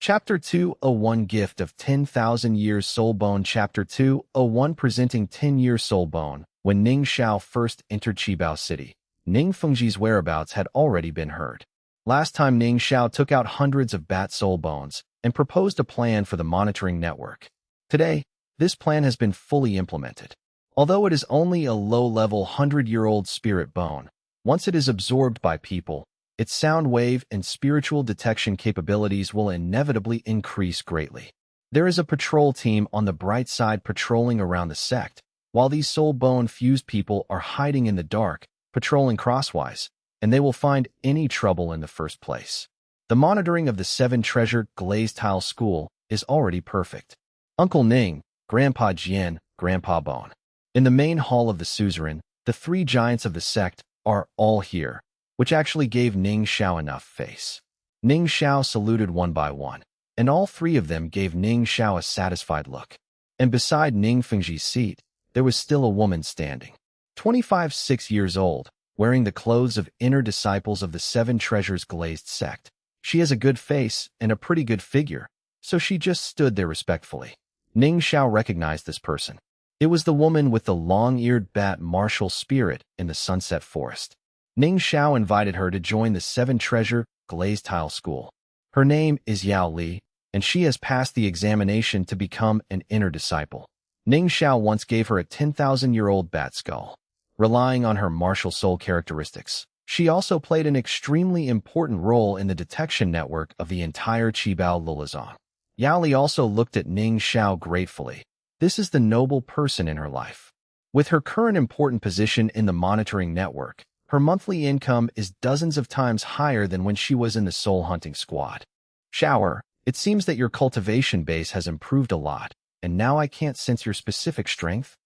Chapter 201 Gift of 10,000 Years Soul Bone. Chapter 201 Presenting 10-Year Soul Bone. When Ning Xiao first entered Qibao City, Ning Fengji's whereabouts had already been heard. Last time Ning Xiao took out hundreds of bat soul bones and proposed a plan for the monitoring network. Today, this plan has been fully implemented. Although it is only a low-level 100-year-old spirit bone, once it is absorbed by people, its sound wave and spiritual detection capabilities will inevitably increase greatly. There is a patrol team on the bright side patrolling around the sect, while these soul bone-fused people are hiding in the dark, patrolling crosswise, and they will find any trouble in the first place. The monitoring of the 7-treasure glazed tile school is already perfect. Uncle Ning, Grandpa Jian, Grandpa Bone. In the main hall of the suzerain, the 3 giants of the sect are all here, which actually gave Ning Xiao enough face. Ning Xiao saluted one by one, and all 3 of them gave Ning Xiao a satisfied look. And beside Ning Fengji's seat, there was still a woman standing. 25-6 years old, wearing the clothes of inner disciples of the 7 treasures glazed sect. She has a good face and a pretty good figure, so she just stood there respectfully. Ning Xiao recognized this person. It was the woman with the long-eared bat martial spirit in the Sunset Forest. Ning Xiao invited her to join the 7-treasure glazed tile school. Her name is Yao Li, and she has passed the examination to become an inner disciple. Ning Xiao once gave her a 10,000-year-old bat skull. Relying on her martial soul characteristics, she also played an extremely important role in the detection network of the entire Qibao Lulazong. Yao Li also looked at Ning Xiao gratefully. This is the noble person in her life. With her current important position in the monitoring network, her monthly income is dozens of times higher than when she was in the soul hunting squad. Shower, it seems that your cultivation base has improved a lot, and now I can't sense your specific strength.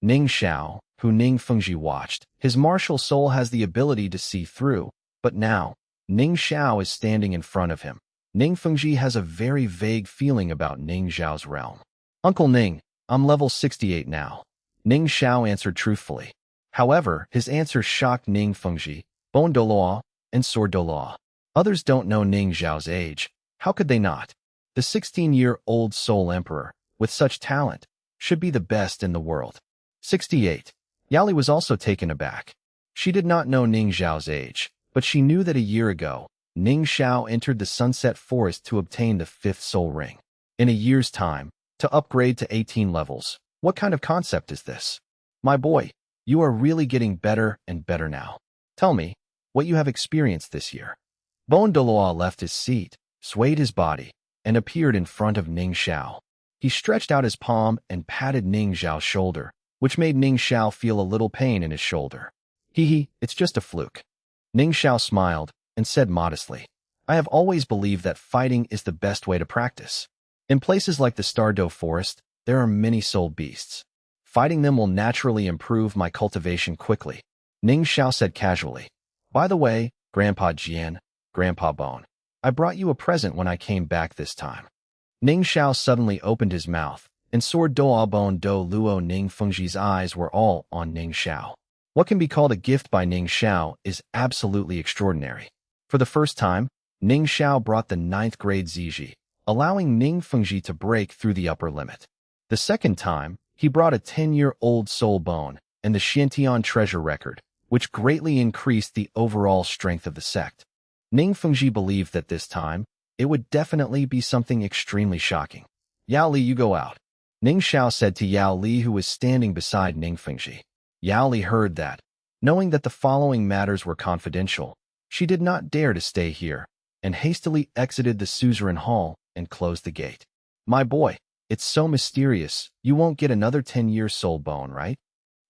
Ning Xiao, who Ning Fengji watched, his martial soul has the ability to see through, but now, Ning Xiao is standing in front of him. Ning Fengji has a very vague feeling about Ning Xiao's realm. Uncle Ning, I'm level 68 now. Ning Xiao answered truthfully. However, his answer shocked Ning Fengji, Bone Douluo, and Sword Douluo. Others don't know Ning Xiao's age. How could they not? The 16-year-old Soul Emperor, with such talent, should be the best in the world. 68. Yao Li was also taken aback. She did not know Ning Xiao's age, but she knew that a year ago, Ning Xiao entered the Sunset Forest to obtain the 5th Soul Ring. In a year's time, to upgrade to 18 levels. What kind of concept is this? My boy, you are really getting better and better now. Tell me, what you have experienced this year. Bone Douluo left his seat, swayed his body, and appeared in front of Ning Xiao. He stretched out his palm and patted Ning Xiao's shoulder, which made Ning Xiao feel a little pain in his shoulder. Hee, it's just a fluke. Ning Xiao smiled and said modestly, I have always believed that fighting is the best way to practice. In places like the Stardow Forest, there are many soul beasts. Fighting them will naturally improve my cultivation quickly. Ning Xiao said casually. By the way, Grandpa Jian, Grandpa Bone, I brought you a present when I came back this time. Ning Xiao suddenly opened his mouth, and Sword Douluo Douluo Ning Fengji's eyes were all on Ning Xiao. What can be called a gift by Ning Xiao is absolutely extraordinary. For the first time, Ning Xiao brought the 9th grade Ziji, allowing Ning Fengji to break through the upper limit. The second time, he brought a 10-year-old soul bone and the Xiantian treasure record, which greatly increased the overall strength of the sect. Ning Fengji believed that this time, it would definitely be something extremely shocking. Yao Li, you go out. Ning Xiao said to Yao Li, who was standing beside Ning Fengji. Yao Li heard that. Knowing that the following matters were confidential, she did not dare to stay here, and hastily exited the suzerain hall and closed the gate. My boy, it's so mysterious, you won't get another 10-year soul bone, right?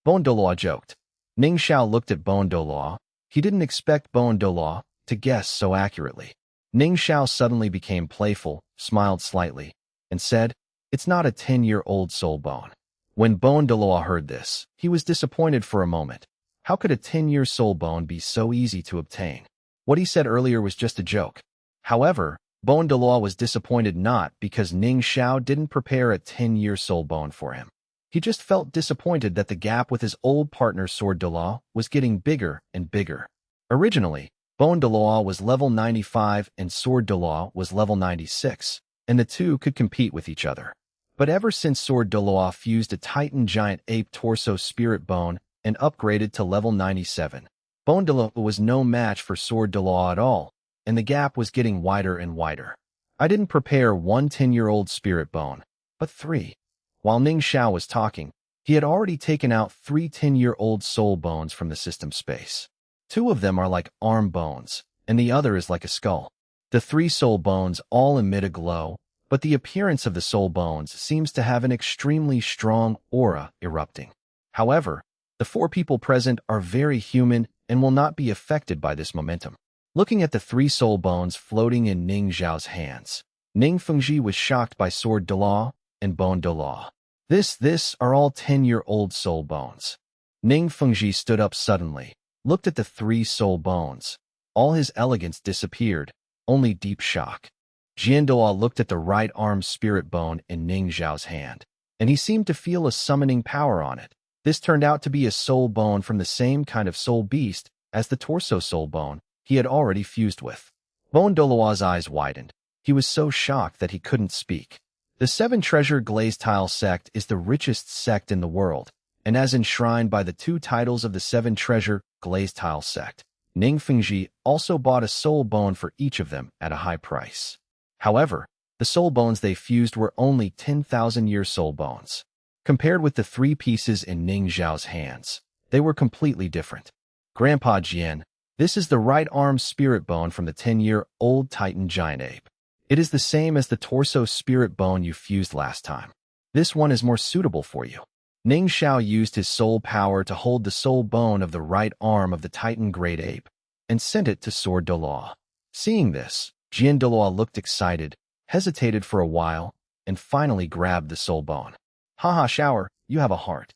Bone Douluo joked. Ning Xiao looked at Bone Douluo. He didn't expect Bone Douluo to guess so accurately. Ning Xiao suddenly became playful, smiled slightly, and said, It's not a 10-year-old soul bone. When Bone Douluo heard this, he was disappointed for a moment. How could a 10-year soul bone be so easy to obtain? What he said earlier was just a joke. However, Bone Douluo was disappointed not because Ning Xiao didn't prepare a 10-year soul bone for him. He just felt disappointed that the gap with his old partner Sword Douluo was getting bigger and bigger. Originally, Bone Douluo was level 95 and Sword Douluo was level 96, and the two could compete with each other. But ever since Sword Douluo fused a Titan giant ape torso spirit bone and upgraded to level 97, Bone Douluo was no match for Sword Douluo at all, and the gap was getting wider and wider. I didn't prepare one 10-year-old spirit bone, but 3. While Ning Xiao was talking, he had already taken out 3 10-year-old soul bones from the system space. 2 of them are like arm bones, and the other is like a skull. The 3 soul bones all emit a glow, but the appearance of the soul bones seems to have an extremely strong aura erupting. However, the 4 people present are very human and will not be affected by this momentum. Looking at the 3 soul bones floating in Ning Xiao's hands, Ning Fengji was shocked by Sword Douluo and Bone Douluo. This are all 10-year-old soul bones. Ning Fengji stood up suddenly, looked at the 3 soul bones. All his elegance disappeared, only deep shock. Jian Douluo looked at the right arm spirit bone in Ning Xiao's hand, and he seemed to feel a summoning power on it. This turned out to be a soul bone from the same kind of soul beast as the torso soul bone he had already fused with. Bone Douluo's eyes widened. He was so shocked that he couldn't speak. The 7 Treasure Glazed Tile sect is the richest sect in the world, and as enshrined by the 2 titles of the 7 Treasure Glazed Tile sect, Ning Fengji also bought a soul bone for each of them at a high price. However, the soul bones they fused were only 10,000-year soul bones. Compared with the 3 pieces in Ning Xiao's hands, they were completely different. Grandpa Jian, this is the right arm spirit bone from the 10-year-old Titan giant ape. It is the same as the torso spirit bone you fused last time. This one is more suitable for you. Ning Xiao used his soul power to hold the soul bone of the right arm of the Titan great ape and sent it to Sword Douluo. Seeing this, Jian Douluo looked excited, hesitated for a while, and finally grabbed the soul bone. Haha, Shower, you have a heart.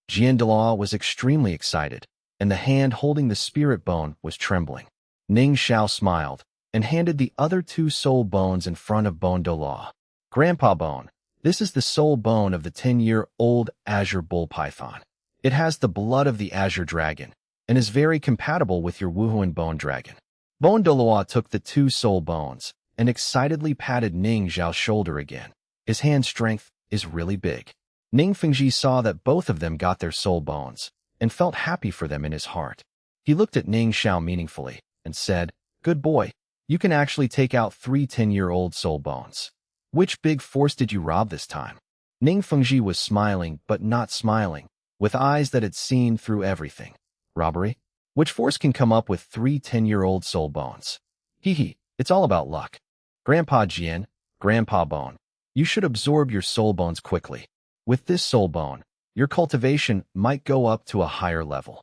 Jian Douluo was extremely excited, and the hand holding the spirit bone was trembling. Ning Xiao smiled and handed the other 2 soul bones in front of Bone Douluo. Grandpa Bone, this is the soul bone of the 10-year-old Azure Bull Python. It has the blood of the Azure Dragon and is very compatible with your Wuhuan Bone Dragon. Bone Douluo took the 2 soul bones and excitedly patted Ning Xiao's shoulder again. His hand strength is really big. Ning Fengji saw that both of them got their soul bones and felt happy for them in his heart. He looked at Ning Xiao meaningfully and said, "Good boy, you can actually take out 3 10-year-old soul bones. Which big force did you rob this time?" Ning Fengji was smiling but not smiling, with eyes that had seen through everything. Robbery? Which force can come up with 3 10-year-old soul bones? Hee, it's all about luck. Grandpa Jian, Grandpa Bone, you should absorb your soul bones quickly. With this soul bone, your cultivation might go up to a higher level.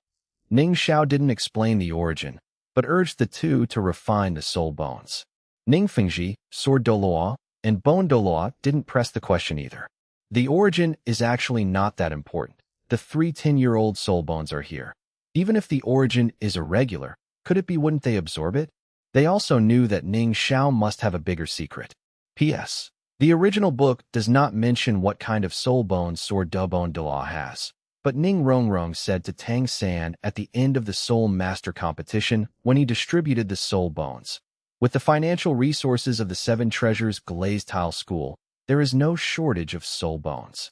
Ning Xiao didn't explain the origin, but urged the 2 to refine the soul bones. Ning Fengji, Sword Douluo, and Bone Douluo didn't press the question either. The origin is actually not that important. The 3 10-year-old soul bones are here. Even if the origin is irregular, could it be wouldn't they absorb it? They also knew that Ning Xiao must have a bigger secret. P.S. The original book does not mention what kind of soul bones Sword Bone Douluo has, but Ning Rongrong said to Tang San at the end of the Soul Master competition when he distributed the soul bones. With the financial resources of the 7 Treasures Glazed Tile School, there is no shortage of soul bones.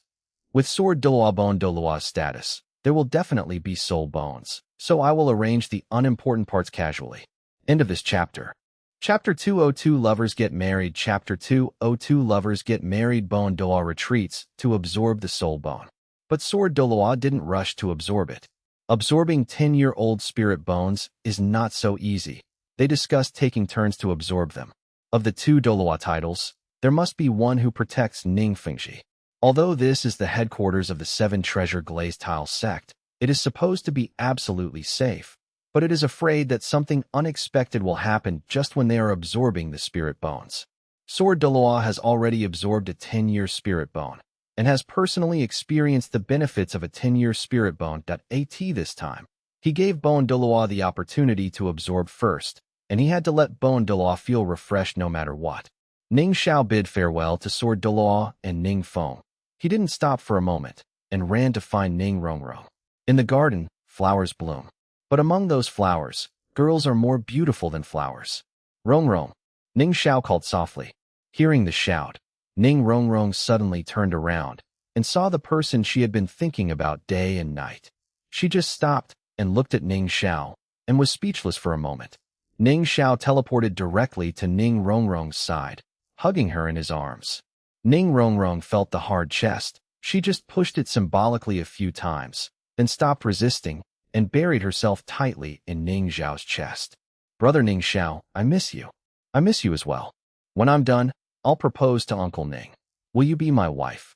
With Sword Douluo Bone Douluo's status, there will definitely be soul bones, so I will arrange the unimportant parts casually. End of this chapter. Chapter 202 Lovers Get Married. Chapter 202 Lovers Get Married. Bone Douluo retreats to absorb the soul bone. But Sword Douluo didn't rush to absorb it. Absorbing 10-year-old spirit bones is not so easy. They discussed taking turns to absorb them. Of the 2 Douluo titles, there must be one who protects Ning Fengji. Although this is the headquarters of the 7 Treasure Glazed Tile sect, it is supposed to be absolutely safe, but it is afraid that something unexpected will happen just when they are absorbing the spirit bones. Sword Douluo has already absorbed a 10-year spirit bone, and has personally experienced the benefits of a 10-year spirit bone. At this time, he gave Bone Douluo the opportunity to absorb first, and he had to let Bone Douluo feel refreshed no matter what. Ning Xiao bid farewell to Sword Douluo and Ning Feng. He didn't stop for a moment, and ran to find Ning Rongrong. In the garden, flowers bloom. But among those flowers, girls are more beautiful than flowers. Rongrong, Ning Xiao called softly. Hearing the shout, Ning Rongrong suddenly turned around and saw the person she had been thinking about day and night. She just stopped and looked at Ning Xiao and was speechless for a moment. Ning Xiao teleported directly to Ning Rongrong's side, hugging her in his arms. Ning Rongrong felt the hard chest. She just pushed it symbolically a few times, then stopped resisting and buried herself tightly in Ning Xiao's chest. Brother Ning Xiao, I miss you. I miss you as well. When I'm done, I'll propose to Uncle Ning. Will you be my wife?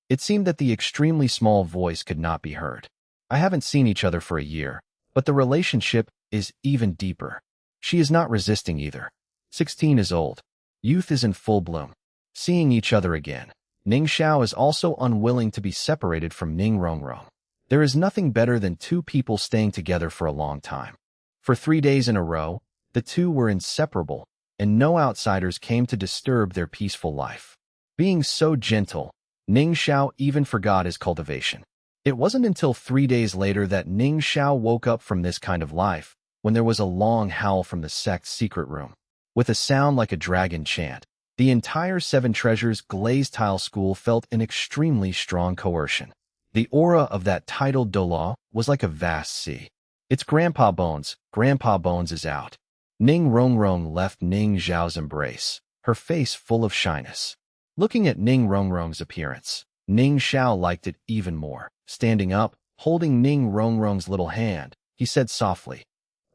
It seemed that the extremely small voice could not be heard. I haven't seen each other for a year, but the relationship is even deeper. She is not resisting either. 16 is old. Youth is in full bloom. Seeing each other again. Ning Xiao is also unwilling to be separated from Ning Rongrong. There is nothing better than two people staying together for a long time. For 3 days in a row, the two were inseparable, and no outsiders came to disturb their peaceful life. Being so gentle, Ning Xiao even forgot his cultivation. It wasn't until 3 days later that Ning Xiao woke up from this kind of life, when there was a long howl from the sect's secret room. With a sound like a dragon chant, the entire Seven Treasures glazed tile school felt an extremely strong coercion. The aura of that titled Douluo was like a vast sea. It's Grandpa Bones is out. Ning Rongrong left Ning Xiao's embrace, her face full of shyness. Looking at Ning Rongrong's appearance, Ning Xiao liked it even more. Standing up, holding Ning Rongrong's little hand, he said softly,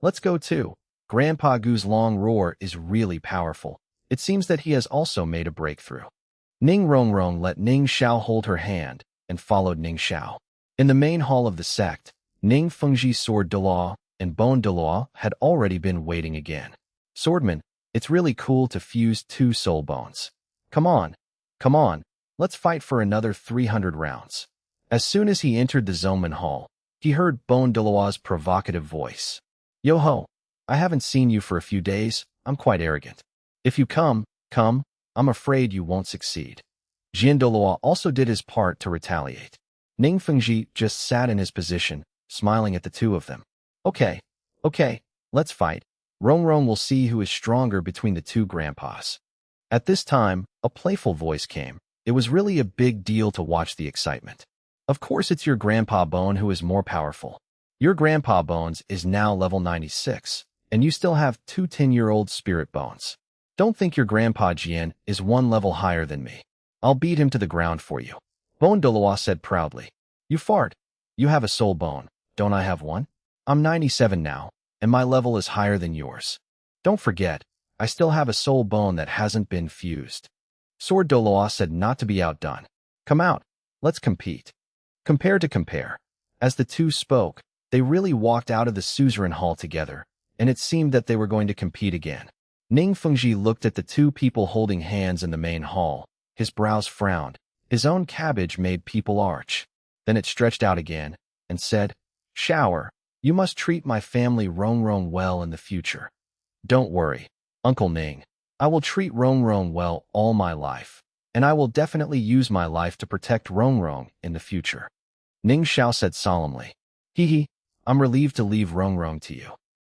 "Let's go too." Grandpa Gu's long roar is really powerful. It seems that he has also made a breakthrough. Ning Rongrong let Ning Xiao hold her hand and followed Ning Xiao. In the main hall of the sect, Ning Fengji's sword Douluo and bone Douluo had already been waiting again. "Swordman, it's really cool to fuse 2 soul bones. Come on, let's fight for another 300 rounds." As soon as he entered the Zoman hall, he heard Bone Douluo's provocative voice. "Yo-ho, I haven't seen you for a few days. I'm quite arrogant. If you come, I'm afraid you won't succeed." Jian Douluo also did his part to retaliate. Ning Fengji just sat in his position, smiling at the two of them. Okay, let's fight. Rongrong will see who is stronger between the two grandpas." At this time, a playful voice came. It was really a big deal to watch the excitement. "Of course it's your Grandpa Bone who is more powerful. Your Grandpa Bones is now level 96, and you still have 2 10-year-old spirit bones. Don't think your Grandpa Jian is 1 level higher than me. I'll beat him to the ground for you." Bone Douluo said proudly. "You fart. You have a soul bone. Don't I have one? I'm 97 now, and my level is higher than yours. Don't forget, I still have a soul bone that hasn't been fused." Sword Douluo said not to be outdone. "Come out. Let's compete." Compare. As the two spoke, they really walked out of the suzerain hall together, and it seemed that they were going to compete again. Ning Fengji looked at the two people holding hands in the main hall. His brows frowned. His own cabbage made people arch. Then it stretched out again and said, "Shower, you must treat my family Rongrong well in the future." "Don't worry, Uncle Ning. I will treat Rongrong well all my life, and I will definitely use my life to protect Rongrong in the future." Ning Xiao said solemnly. "Hee, I'm relieved to leave Rongrong to you."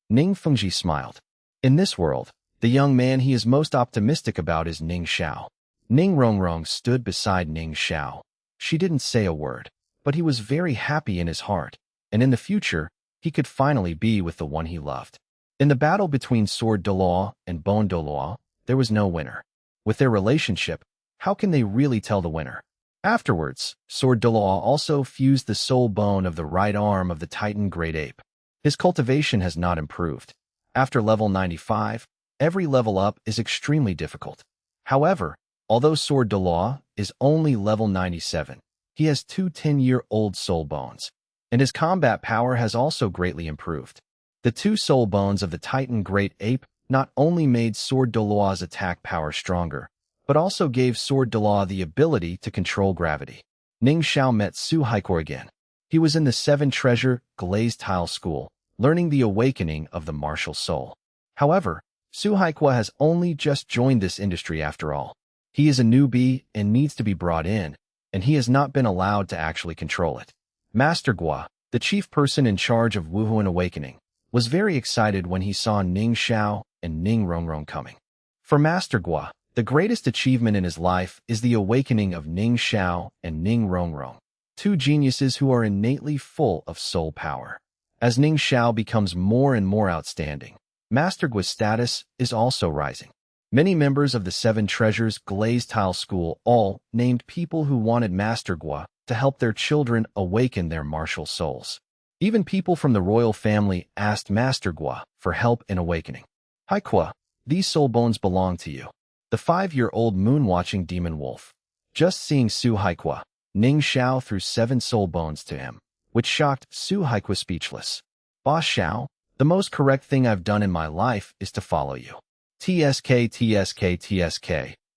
Ning Fengji smiled. In this world, the young man he is most optimistic about is Ning Xiao. Ning Rongrong stood beside Ning Xiao. She didn't say a word, but he was very happy in his heart, and in the future, he could finally be with the one he loved. In the battle between Sword Douluo and Bone Douluo, there was no winner. With their relationship, how can they really tell the winner? Afterwards, Sword Douluo also fused the soul bone of the right arm of the Titan Great Ape. His cultivation has not improved. After level 95, every level up is extremely difficult. However, although Sword Douluo is only level 97, he has 2 10-year-old soul bones, and his combat power has also greatly improved. The 2 soul bones of the Titan Great Ape not only made Sword Douluo's attack power stronger, but also gave Sword Douluo the ability to control gravity. Ning Xiao met Su Haikor again. He was in the 7 Treasure glazed tile school, learning the awakening of the martial soul. However, Su Haikor has only just joined this industry after all. He is a newbie and needs to be brought in, and he has not been allowed to actually control it. Master Gua, the chief person in charge of Wuhuan Awakening, was very excited when he saw Ning Xiao and Ning Rongrong coming. For Master Gua, The greatest achievement in his life is the awakening of Ning Xiao and Ning Rongrong, two geniuses who are innately full of soul power. As Ning Xiao becomes more and more outstanding, Master Gua's status is also rising. Many members of the Seven Treasures Glazed Tile School all named people who wanted Master Gua to help their children awaken their martial souls. Even people from the royal family asked Master Gua for help in awakening. Hai Gua, these soul bones belong to you. The 5-year-old moon-watching demon wolf. Just seeing Su Haikua, Ning Xiao threw 7 soul bones to him, which shocked Su Haikua speechless. Boss Xiao, the most correct thing I've done in my life is to follow you. TSK,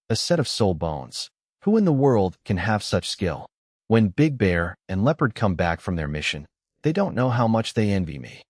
a set of soul bones. Who in the world can have such skill? When Big Bear and Leopard come back from their mission, they don't know how much they envy me.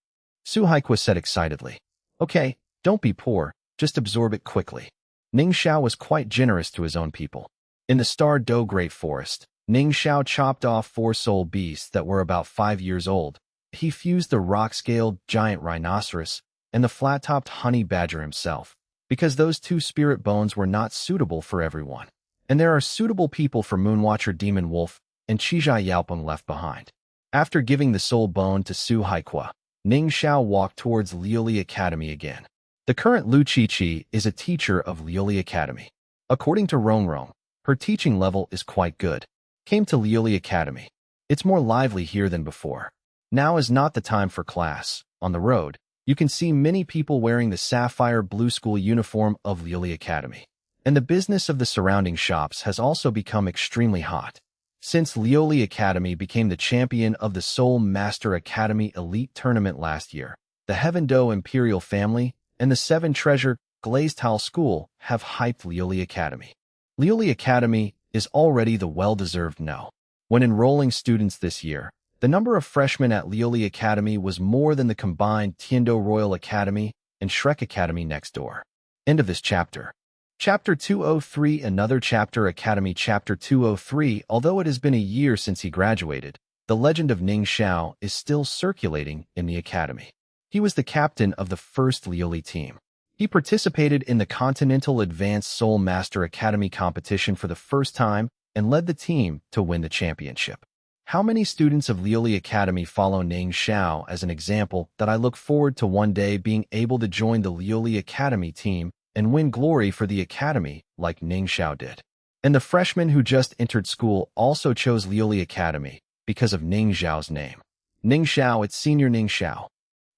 Su Haikua said excitedly. Okay, don't be poor, just absorb it quickly. Ning Xiao was quite generous to his own people. In the Star Do Great Forest, Ning Xiao chopped off 4 soul beasts that were about 5 years old. He fused the rock-scaled giant rhinoceros and the flat-topped honey badger himself, because those 2 spirit bones were not suitable for everyone. And there are suitable people for Moonwatcher Demon Wolf and Chijai Yaopeng left behind. After giving the soul bone to Su Haikua, Ning Xiao walked towards Liuli Academy again. The current Lu Qiqi is a teacher of Liuli Academy. According to Rongrong, her teaching level is quite good. Came to Liuli Academy. It's more lively here than before. Now is not the time for class. On the road, you can see many people wearing the sapphire blue school uniform of Liuli Academy. And the business of the surrounding shops has also become extremely hot. Since Liuli Academy became the champion of the Soul Master Academy Elite Tournament last year, the Heaven Do Imperial family and the 7 Treasure Glazed Tile School have hyped Liuli Academy. Liuli Academy is already the well-deserved no. When enrolling students this year, the number of freshmen at Liuli Academy was more than the combined Tiando Royal Academy and Shrek Academy next door. End of this chapter. Chapter 203 Another Chapter Academy Chapter 203 Although it has been a year since he graduated, the legend of Ning Xiao is still circulating in the academy. He was the captain of the first Liuli team. He participated in the Continental Advanced Soul Master Academy competition for the first time and led the team to win the championship. How many students of Liuli Academy follow Ning Xiao as an example that I look forward to one day being able to join the Liuli Academy team and win glory for the academy like Ning Xiao did. And the freshmen who just entered school also chose Liuli Academy because of Ning Xiao's name. Ning Xiao, it's Senior Ning Xiao.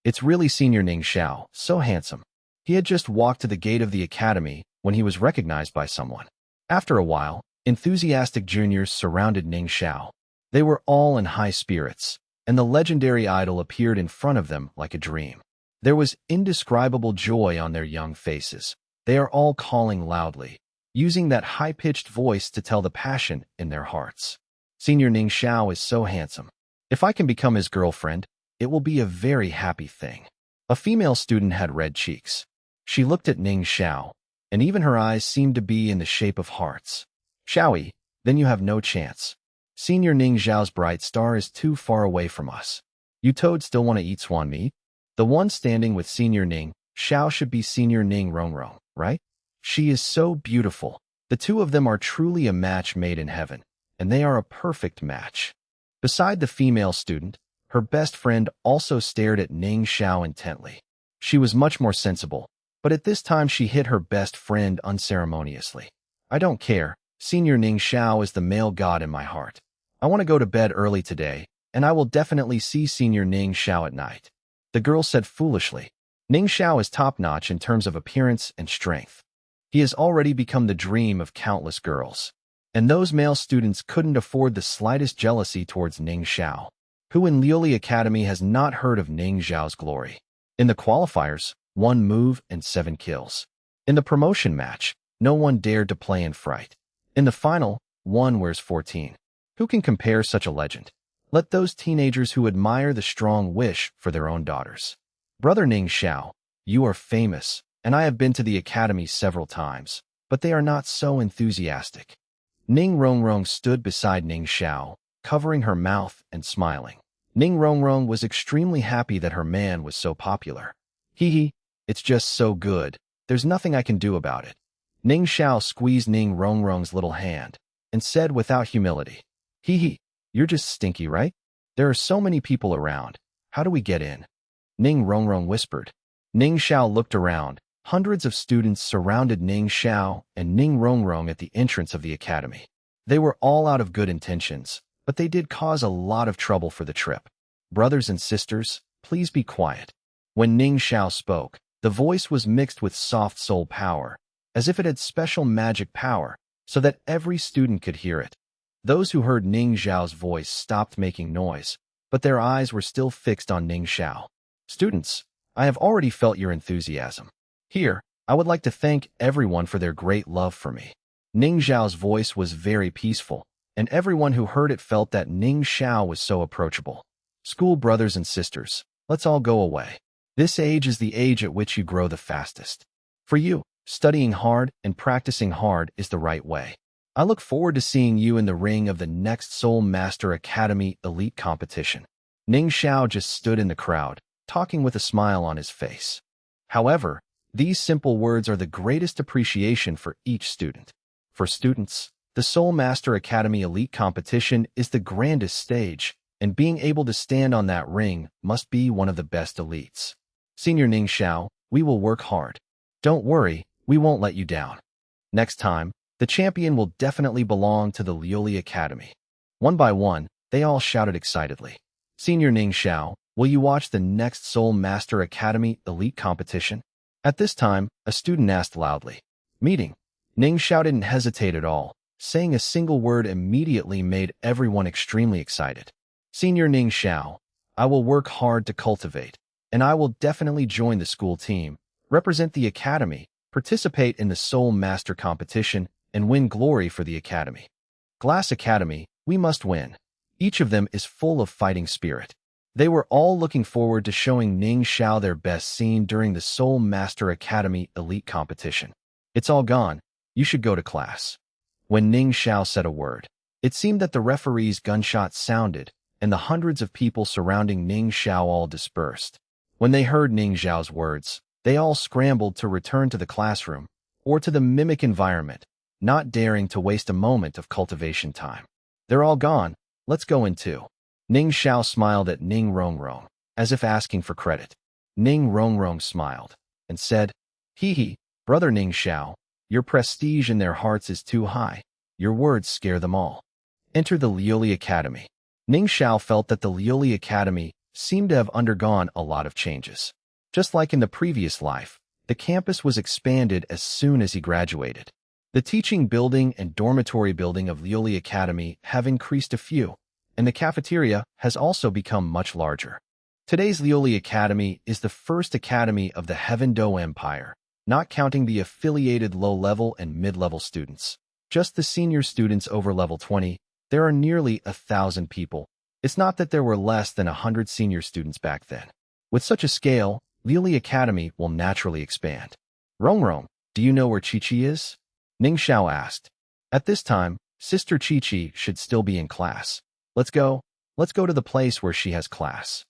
It's really Senior Ning Xiao, so handsome. He had just walked to the gate of the academy when he was recognized by someone. After a while, enthusiastic juniors surrounded Ning Xiao. They were all in high spirits, and the legendary idol appeared in front of them like a dream. There was indescribable joy on their young faces. They are all calling loudly, using that high-pitched voice to tell the passion in their hearts. Senior Ning Xiao is so handsome. If I can become his girlfriend, it will be a very happy thing. A female student had red cheeks. She looked at Ning Xiao, and even her eyes seemed to be in the shape of hearts. Xiaoyi, then you have no chance. Senior Ning Xiao's bright star is too far away from us. You toads still want to eat swan meat? The one standing with Senior Ning Xiao should be Senior Ning Rongrong, right? She is so beautiful. The two of them are truly a match made in heaven, and they are a perfect match. Beside the female student, her best friend also stared at Ning Xiao intently. She was much more sensible, but at this time she hit her best friend unceremoniously. I don't care. Senior Ning Xiao is the male god in my heart. I want to go to bed early today, and I will definitely see Senior Ning Xiao at night. The girl said foolishly. Ning Xiao is top-notch in terms of appearance and strength. He has already become the dream of countless girls. And those male students couldn't afford the slightest jealousy towards Ning Xiao. Who in Liuli Academy has not heard of Ning Xiao's glory? In the qualifiers, 1 move and 7 kills. In the promotion match, no one dared to play in fright. In the final, 1 wears 14. Who can compare such a legend? Let those teenagers who admire the strong wish for their own daughters. Brother Ning Xiao, you are famous, and I have been to the academy several times, but they are not so enthusiastic. Ning Rongrong stood beside Ning Xiao, covering her mouth and smiling. Ning Rongrong was extremely happy that her man was so popular. Hee hee, it's just so good. There's nothing I can do about it. Ning Xiao squeezed Ning Rongrong's little hand and said without humility, "Hee hee, you're just stinky, right? There are so many people around. How do we get in?" Ning Rongrong whispered. Ning Xiao looked around. Hundreds of students surrounded Ning Xiao and Ning Rongrong at the entrance of the academy. They were all out of good intentions, but they did cause a lot of trouble for the trip. "Brothers and sisters, please be quiet." When Ning Xiao spoke, the voice was mixed with soft soul power, as if it had special magic power, so that every student could hear it. Those who heard Ning Xiao's voice stopped making noise, but their eyes were still fixed on Ning Xiao. "Students, I have already felt your enthusiasm. Here, I would like to thank everyone for their great love for me." Ning Xiao's voice was very peaceful, and everyone who heard it felt that Ning Xiao was so approachable. "School brothers and sisters, let's all go away. This age is the age at which you grow the fastest. For you, studying hard and practicing hard is the right way. I look forward to seeing you in the ring of the next Soul Master Academy Elite Competition." Ning Xiao just stood in the crowd, talking with a smile on his face. However, these simple words are the greatest appreciation for each student. For students, the Soul Master Academy Elite Competition is the grandest stage, and being able to stand on that ring must be one of the best elites. "Senior Ning Xiao, we will work hard. Don't worry, we won't let you down. Next time, the champion will definitely belong to the Lioli Academy." One by one, they all shouted excitedly. "Senior Ning Xiao, will you watch the next Soul Master Academy Elite Competition?" At this time, a student asked loudly. "Meeting." Ning Xiao didn't hesitate at all. Saying a single word immediately made everyone extremely excited. "Senior Ning Xiao, I will work hard to cultivate, and I will definitely join the school team, represent the academy, participate in the Soul Master competition, and win glory for the academy. Glass Academy, we must win." Each of them is full of fighting spirit. They were all looking forward to showing Ning Xiao their best scene during the Soul Master Academy Elite Competition. "It's all gone. You should go to class." When Ning Xiao said a word, it seemed that the referee's gunshot sounded, and the hundreds of people surrounding Ning Xiao all dispersed. When they heard Ning Xiao's words, they all scrambled to return to the classroom, or to the mimic environment, not daring to waste a moment of cultivation time. "They're all gone. Let's go in too." Ning Xiao smiled at Ning Rongrong, as if asking for credit. Ning Rongrong smiled, and said, "Hee hee, brother Ning Xiao, your prestige in their hearts is too high. Your words scare them all. Enter the Lioli Academy." Ning Xiao felt that the Lioli Academy seemed to have undergone a lot of changes. Just like in the previous life, the campus was expanded as soon as he graduated. The teaching building and dormitory building of Lioli Academy have increased a few, and the cafeteria has also become much larger. Today's Lioli Academy is the first academy of the Heaven Do Empire, not counting the affiliated low-level and mid-level students. Just the senior students over level 20, there are nearly 1,000 people. It's not that there were less than 100 senior students back then. With such a scale, Lioli Academy will naturally expand. "Rongrong, do you know where Chi-Chi is?" Ning Xiao asked. At this time, Sister Chi-Chi should still be in class. Let's go to the place where she has class."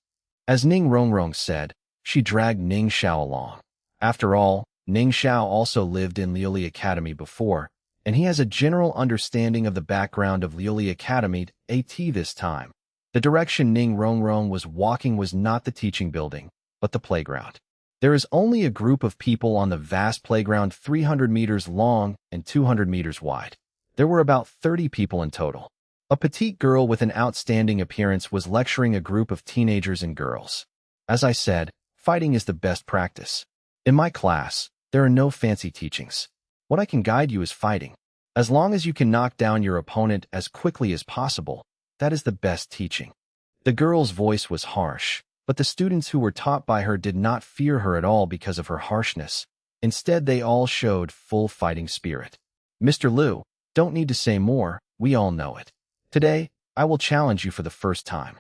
As Ning Rongrong said, she dragged Ning Xiao along. After all, Ning Xiao also lived in Lioli Academy before, and he has a general understanding of the background of Lioli Academy AT this time. The direction Ning Rongrong was walking was not the teaching building, but the playground. There is only a group of people on the vast playground 300 meters long and 200 meters wide. There were about 30 people in total. A petite girl with an outstanding appearance was lecturing a group of teenagers and girls. "As I said, fighting is the best practice. In my class, there are no fancy teachings. What I can guide you is fighting. As long as you can knock down your opponent as quickly as possible, that is the best teaching." The girl's voice was harsh, but the students who were taught by her did not fear her at all because of her harshness. Instead, they all showed full fighting spirit. "Mr. Liu, don't need to say more, we all know it. Today, I will challenge you for the first time."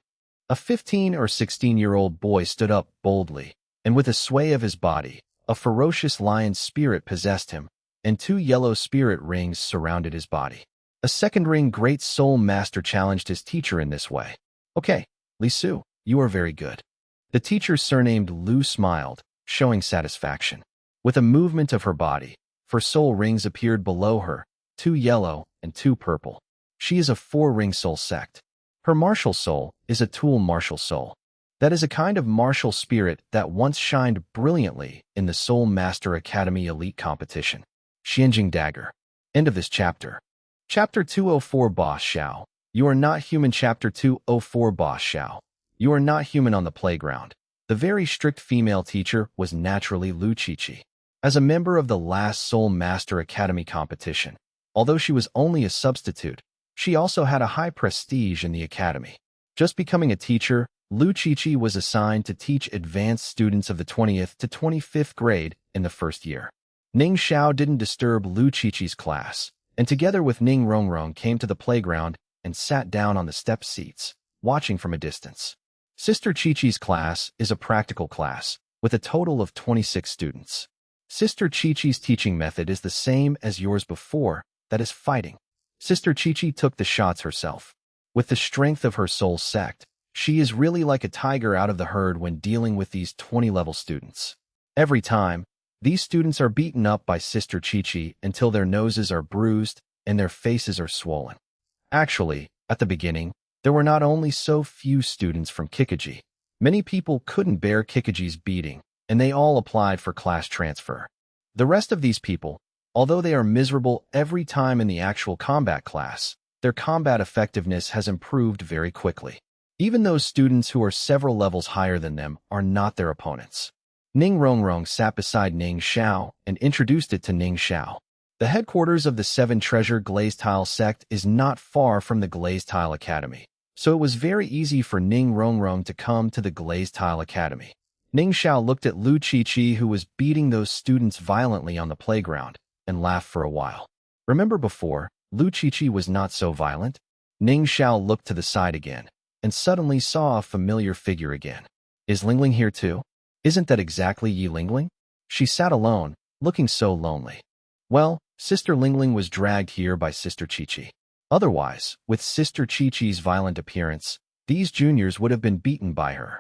A 15 or 16-year-old boy stood up boldly, and with a sway of his body, a ferocious lion spirit possessed him, and 2 yellow spirit rings surrounded his body. A second ring Great Soul Master challenged his teacher in this way. "Okay, Li Su, you are very good." The teacher surnamed Lu smiled, showing satisfaction. With a movement of her body, for soul rings appeared below her, 2 yellow and 2 purple. She is a 4-ring soul sect. Her martial soul is a tool martial soul. That is a kind of martial spirit that once shined brilliantly in the Soul Master Academy Elite Competition. Xianjing Dagger. End of this chapter. Chapter 204 Boss Xiao. You are not human. Chapter 204 Boss Xiao. You are not human on the playground. The very strict female teacher was naturally Lu Qiqi. As a member of the last Soul Master Academy competition, although she was only a substitute, she also had a high prestige in the academy. Just becoming a teacher, Lu Qiqi was assigned to teach advanced students of the 20th to 25th grade in the first year. Ning Xiao didn't disturb Lu Qiqi's class, and together with Ning Rongrong came to the playground and sat down on the step seats, watching from a distance. Sister Qiqi's class is a practical class, with a total of 26 students. Sister Qiqi's teaching method is the same as yours before, that is fighting. Sister Qiqi took the shots herself. With the strength of her soul sect, she is really like a tiger out of the herd when dealing with these 20-level students. Every time, these students are beaten up by Sister Qiqi until their noses are bruised and their faces are swollen. Actually, at the beginning, there were not only so few students from Kikuji. Many people couldn't bear Kikuji's beating, and they all applied for class transfer. The rest of these people, although they are miserable every time in the actual combat class, their combat effectiveness has improved very quickly. Even those students who are several levels higher than them are not their opponents. Ning Rongrong sat beside Ning Xiao and introduced it to Ning Xiao. The headquarters of the 7 Treasure Glazed Tile sect is not far from the Glazed Tile Academy, so it was very easy for Ning Rongrong to come to the Glazed Tile Academy. Ning Xiao looked at Lu Qiqi, who was beating those students violently on the playground, and laughed for a while. Remember before, Lu Qiqi was not so violent? Ning Xiao looked to the side again, and suddenly saw a familiar figure again. Is Lingling here too? Isn't that exactly Yi Lingling? She sat alone, looking so lonely. Well, Sister Lingling was dragged here by Sister Qiqi. Otherwise, with Sister Qiqi's violent appearance, these juniors would have been beaten by her.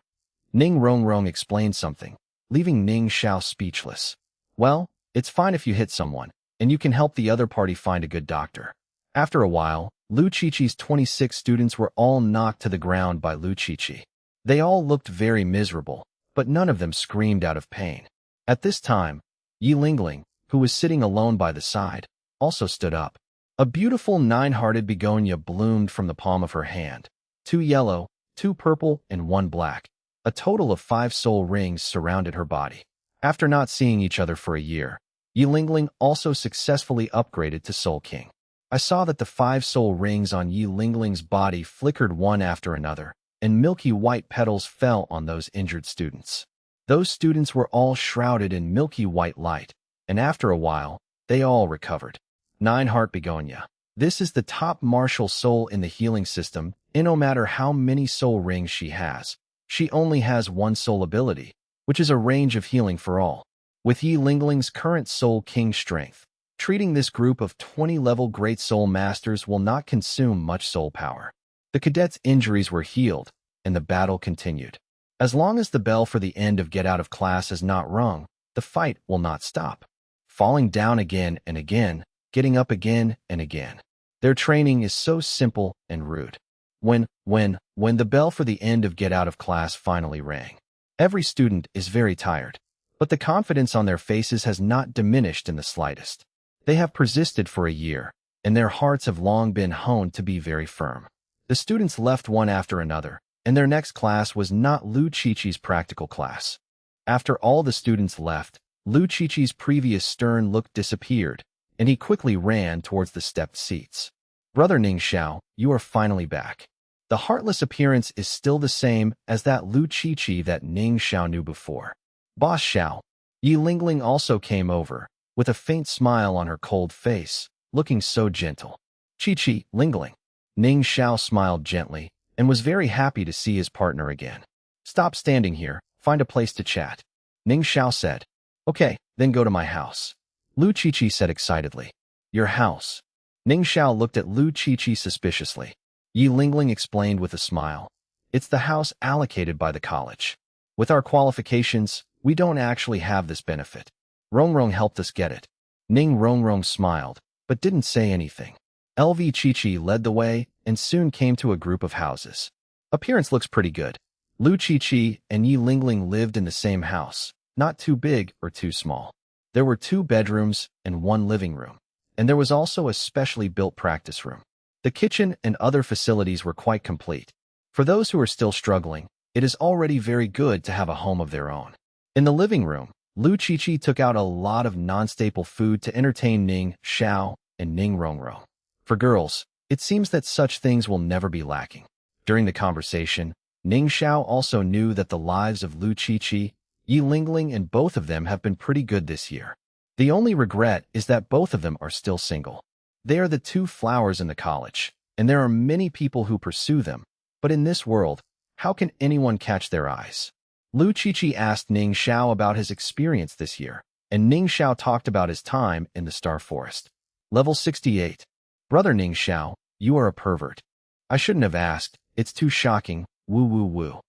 Ning Rongrong explained something, leaving Ning Xiao speechless. Well, it's fine if you hit someone, and you can help the other party find a good doctor. After a while, Lu Qiqi's 26 students were all knocked to the ground by Lu Qiqi. They all looked very miserable, but none of them screamed out of pain. At this time, Yi Lingling, who was sitting alone by the side, also stood up. A beautiful 9-hearted begonia bloomed from the palm of her hand. 2 yellow, 2 purple, and 1 black. A total of 5 soul rings surrounded her body. After not seeing each other for a year, Yi Lingling also successfully upgraded to Soul King. I saw that the 5 soul rings on Yi Lingling's body flickered one after another, and milky white petals fell on those injured students. Those students were all shrouded in milky white light, and after a while, they all recovered. 9-heart begonia. This is the top martial soul in the healing system, and no matter how many soul rings she has, she only has 1 soul ability, which is a range of healing for all. With Yi Lingling's current Soul King strength, treating this group of 20-level Great Soul Masters will not consume much soul power. The cadets' injuries were healed, and the battle continued. As long as the bell for the end of get out of class is not rung, the fight will not stop. Falling down again and again, getting up again and again. Their training is so simple and rude. When the bell for the end of get out of class finally rang, every student is very tired, but the confidence on their faces has not diminished in the slightest. They have persisted for a year, and their hearts have long been honed to be very firm. The students left one after another, and their next class was not Lu Qiqi's practical class. After all the students left, Lu Qiqi's previous stern look disappeared, and he quickly ran towards the stepped seats. Brother Ning Xiao, you are finally back. The heartless appearance is still the same as that Lu Qiqi that Ning Xiao knew before. Boss Xiao. Yi Lingling also came over, with a faint smile on her cold face, looking so gentle. Qiqi, Lingling. Ning Xiao smiled gently, and was very happy to see his partner again. Stop standing here, find a place to chat. Ning Xiao said. Okay, then go to my house. Lu Qiqi said excitedly. Your house. Ning Xiao looked at Lu Qiqi suspiciously. Yi Lingling explained with a smile. It's the house allocated by the college. With our qualifications, we don't actually have this benefit. Rongrong helped us get it. Ning Rongrong smiled, but didn't say anything. LV Chichi led the way and soon came to a group of houses. Appearance looks pretty good. Lu Chichi and Yi Lingling lived in the same house, not too big or too small. There were 2 bedrooms and 1 living room, and there was also a specially built practice room. The kitchen and other facilities were quite complete. For those who are still struggling, it is already very good to have a home of their own. In the living room, Lu Chichi took out a lot of non-staple food to entertain Ning Xiao and Ning Rongrong. For girls, it seems that such things will never be lacking. During the conversation, Ning Xiao also knew that the lives of Lu Chichi, Yi Lingling, and both of them have been pretty good this year. The only regret is that both of them are still single. They are the 2 flowers in the college, and there are many people who pursue them, but in this world, how can anyone catch their eyes? Lu Chichi asked Ning Xiao about his experience this year, and Ning Xiao talked about his time in the Star Forest. Level 68. Brother Ning Xiao, you are a pervert. I shouldn't have asked, it's too shocking, woo woo woo.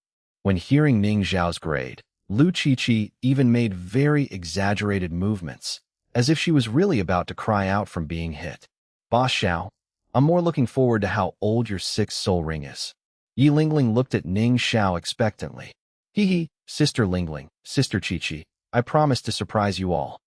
When hearing Ning Xiao's grade, Lu Chichi even made very exaggerated movements, as if she was really about to cry out from being hit. Boss Xiao, I'm more looking forward to how old your 6th soul ring is. Yi Lingling looked at Ning Xiao expectantly. Hee, Sister Lingling, Sister Chichi, I promise to surprise you all.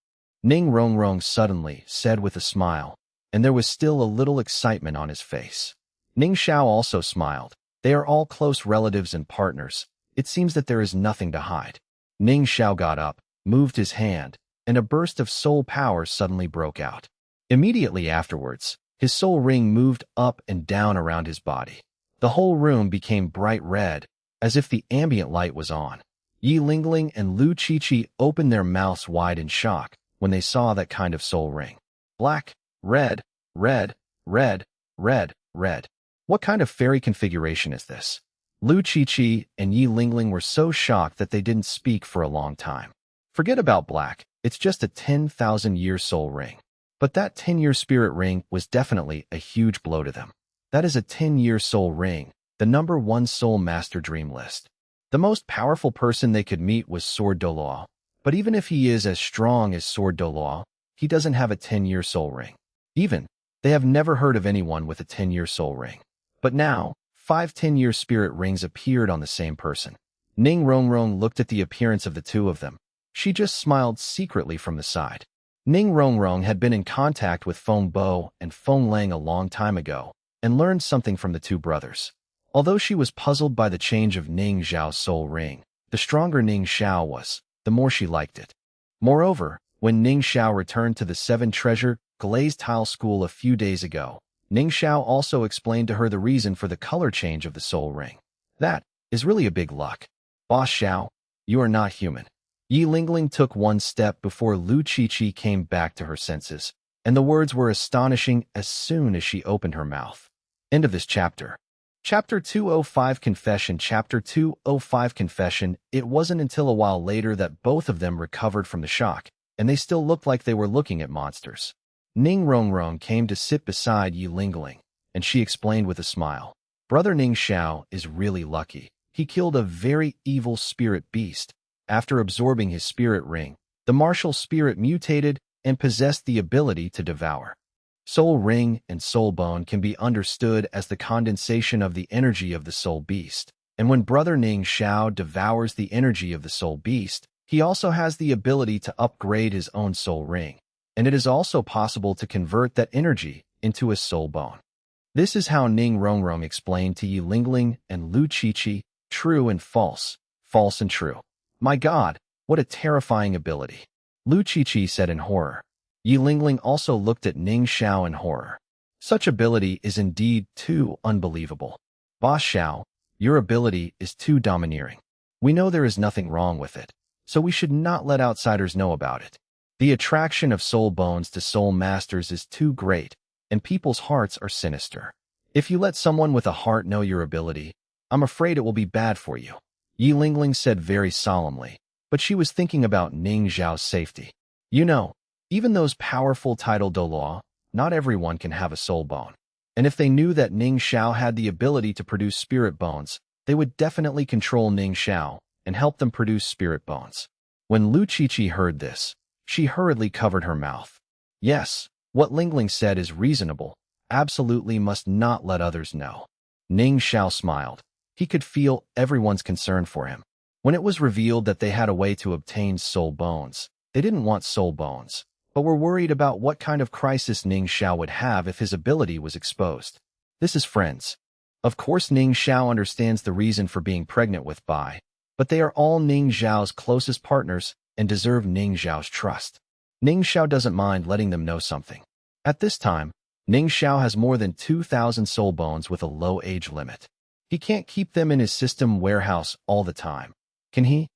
Ning Rongrong suddenly said with a smile, and there was still a little excitement on his face. Ning Xiao also smiled. They are all close relatives and partners. It seems that there is nothing to hide. Ning Xiao got up, moved his hand, and a burst of soul power suddenly broke out. Immediately afterwards, his soul ring moved up and down around his body. The whole room became bright red, as if the ambient light was on. Yi Lingling and Lu Chichi opened their mouths wide in shock when they saw that kind of soul ring. Black, red, red, red, red, red. What kind of fairy configuration is this? Lu Chichi and Yi Lingling were so shocked that they didn't speak for a long time. Forget about black, it's just a 10,000-year soul ring. But that 10-year spirit ring was definitely a huge blow to them. That is a 10-year soul ring, the #1 soul master dream list. The most powerful person they could meet was Sword Douluo, but even if he is as strong as Sword Douluo, he doesn't have a 10-year soul ring. They have never heard of anyone with a 10-year soul ring. But now, 5 10-year spirit rings appeared on the same person. Ning Rongrong looked at the appearance of the 2 of them. She just smiled secretly from the side. Ning Rongrong had been in contact with Feng Bo and Feng Lang a long time ago, and learned something from the 2 brothers. Although she was puzzled by the change of Ning Xiao's soul ring, the stronger Ning Xiao was, the more she liked it. Moreover, when Ning Xiao returned to the 7 Treasure Glazed Tile School a few days ago, Ning Xiao also explained to her the reason for the color change of the soul ring. That is really a big luck. Boss Xiao, you are not human. Yi Lingling took one step before Lu Chichi came back to her senses, and the words were astonishing as soon as she opened her mouth. End of this chapter. Chapter 205 Confession. Chapter 205 Confession. It wasn't until a while later that both of them recovered from the shock, and they still looked like they were looking at monsters. Ning Rongrong came to sit beside Yi Lingling, and she explained with a smile. Brother Ning Xiao is really lucky. He killed a very evil spirit beast. After absorbing his spirit ring, the martial spirit mutated and possessed the ability to devour. Soul ring and soul bone can be understood as the condensation of the energy of the soul beast, and when Brother Ning Xiao devours the energy of the soul beast, he also has the ability to upgrade his own soul ring, and it is also possible to convert that energy into a soul bone. This is how Ning Rongrong explained to Yi Lingling and Lu Chichi, true and false, false and true. My God, what a terrifying ability, Lu Chichi said in horror. Yi Lingling also looked at Ning Xiao in horror. Such ability is indeed too unbelievable. Boss Xiao, your ability is too domineering. We know there is nothing wrong with it, so we should not let outsiders know about it. The attraction of soul bones to soul masters is too great, and people's hearts are sinister. If you let someone with a heart know your ability, I'm afraid it will be bad for you, Yi Lingling said very solemnly, but she was thinking about Ning Xiao's safety. You know, even those powerful titled Douluo, not everyone can have a soul bone. And if they knew that Ning Xiao had the ability to produce spirit bones, they would definitely control Ning Xiao and help them produce spirit bones. When Lu Chichi heard this, she hurriedly covered her mouth. Yes, what Lingling said is reasonable. Absolutely must not let others know. Ning Xiao smiled. He could feel everyone's concern for him. When it was revealed that they had a way to obtain soul bones, they didn't want soul bones, but were worried about what kind of crisis Ning Xiao would have if his ability was exposed. This is friends. Of course Ning Xiao understands the reason for being pregnant with Bai, but they are all Ning Xiao's closest partners and deserve Ning Xiao's trust. Ning Xiao doesn't mind letting them know something. At this time, Ning Xiao has more than 2,000 soul bones with a low age limit. He can't keep them in his system warehouse all the time. Can he?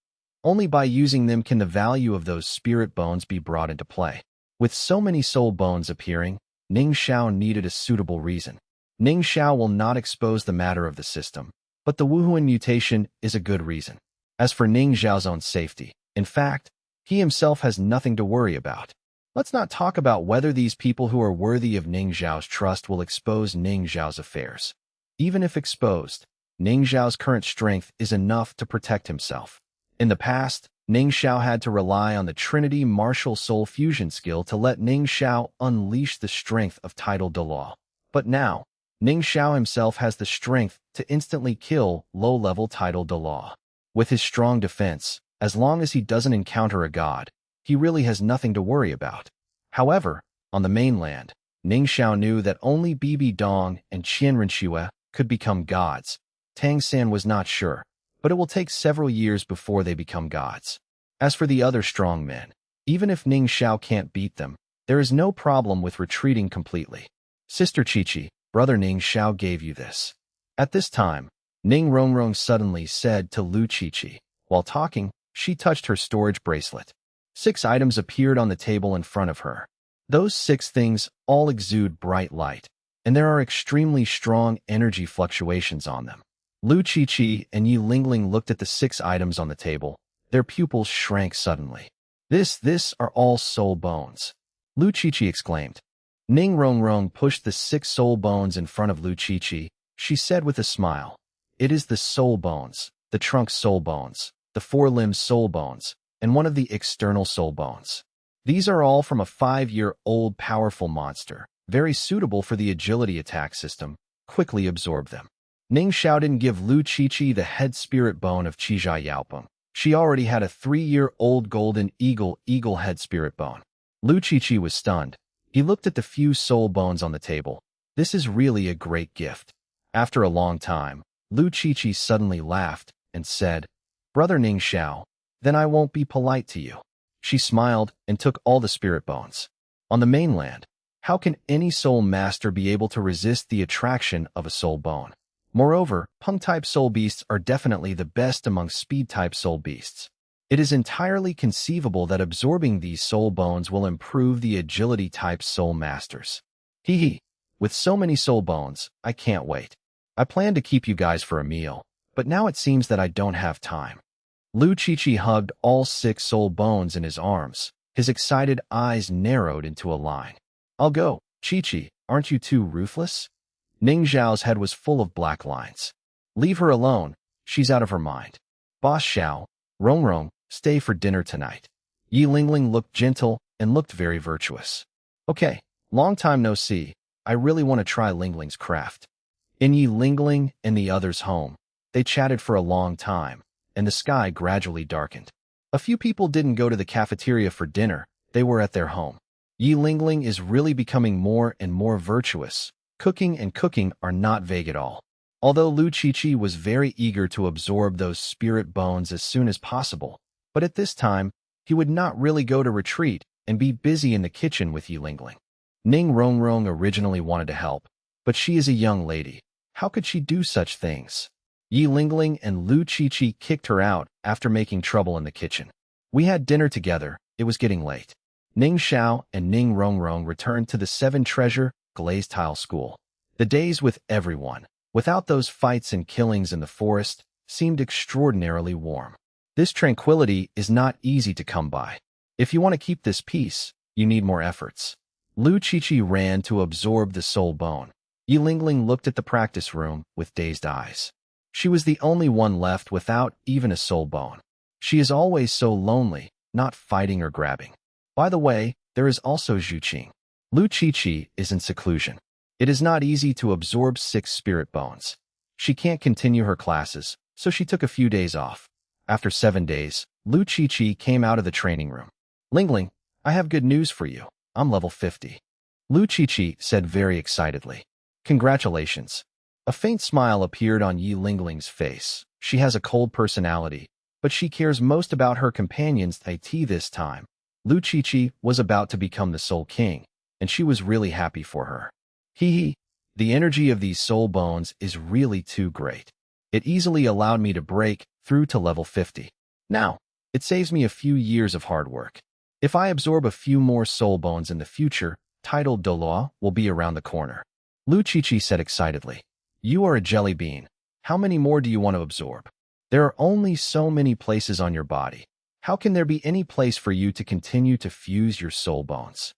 Only by using them can the value of those spirit bones be brought into play. With so many soul bones appearing, Ning Xiao needed a suitable reason. Ning Xiao will not expose the matter of the system, but the Wuhuan mutation is a good reason. As for Ning Xiao's own safety, in fact, he himself has nothing to worry about. Let's not talk about whether these people who are worthy of Ning Xiao's trust will expose Ning Xiao's affairs. Even if exposed, Ning Xiao's current strength is enough to protect himself. In the past, Ning Xiao had to rely on the Trinity Martial Soul Fusion skill to let Ning Xiao unleash the strength of Title Douluo. But now, Ning Xiao himself has the strength to instantly kill low-level Title Douluo. With his strong defense, as long as he doesn't encounter a god, he really has nothing to worry about. However, on the mainland, Ning Xiao knew that only Bibi Dong and Qianren Xue could become gods. Tang San was not sure, but it will take several years before they become gods. As for the other strong men, even if Ning Xiao can't beat them, there is no problem with retreating completely. Sister Qiqi, brother Ning Xiao gave you this. At this time, Ning Rongrong suddenly said to Lu Qiqi. While talking, she touched her storage bracelet. 6 items appeared on the table in front of her. Those 6 things all exude bright light, and there are extremely strong energy fluctuations on them. Lu Qiqi and Yi Lingling looked at the 6 items on the table. Their pupils shrank suddenly. This are all soul bones. Lu Qiqi exclaimed. Ning Rongrong pushed the 6 soul bones in front of Lu Qiqi. She said with a smile, "It is the soul bones, the trunk soul bones, the 4 limbs soul bones, and one of the external soul bones. These are all from a 5-year-old powerful monster, very suitable for the agility attack system. Quickly absorb them." Ning Xiao didn't give Lu Qiqi the head spirit bone of Qizhai Yaopeng. She already had a 3-year-old golden eagle head spirit bone. Lu Qiqi was stunned. He looked at the few soul bones on the table. This is really a great gift. After a long time, Lu Qiqi suddenly laughed and said, "Brother Ning Xiao, then I won't be polite to you." She smiled and took all the spirit bones. On the mainland, how can any soul master be able to resist the attraction of a soul bone? Moreover, Peng-type soul beasts are definitely the best among speed-type soul beasts. It is entirely conceivable that absorbing these soul bones will improve the agility-type soul masters. Hee. With so many soul bones, I can't wait. I planned to keep you guys for a meal, but now it seems that I don't have time. Lu Qiqi hugged all 6 soul bones in his arms. His excited eyes narrowed into a line. "I'll go, Qiqi, aren't you too ruthless?" Ning Xiao's head was full of black lines. "Leave her alone, she's out of her mind." "Boss Xiao, Rongrong, stay for dinner tonight." Yi Lingling looked gentle and looked very virtuous. "Okay, long time no see, I really want to try Lingling's craft." In Yi Lingling and the others' home, they chatted for a long time, and the sky gradually darkened. A few people didn't go to the cafeteria for dinner, they were at their home. Yi Lingling is really becoming more and more virtuous. Cooking and cooking are not vague at all. Although Lu Qiqi was very eager to absorb those spirit bones as soon as possible, but at this time, he would not really go to retreat and be busy in the kitchen with Yi Lingling. Ning Rongrong originally wanted to help, but she is a young lady. How could she do such things? Yi Lingling and Lu Qiqi kicked her out after making trouble in the kitchen. We had dinner together, it was getting late. Ning Xiao and Ning Rongrong returned to the 7 Treasure Glazed Tile School. The days with everyone, without those fights and killings in the forest, seemed extraordinarily warm. This tranquility is not easy to come by. If you want to keep this peace, you need more efforts. Lu Qiqi ran to absorb the soul bone. Yi Lingling looked at the practice room with dazed eyes. She was the only one left without even a soul bone. She is always so lonely, not fighting or grabbing. By the way, there is also Zhu Qing. Lu Qiqi is in seclusion. It is not easy to absorb 6 spirit bones. She can't continue her classes, so she took a few days off. After 7 days, Lu Qiqi came out of the training room. Lingling, I have good news for you. I'm level 50. Lu Qiqi said very excitedly. Congratulations. A faint smile appeared on Yi Lingling's face. She has a cold personality, but she cares most about her companion's IT this time. Lu Qiqi was about to become the Soul King, and she was really happy for her. Hee. The energy of these soul bones is really too great. It easily allowed me to break through to level 50. Now, it saves me a few years of hard work. If I absorb a few more soul bones in the future, title Douluo will be around the corner. Lu Qiqi said excitedly. You are a jelly bean. How many more do you want to absorb? There are only so many places on your body. How can there be any place for you to continue to fuse your soul bones?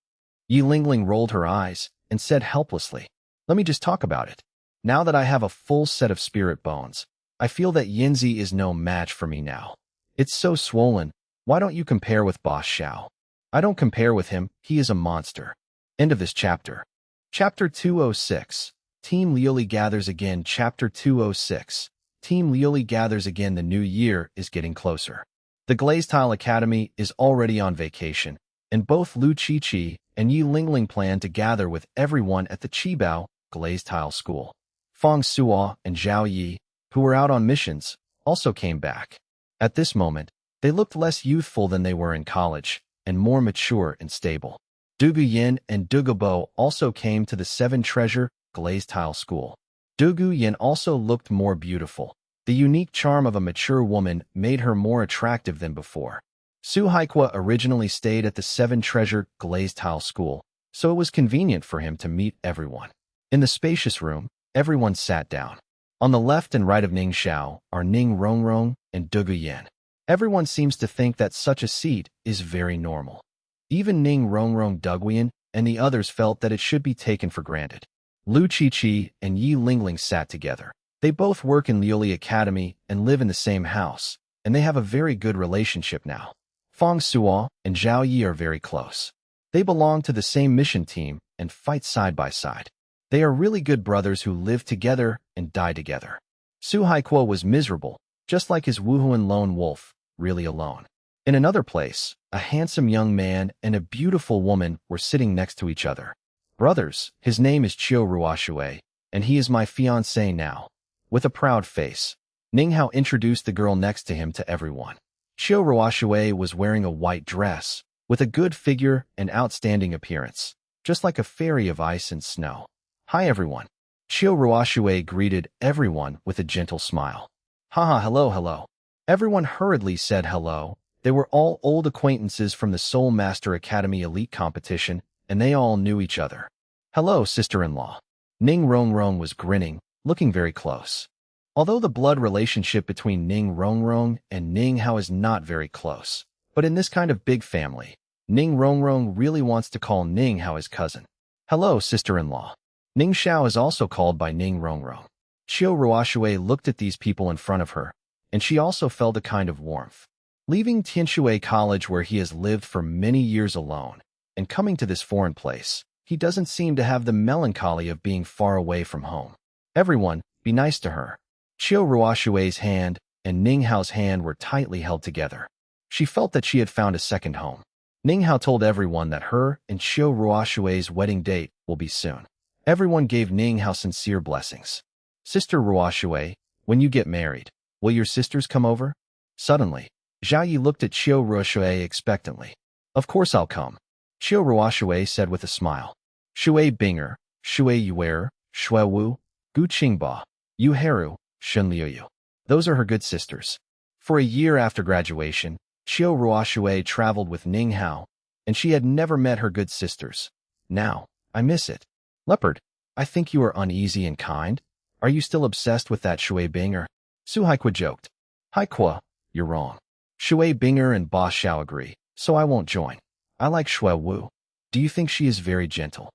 Yi Lingling rolled her eyes and said helplessly, let me just talk about it. Now that I have a full set of spirit bones, I feel that Yinzi is no match for me now. It's so swollen. Why don't you compare with Boss Xiao? I don't compare with him. He is a monster. End of this chapter. Chapter 206. Team Liuli gathers again. Chapter 206. Team Liuli gathers again. The new year is getting closer. The Glazed Tile Academy is already on vacation, and both Lu Qiqi and Yi Lingling plan to gather with everyone at the Qibao Glazed Tile School. Feng Suo and Zhao Yi, who were out on missions, also came back. At this moment, they looked less youthful than they were in college, and more mature and stable. Dugu Yin and Dugu Bo also came to the 7 Treasure Glazed Tile School. Dugu Yin also looked more beautiful. The unique charm of a mature woman made her more attractive than before. Su Haikua originally stayed at the 7 Treasure Glazed Tile School, so it was convenient for him to meet everyone. In the spacious room, everyone sat down. On the left and right of Ning Xiao are Ning Rongrong and Dugu Yin. Everyone seems to think that such a seat is very normal. Even Ning Rongrong Duguyan and the others felt that it should be taken for granted. Lu Qiqi and Yi Lingling sat together. They both work in Liuli Academy and live in the same house, and they have a very good relationship now. Feng Suo and Zhao Yi are very close. They belong to the same mission team and fight side by side. They are really good brothers who live together and die together. Su Haikuo was miserable, just like his Wuhuan lone wolf, really alone. In another place, a handsome young man and a beautiful woman were sitting next to each other. Brothers, his name is Chiu Ruoxue, and he is my fiancé now. With a proud face, Ning Hao introduced the girl next to him to everyone. Chiu Ruoxue was wearing a white dress, with a good figure and outstanding appearance, just like a fairy of ice and snow. Hi everyone. Chiu Ruoxue greeted everyone with a gentle smile. Haha, hello. Everyone hurriedly said hello. They were all old acquaintances from the Soul Master Academy Elite Competition, and they all knew each other. Hello, sister-in-law. Ning Rongrong was grinning, looking very close. Although the blood relationship between Ning Rongrong and Ning Hao is not very close, but in this kind of big family, Ning Rongrong really wants to call Ning Hao his cousin. Hello, sister-in-law. Ning Xiao is also called by Ning Rongrong. Chiu Ruoxue looked at these people in front of her, and she also felt a kind of warmth. Leaving Tianshui College where he has lived for many years alone, and coming to this foreign place, he doesn't seem to have the melancholy of being far away from home. Everyone, be nice to her. Chiu Ruoxue's hand and Ning Hao's hand were tightly held together. She felt that she had found a second home. Ning Hao told everyone that her and Chiu Ruoxue's wedding date will be soon. Everyone gave Ning Hao sincere blessings. Sister Ruoxue, when you get married, will your sisters come over? Suddenly, Zhao Yi looked at Chiu Ruoxue expectantly. Of course I'll come. Chiu Ruoxue said with a smile. Shui Binger, Shui Yuer, Shui Wu, Gu Qingba, Yu Heru, Shun Liuyu. Those are her good sisters. For a year after graduation, Chiu Ruoxue traveled with Ning Hao, and she had never met her good sisters. Now, I miss it. Leopard, I think you are uneasy and kind. Are you still obsessed with that Shui Binger? Su Haikua joked. Haikua, you're wrong. Shui Binger and Boss Xiao agree, so I won't join. I like Shui Wu. Do you think she is very gentle?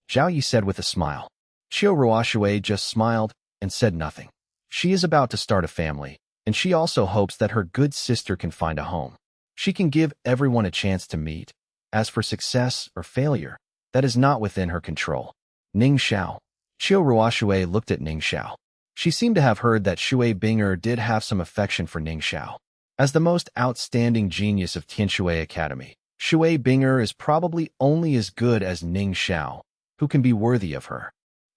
Zhao Yi said with a smile. Chiu Ruoxue just smiled and said nothing. She is about to start a family, and she also hopes that her good sister can find a home. She can give everyone a chance to meet. As for success or failure, that is not within her control. Ning Xiao. Qiu Ruoshui looked at Ning Xiao. She seemed to have heard that Shui Binger did have some affection for Ning Xiao. As the most outstanding genius of Tianshui Academy, Shui Binger is probably only as good as Ning Xiao, who can be worthy of her.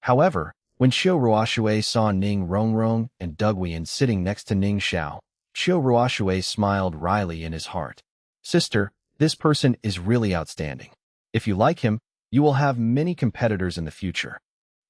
However, when Qiu Ruoshui saw Ning Rongrong and Dugwian sitting next to Ning Xiao, Qiu Ruoshui smiled wryly in his heart. Sister, this person is really outstanding. If you like him, you will have many competitors in the future.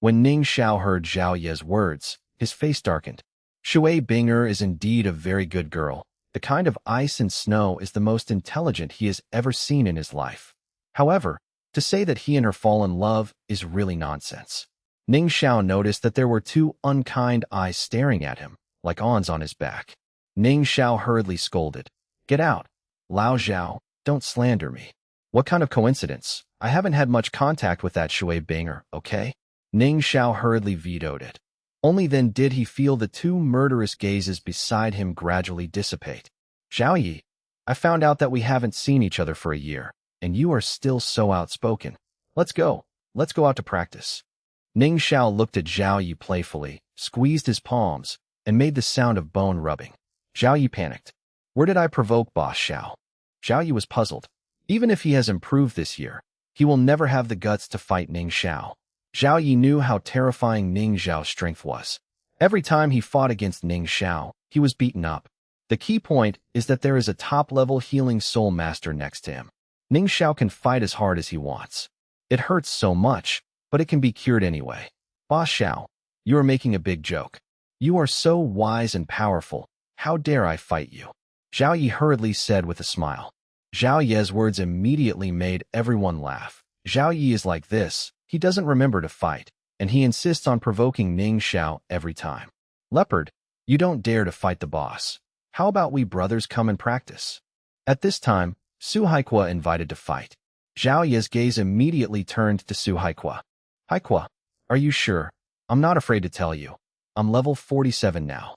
When Ning Xiao heard Zhao Ye's words, his face darkened. Shui Binger is indeed a very good girl. The kind of ice and snow is the most intelligent he has ever seen in his life. However, to say that he and her fall in love is really nonsense. Ning Xiao noticed that there were two unkind eyes staring at him, like awns on his back. Ning Xiao hurriedly scolded, "Get out! Lao Zhao, don't slander me. What kind of coincidence? I haven't had much contact with that Shui Binger, okay?" Ning Xiao hurriedly vetoed it. Only then did he feel the two murderous gazes beside him gradually dissipate. "Zhao Yi, I found out that we haven't seen each other for a year, and you are still so outspoken. Let's go out to practice." Ning Xiao looked at Zhao Yi playfully, squeezed his palms, and made the sound of bone rubbing. Zhao Yi panicked. "Where did I provoke Boss Xiao?" Zhao Yi was puzzled. Even if he has improved this year, he will never have the guts to fight Ning Xiao. Zhao Yi knew how terrifying Ning Xiao's strength was. Every time he fought against Ning Xiao, he was beaten up. The key point is that there is a top-level healing soul master next to him. Ning Xiao can fight as hard as he wants. It hurts so much, but it can be cured anyway. Boss Xiao, you are making a big joke. You are so wise and powerful. How dare I fight you? Zhao Yi hurriedly said with a smile. Zhao Ye's words immediately made everyone laugh. Zhao Yi is like this. He doesn't remember to fight, and he insists on provoking Ning Xiao every time. Leopard, you don't dare to fight the boss. How about we brothers come and practice? At this time, Su Haikua invited to fight. Zhao Ye's gaze immediately turned to Su Haikua. Haikua, are you sure? I'm not afraid to tell you. I'm level 47 now.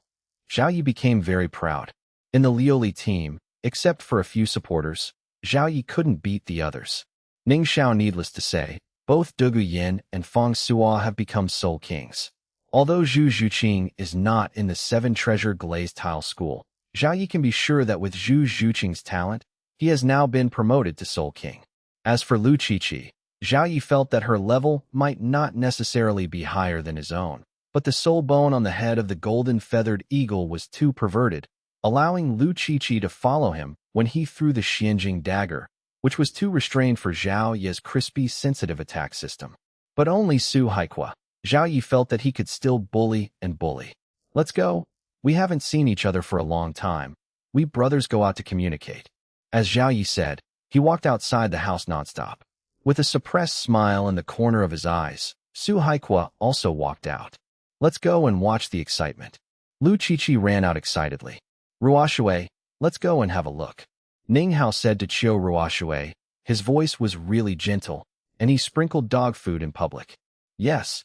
Zhao Yi became very proud. In the Lioli team, except for a few supporters, Zhao Yi couldn't beat the others. Ning Xiao, needless to say, both Dugu Yin and Fang Suo have become Soul Kings. Although Zhu Zhuqing is not in the 7-treasure glazed tile school, Zhao Yi can be sure that with Zhu Zhuqing's talent, he has now been promoted to Soul King. As for Lu Qiqi, Zhao Yi felt that her level might not necessarily be higher than his own, but the soul bone on the head of the golden-feathered eagle was too perverted, allowing Lu Qiqi to follow him when he threw the Xianjing dagger, which was too restrained for Zhao Yi's crispy, sensitive attack system. But only Su Haikua. Zhao Yi felt that he could still bully and bully. Let's go. We haven't seen each other for a long time. We brothers go out to communicate. As Zhao Yi said, he walked outside the house nonstop. With a suppressed smile in the corner of his eyes, Su Haikua also walked out. Let's go and watch the excitement. Lu Qiqi ran out excitedly. Ruoshui, let's go and have a look. Ning Hao said to Qiu Ruoshui. His voice was really gentle, and he sprinkled dog food in public. Yes.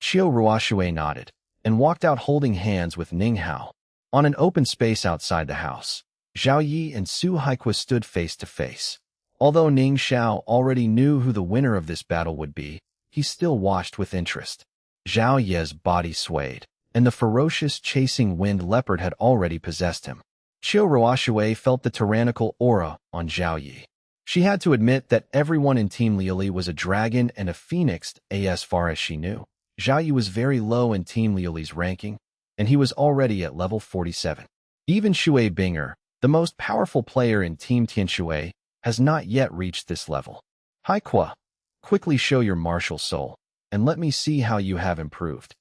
Qiu Ruoshui nodded, and walked out holding hands with Ning Hao. On an open space outside the house, Zhao Yi and Su Haikua stood face to face. Although Ning Xiao already knew who the winner of this battle would be, he still watched with interest. Zhao Ye's body swayed, and the ferocious chasing wind leopard had already possessed him. Qiu Ruoshui felt the tyrannical aura on Zhao Yi. She had to admit that everyone in Team Liuli was a dragon and a phoenix as far as she knew. Zhao Yi was very low in Team Liuli's ranking, and he was already at level 47. Even Shui Binger, the most powerful player in Team Tianshui, has not yet reached this level. Haikua, quickly show your martial soul, and let me see how you have improved.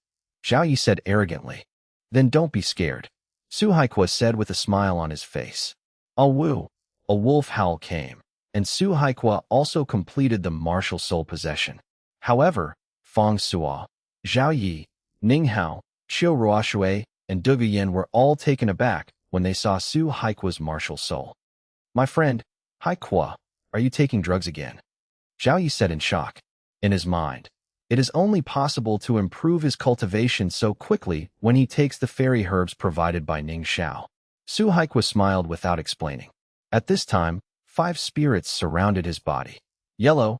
Zhao Yi said arrogantly. Then don't be scared. Su Haikua said with a smile on his face. Awu, a wolf howl came, and Su Haikua also completed the martial soul possession. However, Fang Suo, Zhao Yi, Ning Hao, Qiu Ruoshui, and Dugu Yin were all taken aback when they saw Su Haikua's martial soul. My friend, Haikua, are you taking drugs again? Zhao Yi said in shock. In his mind, it is only possible to improve his cultivation so quickly when he takes the fairy herbs provided by Ning Xiao. Su Haikua smiled without explaining. At this time, 5 spirits surrounded his body. Yellow,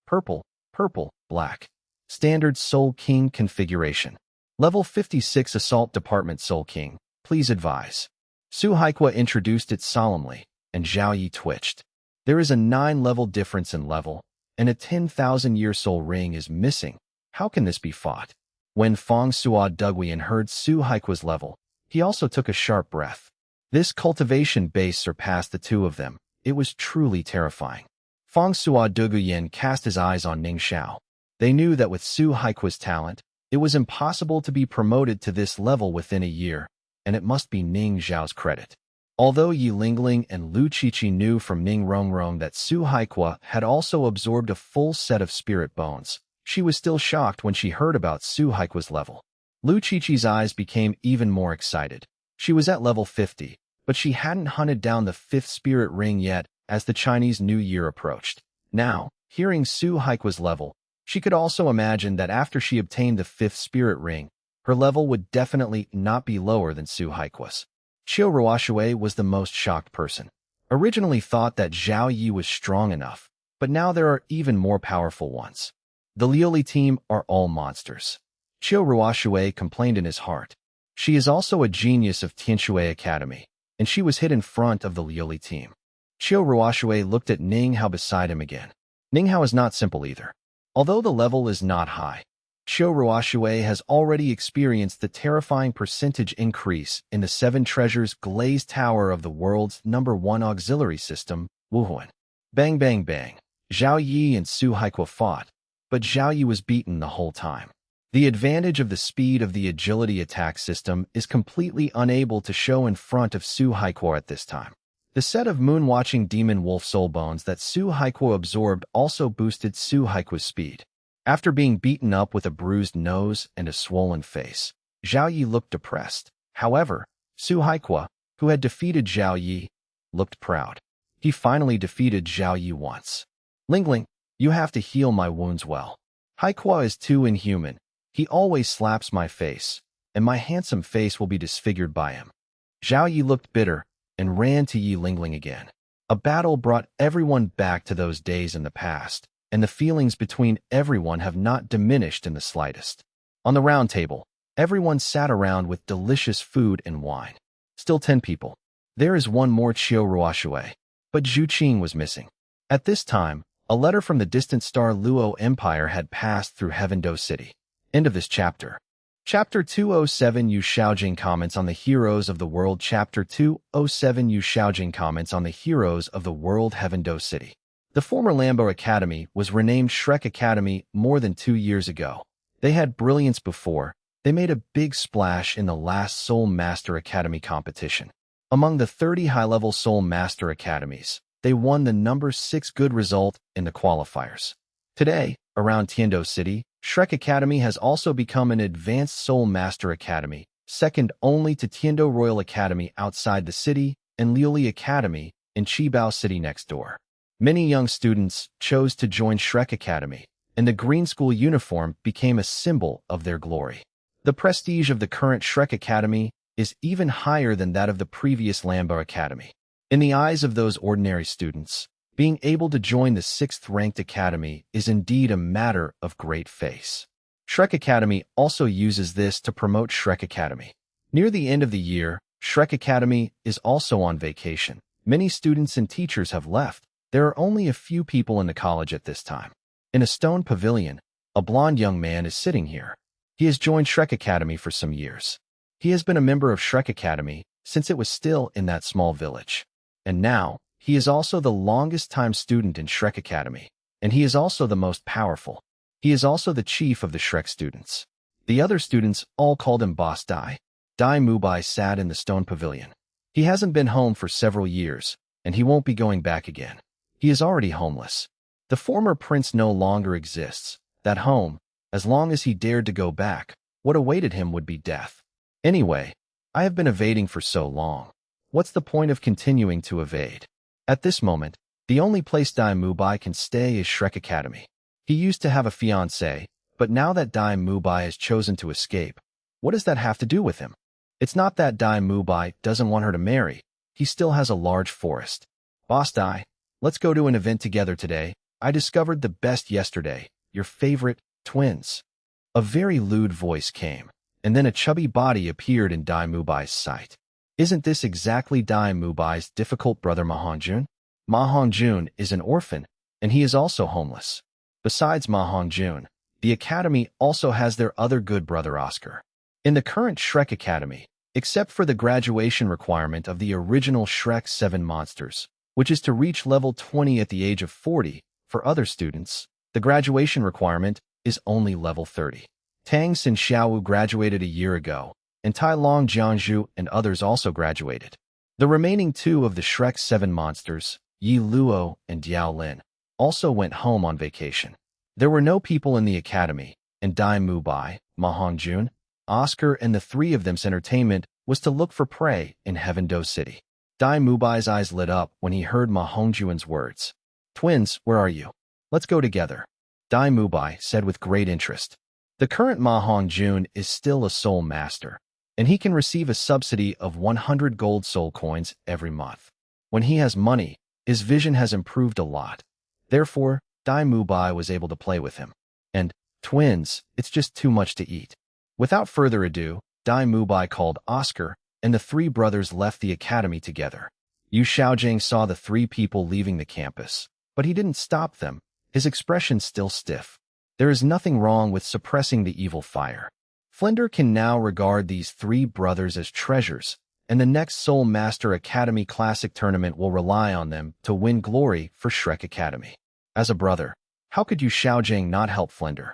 purple, purple, black. Standard Soul King configuration. Level 56 Assault Department Soul King, please advise. Su Haikua introduced it solemnly, and Zhao Yi twitched. There is a 9-level difference in level, and a 10,000-year soul ring is missing. How can this be fought? When Fong Sua Dugwian heard Su Haikua's level, he also took a sharp breath. This cultivation base surpassed the two of them. It was truly terrifying. Fong Sua Dugwian cast his eyes on Ning Xiao. They knew that with Su Haikua's talent, it was impossible to be promoted to this level within a year, and it must be Ning Xiao's credit. Although Yi Lingling and Lu Qiqi knew from Ning Rongrong that Su Haikua had also absorbed a full set of spirit bones, she was still shocked when she heard about Su Haikua's level. Lu Qiqi's eyes became even more excited. She was at level 50, but she hadn't hunted down the 5th spirit ring yet as the Chinese New Year approached. Now, hearing Su Haikua's level, she could also imagine that after she obtained the 5th spirit ring, her level would definitely not be lower than Su Haikua's. Qiu Ruoxue was the most shocked person. Originally thought that Zhao Yi was strong enough, but now there are even more powerful ones. The Liuli team are all monsters. Qiu Ruoxue complained in his heart. She is also a genius of Tianshui Academy, and she was hit in front of the Liuli team. Qiu Ruoxue looked at Ning Hao beside him again. Ning Hao is not simple either. Although the level is not high, Qiu Ruoxue has already experienced the terrifying percentage increase in the 7 treasures glazed tower of the world's #1 auxiliary system, Wuhuan. Bang bang bang. Zhao Yi and Su Haikua fought, but Zhao Yi was beaten the whole time. The advantage of the speed of the agility attack system is completely unable to show in front of Su Haikua at this time. The set of moon-watching demon wolf soul bones that Su Haikua absorbed also boosted Su Haikua's speed. After being beaten up with a bruised nose and a swollen face, Zhao Yi looked depressed. However, Su Haikua, who had defeated Zhao Yi, looked proud. He finally defeated Zhao Yi once. Lingling, you have to heal my wounds well. Haikua is too inhuman. He always slaps my face, and my handsome face will be disfigured by him. Zhao Yi looked bitter and ran to Yi Lingling again. A battle brought everyone back to those days in the past, and the feelings between everyone have not diminished in the slightest. On the round table, everyone sat around with delicious food and wine. Still 10 people. There is one more Qiu Ruoxue, but Zhu Qing was missing. At this time, a letter from the distant star Luo Empire had passed through Heavendo City. End of this chapter. Chapter 207 Yu Xiaojing comments on the heroes of the world. Chapter 207 Yu Xiaojing comments on the heroes of the world. Heavendo City. The former Lambo Academy was renamed Shrek Academy more than 2 years ago. They had brilliance before. They made a big splash in the last Soul Master Academy competition. Among the 30 high-level Soul Master Academies, they won the number 6 good result in the qualifiers. Today, around Tiando City, Shrek Academy has also become an advanced Soul Master Academy, second only to Tiando Royal Academy outside the city and Liuli Academy in Qibao City next door. Many young students chose to join Shrek Academy, and the green school uniform became a symbol of their glory. The prestige of the current Shrek Academy is even higher than that of the previous Lambo Academy. In the eyes of those ordinary students, being able to join the 6th-ranked academy is indeed a matter of great face. Shrek Academy also uses this to promote Shrek Academy. Near the end of the year, Shrek Academy is also on vacation. Many students and teachers have left. There are only a few people in the college at this time. In a stone pavilion, a blond young man is sitting here. He has joined Shrek Academy for some years. He has been a member of Shrek Academy since it was still in that small village. And now, he is also the longest-time student in Shrek Academy, and he is also the most powerful. He is also the chief of the Shrek students. The other students all called him Boss Dai. Dai Mubai sat in the stone pavilion. He hasn't been home for several years, and he won't be going back again. He is already homeless. The former prince no longer exists. That home, as long as he dared to go back, what awaited him would be death. Anyway, I have been evading for so long. What's the point of continuing to evade? At this moment, the only place Dai Mubai can stay is Shrek Academy. He used to have a fiancée, but now that Dai Mubai has chosen to escape, what does that have to do with him? It's not that Dai Mubai doesn't want her to marry. He still has a large forest. Boss Dai, let's go to an event together today. I discovered the best yesterday, your favorite, twins. A very lewd voice came, and then a chubby body appeared in Dai Mubai's sight. Isn't this exactly Dai Mubai's difficult brother Ma Hongjun? Ma Hongjun is an orphan, and he is also homeless. Besides Ma Hongjun, the academy also has their other good brother Oscar. In the current Shrek Academy, except for the graduation requirement of the original Shrek 7 monsters, which is to reach level 20 at the age of 40, for other students, the graduation requirement is only level 30. Tang Xin Xiaowu graduated a year ago, and Tai Long Jianzhu and others also graduated. The remaining two of the Shrek 7 monsters, Yi Luo and Diao Lin, also went home on vacation. There were no people in the academy, and Dai Mubai, Ma Hongjun, Oscar and the three of them's entertainment was to look for prey in Heaven Do City. Dai Mubai's eyes lit up when he heard Ma Hongjun's words. Twins, where are you? Let's go together. Dai Mubai said with great interest. The current Ma Hongjun is still a soul master, and he can receive a subsidy of 100 gold soul coins every month. When he has money, his vision has improved a lot. Therefore, Dai Mubai was able to play with him. And, twins, it's just too much to eat. Without further ado, Dai Mubai called Oscar, and the three brothers left the academy together. Yu Xiaojing saw the three people leaving the campus, but he didn't stop them, his expression still stiff. There is nothing wrong with suppressing the evil fire. Flender can now regard these three brothers as treasures, and the next Soul Master Academy Classic Tournament will rely on them to win glory for Shrek Academy. As a brother, how could Yu Xiaojing not help Flender?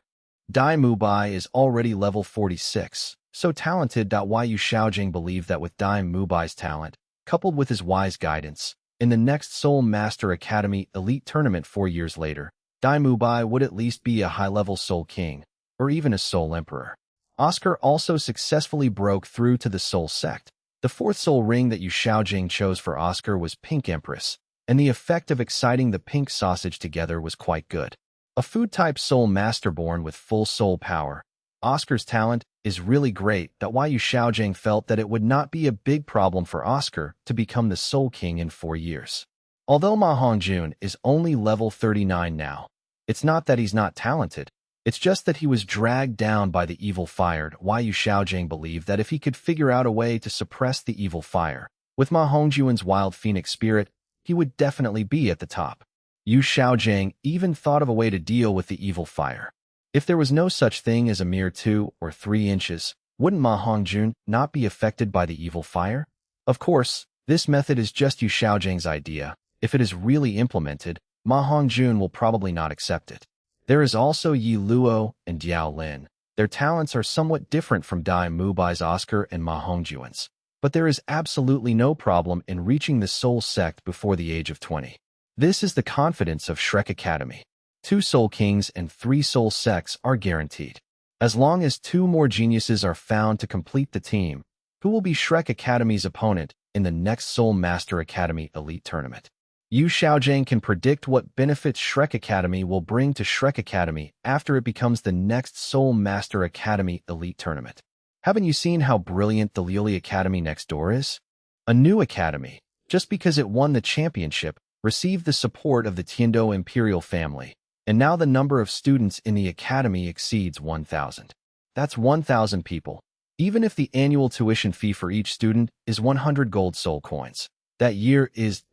Dai Mubai is already level 46, so talented that Yu Xiaojing believed that with Dai Mubai's talent, coupled with his wise guidance, in the next Soul Master Academy Elite Tournament 4 years later, Dai Mubai would at least be a high-level Soul King, or even a Soul Emperor. Oscar also successfully broke through to the Soul Sect. The fourth Soul Ring that Yu Xiaojing chose for Oscar was Pink Empress, and the effect of exciting the pink sausage together was quite good. A food-type Soul Master born with full soul power, Oscar's talent is really great that Yu Xiaojing felt that it would not be a big problem for Oscar to become the Soul King in 4 years. Although Ma Hongjun is only level 39 now, it's not that he's not talented, it's just that he was dragged down by the evil fire. Yu Xiaojing believed that if he could figure out a way to suppress the evil fire, with Ma Hongjun's wild phoenix spirit, he would definitely be at the top. Yu Xiaojing even thought of a way to deal with the evil fire. If there was no such thing as a mere 2 or 3 inches, wouldn't Ma Hongjun not be affected by the evil fire? Of course, this method is just Yu Xiaojing's idea. If it is really implemented, Ma Hongjun will probably not accept it. There is also Yi Luo and Diao Lin. Their talents are somewhat different from Dai Mubai's Oscar and Ma Hongjun's, but there is absolutely no problem in reaching the Soul Sect before the age of 20. This is the confidence of Shrek Academy. 2 Soul Kings and 3 Soul Sects are guaranteed. As long as 2 more geniuses are found to complete the team, who will be Shrek Academy's opponent in the next Soul Master Academy Elite Tournament? Yu Xiaojing can predict what benefits Shrek Academy will bring to Shrek Academy after it becomes the next Soul Master Academy Elite Tournament. Haven't you seen how brilliant the Lily Academy next door is? A new academy, just because it won the championship, received the support of the Tiando imperial family, and now the number of students in the academy exceeds 1,000. That's 1,000 people. Even if the annual tuition fee for each student is 100 gold soul coins, that year is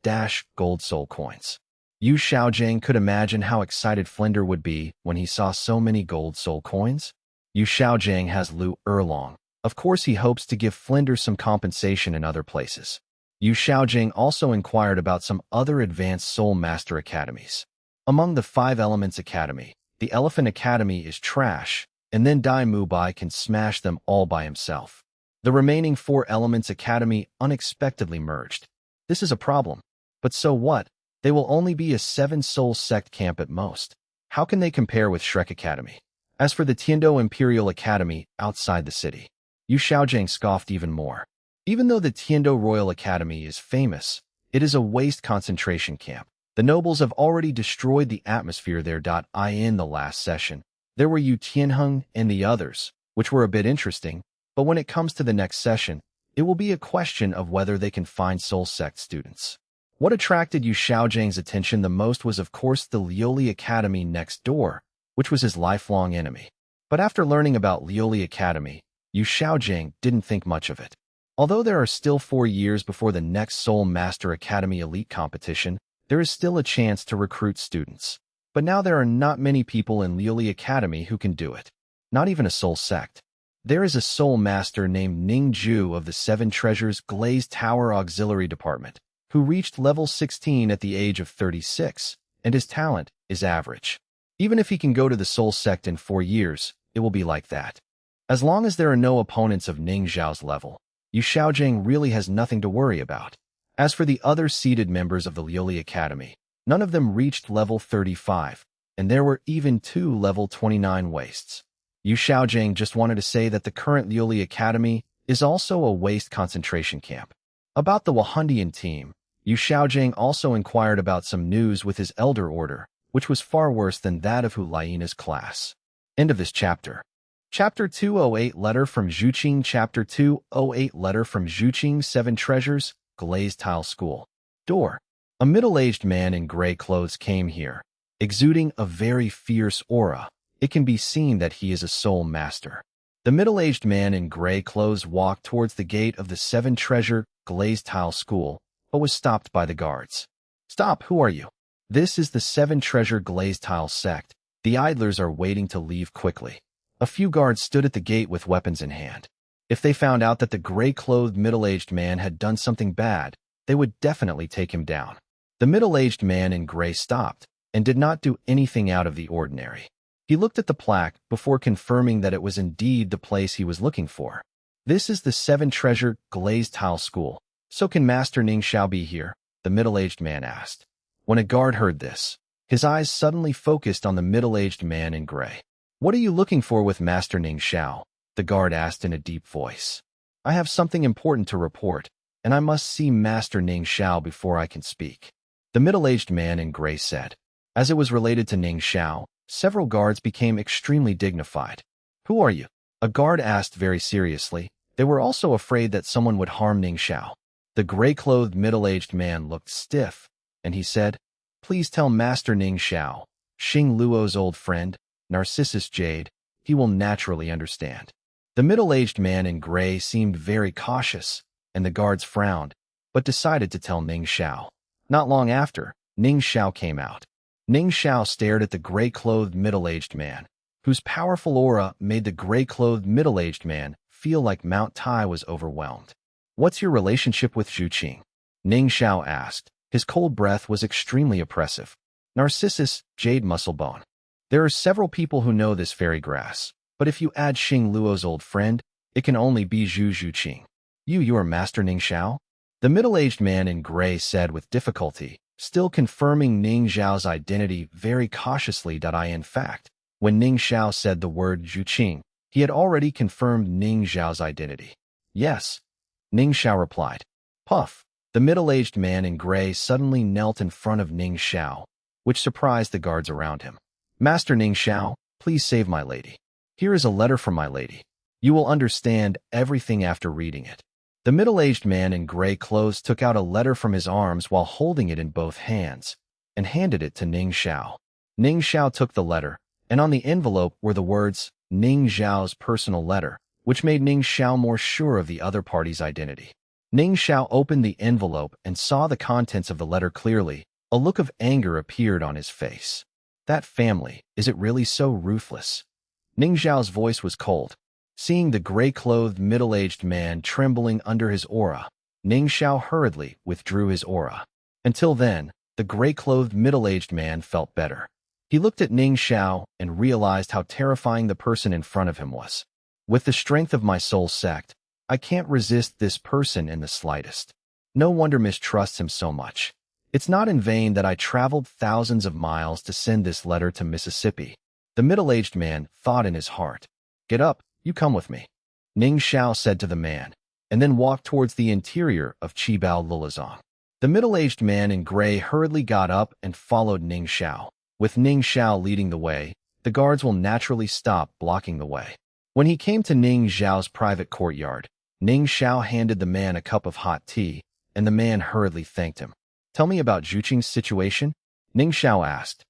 gold soul coins. Yu Xiaojing could imagine how excited Flender would be when he saw so many gold soul coins. Yu Xiaojing has Lu Erlong. Of course he hopes to give Flender some compensation in other places. Yu Xiaojing also inquired about some other advanced Soul Master Academies. Among the 5 Elements Academy, the Elephant Academy is trash, and then Dai Mubai can smash them all by himself. The remaining 4 Elements Academy unexpectedly merged. This is a problem. But so what? They will only be a 7 Soul Sect camp at most. How can they compare with Shrek Academy? As for the Tiando Imperial Academy outside the city, Yu Xiaojing scoffed even more. Even though the Tiando Royal Academy is famous, it is a waste concentration camp. The nobles have already destroyed the atmosphere there. In the last session, there were Yu Tianheng and the others, which were a bit interesting, but when it comes to the next session, it will be a question of whether they can find Soul Sect students. What attracted Yu Xiaozhang's attention the most was of course the Lioli Academy next door, which was his lifelong enemy. But after learning about Lioli Academy, Yu Xiaozhang didn't think much of it. Although there are still 4 years before the next Soul Master Academy elite competition, there is still a chance to recruit students. But now there are not many people in Lioli Academy who can do it. Not even a soul sect. There is a soul master named Ning Zhu of the Seven Treasures Glazed Tower Auxiliary Department, who reached level 16 at the age of 36, and his talent is average. Even if he can go to the soul sect in 4 years, it will be like that. As long as there are no opponents of Ning Zhao's level, Yu Xiaozhang really has nothing to worry about. As for the other seeded members of the Lioli Academy, none of them reached level 35, and there were even 2 level 29 wastes. Yu Xiaozhang just wanted to say that the current Lioli Academy is also a waste concentration camp. About the Wahandian team, Yu Xiaozhang also inquired about some news with his elder order, which was far worse than that of Hu Laiina's class. End of this chapter. Chapter 208 Letter from Zhuqing Chapter 208 Letter from Zhuqing 7 Treasures, Glazed Tile School. Door. A middle-aged man in gray clothes came here, exuding a very fierce aura. It can be seen that he is a soul master. The middle-aged man in gray clothes walked towards the gate of the 7 Treasure Glazed Tile School, but was stopped by the guards. Stop, who are you? This is the 7 Treasure Glazed Tile sect. The idlers are waiting to leave quickly. A few guards stood at the gate with weapons in hand. If they found out that the gray-clothed middle-aged man had done something bad, they would definitely take him down. The middle-aged man in gray stopped and did not do anything out of the ordinary. He looked at the plaque before confirming that it was indeed the place he was looking for. This is the 7 Treasure Glazed Tile School. So can Master Ning Xiao be here? The middle-aged man asked. When a guard heard this, his eyes suddenly focused on the middle-aged man in gray. What are you looking for with Master Ning Xiao? The guard asked in a deep voice. I have something important to report, and I must see Master Ning Xiao before I can speak. The middle-aged man in gray said. As it was related to Ning Xiao, several guards became extremely dignified. Who are you? A guard asked very seriously. They were also afraid that someone would harm Ning Xiao. The gray-clothed middle-aged man looked stiff, and he said, Please tell Master Ning Xiao, Xing Luo's old friend, Narcissus Jade, he will naturally understand. The middle-aged man in gray seemed very cautious, and the guards frowned, but decided to tell Ning Xiao. Not long after, Ning Xiao came out. Ning Xiao stared at the gray-clothed middle-aged man, whose powerful aura made the gray-clothed middle-aged man feel like Mount Tai was overwhelmed. What's your relationship with Zhuqing? Ning Xiao asked. His cold breath was extremely oppressive. Narcissus, Jade Musclebone. There are several people who know this fairy grass, but if you add Xing Luo's old friend, it can only be Zhuqing. You are Master Ning Xiao? The middle-aged man in gray said with difficulty, still confirming Ning Xiao's identity very cautiously that in fact, when Ning Xiao said the word Zhuqing, he had already confirmed Ning Xiao's identity. Yes. Ning Xiao replied. Puff. The middle-aged man in gray suddenly knelt in front of Ning Xiao, which surprised the guards around him. Master Ning Xiao, please save my lady. Here is a letter from my lady. You will understand everything after reading it. The middle-aged man in gray clothes took out a letter from his arms while holding it in both hands, and handed it to Ning Xiao. Ning Xiao took the letter, and on the envelope were the words, Ning Xiao's personal letter, which made Ning Xiao more sure of the other party's identity. Ning Xiao opened the envelope and saw the contents of the letter clearly. A look of anger appeared on his face. That family, is it really so ruthless? Ning Xiao's voice was cold. Seeing the gray-clothed middle-aged man trembling under his aura, Ning Xiao hurriedly withdrew his aura. Until then, the gray-clothed middle-aged man felt better. He looked at Ning Xiao and realized how terrifying the person in front of him was. With the strength of my soul sect, I can't resist this person in the slightest. No wonder mistrusts him so much. It's not in vain that I traveled thousands of miles to send this letter to Mississippi. The middle-aged man thought in his heart. Get up, you come with me. Ning Xiao said to the man, and then walked towards the interior of Qibao Lulazong. The middle-aged man in gray hurriedly got up and followed Ning Xiao. With Ning Xiao leading the way, the guards will naturally stop blocking the way. When he came to Ning Xiao's private courtyard, Ning Xiao handed the man a cup of hot tea, and the man hurriedly thanked him. Tell me about Zhuqing's situation? Ning Xiao asked.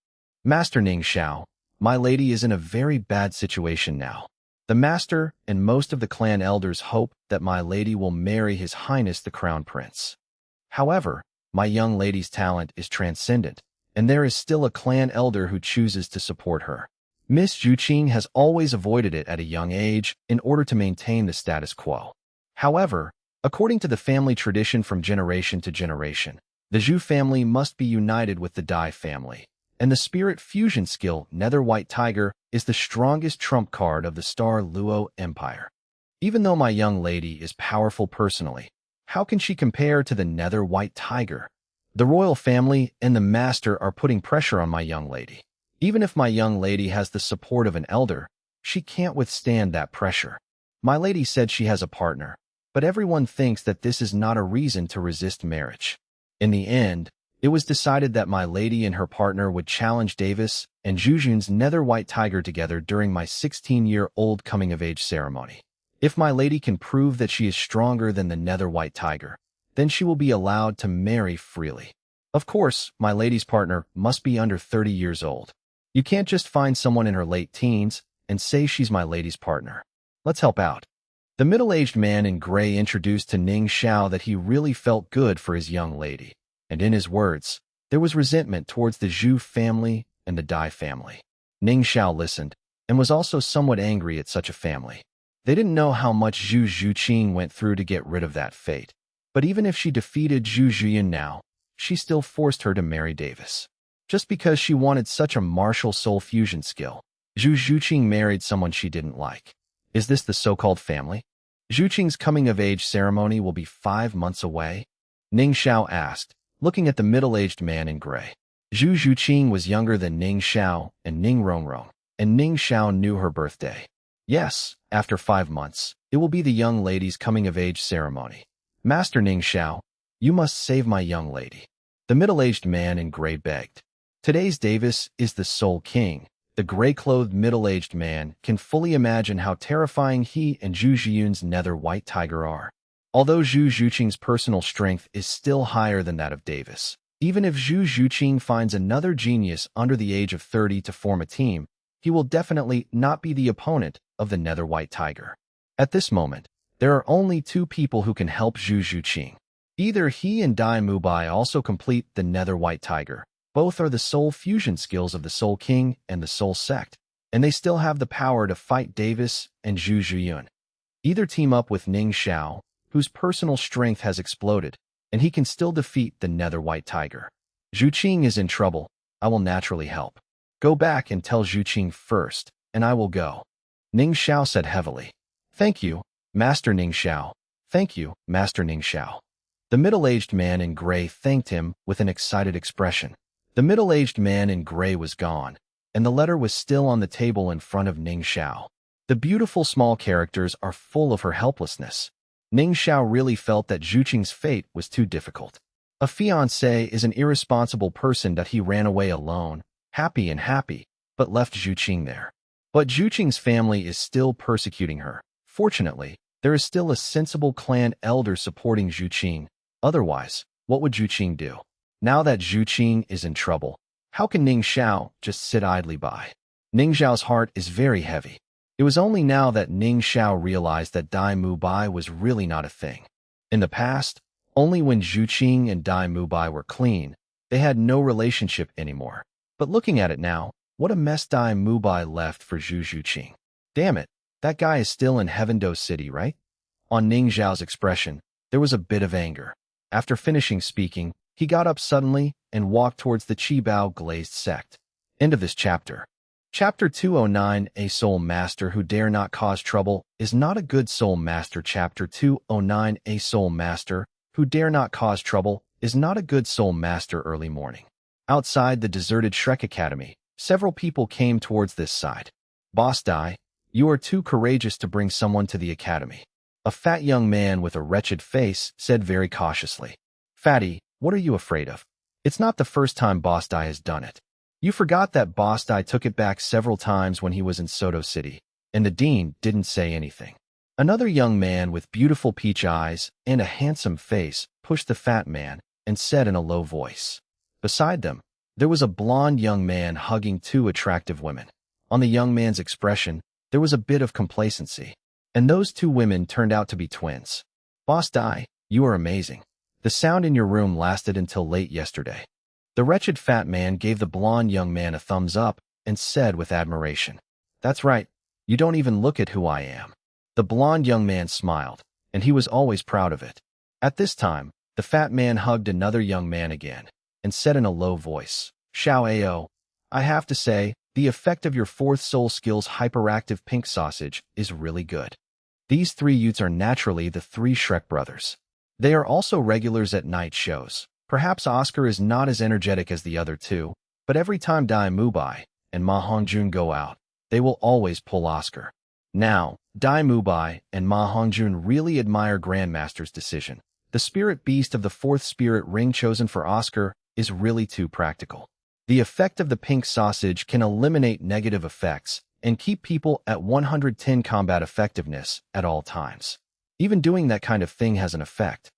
Master Ning Xiao, my lady is in a very bad situation now. The master and most of the clan elders hope that my lady will marry His Highness the Crown Prince. However, my young lady's talent is transcendent, and there is still a clan elder who chooses to support her. Miss Zhuqing has always avoided it at a young age in order to maintain the status quo. However, according to the family tradition from generation to generation, the Zhu family must be united with the Dai family, and the spirit fusion skill Nether White Tiger is the strongest trump card of the Star Luo Empire. Even though my young lady is powerful personally, how can she compare to the Nether White Tiger? The royal family and the master are putting pressure on my young lady. Even if my young lady has the support of an elder, she can't withstand that pressure. My lady said she has a partner, but everyone thinks that this is not a reason to resist marriage. In the end, it was decided that my lady and her partner would challenge Davis and Zhuzhun's Nether White Tiger together during my 16-year-old coming-of-age ceremony. If my lady can prove that she is stronger than the Nether White Tiger, then she will be allowed to marry freely. Of course, my lady's partner must be under 30 years old. You can't just find someone in her late teens and say she's my lady's partner. Let's help out. The middle-aged man in gray introduced to Ning Xiao that he really felt good for his young lady, and in his words, there was resentment towards the Zhu family and the Dai family. Ning Xiao listened, and was also somewhat angry at such a family. They didn't know how much Zhu Zhuqing went through to get rid of that fate. But even if she defeated Zhu Zhuyan now, she still forced her to marry Davis. Just because she wanted such a martial soul fusion skill, Zhu Zhuqing married someone she didn't like. Is this the so-called family? Zhuqing's coming-of-age ceremony will be 5 months away? Ning Xiao asked, looking at the middle-aged man in gray. Zhu Zhuqing was younger than Ning Xiao and Ning Rongrong, and Ning Xiao knew her birthday. Yes, after 5 months, it will be the young lady's coming-of-age ceremony. Master Ning Xiao, you must save my young lady. The middle-aged man in gray begged. Today's Davis is the Soul King. The gray-clothed middle-aged man can fully imagine how terrifying he and Zhu Zhiyun's Nether White Tiger are. Although Zhu Zhuqing's personal strength is still higher than that of Davis, even if Zhu Zhuqing finds another genius under the age of 30 to form a team, he will definitely not be the opponent of the Nether White Tiger. At this moment, there are only 2 people who can help Zhu Zhuqing. Either he and Dai Mubai also complete the Nether White Tiger. Both are the soul fusion skills of the Soul King and the Soul Sect, and they still have the power to fight Davis and Zhu Zhiyun. Either team up with Ning Xiao, whose personal strength has exploded, and he can still defeat the Nether White Tiger. Zhuqing is in trouble. I will naturally help. Go back and tell Zhuqing first, and I will go. Ning Xiao said heavily. Thank you, Master Ning Xiao. Thank you, Master Ning Xiao. The middle-aged man in gray thanked him with an excited expression. The middle-aged man in gray was gone, and the letter was still on the table in front of Ning Xiao. The beautiful small characters are full of her helplessness. Ning Xiao really felt that Zhuqing's fate was too difficult. A fiancé is an irresponsible person that he ran away alone, happy, but left Zhuqing there. But Zhuqing's family is still persecuting her. Fortunately, there is still a sensible clan elder supporting Zhuqing. Otherwise, what would Zhuqing do? Now that Zhuqing is in trouble, how can Ning Xiao just sit idly by? Ning Xiao's heart is very heavy. It was only now that Ning Xiao realized that Dai Mubai was really not a thing. In the past, only when Zhuqing and Dai Mubai were clean, they had no relationship anymore. But looking at it now, what a mess Dai Mubai left for Zhu Zhuqing. Damn it, that guy is still in Heavendo City, right? On Ning Xiao's expression, there was a bit of anger. After finishing speaking, he got up suddenly and walked towards the Qibao glazed sect. End of this chapter. Chapter 209, A Soul Master Who Dare Not Cause Trouble is not a good soul master. Chapter 209, A Soul Master Who Dare Not Cause Trouble is not a good soul master. Early morning. Outside the deserted Shrek Academy, several people came towards this side. Boss Dai, you are too courageous to bring someone to the academy. A fat young man with a wretched face said very cautiously. Fatty, what are you afraid of? It's not the first time Boss Dai has done it. You forgot that Boss Dai took it back several times when he was in Soto City, and the dean didn't say anything. Another young man with beautiful peach eyes and a handsome face pushed the fat man and said in a low voice. Beside them, there was a blond young man hugging two attractive women. On the young man's expression, there was a bit of complacency. And those two women turned out to be twins. Boss Dai, you are amazing. The sound in your room lasted until late yesterday. The wretched fat man gave the blond young man a thumbs up and said with admiration, That's right, you don't even look at who I am. The blond young man smiled, and he was always proud of it. At this time, the fat man hugged another young man again, and said in a low voice, Xiao Ao, I have to say, the effect of your fourth soul skill's hyperactive pink sausage is really good. These three youths are naturally the three Shrek brothers. They are also regulars at night shows. Perhaps Oscar is not as energetic as the other two, but every time Dai Mubai and Ma Hongjun go out, they will always pull Oscar. Now, Dai Mubai and Ma Hongjun really admire Grandmaster's decision. The spirit beast of the fourth spirit ring chosen for Oscar is really too practical. The effect of the pink sausage can eliminate negative effects and keep people at 110 combat effectiveness at all times. Even doing that kind of thing has an effect.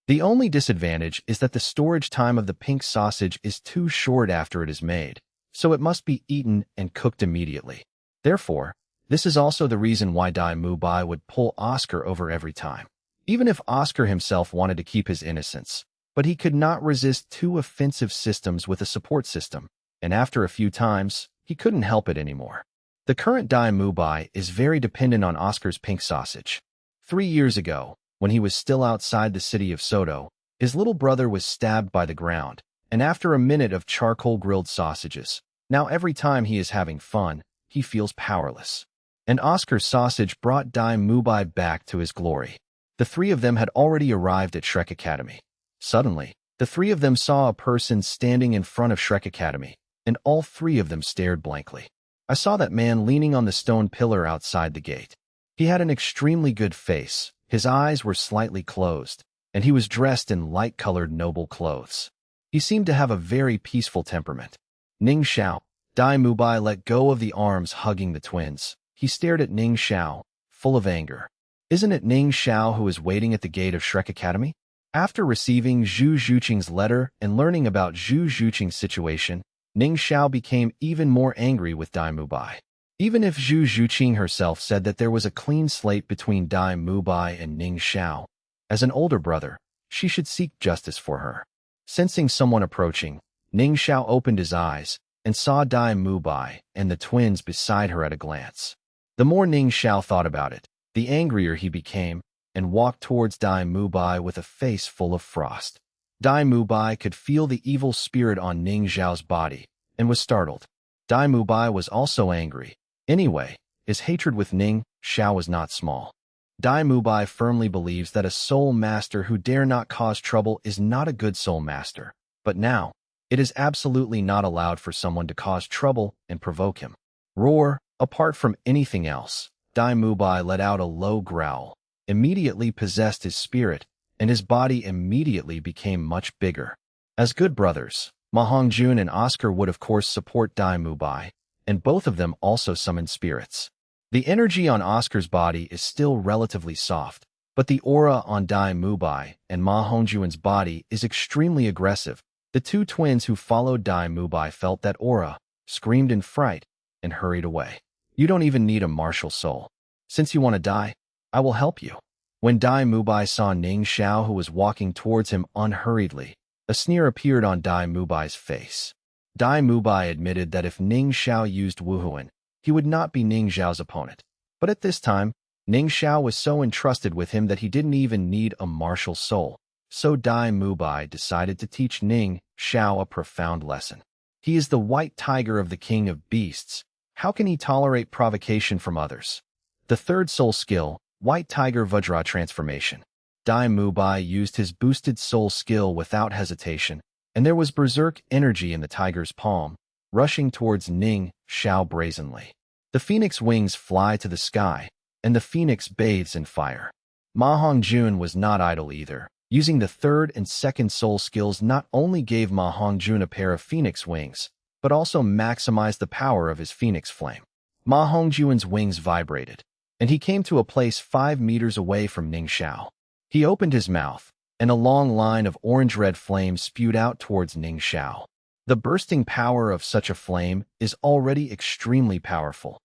The only disadvantage is that the storage time of the pink sausage is too short after it is made, so it must be eaten and cooked immediately. Therefore, this is also the reason why Dai Mubai would pull Oscar over every time. Even if Oscar himself wanted to keep his innocence, but he could not resist two offensive systems with a support system, and after a few times, he couldn't help it anymore. The current Dai Mubai is very dependent on Oscar's pink sausage. 3 years ago, when he was still outside the city of Soto, his little brother was stabbed by the ground, and after a minute of charcoal-grilled sausages, now every time he is having fun, he feels powerless. And Oscar's sausage brought Dai Mubai back to his glory. The three of them had already arrived at Shrek Academy. Suddenly, the three of them saw a person standing in front of Shrek Academy, and all three of them stared blankly. I saw that man leaning on the stone pillar outside the gate. He had an extremely good face, his eyes were slightly closed, and he was dressed in light-colored noble clothes. He seemed to have a very peaceful temperament. Ning Xiao, Dai Mubai let go of the arms hugging the twins. He stared at Ning Xiao, full of anger. Isn't it Ning Xiao who is waiting at the gate of Shrek Academy? After receiving Zhu Zhuqing's letter and learning about Zhu Zhuqing's situation, Ning Xiao became even more angry with Dai Mubai. Even if Zhu Zhuqing herself said that there was a clean slate between Dai Mubai and Ning Xiao, as an older brother, she should seek justice for her. Sensing someone approaching, Ning Xiao opened his eyes and saw Dai Mubai and the twins beside her at a glance. The more Ning Xiao thought about it, the angrier he became, and walked towards Dai Mubai with a face full of frost. Dai Mubai could feel the evil spirit on Ning Xiao's body, and was startled. Dai Mubai was also angry. Anyway, his hatred with Ning Xiao was not small. Dai Mubai firmly believes that a soul master who dare not cause trouble is not a good soul master, but now, it is absolutely not allowed for someone to cause trouble and provoke him. Roar, apart from anything else, Dai Mubai let out a low growl, immediately possessed his spirit, and his body immediately became much bigger. As good brothers, Ma Hongjun and Oscar would of course support Dai Mubai, and both of them also summoned spirits. The energy on Oscar's body is still relatively soft, but the aura on Dai Mubai and Ma Hongjun's body is extremely aggressive. The two twins who followed Dai Mubai felt that aura, screamed in fright, and hurried away. You don't even need a martial soul. Since you want to die, I will help you. When Dai Mubai saw Ning Xiao who was walking towards him unhurriedly, a sneer appeared on Dai Mubai's face. Dai Mubai admitted that if Ning Xiao used Wuhuan, he would not be Ning Xiao's opponent. But at this time, Ning Xiao was so entrusted with him that he didn't even need a martial soul. So Dai Mubai decided to teach Ning Xiao a profound lesson. He is the white tiger of the king of beasts. How can he tolerate provocation from others? The third soul skill, White Tiger Vajra Transformation. Dai Mubai used his boosted soul skill without hesitation, and there was berserk energy in the tiger's palm, rushing towards Ning Xiao brazenly. The phoenix wings fly to the sky, and the phoenix bathes in fire. Ma Hongjun was not idle either. Using the third and second soul skills not only gave Ma Hongjun a pair of phoenix wings, but also maximized the power of his phoenix flame. Ma Hongjun's wings vibrated, and he came to a place 5 meters away from Ning Xiao. He opened his mouth, and a long line of orange-red flames spewed out towards Ning Xiao. The bursting power of such a flame is already extremely powerful.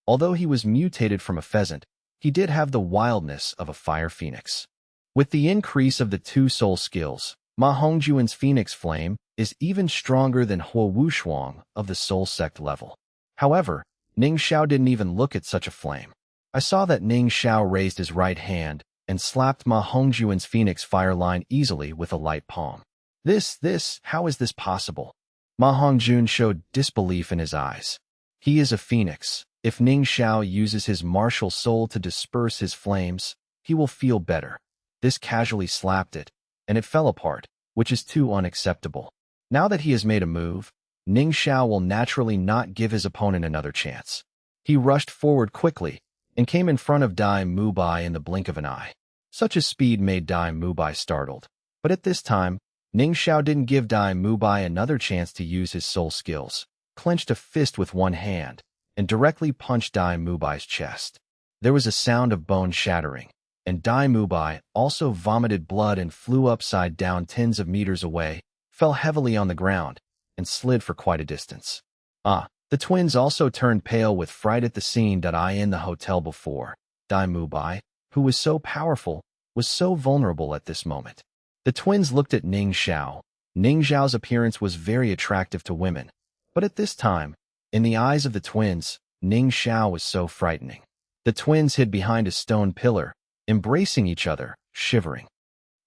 Although he was mutated from a pheasant, he did have the wildness of a fire phoenix. With the increase of the two soul skills, Ma Hongjuan's phoenix flame is even stronger than Huo Wushuang of the soul sect level. However, Ning Xiao didn't even look at such a flame. I saw that Ning Xiao raised his right hand and slapped Ma Hongjuan's phoenix fire line easily with a light palm. How is this possible? Ma Hongjun showed disbelief in his eyes. He is a phoenix. If Ning Xiao uses his martial soul to disperse his flames, he will feel better. This casually slapped it, and it fell apart, which is too unacceptable. Now that he has made a move, Ning Xiao will naturally not give his opponent another chance. He rushed forward quickly and came in front of Dai Mubai in the blink of an eye. Such a speed made Dai Mubai startled. But at this time, Ning Xiao didn't give Dai Mubai another chance to use his soul skills, clenched a fist with one hand, and directly punched Dai Mubai's chest. There was a sound of bone shattering, and Dai Mubai also vomited blood and flew upside down tens of meters away, fell heavily on the ground, and slid for quite a distance. The twins also turned pale with fright at the scene that I in the hotel before. Dai Mubai, who was so powerful, was so vulnerable at this moment. The twins looked at Ning Xiao. Ning Xiao's appearance was very attractive to women, but at this time, in the eyes of the twins, Ning Xiao was so frightening. The twins hid behind a stone pillar, embracing each other, shivering.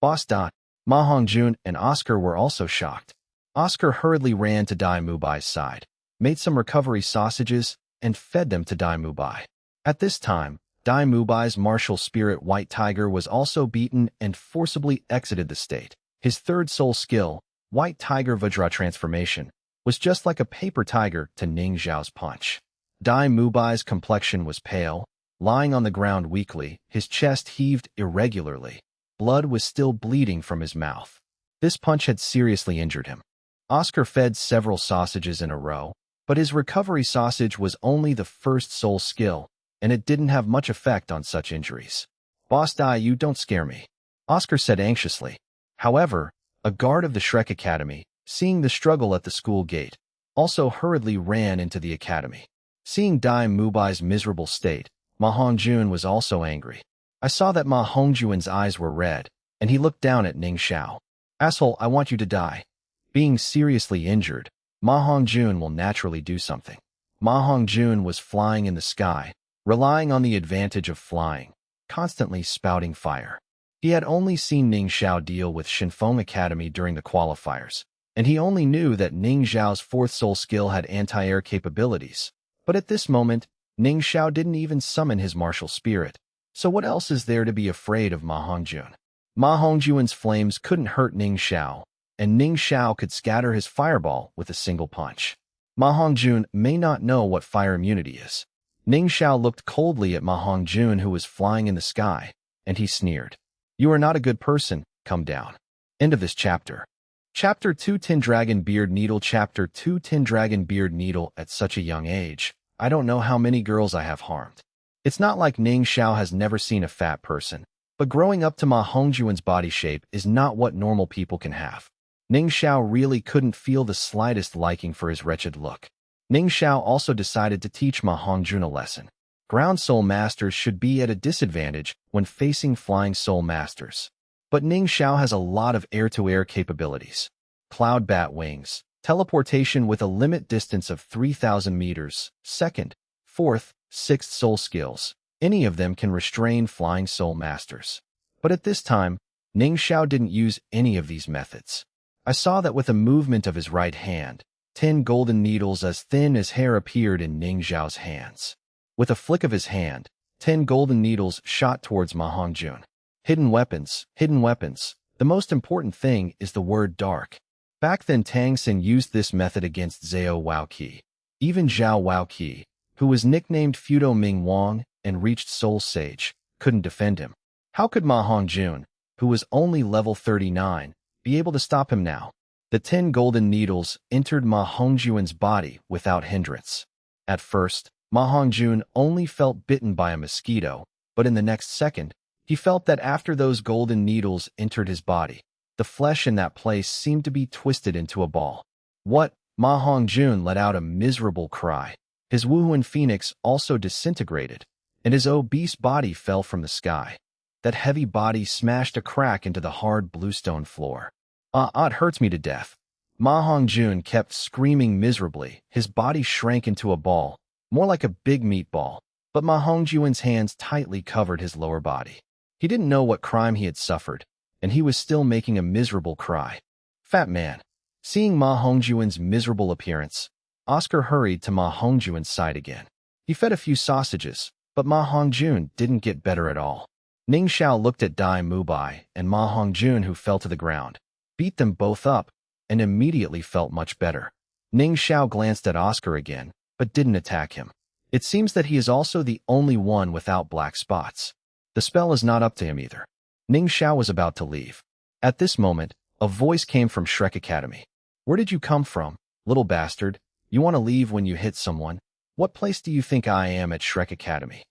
Ma Hongjun and Oscar were also shocked. Oscar hurriedly ran to Dai Mubai's side, made some recovery sausages, and fed them to Dai Mubai. At this time, Dai Mubai's martial spirit White Tiger was also beaten and forcibly exited the state. His third soul skill, White Tiger Vajra Transformation, was just like a paper tiger to Ning Xiao's punch. Dai Mubai's complexion was pale, lying on the ground weakly, his chest heaved irregularly. Blood was still bleeding from his mouth. This punch had seriously injured him. Oscar fed several sausages in a row, but his recovery sausage was only the first soul skill, and it didn't have much effect on such injuries. Boss Dai, you don't scare me, Oscar said anxiously. However, a guard of the Shrek Academy, seeing the struggle at the school gate, also hurriedly ran into the academy. Seeing Dai Mubai's miserable state, Ma Hongjun was also angry. I saw that Ma Hongjuan's eyes were red, and he looked down at Ning Xiao. Asshole, I want you to die. Being seriously injured, Ma Hongjun will naturally do something. Ma Hongjun was flying in the sky, relying on the advantage of flying, constantly spouting fire. He had only seen Ning Xiao deal with Shinfeng Academy during the qualifiers, and he only knew that Ning Xiao's fourth soul skill had anti-air capabilities. But at this moment, Ning Xiao didn't even summon his martial spirit. So what else is there to be afraid of Ma Hongjun? Ma Hongjuan's flames couldn't hurt Ning Xiao, and Ning Xiao could scatter his fireball with a single punch. Ma Hongjun may not know what fire immunity is. Ning Xiao looked coldly at Ma Hongjun, who was flying in the sky, and he sneered. You are not a good person, come down. End of this chapter. Chapter 2 Tin Dragon Beard Needle. Chapter 2 Tin Dragon Beard Needle. At such a young age, I don't know how many girls I have harmed. It's not like Ning Xiao has never seen a fat person, but growing up to Ma Hongjuan's body shape is not what normal people can have. Ning Xiao really couldn't feel the slightest liking for his wretched look. Ning Xiao also decided to teach Ma Hongjun a lesson. Ground Soul Masters should be at a disadvantage when facing Flying Soul Masters. But Ning Xiao has a lot of air-to-air capabilities. Cloud Bat Wings, teleportation with a limit distance of 3,000 meters, second, fourth, sixth soul skills. Any of them can restrain Flying Soul Masters. But at this time, Ning Xiao didn't use any of these methods. I saw that with a movement of his right hand, 10 golden needles as thin as hair appeared in Ning Xiao's hands. With a flick of his hand, 10 golden needles shot towards Ma Hongjun. Hidden weapons, hidden weapons. The most important thing is the word dark. Back then Tang Xin used this method against Zhao Waoqi. Even Zhao Waoqi, who was nicknamed Fudo Ming Wang and reached Soul Sage, couldn't defend him. How could Ma Hongjun, who was only level 39, be able to stop him now? The 10 golden needles entered Ma Hongjuan's body without hindrance. At first, Ma Hongjun only felt bitten by a mosquito, but in the next second, He felt that after those golden needles entered his body, the flesh in that place seemed to be twisted into a ball. What? Ma Hongjun let out a miserable cry. His Wuhuan phoenix also disintegrated, and his obese body fell from the sky. That heavy body smashed a crack into the hard bluestone floor. It hurts me to death. Ma Hongjun kept screaming miserably. His body shrank into a ball, more like a big meatball, but Ma Hongjun's hands tightly covered his lower body. He didn't know what crime he had suffered, and he was still making a miserable cry. Fat man. Seeing Ma Hongjun's miserable appearance, Oscar hurried to Ma Hongjun's side again. He fed a few sausages, but Ma Hongjun didn't get better at all. Ning Xiao looked at Dai Mubai and Ma Hongjun, who fell to the ground, beat them both up, and immediately felt much better. Ning Xiao glanced at Oscar again, but didn't attack him. It seems that he is also the only one without black spots. The spell is not up to him either. Ning Xiao was about to leave. At this moment, a voice came from Shrek Academy. Where did you come from, little bastard? You want to leave when you hit someone? What place do you think I am at Shrek Academy?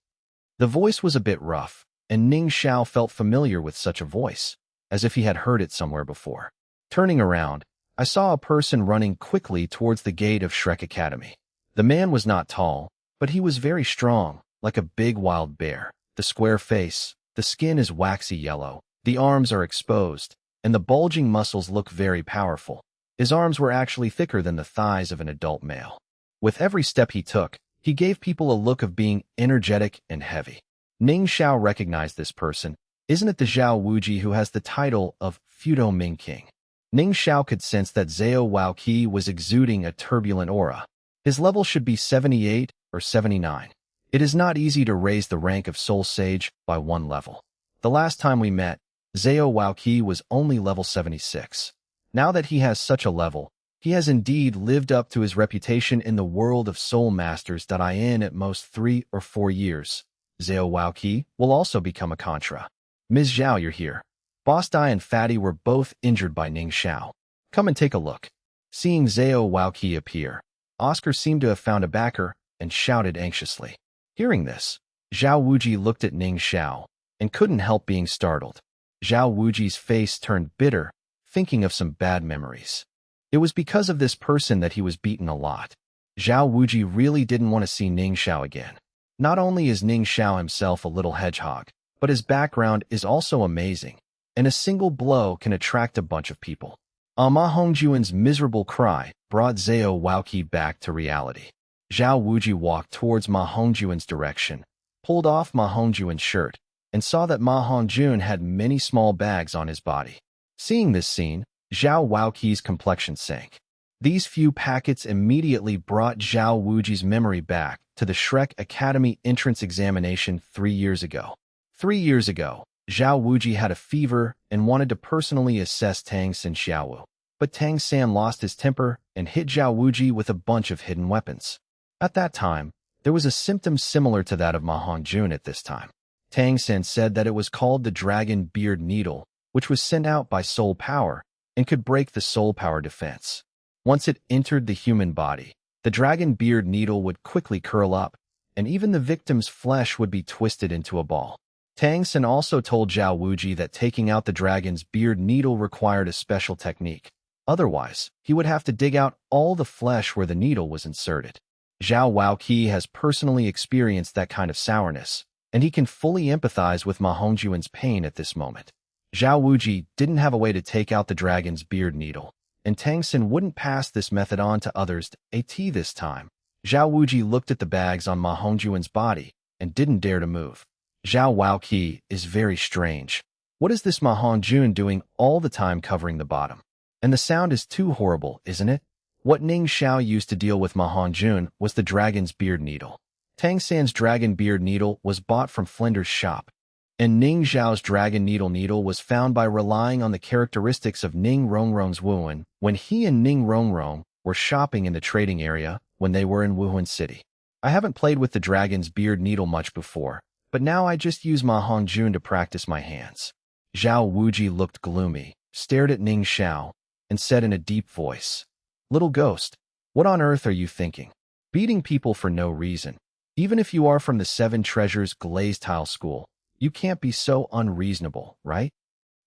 The voice was a bit rough, and Ning Xiao felt familiar with such a voice, as if he had heard it somewhere before. Turning around, I saw a person running quickly towards the gate of Shrek Academy. The man was not tall, but he was very strong, like a big wild bear. The square face, the skin is waxy yellow, the arms are exposed, and the bulging muscles look very powerful. His arms were actually thicker than the thighs of an adult male. With every step he took, he gave people a look of being energetic and heavy. Ning Xiao recognized this person. Isn't it the Zhao Wuji who has the title of Fudo Ming King? Ning Xiao could sense that Zhao Wuqi was exuding a turbulent aura. His level should be 78 or 79. It is not easy to raise the rank of Soul Sage by one level. The last time we met, Zhao Wuqi was only level 76. Now that he has such a level, he has indeed lived up to his reputation in the world of soul masters. In at most 3 or 4 years, Zhao Wuqi will also become a Contra. Ms. Zhao, you're here. Boss Dai and Fatty were both injured by Ning Xiao. Come and take a look. Seeing Zhao Wuqi appear, Oscar seemed to have found a backer and shouted anxiously. Hearing this, Zhao Wuji looked at Ning Xiao and couldn't help being startled. Zhao Wuji's face turned bitter, thinking of some bad memories. It was because of this person that he was beaten a lot. Zhao Wuji really didn't want to see Ning Xiao again. Not only is Ning Xiao himself a little hedgehog, but his background is also amazing, and a single blow can attract a bunch of people. Ma Hongjun's miserable cry brought Zhao Wuqi back to reality. Zhao Wuji walked towards Ma Hongjun's direction, pulled off Ma Hongjun's shirt, and saw that Ma Hongjun had many small bags on his body. Seeing this scene, Zhao Wuqi's complexion sank. These few packets immediately brought Zhao Wuji's memory back to the Shrek Academy entrance examination 3 years ago. 3 years ago, Zhao Wuji had a fever and wanted to personally assess Tang San Xiaowu. But Tang San lost his temper and hit Zhao Wuji with a bunch of hidden weapons. At that time, there was a symptom similar to that of Ma Hongjun at this time. Tang San said that it was called the Dragon Beard Needle, which was sent out by soul power and could break the soul power defense. Once it entered the human body, the Dragon Beard Needle would quickly curl up, and even the victim's flesh would be twisted into a ball. Tang San also told Zhao Wuji that taking out the Dragon's Beard Needle required a special technique. Otherwise, he would have to dig out all the flesh where the needle was inserted. Zhao Wuqi has personally experienced that kind of sourness, and he can fully empathize with Ma Hongjun's pain at this moment. Zhao Wuji didn't have a way to take out the Dragon's Beard Needle, and Tang San wouldn't pass this method on to others this time. Zhao Wuji looked at the bags on Ma Hongjun's body and didn't dare to move. Zhao Wuqi is very strange. What is this Ma Hongjun doing all the time covering the bottom? And the sound is too horrible, isn't it? What Ning Xiao used to deal with Ma Hongjun was the Dragon's Beard Needle. Tang San's Dragon Beard Needle was bought from Flinder's shop, and Ning Xiao's Dragon Needle was found by relying on the characteristics of Ning Rongrong's Wuhan when he and Ning Rongrong were shopping in the trading area when they were in Wuhan City. I haven't played with the Dragon's Beard Needle much before, but now I just use Ma Hongjun to practice my hands. Zhao Wuji looked gloomy, stared at Ning Xiao, and said in a deep voice, "Little ghost, what on earth are you thinking? Beating people for no reason. Even if you are from the Seven Treasures Glazed Tile School, You can't be so unreasonable, right?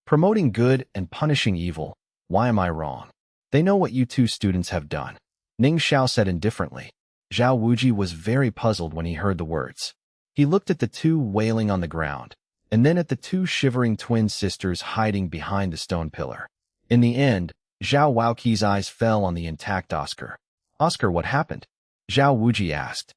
Promoting good and punishing evil. Why am I wrong? They know what you two students have done. Ning Xiao said indifferently. Zhao Wuji was very puzzled when he heard the words. He looked at the two wailing on the ground, and then at the two shivering twin sisters hiding behind the stone pillar. In the end, Zhao Waoqi's eyes fell on the intact Oscar. Oscar, what happened? Zhao Wuji asked.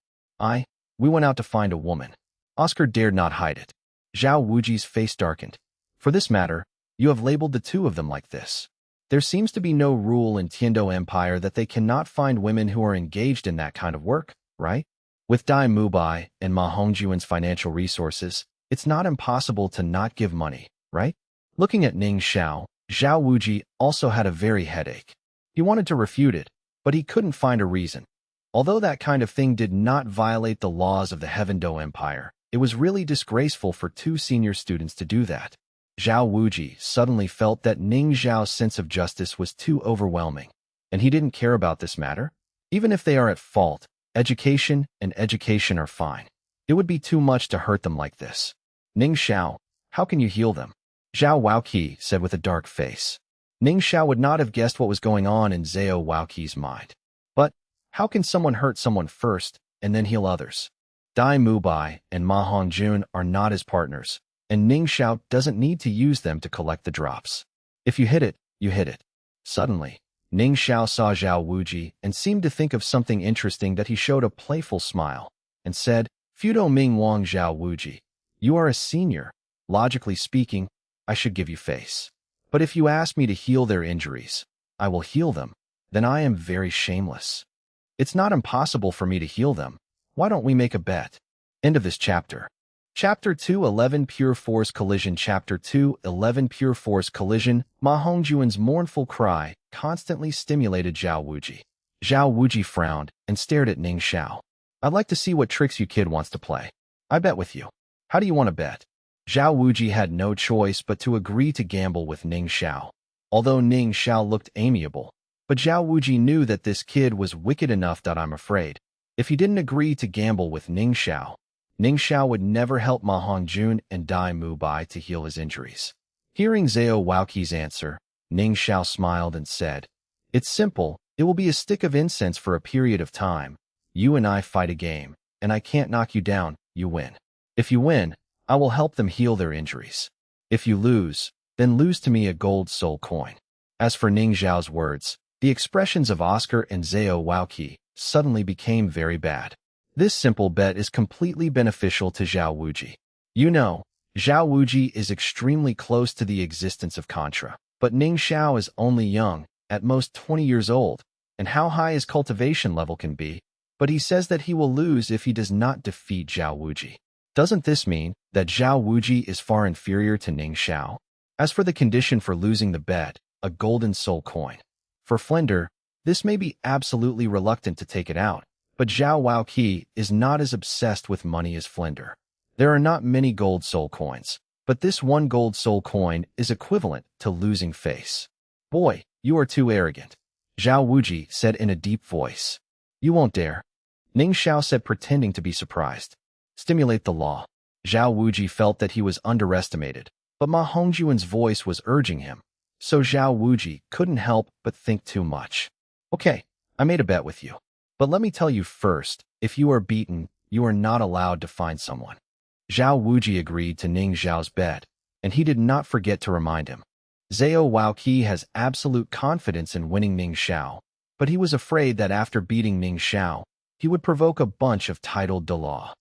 We went out to find a woman. Oscar dared not hide it. Zhao Wuji's face darkened. For this matter, you have labeled the two of them like this. There seems to be no rule in Tiando Empire that they cannot find women who are engaged in that kind of work, right? With Dai Mubai and Ma Hongjuan's financial resources, it's not impossible to not give money, right? Looking at Ning Xiao, Zhao Wuji also had a very headache. He wanted to refute it, but he couldn't find a reason. Although that kind of thing did not violate the laws of the Heavendo Empire, it was really disgraceful for two senior students to do that. Zhao Wuji suddenly felt that Ning Xiao's sense of justice was too overwhelming, and he didn't care about this matter. Even if they are at fault, education and education are fine. It would be too much to hurt them like this. Ning Xiao, how can you heal them? Zhao Waoqi said with a dark face. Ning Xiao would not have guessed what was going on in Zhao Waoqi's mind. But how can someone hurt someone first and then heal others? Dai Mubai and Ma Hongjun are not his partners, and Ning Xiao doesn't need to use them to collect the drops. If you hit it, you hit it. Suddenly, Ning Xiao saw Zhao Wuji and seemed to think of something interesting that he showed a playful smile and said, Fudo Ming Wang Zhao Wuji, you are a senior. Logically speaking, I should give you face. But if you ask me to heal their injuries, I will heal them. Then I am very shameless. It's not impossible for me to heal them. Why don't we make a bet? End of this chapter. Chapter 2:11 Pure Force Collision. Chapter 2:11 Pure Force Collision. Ma Hongjuan's mournful cry constantly stimulated Zhao Wuji. Zhao Wuji frowned and stared at Ning Xiao. I'd like to see what tricks you kid wants to play. I bet with you. How do you want to bet? Zhao Wuji had no choice but to agree to gamble with Ning Xiao. Although Ning Xiao looked amiable, but Zhao Wuji knew that this kid was wicked enough that I'm afraid. If he didn't agree to gamble with Ning Xiao would never help Ma Hongjun and Dai Mubai to heal his injuries. Hearing Zhao Waoqi's answer, Ning Xiao smiled and said, It's simple. It will be a stick of incense for a period of time. You and I fight a game, and I can't knock you down. You win. If you win, I will help them heal their injuries. If you lose, then lose to me a gold soul coin. As for Ning Xiao's words, the expressions of Oscar and Zhao Waoqi suddenly became very bad. This simple bet is completely beneficial to Zhao Wuji. You know, Zhao Wuji is extremely close to the existence of Contra, but Ning Xiao is only young, at most 20 years old, and how high his cultivation level can be, but he says that he will lose if he does not defeat Zhao Wuji. Doesn't this mean that Zhao Wuji is far inferior to Ning Xiao? As for the condition for losing the bet, a golden soul coin. For Flender, this may be absolutely reluctant to take it out, but Zhao Waoqi is not as obsessed with money as Flender. There are not many gold soul coins, but this one gold soul coin is equivalent to losing face. Boy, you are too arrogant, Zhao Wuji said in a deep voice. You won't dare. Ning Xiao said, pretending to be surprised. Stimulate the law. Zhao Wuji felt that he was underestimated, but Ma Hongjuan's voice was urging him, so Zhao Wuji couldn't help but think too much. Okay, I made a bet with you. But let me tell you first, if you are beaten, you are not allowed to find someone. Zhao Wuji agreed to Ning Xiao's bet, and he did not forget to remind him. Zhao Waoqi has absolute confidence in winning Ning Xiao, but he was afraid that after beating Ning Xiao, he would provoke a bunch of titled Douluo.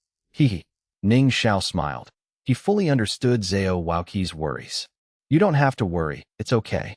Ning Xiao smiled. He fully understood Zhao Waoqi's worries. You don't have to worry, it's okay.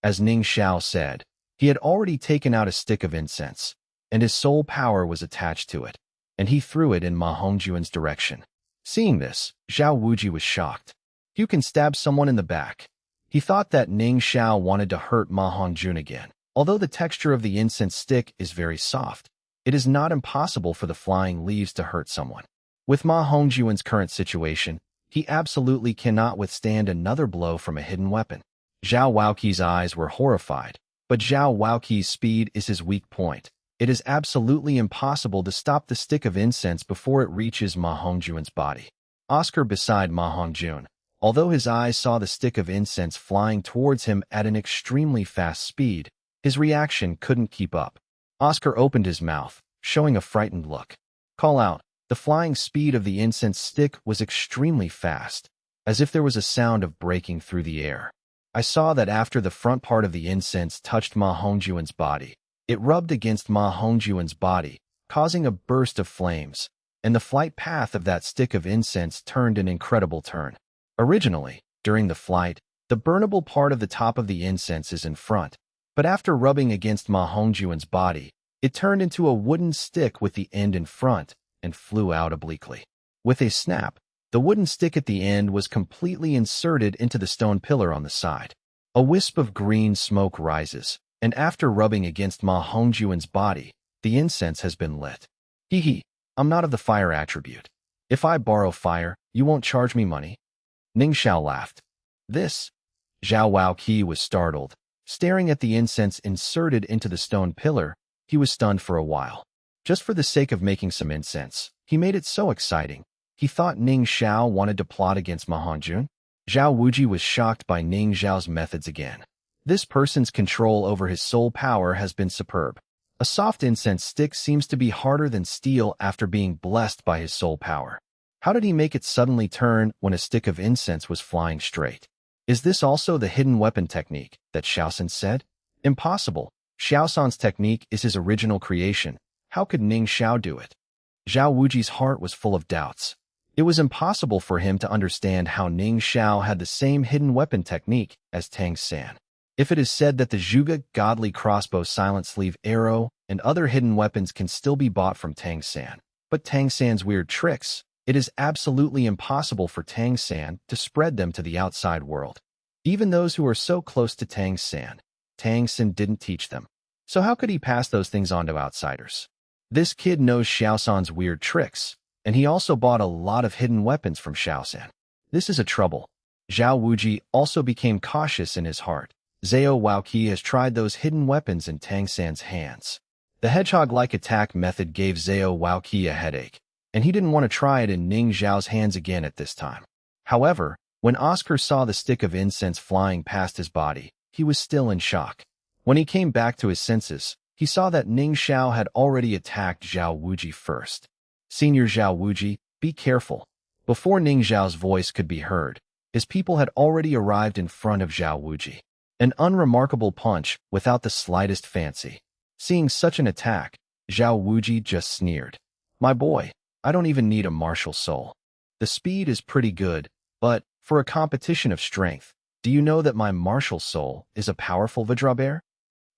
As Ning Xiao said, he had already taken out a stick of incense, and his soul power was attached to it, and he threw it in Ma Hongjuan's direction. Seeing this, Zhao Wuji was shocked. You can stab someone in the back. He thought that Ning Xiao wanted to hurt Ma Hongjun again. Although the texture of the incense stick is very soft, it is not impossible for the flying leaves to hurt someone. With Ma Hongjuan's current situation, he absolutely cannot withstand another blow from a hidden weapon. Zhao Waoqi's eyes were horrified, but Zhao Waoqi's speed is his weak point. It is absolutely impossible to stop the stick of incense before it reaches Ma Hongjuan's body. Oscar beside Ma Hongjun. Although his eyes saw the stick of incense flying towards him at an extremely fast speed, his reaction couldn't keep up. Oscar opened his mouth, showing a frightened look. Call out. The flying speed of the incense stick was extremely fast, as if there was a sound of breaking through the air. I saw that after the front part of the incense touched Ma Hongjuan's body, it rubbed against Ma Hongjuan's body, causing a burst of flames, and the flight path of that stick of incense turned an incredible turn. Originally, during the flight, the burnable part of the top of the incense is in front, but after rubbing against Ma Hongjuan's body, it turned into a wooden stick with the end in front and flew out obliquely. With a snap, the wooden stick at the end was completely inserted into the stone pillar on the side. A wisp of green smoke rises, and after rubbing against Ma Hongjuan's body, the incense has been lit. Hee hee, I'm not of the fire attribute. If I borrow fire, you won't charge me money? Ning Xiao laughed. This? Zhao Waoqi was startled. Staring at the incense inserted into the stone pillar, he was stunned for a while. Just for the sake of making some incense, he made it so exciting. He thought Ning Xiao wanted to plot against Ma Hongjun. Zhao Wuji was shocked by Ning Xiao's methods again. This person's control over his soul power has been superb. A soft incense stick seems to be harder than steel after being blessed by his soul power. How did he make it suddenly turn when a stick of incense was flying straight? Is this also the hidden weapon technique that Xiaosan said? Impossible. Xiaosan's technique is his original creation. How could Ning Xiao do it? Zhao Wuji's heart was full of doubts. It was impossible for him to understand how Ning Xiao had the same hidden weapon technique as Tang San. If it is said that the Zhuge godly crossbow silent sleeve arrow and other hidden weapons can still be bought from Tang San, but Tang San's weird tricks, it is absolutely impossible for Tang San to spread them to the outside world. Even those who are so close to Tang San didn't teach them. So how could he pass those things on to outsiders? This kid knows Xiaosan's weird tricks, and he also bought a lot of hidden weapons from Xiaosan. This is a trouble. Zhao Wuji also became cautious in his heart. Zhao Waoqi has tried those hidden weapons in Tang San's hands. The hedgehog-like attack method gave Zhao Waoqi a headache, and he didn't want to try it in Ning Xiao's hands again at this time. However, when Oscar saw the stick of incense flying past his body, he was still in shock. When he came back to his senses, he saw that Ning Xiao had already attacked Zhao Wuji first. Senior Zhao Wuji, be careful. Before Ning Xiao's voice could be heard, his people had already arrived in front of Zhao Wuji. An unremarkable punch without the slightest fancy. Seeing such an attack, Zhao Wuji just sneered. My boy, I don't even need a martial soul. The speed is pretty good, but for a competition of strength, do you know that my martial soul is a powerful Vajrabear?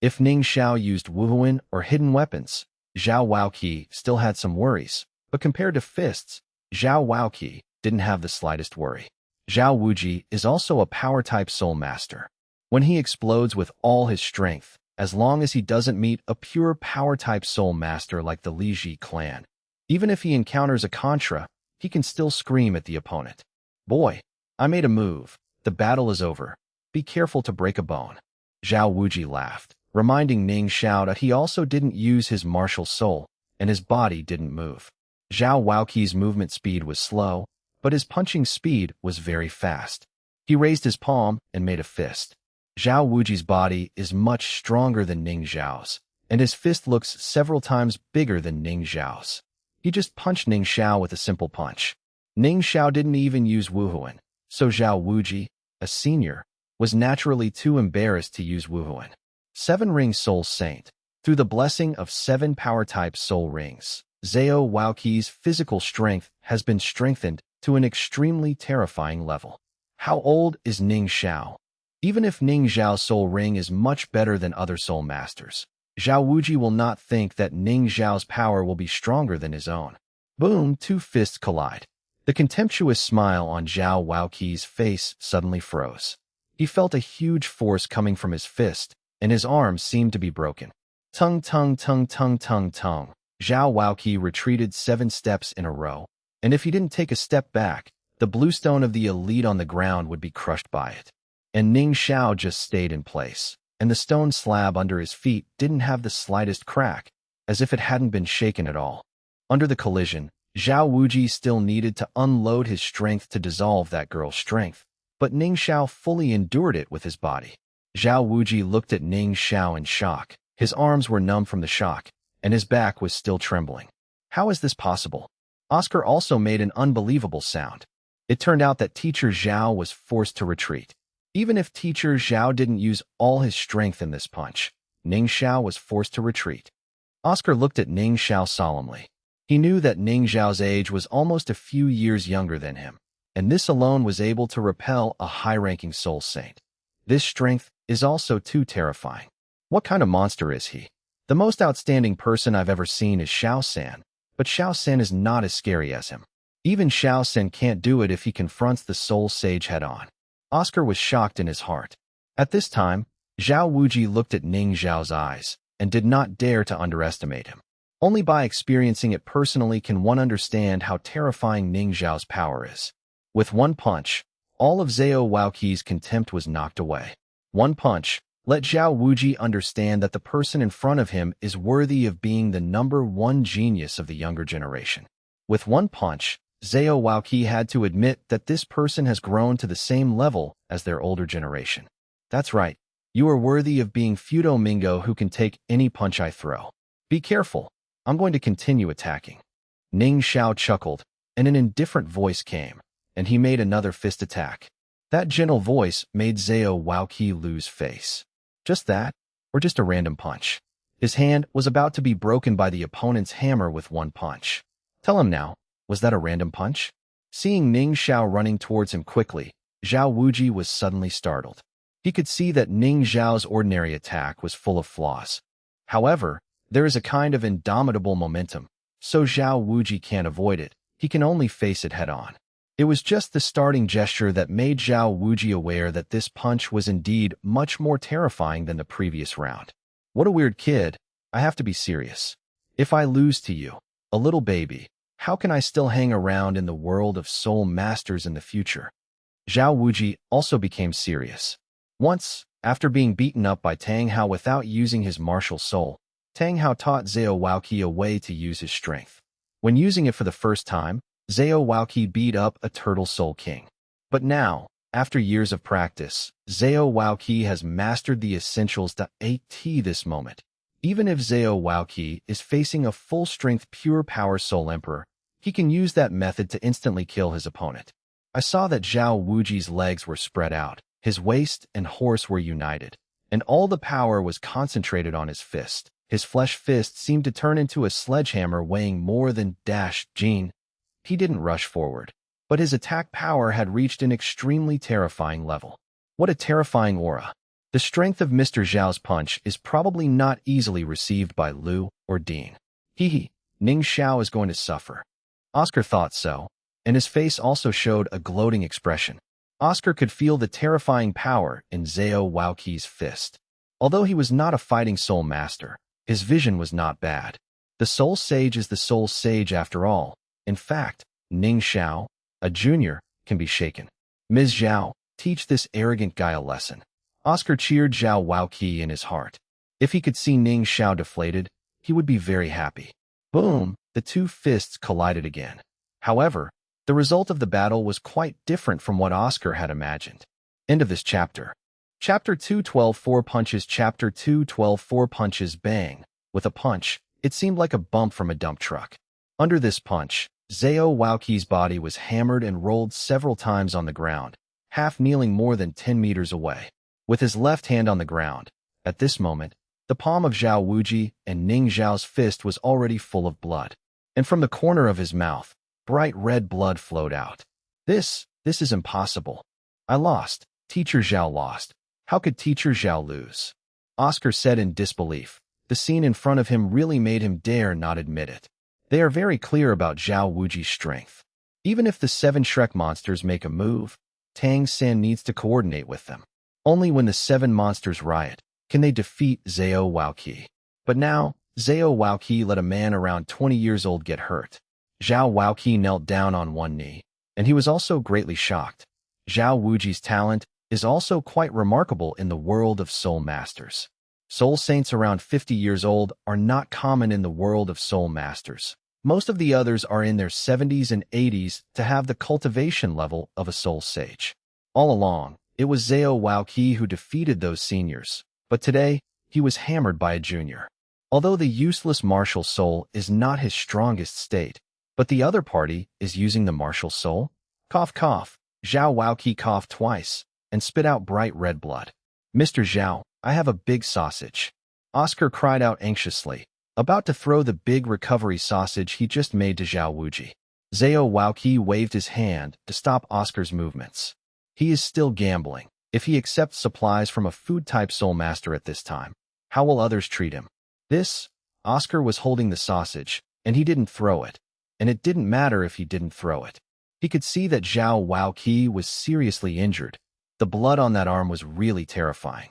If Ning Xiao used Wuhuan or hidden weapons, Zhao Waoqi still had some worries, but compared to fists, Zhao Waoqi didn't have the slightest worry. Zhao Wuji is also a power-type soul master. When he explodes with all his strength, as long as he doesn't meet a pure power-type soul master like the Li Ji clan, even if he encounters a Contra, he can still scream at the opponent. Boy, I made a move. The battle is over. Be careful to break a bone. Zhao Wuji laughed, reminding Ning Xiao that he also didn't use his martial soul, and his body didn't move. Zhao Waoqi's movement speed was slow, but his punching speed was very fast. He raised his palm and made a fist. Zhao Wuji's body is much stronger than Ning Xiao's, and his fist looks several times bigger than Ning Xiao's. He just punched Ning Xiao with a simple punch. Ning Xiao didn't even use Wuhuan, so Zhao Wuji, a senior, was naturally too embarrassed to use Wuhuan. 7-Ring Soul Saint. Through the blessing of 7 power-type soul rings, Zhao Waoqi's physical strength has been strengthened to an extremely terrifying level. How old is Ning Xiao? Even if Ning Xiao's soul ring is much better than other soul masters, Zhao Wuji will not think that Ning Xiao's power will be stronger than his own. Boom, 2 fists collide. The contemptuous smile on Zhao Waoqi's face suddenly froze. He felt a huge force coming from his fist, and his arm seemed to be broken. Tung tung tung tung tung tung. Zhao Waoqi retreated 7 steps in a row, and if he didn't take a step back, the blue stone of the elite on the ground would be crushed by it. And Ning Xiao just stayed in place, and the stone slab under his feet didn't have the slightest crack, as if it hadn't been shaken at all. Under the collision, Zhao Wuji still needed to unload his strength to dissolve that girl's strength, but Ning Xiao fully endured it with his body. Zhao Wuji looked at Ning Xiao in shock. His arms were numb from the shock, and his back was still trembling. How is this possible? Oscar also made an unbelievable sound. It turned out that Teacher Zhao was forced to retreat. Even if Teacher Zhao didn't use all his strength in this punch, Ning Xiao was forced to retreat. Oscar looked at Ning Xiao solemnly. He knew that Ning Xiao's age was almost a few years younger than him, and this alone was able to repel a high-ranking soul saint. This strength is also too terrifying. What kind of monster is he? The most outstanding person I've ever seen is Xiao San, but Xiao San is not as scary as him. Even Xiao San can't do it if he confronts the soul sage head-on. Oscar was shocked in his heart. At this time, Zhao Wuji looked at Ning Xiao's eyes and did not dare to underestimate him. Only by experiencing it personally can one understand how terrifying Ning Xiao's power is. With one punch, all of Zhao Wuqi's contempt was knocked away. One punch let Zhao Wuji understand that the person in front of him is worthy of being the #1 genius of the younger generation. With one punch, Zhao Wuqi had to admit that this person has grown to the same level as their older generation. That's right. You are worthy of being Fudo Mingo who can take any punch I throw. Be careful. I'm going to continue attacking. Ning Xiao chuckled, and an indifferent voice came, and he made another fist attack. That gentle voice made Zhao Wuqi lose face. Just that, or just a random punch? His hand was about to be broken by the opponent's hammer with one punch. Tell him now, was that a random punch? Seeing Ning Xiao running towards him quickly, Zhao Wuji was suddenly startled. He could see that Ning Xiao's ordinary attack was full of flaws. However, there is a kind of indomitable momentum, so Zhao Wuji can't avoid it. He can only face it head-on. It was just the starting gesture that made Zhao Wuji aware that this punch was indeed much more terrifying than the previous round. What a weird kid. I have to be serious. If I lose to you, a little baby, how can I still hang around in the world of soul masters in the future? Zhao Wuji also became serious. Once, after being beaten up by Tang Hao without using his martial soul, Tang Hao taught Zhao Wuqi a way to use his strength. When using it for the first time, Zhao Wuqi beat up a Turtle Soul King. But now, after years of practice, Zhao Wuqi has mastered the essentials to AT this moment. Even if Zhao Wuqi is facing a full-strength pure power Soul Emperor, he can use that method to instantly kill his opponent. I saw that Zhao Wuji's legs were spread out, his waist and horse were united, and all the power was concentrated on his fist. His flesh fist seemed to turn into a sledgehammer weighing more than Gene. He didn't rush forward, but his attack power had reached an extremely terrifying level. What a terrifying aura. The strength of Mr. Zhao's punch is probably not easily received by Liu or Dean. Ning Xiao is going to suffer. Oscar thought so, and his face also showed a gloating expression. Oscar could feel the terrifying power in Zhao Wuqi's fist. Although he was not a fighting soul master, his vision was not bad. The soul sage is the soul sage after all. In fact, Ning Xiao, a junior, can be shaken. Ms. Zhao, teach this arrogant guy a lesson. Oscar cheered Zhao Wuqi in his heart. If he could see Ning Xiao deflated, he would be very happy. Boom! The two fists collided again. However, the result of the battle was quite different from what Oscar had imagined. End of this chapter. Chapter 2:12 4 punches. Chapter 2:12 4 punches. Bang! With a punch, it seemed like a bump from a dump truck. Under this punch, Zhao Wuqi's body was hammered and rolled several times on the ground, half kneeling more than 10 meters away. With his left hand on the ground, at this moment, the palm of Zhao Wuji and Ning Xiao's fist was already full of blood. And from the corner of his mouth, bright red blood flowed out. This is impossible. I lost. Teacher Zhao lost. How could Teacher Zhao lose? Oscar said in disbelief. The scene in front of him really made him dare not admit it. They are very clear about Zhao Wuji's strength. Even if the 7 Shrek monsters make a move, Tang San needs to coordinate with them. Only when the 7 monsters riot can they defeat Zhao Wuqi. But now, Zhao Wuqi let a man around 20 years old get hurt. Zhao Wuqi knelt down on one knee, and he was also greatly shocked. Zhao Wuji's talent is also quite remarkable in the world of soul masters. Soul saints around 50 years old are not common in the world of soul masters. Most of the others are in their 70s and 80s to have the cultivation level of a soul sage. All along, it was Zhao Waoqi who defeated those seniors, but today, he was hammered by a junior. Although the useless martial soul is not his strongest state, but the other party is using the martial soul. Cough cough, Zhao Waoqi coughed twice, and spit out bright red blood. Mr. Zhao, I have a big sausage. Oscar cried out anxiously, about to throw the big recovery sausage he just made to Zhao Wuji. Zhao Waoqi waved his hand to stop Oscar's movements. He is still gambling. If he accepts supplies from a food-type soul master at this time, how will others treat him? Oscar was holding the sausage, and he didn't throw it. And it didn't matter if he didn't throw it. He could see that Zhao Waoqi was seriously injured. The blood on that arm was really terrifying.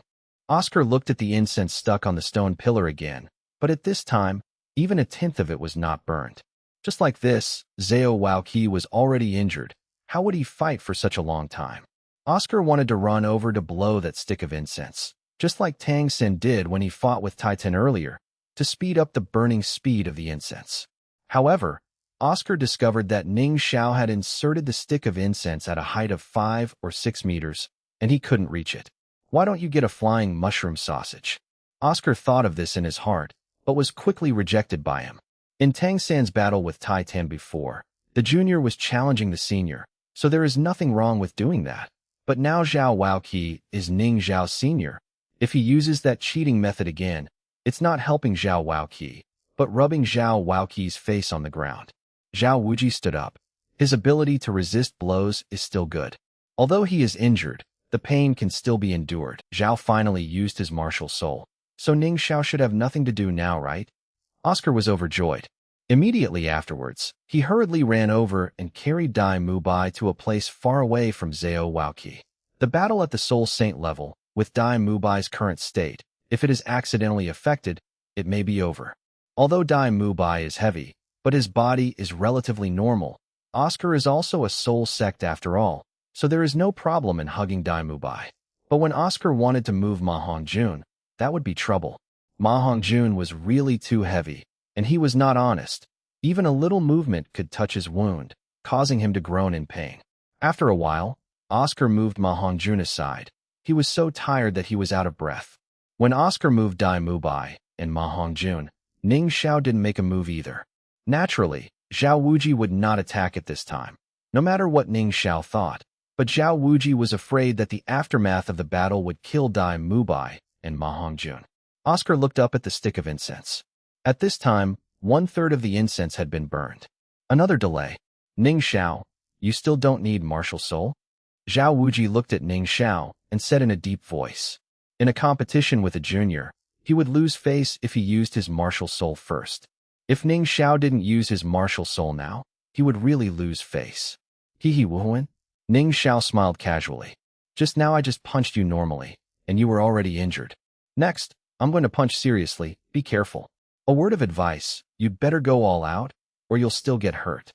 Oscar looked at the incense stuck on the stone pillar again, but at this time, even a tenth of it was not burned. Just like this, Zhao Waoqi was already injured. How would he fight for such a long time? Oscar wanted to run over to blow that stick of incense, just like Tang Sen did when he fought with Titan earlier, to speed up the burning speed of the incense. However, Oscar discovered that Ning Xiao had inserted the stick of incense at a height of 5 or 6 meters, and he couldn't reach it. Why don't you get a flying mushroom sausage? Oscar thought of this in his heart, but was quickly rejected by him. In Tang San's battle with Titan before, the junior was challenging the senior, so there is nothing wrong with doing that. But now Zhao Waoqi is Ning Xiao's senior. If he uses that cheating method again, it's not helping Zhao Waoqi, but rubbing Zhao Waoqi's face on the ground. Zhao Wuji stood up. His ability to resist blows is still good. Although he is injured, the pain can still be endured. Zhao finally used his martial soul. So Ning Xiao should have nothing to do now, right? Oscar was overjoyed. Immediately afterwards, he hurriedly ran over and carried Dai Mubai to a place far away from Zhao Waoqi. The battle at the Soul Saint level, with Dai Mubai's current state, if it is accidentally affected, it may be over. Although Dai Mubai is heavy, but his body is relatively normal, Oscar is also a soul sect after all, so there is no problem in hugging Dai Mubai. But when Oscar wanted to move Ma Hongjun, that would be trouble. Ma Hongjun was really too heavy, and he was not honest. Even a little movement could touch his wound, causing him to groan in pain. After a while, Oscar moved Ma Hongjun aside. He was so tired that he was out of breath. When Oscar moved Dai Mubai and Ma Hongjun, Ning Xiao didn't make a move either. Naturally, Zhao Wuji would not attack at this time, no matter what Ning Xiao thought. But Zhao Wuji was afraid that the aftermath of the battle would kill Dai Mubai and Ma Hongjun. Oscar looked up at the stick of incense. At this time, 1/3 of the incense had been burned. Another delay. Ning Xiao, you still don't need martial soul? Zhao Wuji looked at Ning Xiao and said in a deep voice. In a competition with a junior, he would lose face if he used his martial soul first. If Ning Xiao didn't use his martial soul now, he would really lose face. Hee Wuhuan? Ning Xiao smiled casually. Just now I just punched you normally, and you were already injured. Next, I'm going to punch seriously, be careful. A word of advice, you'd better go all out, or you'll still get hurt.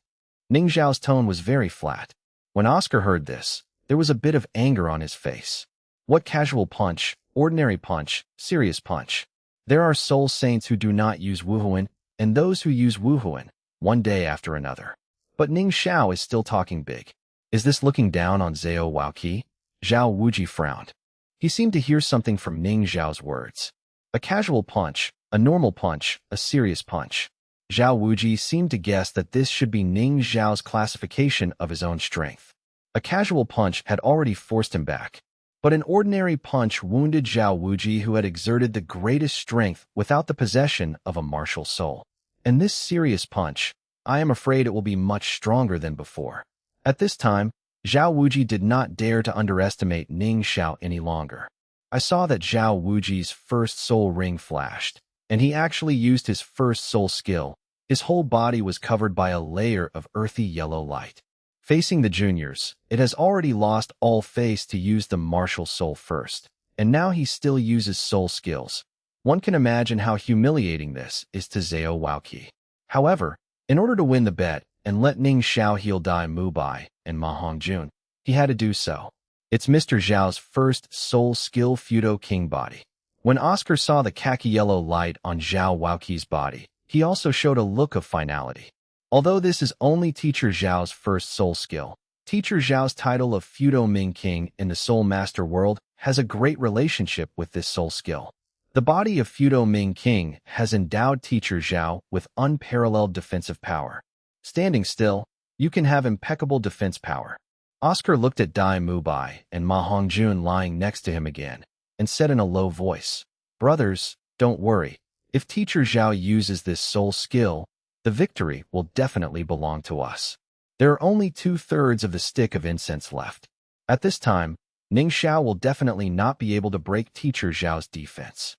Ning Xiao's tone was very flat. When Oscar heard this, there was a bit of anger on his face. What casual punch, ordinary punch, serious punch? There are soul saints who do not use Wuhuan, and those who use Wuhuan, one day after another. But Ning Xiao is still talking big. Is this looking down on Zhao Waoqi? Zhao Wuji frowned. He seemed to hear something from Ning Xiao's words. A casual punch, a normal punch, a serious punch. Zhao Wuji seemed to guess that this should be Ning Xiao's classification of his own strength. A casual punch had already forced him back. But an ordinary punch wounded Zhao Wuji, who had exerted the greatest strength without the possession of a martial soul. And this serious punch, I am afraid it will be much stronger than before. At this time, Zhao Wuji did not dare to underestimate Ning Xiao any longer. I saw that Zhao Wuji's first soul ring flashed, and he actually used his first soul skill. His whole body was covered by a layer of earthy yellow light. Facing the juniors, it has already lost all face to use the martial soul first, and now he still uses soul skills. One can imagine how humiliating this is to Zhao Waoqi. However, in order to win the bet and let Ning Xiao heal Dai Mubai and Ma Hongjun, he had to do so. It's Mr. Zhao's first soul skill Fudo King body. When Oscar saw the khaki yellow light on Zhao Waoqi's body, he also showed a look of finality. Although this is only Teacher Zhao's first soul skill, Teacher Zhao's title of Fudo Ming King in the Soul Master world has a great relationship with this soul skill. The body of Fudo Ming King has endowed Teacher Zhao with unparalleled defensive power. Standing still, you can have impeccable defense power. Oscar looked at Dai Mubai and Ma Hongjun lying next to him again, and said in a low voice, "Brothers, don't worry. If Teacher Zhao uses this soul skill, the victory will definitely belong to us. There are only 2/3 of the stick of incense left. At this time, Ning Xiao will definitely not be able to break Teacher Zhao's defense."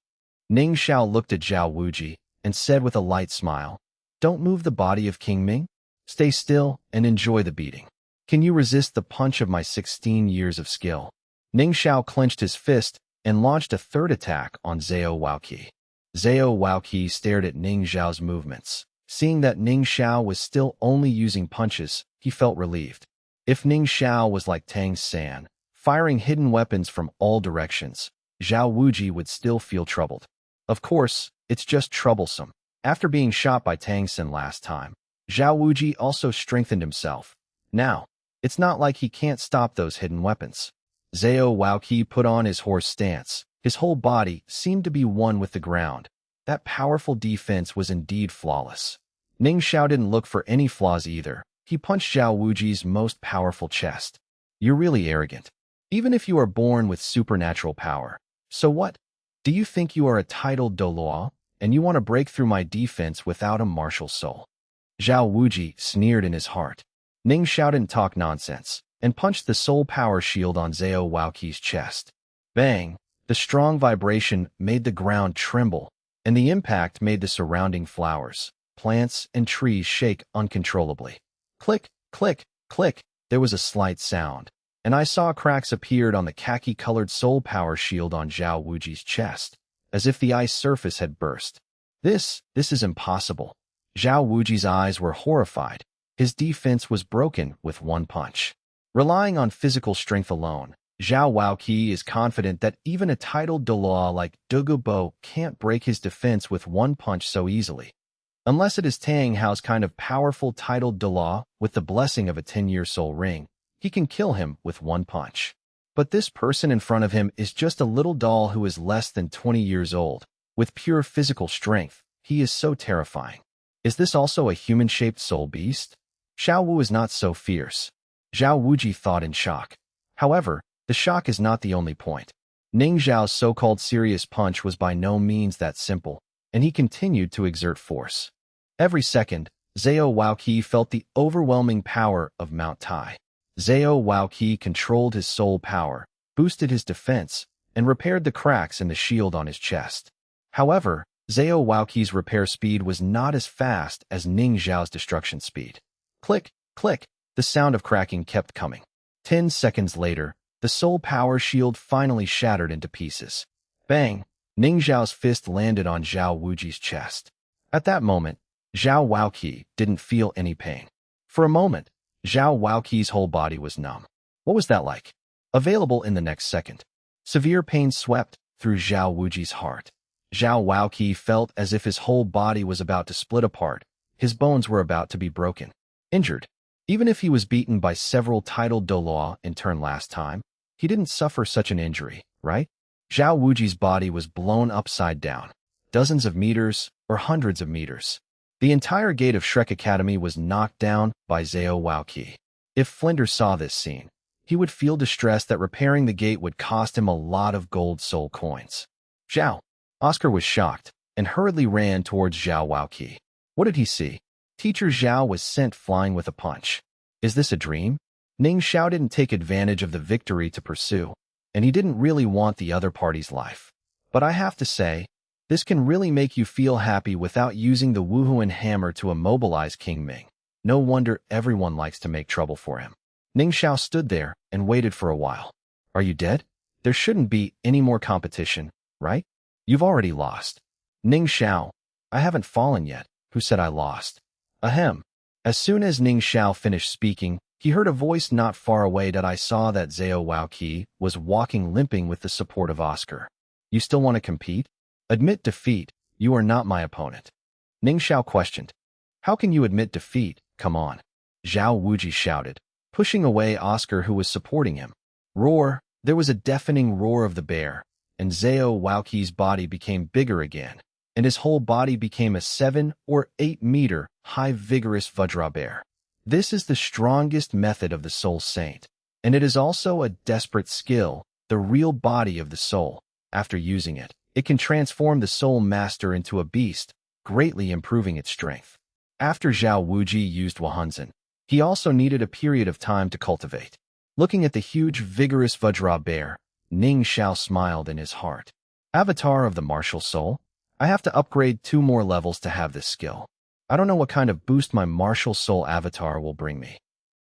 Ning Xiao looked at Zhao Wuji and said with a light smile, "Don't move the body of King Ming. Stay still and enjoy the beating. Can you resist the punch of my 16 years of skill?" Ning Xiao clenched his fist and launched a third attack on Zhao Wuqi. Zhao Wuqi stared at Ning Xiao's movements. Seeing that Ning Xiao was still only using punches, he felt relieved. If Ning Xiao was like Tang San, firing hidden weapons from all directions, Zhao Wuji would still feel troubled. Of course, it's just troublesome. After being shot by Tang San last time, Zhao Wuji also strengthened himself. Now, it's not like he can't stop those hidden weapons. Zhao Wuqi put on his horse stance. His whole body seemed to be one with the ground. That powerful defense was indeed flawless. Ning Xiao didn't look for any flaws either. He punched Zhao Wuji's most powerful chest. "You're really arrogant. Even if you are born with supernatural power. So what? Do you think you are a titled Douluo, and you want to break through my defense without a martial soul?" Zhao Wuji sneered in his heart. Ning Xiao didn't talk nonsense, and punched the soul power shield on Zhao Wuqi's chest. Bang! The strong vibration made the ground tremble, and the impact made the surrounding flowers, plants, and trees shake uncontrollably. Click, click, click, there was a slight sound, and I saw cracks appeared on the khaki-colored soul power shield on Zhao Wuji's chest, as if the ice surface had burst. This is impossible. Zhao Wuji's eyes were horrified. His defense was broken with one punch. Relying on physical strength alone, Zhao Wuqi is confident that even a titled Douluo like Dugubo can't break his defense with one punch so easily. Unless it is Tang Hao's kind of powerful titled Douluo with the blessing of a 10-year soul ring, he can kill him with one punch. But this person in front of him is just a little doll who is less than 20 years old. With pure physical strength, he is so terrifying. Is this also a human-shaped soul beast? Xiao Wu is not so fierce. Zhao Wuji thought in shock. However, the shock is not the only point. Ning Xiao's so-called serious punch was by no means that simple, and he continued to exert force. Every second, Zhao Wuqi felt the overwhelming power of Mount Tai. Zhao Wuqi controlled his soul power, boosted his defense, and repaired the cracks in the shield on his chest. However, Zhao Wuqi's repair speed was not as fast as Ning Xiao's destruction speed. Click, click, the sound of cracking kept coming. 10 seconds later, the soul power shield finally shattered into pieces. Bang! Ning Xiao's fist landed on Zhao Wuji's chest. At that moment, Zhao Wuqi didn't feel any pain. For a moment, Zhao Wuqi's whole body was numb. What was that like? Available in the next second. Severe pain swept through Zhao Wuji's heart. Zhao Wuqi felt as if his whole body was about to split apart. His bones were about to be broken. Injured. Even if he was beaten by several titled Douluo in turn last time, he didn't suffer such an injury, right? Zhao Wuji's body was blown upside down. Dozens of meters or hundreds of meters. The entire gate of Shrek Academy was knocked down by Zhao Wuqi. If Flinders saw this scene, he would feel distressed that repairing the gate would cost him a lot of gold soul coins. Zhao. Oscar was shocked and hurriedly ran towards Zhao Wuqi. What did he see? Teacher Zhao was sent flying with a punch. Is this a dream? Ning Xiao didn't take advantage of the victory to pursue, and he didn't really want the other party's life. But I have to say, this can really make you feel happy without using the Wuhuan hammer to immobilize King Ming. No wonder everyone likes to make trouble for him. Ning Xiao stood there and waited for a while. Are you dead? There shouldn't be any more competition, right? You've already lost. Ning Xiao. I haven't fallen yet. Who said I lost? Ahem. As soon as Ning Xiao finished speaking, he heard a voice not far away that I saw that Zhao Wuqi was walking limping with the support of Oscar. You still want to compete? Admit defeat. You are not my opponent. Ning Xiao questioned. How can you admit defeat? Come on. Zhao Wuji shouted, pushing away Oscar who was supporting him. Roar! There was a deafening roar of the bear, and Zhao Wuqi's body became bigger again, and his whole body became a 7 or 8 meter high vigorous Vajra bear. This is the strongest method of the Soul Saint, and it is also a desperate skill, the real body of the soul. After using it, it can transform the soul master into a beast, greatly improving its strength. After Zhao Wuji used Wahunzhen, he also needed a period of time to cultivate. Looking at the huge, vigorous Vajra bear, Ning Xiao smiled in his heart. Avatar of the martial soul? I have to upgrade 2 more levels to have this skill. I don't know what kind of boost my martial soul avatar will bring me.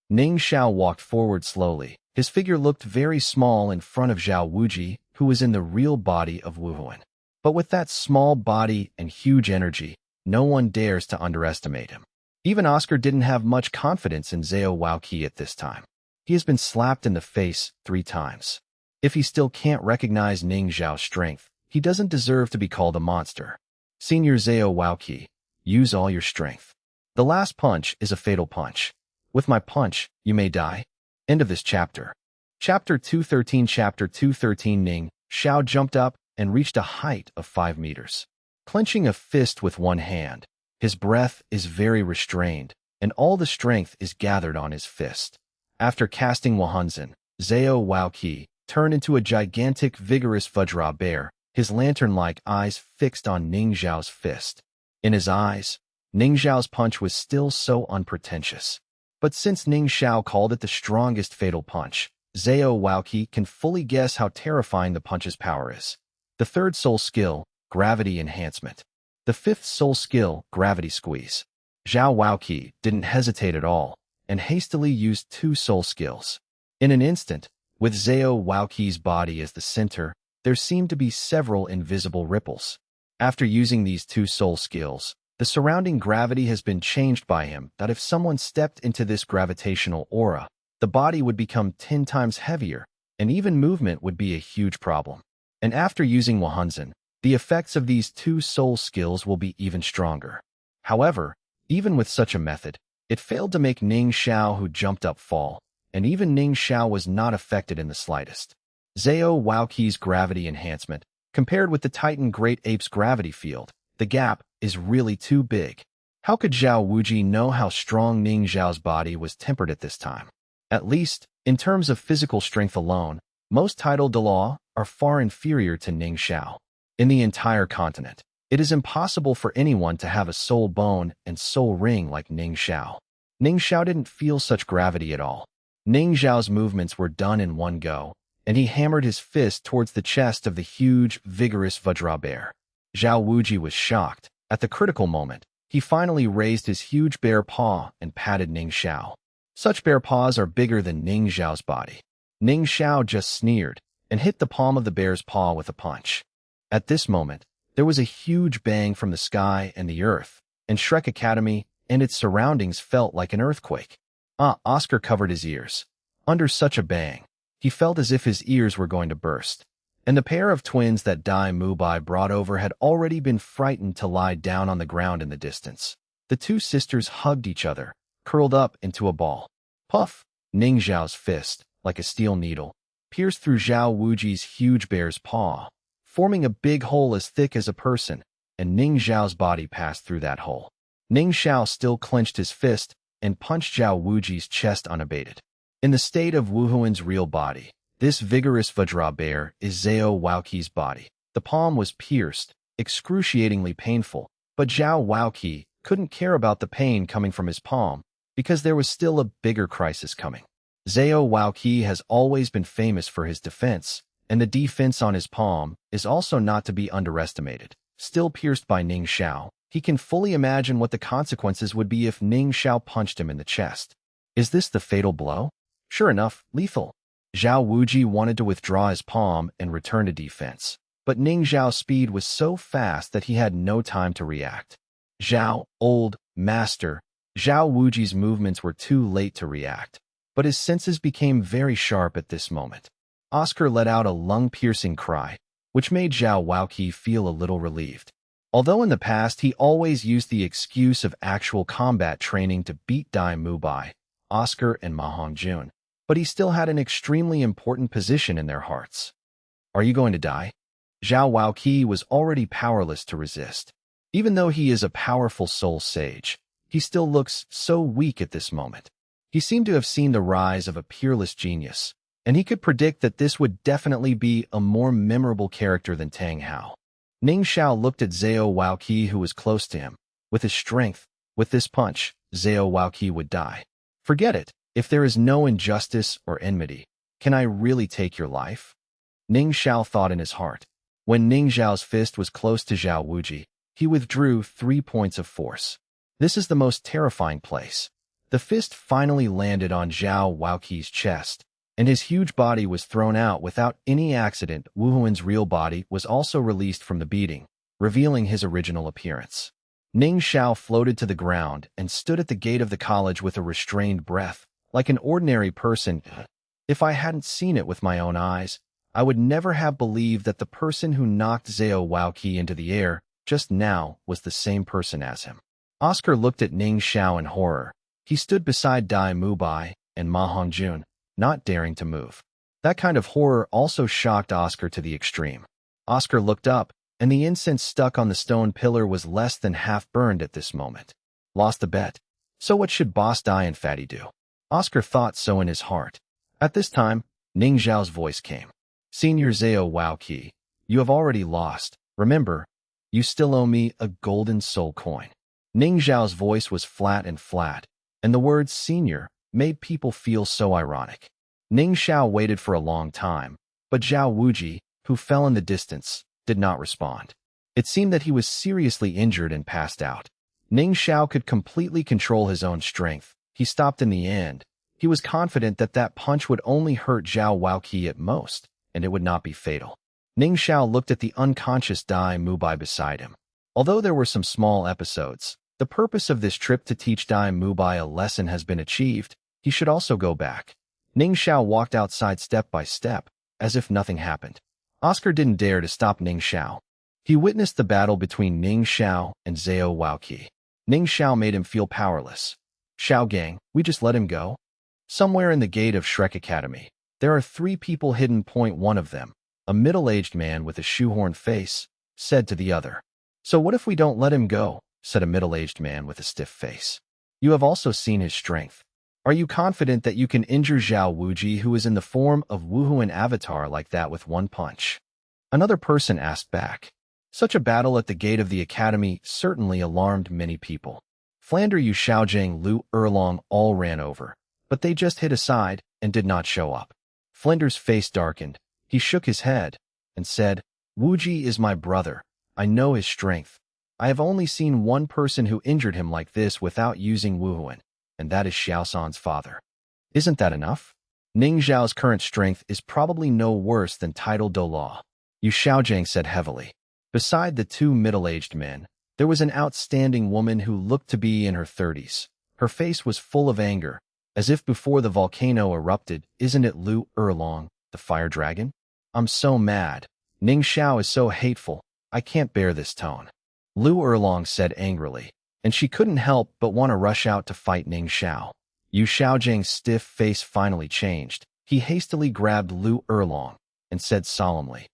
Ning Xiao walked forward slowly. His figure looked very small in front of Zhao Wuji, who was in the real body of Wuhuan. But with that small body and huge energy, no one dares to underestimate him. Even Oscar didn't have much confidence in Zhao Wuqi at this time. He has been slapped in the face 3 times. If he still can't recognize Ning Xiao's strength, he doesn't deserve to be called a monster. Senior Zhao Wuqi, use all your strength. The last punch is a fatal punch. With my punch, you may die. End of this chapter. Chapter 213. Chapter 213. Ning Xiao jumped up and reached a height of 5 meters. Clenching a fist with one hand, his breath is very restrained, and all the strength is gathered on his fist. After casting Wahunzhen, Zhao Wuqi turned into a gigantic, vigorous Vajra bear, his lantern-like eyes fixed on Ning Xiao's fist. In his eyes, Ning Xiao's punch was still so unpretentious. But since Ning Xiao called it the strongest fatal punch, Zhao Wuqi can fully guess how terrifying the punch's power is. The 3rd soul skill, Gravity Enhancement. The 5th soul skill, Gravity Squeeze. Zhao Wuqi didn't hesitate at all, and hastily used 2 soul skills. In an instant, with Zhao Wuqi's body as the center, there seemed to be several invisible ripples. After using these 2 soul skills, the surrounding gravity has been changed by him that if someone stepped into this gravitational aura, the body would become 10 times heavier, and even movement would be a huge problem. And after using Wahunzhen, the effects of these 2 soul skills will be even stronger. However, even with such a method, it failed to make Ning Xiao who jumped up fall, and even Ning Xiao was not affected in the slightest. Zhao Wuqi's gravity enhancement, compared with the Titan Great Ape's gravity field, the gap is really too big. How could Zhao Wuji know how strong Ning Xiao's body was tempered at this time? At least, in terms of physical strength alone, most titled Douluo are far inferior to Ning Xiao. In the entire continent, it is impossible for anyone to have a soul bone and soul ring like Ning Xiao. Ning Xiao didn't feel such gravity at all. Ning Xiao's movements were done in one go, and he hammered his fist towards the chest of the huge, vigorous Vajra bear. Zhao Wuji was shocked. At the critical moment, he finally raised his huge bear paw and patted Ning Xiao. Such bear paws are bigger than Ning Xiao's body. Ning Xiao just sneered and hit the palm of the bear's paw with a punch. At this moment, there was a huge bang from the sky and the earth, and Shrek Academy and its surroundings felt like an earthquake. Oscar covered his ears. Under such a bang, he felt as if his ears were going to burst. And the pair of twins that Dai Mubai brought over had already been frightened to lie down on the ground in the distance. The 2 sisters hugged each other, curled up into a ball. Puff! Ning Xiao's fist, like a steel needle, pierced through Zhao Wuji's huge bear's paw, forming a big hole as thick as a person, and Ning Xiao's body passed through that hole. Ning Xiao still clenched his fist and punched Zhao Wuji's chest unabated. In the state of Wuhuan's real body, this vigorous Vajra bear is Zhao Wuqi's body. The palm was pierced, excruciatingly painful, but Zhao Wuqi couldn't care about the pain coming from his palm because there was still a bigger crisis coming. Zhao Wuqi has always been famous for his defense, and the defense on his palm is also not to be underestimated. Still pierced by Ning Xiao, he can fully imagine what the consequences would be if Ning Xiao punched him in the chest. Is this the fatal blow? Sure enough, lethal. Zhao Wuji wanted to withdraw his palm and return to defense, but Ning Xiao's speed was so fast that he had no time to react. Zhao, old master. Zhao Wuji's movements were too late to react, but his senses became very sharp at this moment. Oscar let out a lung-piercing cry, which made Zhao Wuqi feel a little relieved. Although in the past he always used the excuse of actual combat training to beat Dai Mubai, Oscar, and Ma Hongjun, but he still had an extremely important position in their hearts. Are you going to die? Zhao Waoqi was already powerless to resist. Even though he is a powerful soul sage, he still looks so weak at this moment. He seemed to have seen the rise of a peerless genius, and he could predict that this would definitely be a more memorable character than Tang Hao. Ning Xiao looked at Zhao Waoqi, who was close to him. With his strength, with this punch, Zhao Waoqi would die. Forget it. If there is no injustice or enmity, can I really take your life? Ning Xiao thought in his heart. When Ning Xiao's fist was close to Zhao Wuji, he withdrew 3 points of force. This is the most terrifying place. The fist finally landed on Zhao Waoqi's chest, and his huge body was thrown out without any accident. Wu Huan's real body was also released from the beating, revealing his original appearance. Ning Xiao floated to the ground and stood at the gate of the college with a restrained breath, like an ordinary person. If I hadn't seen it with my own eyes, I would never have believed that the person who knocked Zhao Waoqi into the air just now was the same person as him. Oscar looked at Ning Xiao in horror. He stood beside Dai Mubai and Ma Hongjun, not daring to move. That kind of horror also shocked Oscar to the extreme. Oscar looked up, and the incense stuck on the stone pillar was less than half burned at this moment. Lost the bet. So what should Boss Dai and Fatty do? Oscar thought so in his heart. At this time, Ning Xiao's voice came. Senior Zhao Waoqi, you have already lost. Remember, you still owe me a golden soul coin. Ning Xiao's voice was flat, and the word senior made people feel so ironic. Ning Xiao waited for a long time, but Zhao Wuji, who fell in the distance, did not respond. It seemed that he was seriously injured and passed out. Ning Xiao could completely control his own strength. He stopped in the end. He was confident that that punch would only hurt Zhao Waoqi at most, and it would not be fatal. Ning Xiao looked at the unconscious Dai Mubai beside him. Although there were some small episodes, the purpose of this trip to teach Dai Mubai a lesson has been achieved. He should also go back. Ning Xiao walked outside step by step, as if nothing happened. Oscar didn't dare to stop Ning Xiao. He witnessed the battle between Ning Xiao and Zhao Waoqi. Ning Xiao made him feel powerless. Xiao Gang, we just let him go? Somewhere in the gate of Shrek Academy, there are 3 people hidden. One of them, a middle-aged man with a shoehorn face, said to the other. So what if we don't let him go? Said a middle-aged man with a stiff face. You have also seen his strength. Are you confident that you can injure Zhao Wuji, who is in the form of Wu Huan avatar, like that with one punch? Another person asked back. Such a battle at the gate of the academy certainly alarmed many people. Flander Yu, Xiaojing, Lu Erlong all ran over, but they just hid aside and did not show up. Flinder's face darkened. He shook his head and said, Wuji is my brother. I know his strength. I have only seen one person who injured him like this without using Wu Huan, and that is Xiaosan's father. Isn't that enough? Ning Xiao's current strength is probably no worse than title Douluo. Yu Xiaojiang said heavily. Beside the 2 middle-aged men, there was an outstanding woman who looked to be in her 30s. Her face was full of anger, as if before the volcano erupted. Isn't it Lu Erlong, the fire dragon? I'm so mad. Ning Xiao is so hateful. I can't bear this tone. Lu Erlong said angrily, and she couldn't help but want to rush out to fight Ning Xiao. Yu Xiaojiang's stiff face finally changed. He hastily grabbed Lu Erlong and said solemnly,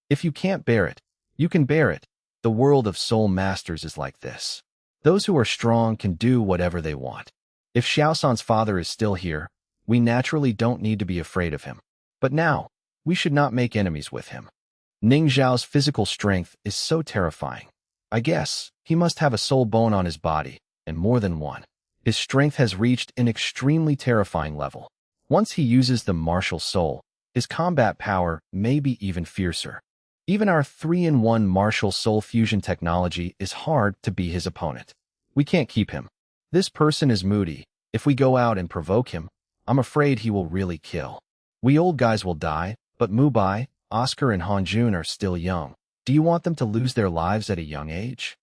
If you can't bear it, you can bear it. The world of soul masters is like this. Those who are strong can do whatever they want. If Xiaosan's father is still here, we naturally don't need to be afraid of him. But now, we should not make enemies with him. Ning Xiao's physical strength is so terrifying. I guess he must have a soul bone on his body, and more than one. His strength has reached an extremely terrifying level. Once he uses the martial soul, his combat power may be even fiercer. Even our 3-in-1 martial soul fusion technology is hard to be his opponent. We can't keep him. This person is moody. If we go out and provoke him, I'm afraid he will really kill. We old guys will die, but Mubai, Oscar, and Hanjun are still young. Do you want them to lose their lives at a young age?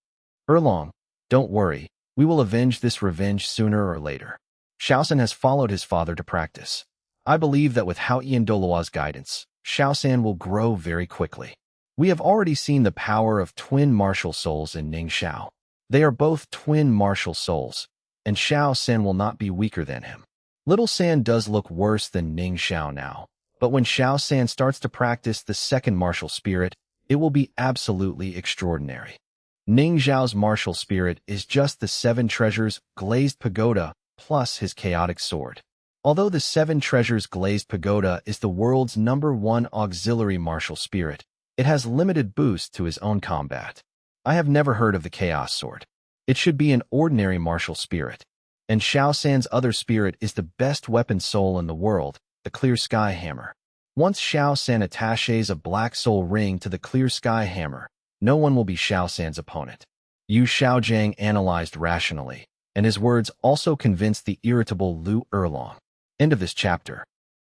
Erlong, don't worry. We will avenge this revenge sooner or later. Xiaosan has followed his father to practice. I believe that with Hao Ian Douluo's guidance, Xiaosan will grow very quickly. We have already seen the power of twin martial souls in Ning Xiao. They are both twin martial souls, and Xiao San will not be weaker than him. Little San does look worse than Ning Xiao now, but when Xiao San starts to practice the second martial spirit, it will be absolutely extraordinary. Ning Xiao's martial spirit is just the 7 treasures glazed pagoda plus his chaotic sword. Although the 7 treasures glazed pagoda is the world's #1 auxiliary martial spirit, it has limited boost to his own combat. I have never heard of the chaos sword. It should be an ordinary martial spirit. And Xiao San's other spirit is the best weapon soul in the world, the clear sky hammer. Once Xiao San attaches a black soul ring to the clear sky hammer, no one will be Xiao San's opponent. Yu Xiaojiang analyzed rationally, and his words also convinced the irritable Lu Erlong. End of this chapter.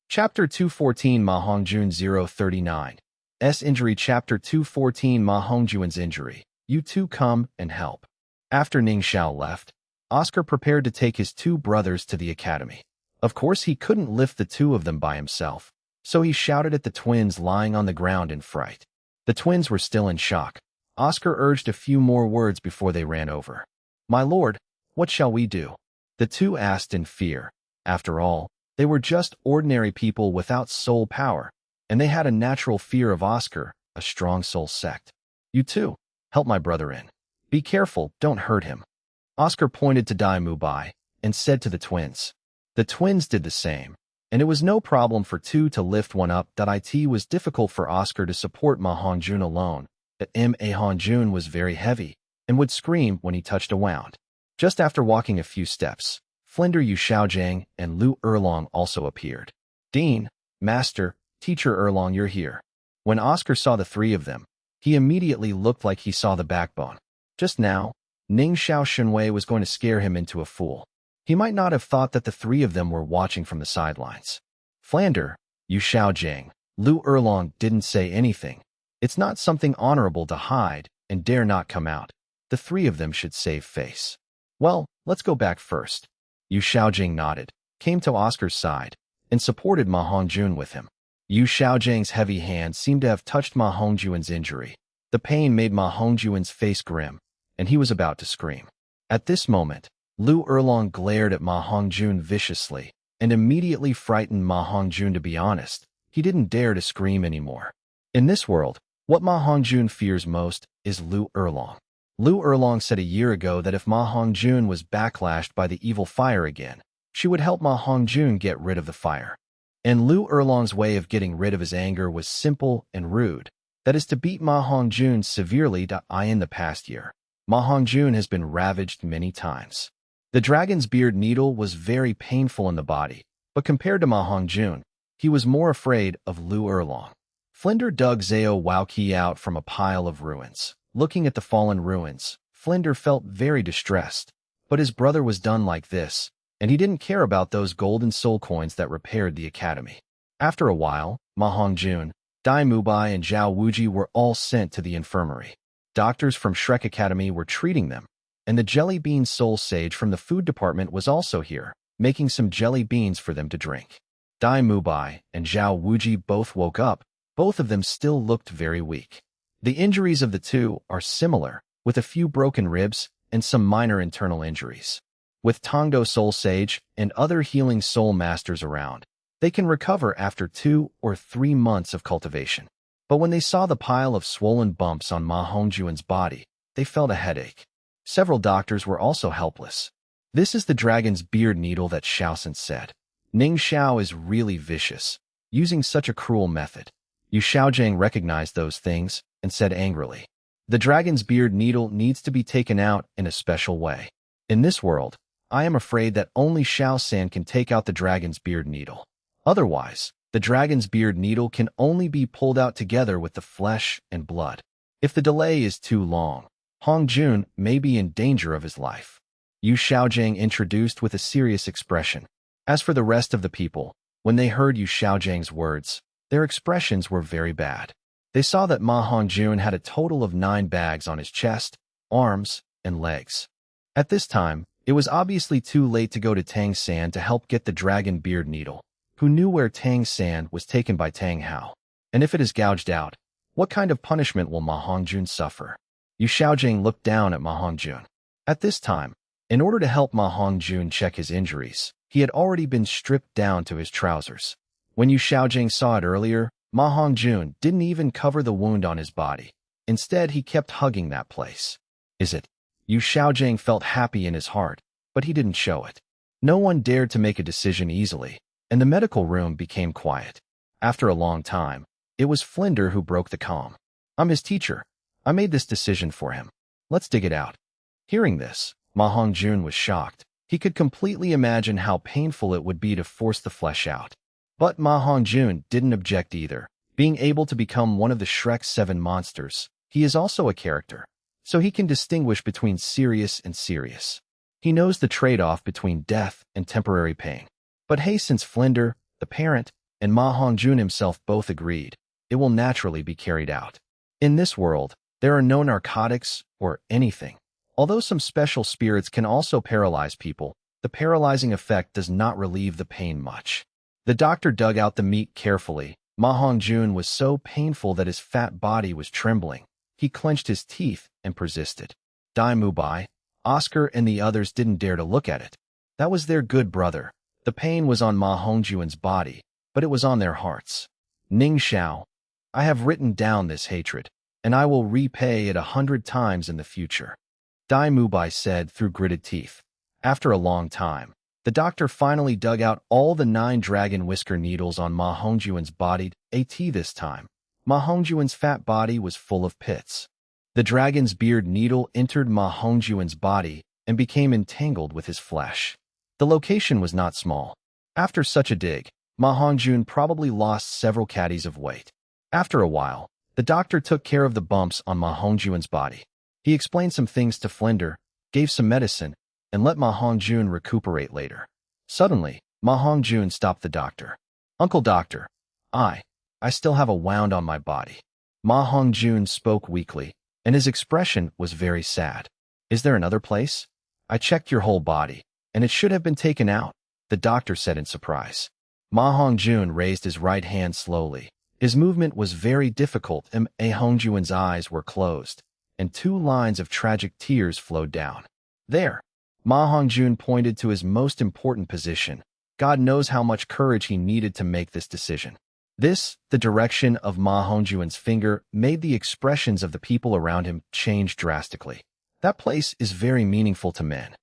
Chapter 214 Ma Hongjun 039. Injury. Chapter 214 Ma Hongjuan's injury. You two come and help. After Ning Xiao left, Oscar prepared to take his 2 brothers to the academy. Of course, he couldn't lift the 2 of them by himself, so he shouted at the twins lying on the ground in fright. The twins were still in shock. Oscar urged a few more words before they ran over. "My lord, what shall we do?" the 2 asked in fear. After all, they were just ordinary people without soul power, and they had a natural fear of Oscar, a strong soul sect. "You two, help my brother in. Be careful, don't hurt him." Oscar pointed to Dai Mubai and said to the twins. The twins did the same, and it was no problem for 2 to lift one up. It was difficult for Oscar to support Ma Hongjun alone. Ma Hongjun was very heavy and would scream when he touched a wound. Just after walking a few steps, Flinder Yu Xiaojiang and Lu Erlong also appeared. "Dean, Master, Teacher Erlong, you're here." When Oscar saw the 3 of them, he immediately looked like he saw the backbone. Just now, Ning Xiao Shenwei was going to scare him into a fool. He might not have thought that the 3 of them were watching from the sidelines. Flander, Yu Xiaojiang, Lu Erlong didn't say anything. It's not something honorable to hide and dare not come out. The 3 of them should save face. "Well, let's go back first." Yu Xiaojing nodded, came to Oscar's side, and supported Ma Hongjun with him. Yu Xiaojiang's heavy hand seemed to have touched Ma Hongjuan's injury. The pain made Ma Hongjuan's face grim, and he was about to scream. At this moment, Lu Erlong glared at Ma Hongjun viciously, and immediately frightened Ma Hongjun. To be honest, he didn't dare to scream anymore. In this world, what Ma Hongjun fears most is Lu Erlong. Lu Erlong said a year ago that if Ma Hongjun was backlashed by the evil fire again, she would help Ma Hongjun get rid of the fire. And Lu Erlong's way of getting rid of his anger was simple and rude. That is to beat Ma Hongjun severely. In the past year, Ma Hongjun has been ravaged many times. The dragon's beard needle was very painful in the body, but compared to Ma Hongjun, he was more afraid of Lu Erlong. Flinder dug Zhao Waoqi out from a pile of ruins. Looking at the fallen ruins, Flinder felt very distressed, but his brother was done like this, and he didn't care about those golden soul coins that repaired the academy. After a while, Ma Hongjun, Dai Mubai and Zhao Wuji were all sent to the infirmary. Doctors from Shrek Academy were treating them, and the jelly bean soul sage from the food department was also here, making some jelly beans for them to drink. Dai Mubai and Zhao Wuji both woke up. Both of them still looked very weak. The injuries of the 2 are similar, with a few broken ribs and some minor internal injuries. With Tongdo Soul Sage and other healing soul masters around, they can recover after 2 or 3 months of cultivation. But when they saw the pile of swollen bumps on Ma Hongjuan's body, they felt a headache. Several doctors were also helpless. This is the dragon's beard needle that Xiaosan said. Ning Xiao is really vicious, using such a cruel method. Yu Xiaojiang recognized those things and said angrily, "The dragon's beard needle needs to be taken out in a special way. In this world, I am afraid that only Xiao San can take out the dragon's beard needle. Otherwise, the dragon's beard needle can only be pulled out together with the flesh and blood. If the delay is too long, Hongjun may be in danger of his life." Yu Xiaojiang introduced with a serious expression. As for the rest of the people, when they heard Yu Xiaojiang's words, their expressions were very bad. They saw that Ma Hongjun had a total of 9 bags on his chest, arms, and legs. At this time, it was obviously too late to go to Tang San to help get the dragon beard needle, who knew where Tang San was taken by Tang Hao. And if it is gouged out, What kind of punishment will Ma Hongjun suffer? Yu Xiaojing looked down at Ma Hongjun. At this time, in order to help Ma Hongjun check his injuries, he had already been stripped down to his trousers. When Yu Xiaojing saw it earlier, Ma Hongjun didn't even cover the wound on his body. Instead, he kept hugging that place. Is it? Yu Xiaojing felt happy in his heart, but he didn't show it. No one dared to make a decision easily, and the medical room became quiet. After a long time, it was Flinder who broke the calm. I'm his teacher. I made this decision for him. Let's dig it out. Hearing this, Ma Hongjun was shocked. He could completely imagine how painful it would be to force the flesh out. But Ma Hongjun didn't object either. Being able to become one of the Shrek's 7 monsters, he is also a character, so he can distinguish between serious and serious. He knows the trade-off between death and temporary pain. But hey, since Flinder, the parent, and Ma Hongjun himself both agreed, it will naturally be carried out. In this world, there are no narcotics or anything. Although some special spirits can also paralyze people, the paralyzing effect does not relieve the pain much. The doctor dug out the meat carefully. Ma Hongjun was so painful that his fat body was trembling. He clenched his teeth and persisted. Dai Mubai, Oscar and the others didn't dare to look at it. That was their good brother. The pain was on Ma Hongjun's body, but it was on their hearts. Ning Xiao, I have written down this hatred, and I will repay it 100 times in the future. Dai Mubai said through gritted teeth. After a long time, the doctor finally dug out all the 9 dragon whisker needles on Ma Hongjun's body. This time, Ma Hongjun's fat body was full of pits. The dragon's beard needle entered Ma Hongjun's body and became entangled with his flesh. The location was not small. After such a dig, Ma Hongjun probably lost several caddies of weight. After a while, the doctor took care of the bumps on Ma Hongjun's body. He explained some things to Flinder, gave some medicine, and let Ma Hongjun recuperate later. Suddenly, Ma Hongjun stopped the doctor. Uncle Doctor, I still have a wound on my body. Ma Hongjun spoke weakly, and his expression was very sad. Is there another place? I checked your whole body, and it should have been taken out, the doctor said in surprise. Ma Hongjun raised his right hand slowly. His movement was very difficult, and Ma Hongjun's eyes were closed, and 2 lines of tragic tears flowed down. There. Ma Hongjun pointed to his most important position. God knows how much courage he needed to make this decision. This, the direction of Ma Hongjun's finger, made the expressions of the people around him change drastically. That place is very meaningful to men.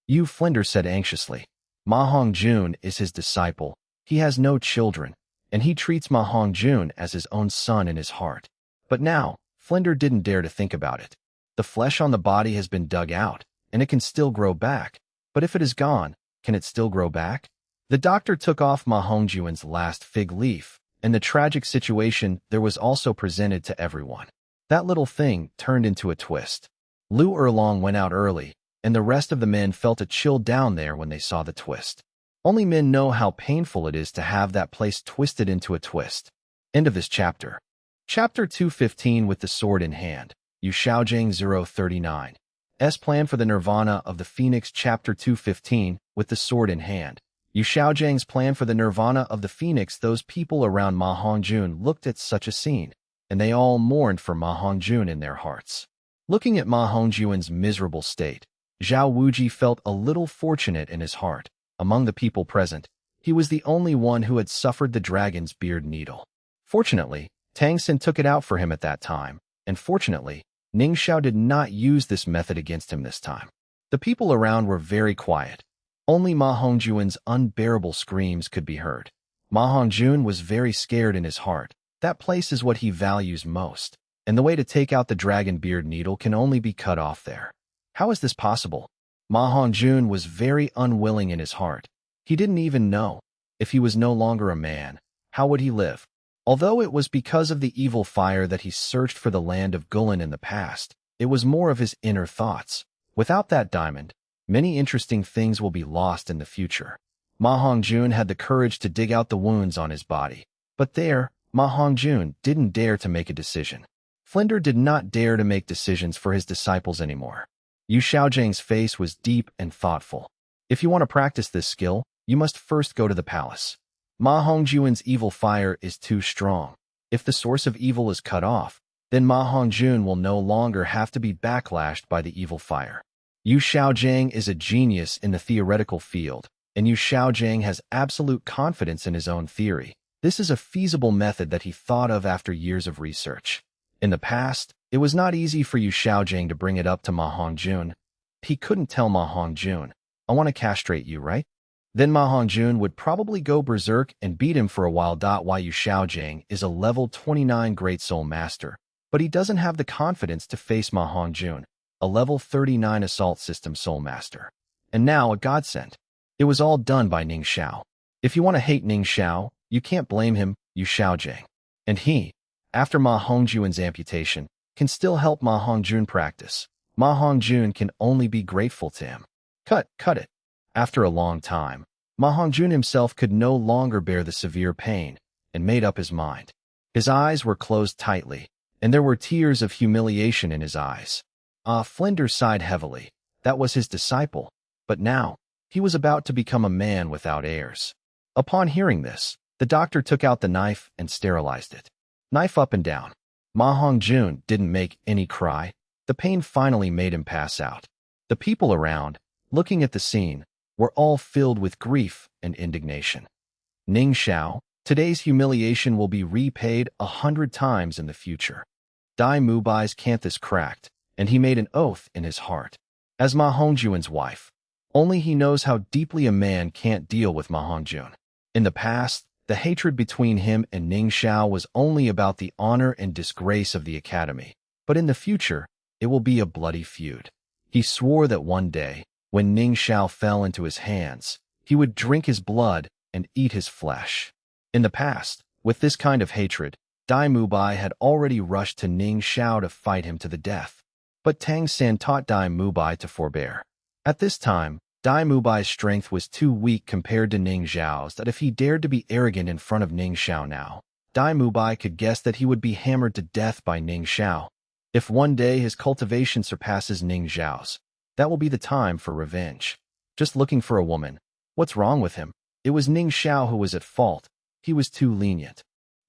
Yu Flinder said anxiously. Ma Hongjun is his disciple. He has no children, and he treats Ma Hongjun as his own son in his heart. But now, Flinder didn't dare to think about it. The flesh on the body has been dug out, and it can still grow back. But if it is gone, can it still grow back? The doctor took off Ma Hongjun's last fig leaf, and the tragic situation there was also presented to everyone. That little thing turned into a twist. Lu Erlong went out early, and the rest of the men felt a chill down there when they saw the twist. Only men know how painful it is to have that place twisted into a twist. End of this chapter. Chapter 215 with the sword in hand. Yu Xiaojing 039. S plan for the Nirvana of the Phoenix. Chapter 215 with the sword in hand. Yu Xiaojing's plan for the Nirvana of the Phoenix. Those people around Ma Hongjun looked at such a scene, and they all mourned for Ma Hongjun in their hearts. Looking at Ma Hongjun's miserable state, Zhao Wuji felt a little fortunate in his heart. Among the people present, he was the only one who had suffered the dragon's beard needle. Fortunately, Tang Xin took it out for him at that time, and fortunately, Ning Xiao did not use this method against him this time. The people around were very quiet. Only Ma Hongjun's unbearable screams could be heard. Ma Hongjun was very scared in his heart. That place is what he values most, and the way to take out the dragon beard needle can only be cut off there. How is this possible? Ma Hongjun was very unwilling in his heart. He didn't even know. If he was no longer a man, how would he live? Although it was because of the evil fire that he searched for the land of Gulen in the past, it was more of his inner thoughts. Without that diamond, many interesting things will be lost in the future. Ma Hongjun had the courage to dig out the wounds on his body. But there, Ma Hongjun didn't dare to make a decision. Flinder did not dare to make decisions for his disciples anymore. Yu Xiaojing's face was deep and thoughtful. If you want to practice this skill, you must first go to the palace. Ma Hongjun's evil fire is too strong. If the source of evil is cut off, then Ma Hongjun will no longer have to be backlashed by the evil fire. Yu Xiaojiang is a genius in the theoretical field, and Yu Xiaojiang has absolute confidence in his own theory. This is a feasible method that he thought of after years of research. In the past, it was not easy for Yu Xiaojiang to bring it up to Ma Hongjun. He couldn't tell Ma Hongjun, "I want to castrate you, right?" Then Ma Hongjun would probably go berserk and beat him for a while. Why Yu Xiaojiang is a level 29 Great Soul Master, but he doesn't have the confidence to face Ma Hongjun, a level 39 Assault System Soul Master. And now a godsend. It was all done by Ning Xiao. If you want to hate Ning Xiao, you can't blame him, Yu Xiaojiang. And he, after Ma Hongjun's amputation, can still help Ma Hongjun practice. Ma Hongjun can only be grateful to him. Cut it. After a long time, Ma Hongjun himself could no longer bear the severe pain and made up his mind. His eyes were closed tightly, and there were tears of humiliation in his eyes. Flinders sighed heavily. That was his disciple, but now, he was about to become a man without heirs. Upon hearing this, the doctor took out the knife and sterilized it. Knife up and down. Ma Hongjun didn't make any cry. The pain finally made him pass out. The people around, looking at the scene, were all filled with grief and indignation. Ning Xiao, today's humiliation will be repaid 100 times in the future. Dai Mubai's canthus cracked, and he made an oath in his heart. As Ma Hongjun's wife, only he knows how deeply a man can't deal with Ma Hongjun. In the past, the hatred between him and Ning Xiao was only about the honor and disgrace of the academy, but in the future, it will be a bloody feud. He swore that one day, when Ning Xiao fell into his hands, he would drink his blood and eat his flesh. In the past, with this kind of hatred, Dai Mubai had already rushed to Ning Xiao to fight him to the death. But Tang San taught Dai Mubai to forbear. At this time, Dai Mubai's strength was too weak compared to Ning Xiao's that if he dared to be arrogant in front of Ning Xiao now, Dai Mubai could guess that he would be hammered to death by Ning Xiao. If one day his cultivation surpasses Ning Xiao's, that will be the time for revenge. Just looking for a woman. What's wrong with him? It was Ning Xiao who was at fault. He was too lenient.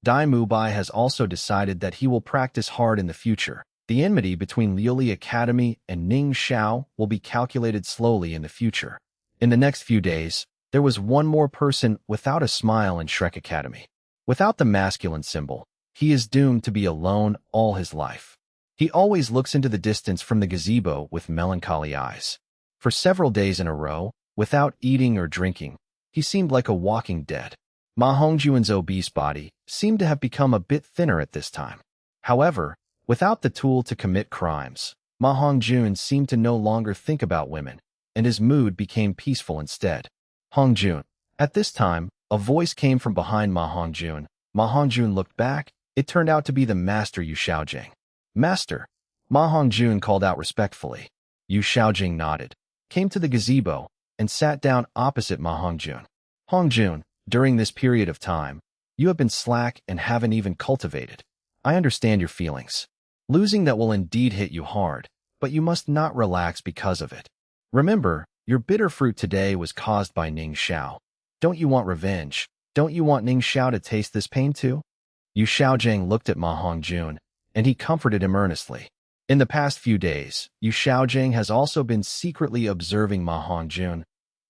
Dai Mubai has also decided that he will practice hard in the future. The enmity between Liuli Academy and Ning Xiao will be calculated slowly in the future. In the next few days, there was one more person without a smile in Shrek Academy. Without the masculine symbol, he is doomed to be alone all his life. He always looks into the distance from the gazebo with melancholy eyes. For several days in a row, without eating or drinking, he seemed like a walking dead. Ma Hongjun's obese body seemed to have become a bit thinner at this time. However, without the tool to commit crimes, Ma Hongjun seemed to no longer think about women, and his mood became peaceful instead. Hongjun. At this time, a voice came from behind Ma Hongjun. Ma Hongjun looked back. It turned out to be the master Yu Xiaojiang. Master, Ma Hongjun called out respectfully. Yu Xiaojiang nodded, came to the gazebo, and sat down opposite Ma Hongjun. Hongjun, during this period of time, you have been slack and haven't even cultivated. I understand your feelings. Losing that will indeed hit you hard, but you must not relax because of it. Remember, your bitter fruit today was caused by Ning Xiao. Don't you want revenge? Don't you want Ning Xiao to taste this pain too? Yu Xiaojiang looked at Ma Hongjun, and he comforted him earnestly. In the past few days, Yu Xiaojiang has also been secretly observing Ma Hongjun.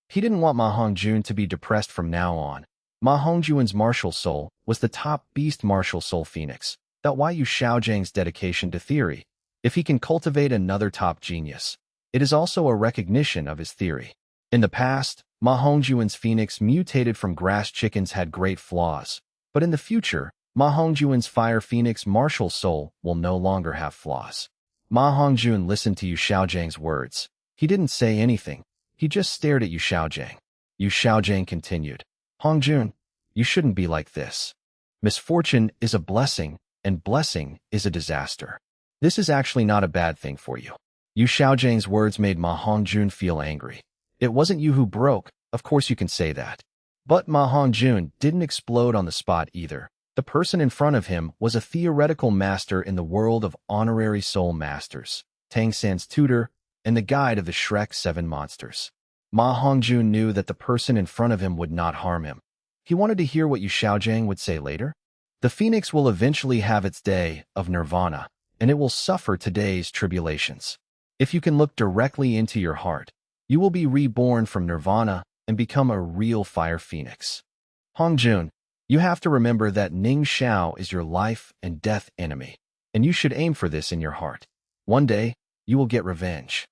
He didn't want Ma Hongjun to be depressed from now on. Ma Hongjun's martial soul was the top beast martial soul phoenix. That's why Yu Xiaojiang's dedication to theory. If he can cultivate another top genius, it is also a recognition of his theory. In the past, Ma Hongjun's phoenix mutated from grass chickens had great flaws, but in the future, Ma Hongjun's fire phoenix martial soul will no longer have flaws. Ma Hongjun listened to Yu Xiaojiang's words. He didn't say anything. He just stared at Yu Xiaojiang. Yu Xiaojiang continued. Hongjun, you shouldn't be like this. Misfortune is a blessing, and blessing is a disaster. This is actually not a bad thing for you. Yu Xiaojiang's words made Ma Hongjun feel angry. It wasn't you who broke, of course you can say that. But Ma Hongjun didn't explode on the spot either. The person in front of him was a theoretical master in the world of honorary soul masters, Tang San's tutor, and the guide of the Shrek 7 monsters. Ma Hongjun knew that the person in front of him would not harm him. He wanted to hear what Yu Xiaojiang would say later. The phoenix will eventually have its day of nirvana, and it will suffer today's tribulations. If you can look directly into your heart, you will be reborn from nirvana and become a real fire phoenix. Hongjun, you have to remember that Ning Xiao is your life and death enemy, and you should aim for this in your heart. One day, you will get revenge.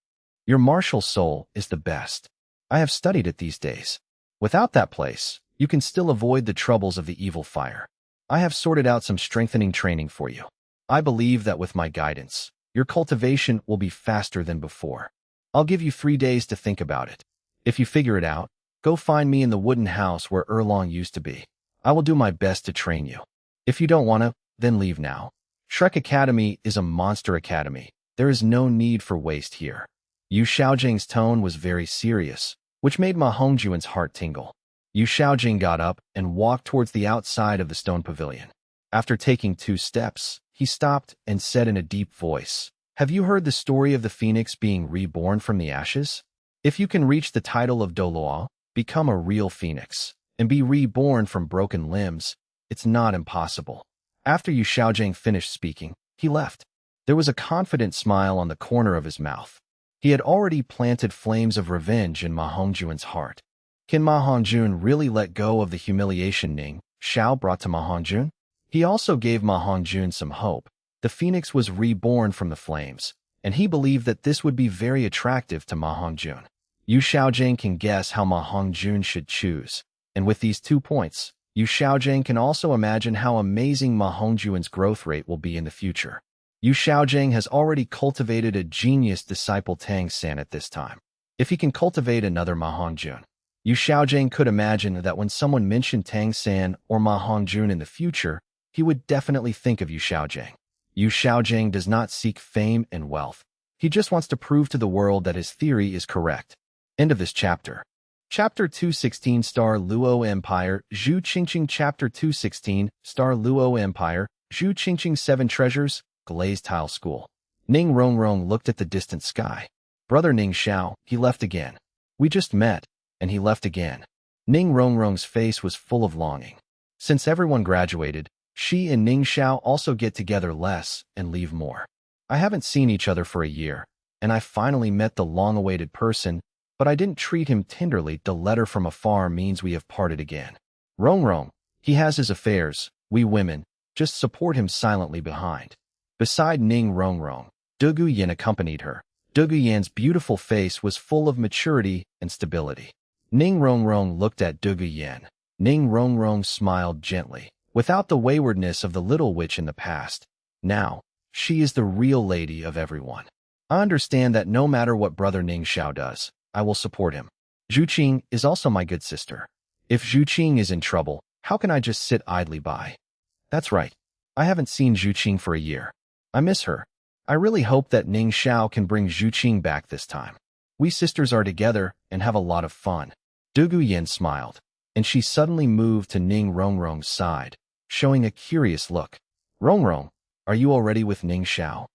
Your martial soul is the best. I have studied it these days. Without that place, you can still avoid the troubles of the evil fire. I have sorted out some strengthening training for you. I believe that with my guidance, your cultivation will be faster than before. I'll give you 3 days to think about it. If you figure it out, go find me in the wooden house where Erlong used to be. I will do my best to train you. If you don't want to, then leave now. Shrek Academy is a monster academy. There is no need for waste here. Yu Xiaojing's tone was very serious, which made Ma Hongjuan's heart tingle. Yu Xiaojing got up and walked towards the outside of the stone pavilion. After taking 2 steps, he stopped and said in a deep voice, "Have you heard the story of the phoenix being reborn from the ashes? If you can reach the title of Douluo, become a real phoenix, and be reborn from broken limbs, it's not impossible." After Yu Xiaojing finished speaking, he left. There was a confident smile on the corner of his mouth. He had already planted flames of revenge in Ma Hongjuan's heart. Can Ma Hongjun really let go of the humiliation Ning Xiao brought to Ma Hongjun? He also gave Ma Hongjun some hope. The phoenix was reborn from the flames, and he believed that this would be very attractive to Ma Hongjun. Yu Xiaojing can guess how Ma Hongjun should choose, and with these 2 points, Yu Xiaojing can also imagine how amazing Ma Hongjuan's growth rate will be in the future. Yu Xiaojing has already cultivated a genius disciple Tang San at this time. If he can cultivate another Ma Hongjun, Yu Xiaojing could imagine that when someone mentioned Tang San or Ma Hongjun in the future, he would definitely think of Yu Xiaojing. Yu Xiaojing does not seek fame and wealth. He just wants to prove to the world that his theory is correct. End of this chapter. Chapter 216 Star Luo Empire, Zhu Qingqing Chapter 216 Star Luo Empire, Zhu Qingqing 7 Treasures, Glazed Tile School. Ning Rongrong looked at the distant sky. Brother Ning Xiao, he left again. We just met, and he left again. Ning Rongrong's face was full of longing. Since everyone graduated, she and Ning Xiao also get together less and leave more. I haven't seen each other for a year, and I finally met the long-awaited person, but I didn't treat him tenderly. The letter from afar means we have parted again. Rongrong, he has his affairs, we women, just support him silently behind. Beside Ning Rongrong, Dugu Yin accompanied her. Dugu Yan's beautiful face was full of maturity and stability. Ning Rongrong looked at Dugu Yin. Ning Rongrong smiled gently, without the waywardness of the little witch in the past. Now, she is the real lady of everyone. I understand that no matter what Brother Ning Xiao does, I will support him. Zhu Qing is also my good sister. If Zhu Qing is in trouble, how can I just sit idly by? That's right. I haven't seen Zhu Qing for a year. I miss her. I really hope that Ning Xiao can bring Zhu Qing back this time. We sisters are together and have a lot of fun. Dugu Yin smiled, and she suddenly moved to Ning Rongrong's side, showing a curious look. Rongrong, are you already with Ning Xiao?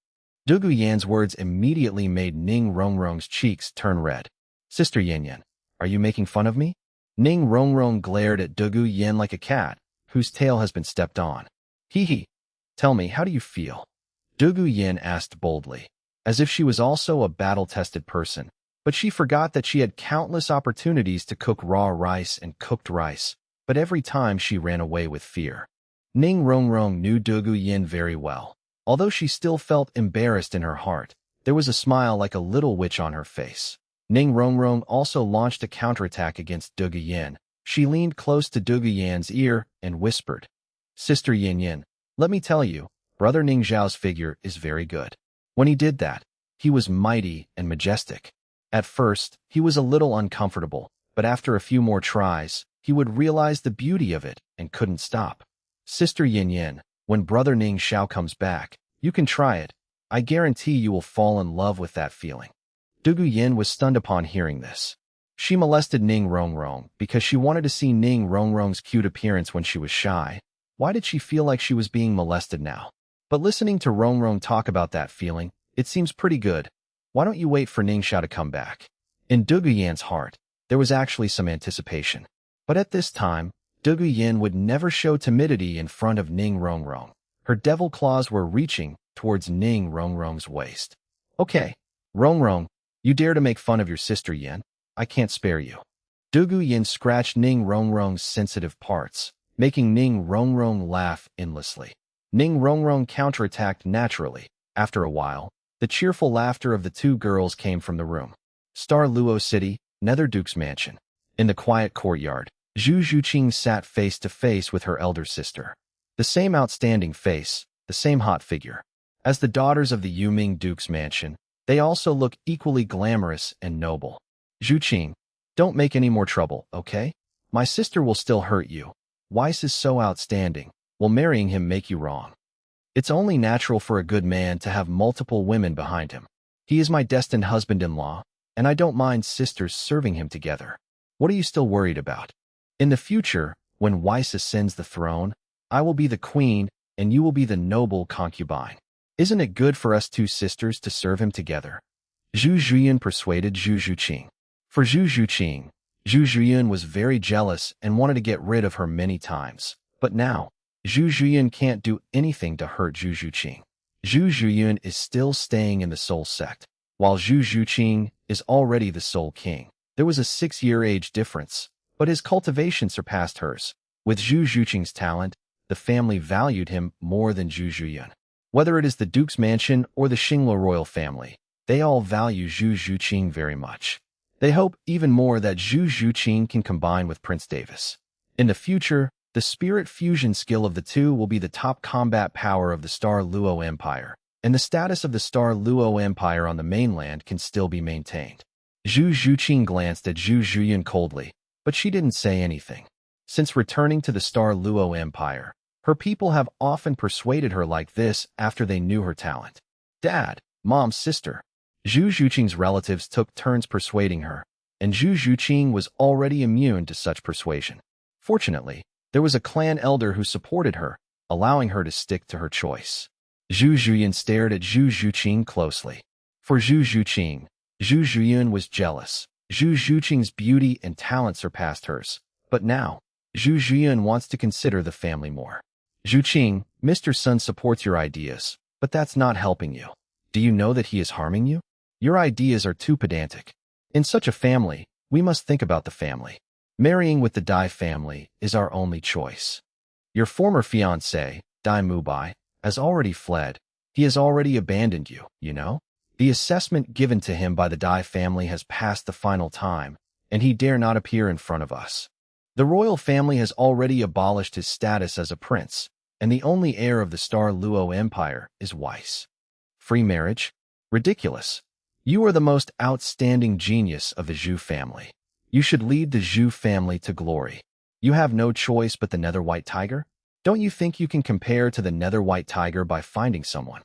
Dugu Yan's words immediately made Ning Rongrong's cheeks turn red. Sister Yin Yin, are you making fun of me? Ning Rongrong glared at Dugu Yin like a cat, whose tail has been stepped on. Hee hee. Tell me, how do you feel? Dugu Yin asked boldly, as if she was also a battle-tested person, but she forgot that she had countless opportunities to cook raw rice and cooked rice, but every time she ran away with fear. Ning Rongrong knew Dugu Yin very well. Although she still felt embarrassed in her heart, there was a smile like a little witch on her face. Ning Rongrong also launched a counterattack against Dugu Yin. She leaned close to Dugu Yan's ear and whispered, Sister Yin Yin, let me tell you, Brother Ning Xiao's figure is very good. When he did that, he was mighty and majestic. At first, he was a little uncomfortable, but after a few more tries, he would realize the beauty of it and couldn't stop. Sister Yin Yin, when Brother Ning Xiao comes back, you can try it. I guarantee you will fall in love with that feeling. Dugu Yin was stunned upon hearing this. She molested Ning Rongrong because she wanted to see Ning Rongrong's cute appearance when she was shy. Why did she feel like she was being molested now? But listening to Rongrong talk about that feeling, it seems pretty good. Why don't you wait for Ning Xiao to come back? In Dugu Yan's heart, there was actually some anticipation. But at this time, Dugu Douluo Yin would never show timidity in front of Ning Rongrong. Her devil claws were reaching towards Ning Rongrong's waist. Okay, Rongrong, you dare to make fun of your sister Yin? I can't spare you. Douluo Yin scratched Ning Rongrong's sensitive parts, making Ning Rongrong laugh endlessly. Ning Rongrong counterattacked naturally. After a while, the cheerful laughter of the two girls came from the room. Douluo City, Nether Duke's mansion. In the quiet courtyard, Zhu Zhuqing sat face to face with her elder sister. The same outstanding face, the same hot figure. As the daughters of the Yuming Duke's mansion, they also look equally glamorous and noble. Zhuqing, don't make any more trouble, okay? My sister will still hurt you. Weiss is so outstanding. Will marrying him make you wrong? It's only natural for a good man to have multiple women behind him. He is my destined husband-in-law, and I don't mind sisters serving him together. What are you still worried about? In the future, when Weiss ascends the throne, I will be the queen, and you will be the noble concubine. Isn't it good for us two sisters to serve him together? Zhu Zhuyan persuaded Zhu Zhuqing. For Zhu Zhuqing, Zhu Zhuyan was very jealous and wanted to get rid of her many times. But now, Zhu Zhuyan can't do anything to hurt Zhu Zhuqing. Zhu Zhuyan is still staying in the Soul sect, while Zhu Zhuqing is already the Soul King. There was a 6-year age difference, but his cultivation surpassed hers. With Zhu Zhuqing's talent, the family valued him more than Zhu Zhuyan. Whether it is the Duke's mansion or the Xingluo royal family, they all value Zhu Zhuqing very much. They hope even more that Zhu Zhuqing can combine with Prince Davis. In the future, the spirit fusion skill of the two will be the top combat power of the Douluo Empire, and the status of the Douluo Empire on the mainland can still be maintained. Zhu Zhuqing glanced at Zhu Zhuyan coldly, but she didn't say anything. Since returning to the Douluo Empire, her people have often persuaded her like this after they knew her talent. Dad, Mom's sister. Zhu Zhuqing's relatives took turns persuading her, and Zhu Zhuqing was already immune to such persuasion. Fortunately, there was a clan elder who supported her, allowing her to stick to her choice. Zhu Zhuyan stared at Zhu Zhuqing closely. For Zhu Zhuqing, Zhu Zhuyan was jealous. Zhu Zhuqing's beauty and talent surpassed hers. But now, Zhu Zhuyan wants to consider the family more. Zhuqing, Mr. Sun supports your ideas, but that's not helping you. Do you know that he is harming you? Your ideas are too pedantic. In such a family, we must think about the family. Marrying with the Dai family is our only choice. Your former fiancé, Dai Mubai, has already fled. He has already abandoned you, you know? The assessment given to him by the Dai family has passed the final time, and he dare not appear in front of us. The royal family has already abolished his status as a prince, and the only heir of the Douluo Empire is Weiss. Free marriage? Ridiculous. You are the most outstanding genius of the Zhu family. You should lead the Zhu family to glory. You have no choice but the Nether White Tiger? Don't you think you can compare to the Nether White Tiger by finding someone?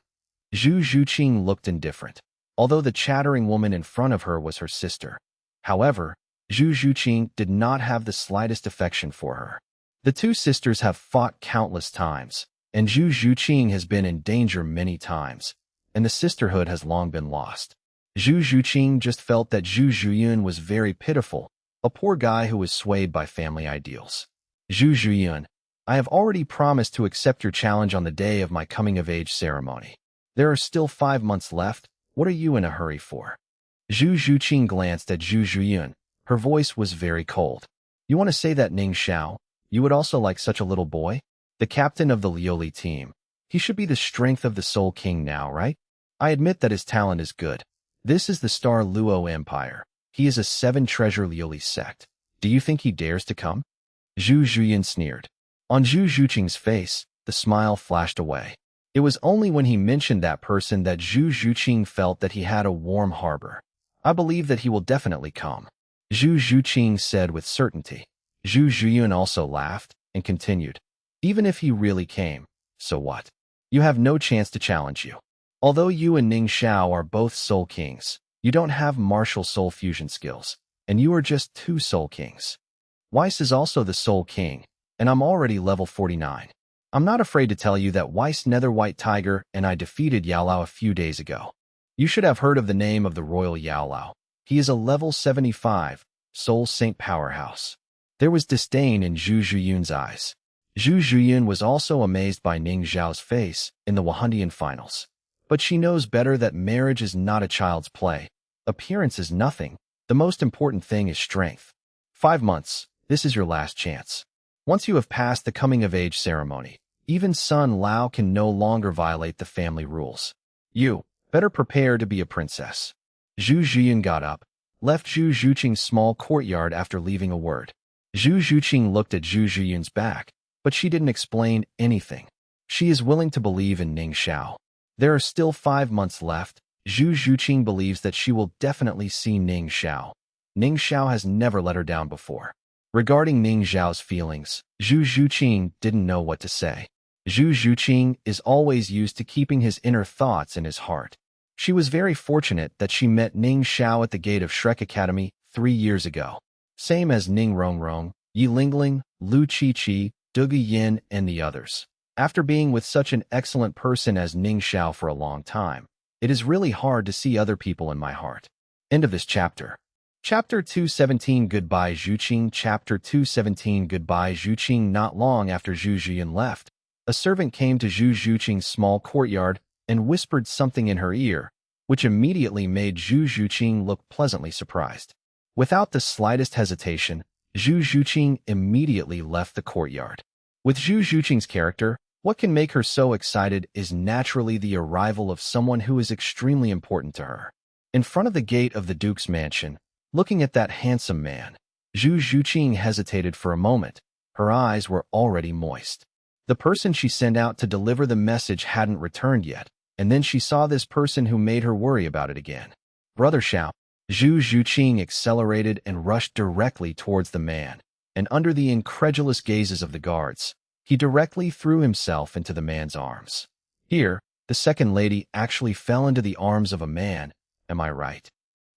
Zhu Zhuqing looked indifferent, although the chattering woman in front of her was her sister. However, Zhu Zhuqing did not have the slightest affection for her. The two sisters have fought countless times, and Zhu Zhuqing has been in danger many times, and the sisterhood has long been lost. Zhu Zhuqing just felt that Zhu Zhuyan was very pitiful, a poor guy who was swayed by family ideals. Zhu Zhuyan, I have already promised to accept your challenge on the day of my coming-of-age ceremony. There are still 5 months left. What are you in a hurry for? Zhu Zhuqing glanced at Zhu Zhuyan. Her voice was very cold. You want to say that Ning Xiao? You would also like such a little boy? The captain of the Liuli team. He should be the strength of the Soul King now, right? I admit that his talent is good. This is the Douluo Empire. He is a 7-treasure Liuli sect. Do you think he dares to come? Zhu Zhuyan sneered. On Zhu Zhuqing's face, the smile flashed away. It was only when he mentioned that person that Zhu Zhuqing felt that he had a warm harbor. I believe that he will definitely come. Zhu Zhuqing said with certainty. Zhu Zhuyan also laughed and continued. Even if he really came, so what? You have no chance to challenge you. Although you and Ning Xiao are both Soul Kings, you don't have martial soul fusion skills, and you are just 2 Soul Kings. Weiss is also the Soul King, and I'm already level 49. I'm not afraid to tell you that Weiss Nether White Tiger and I defeated Yaolao a few days ago. You should have heard of the name of the royal Yaolao. He is a level 75, Soul Saint powerhouse. There was disdain in Zhu Zhuyun's eyes. Zhu Zhuyun was also amazed by Ning Zhao's face in the Wahandian finals. But she knows better that marriage is not a child's play. Appearance is nothing. The most important thing is strength. 5 months. This is your last chance. Once you have passed the coming-of-age ceremony, even Sun Lao can no longer violate the family rules. You better prepare to be a princess. Zhu Zhuyun got up, left Zhu Zhuqing's small courtyard after leaving a word. Zhu Zhuqing looked at Zhu Zhuyun's back, but she didn't explain anything. She is willing to believe in Ning Xiao. There are still 5 months left. Zhu Zhuqing believes that she will definitely see Ning Xiao. Ning Xiao has never let her down before. Regarding Ning Xiao's feelings, Zhu Zhuqing didn't know what to say. Zhu Zhuqing is always used to keeping his inner thoughts in his heart. She was very fortunate that she met Ning Xiao at the gate of Shrek Academy 3 years ago. Same as Ning Rongrong, Yi Lingling, Lu Qiqi, Duge Yin, and the others. After being with such an excellent person as Ning Xiao for a long time, it is really hard to see other people in my heart. End of this chapter. Chapter 217 Goodbye Zhuqing. Chapter 217 Goodbye Zhuqing. Not long after Zhu Zhuyun left, a servant came to Zhu Zhuqing's small courtyard and whispered something in her ear, which immediately made Zhu Zhuqing look pleasantly surprised. Without the slightest hesitation, Zhu Zhuqing immediately left the courtyard. With Zhu Zhuqing's character, what can make her so excited is naturally the arrival of someone who is extremely important to her. In front of the gate of the Duke's mansion, looking at that handsome man, Zhu Zhuqing hesitated for a moment. Her eyes were already moist. The person she sent out to deliver the message hadn't returned yet, and then she saw this person who made her worry about it again. Brother Xiao. Zhu Zhuqing accelerated and rushed directly towards the man, and under the incredulous gazes of the guards, he directly threw himself into the man's arms. Here, the second lady actually fell into the arms of a man, am I right?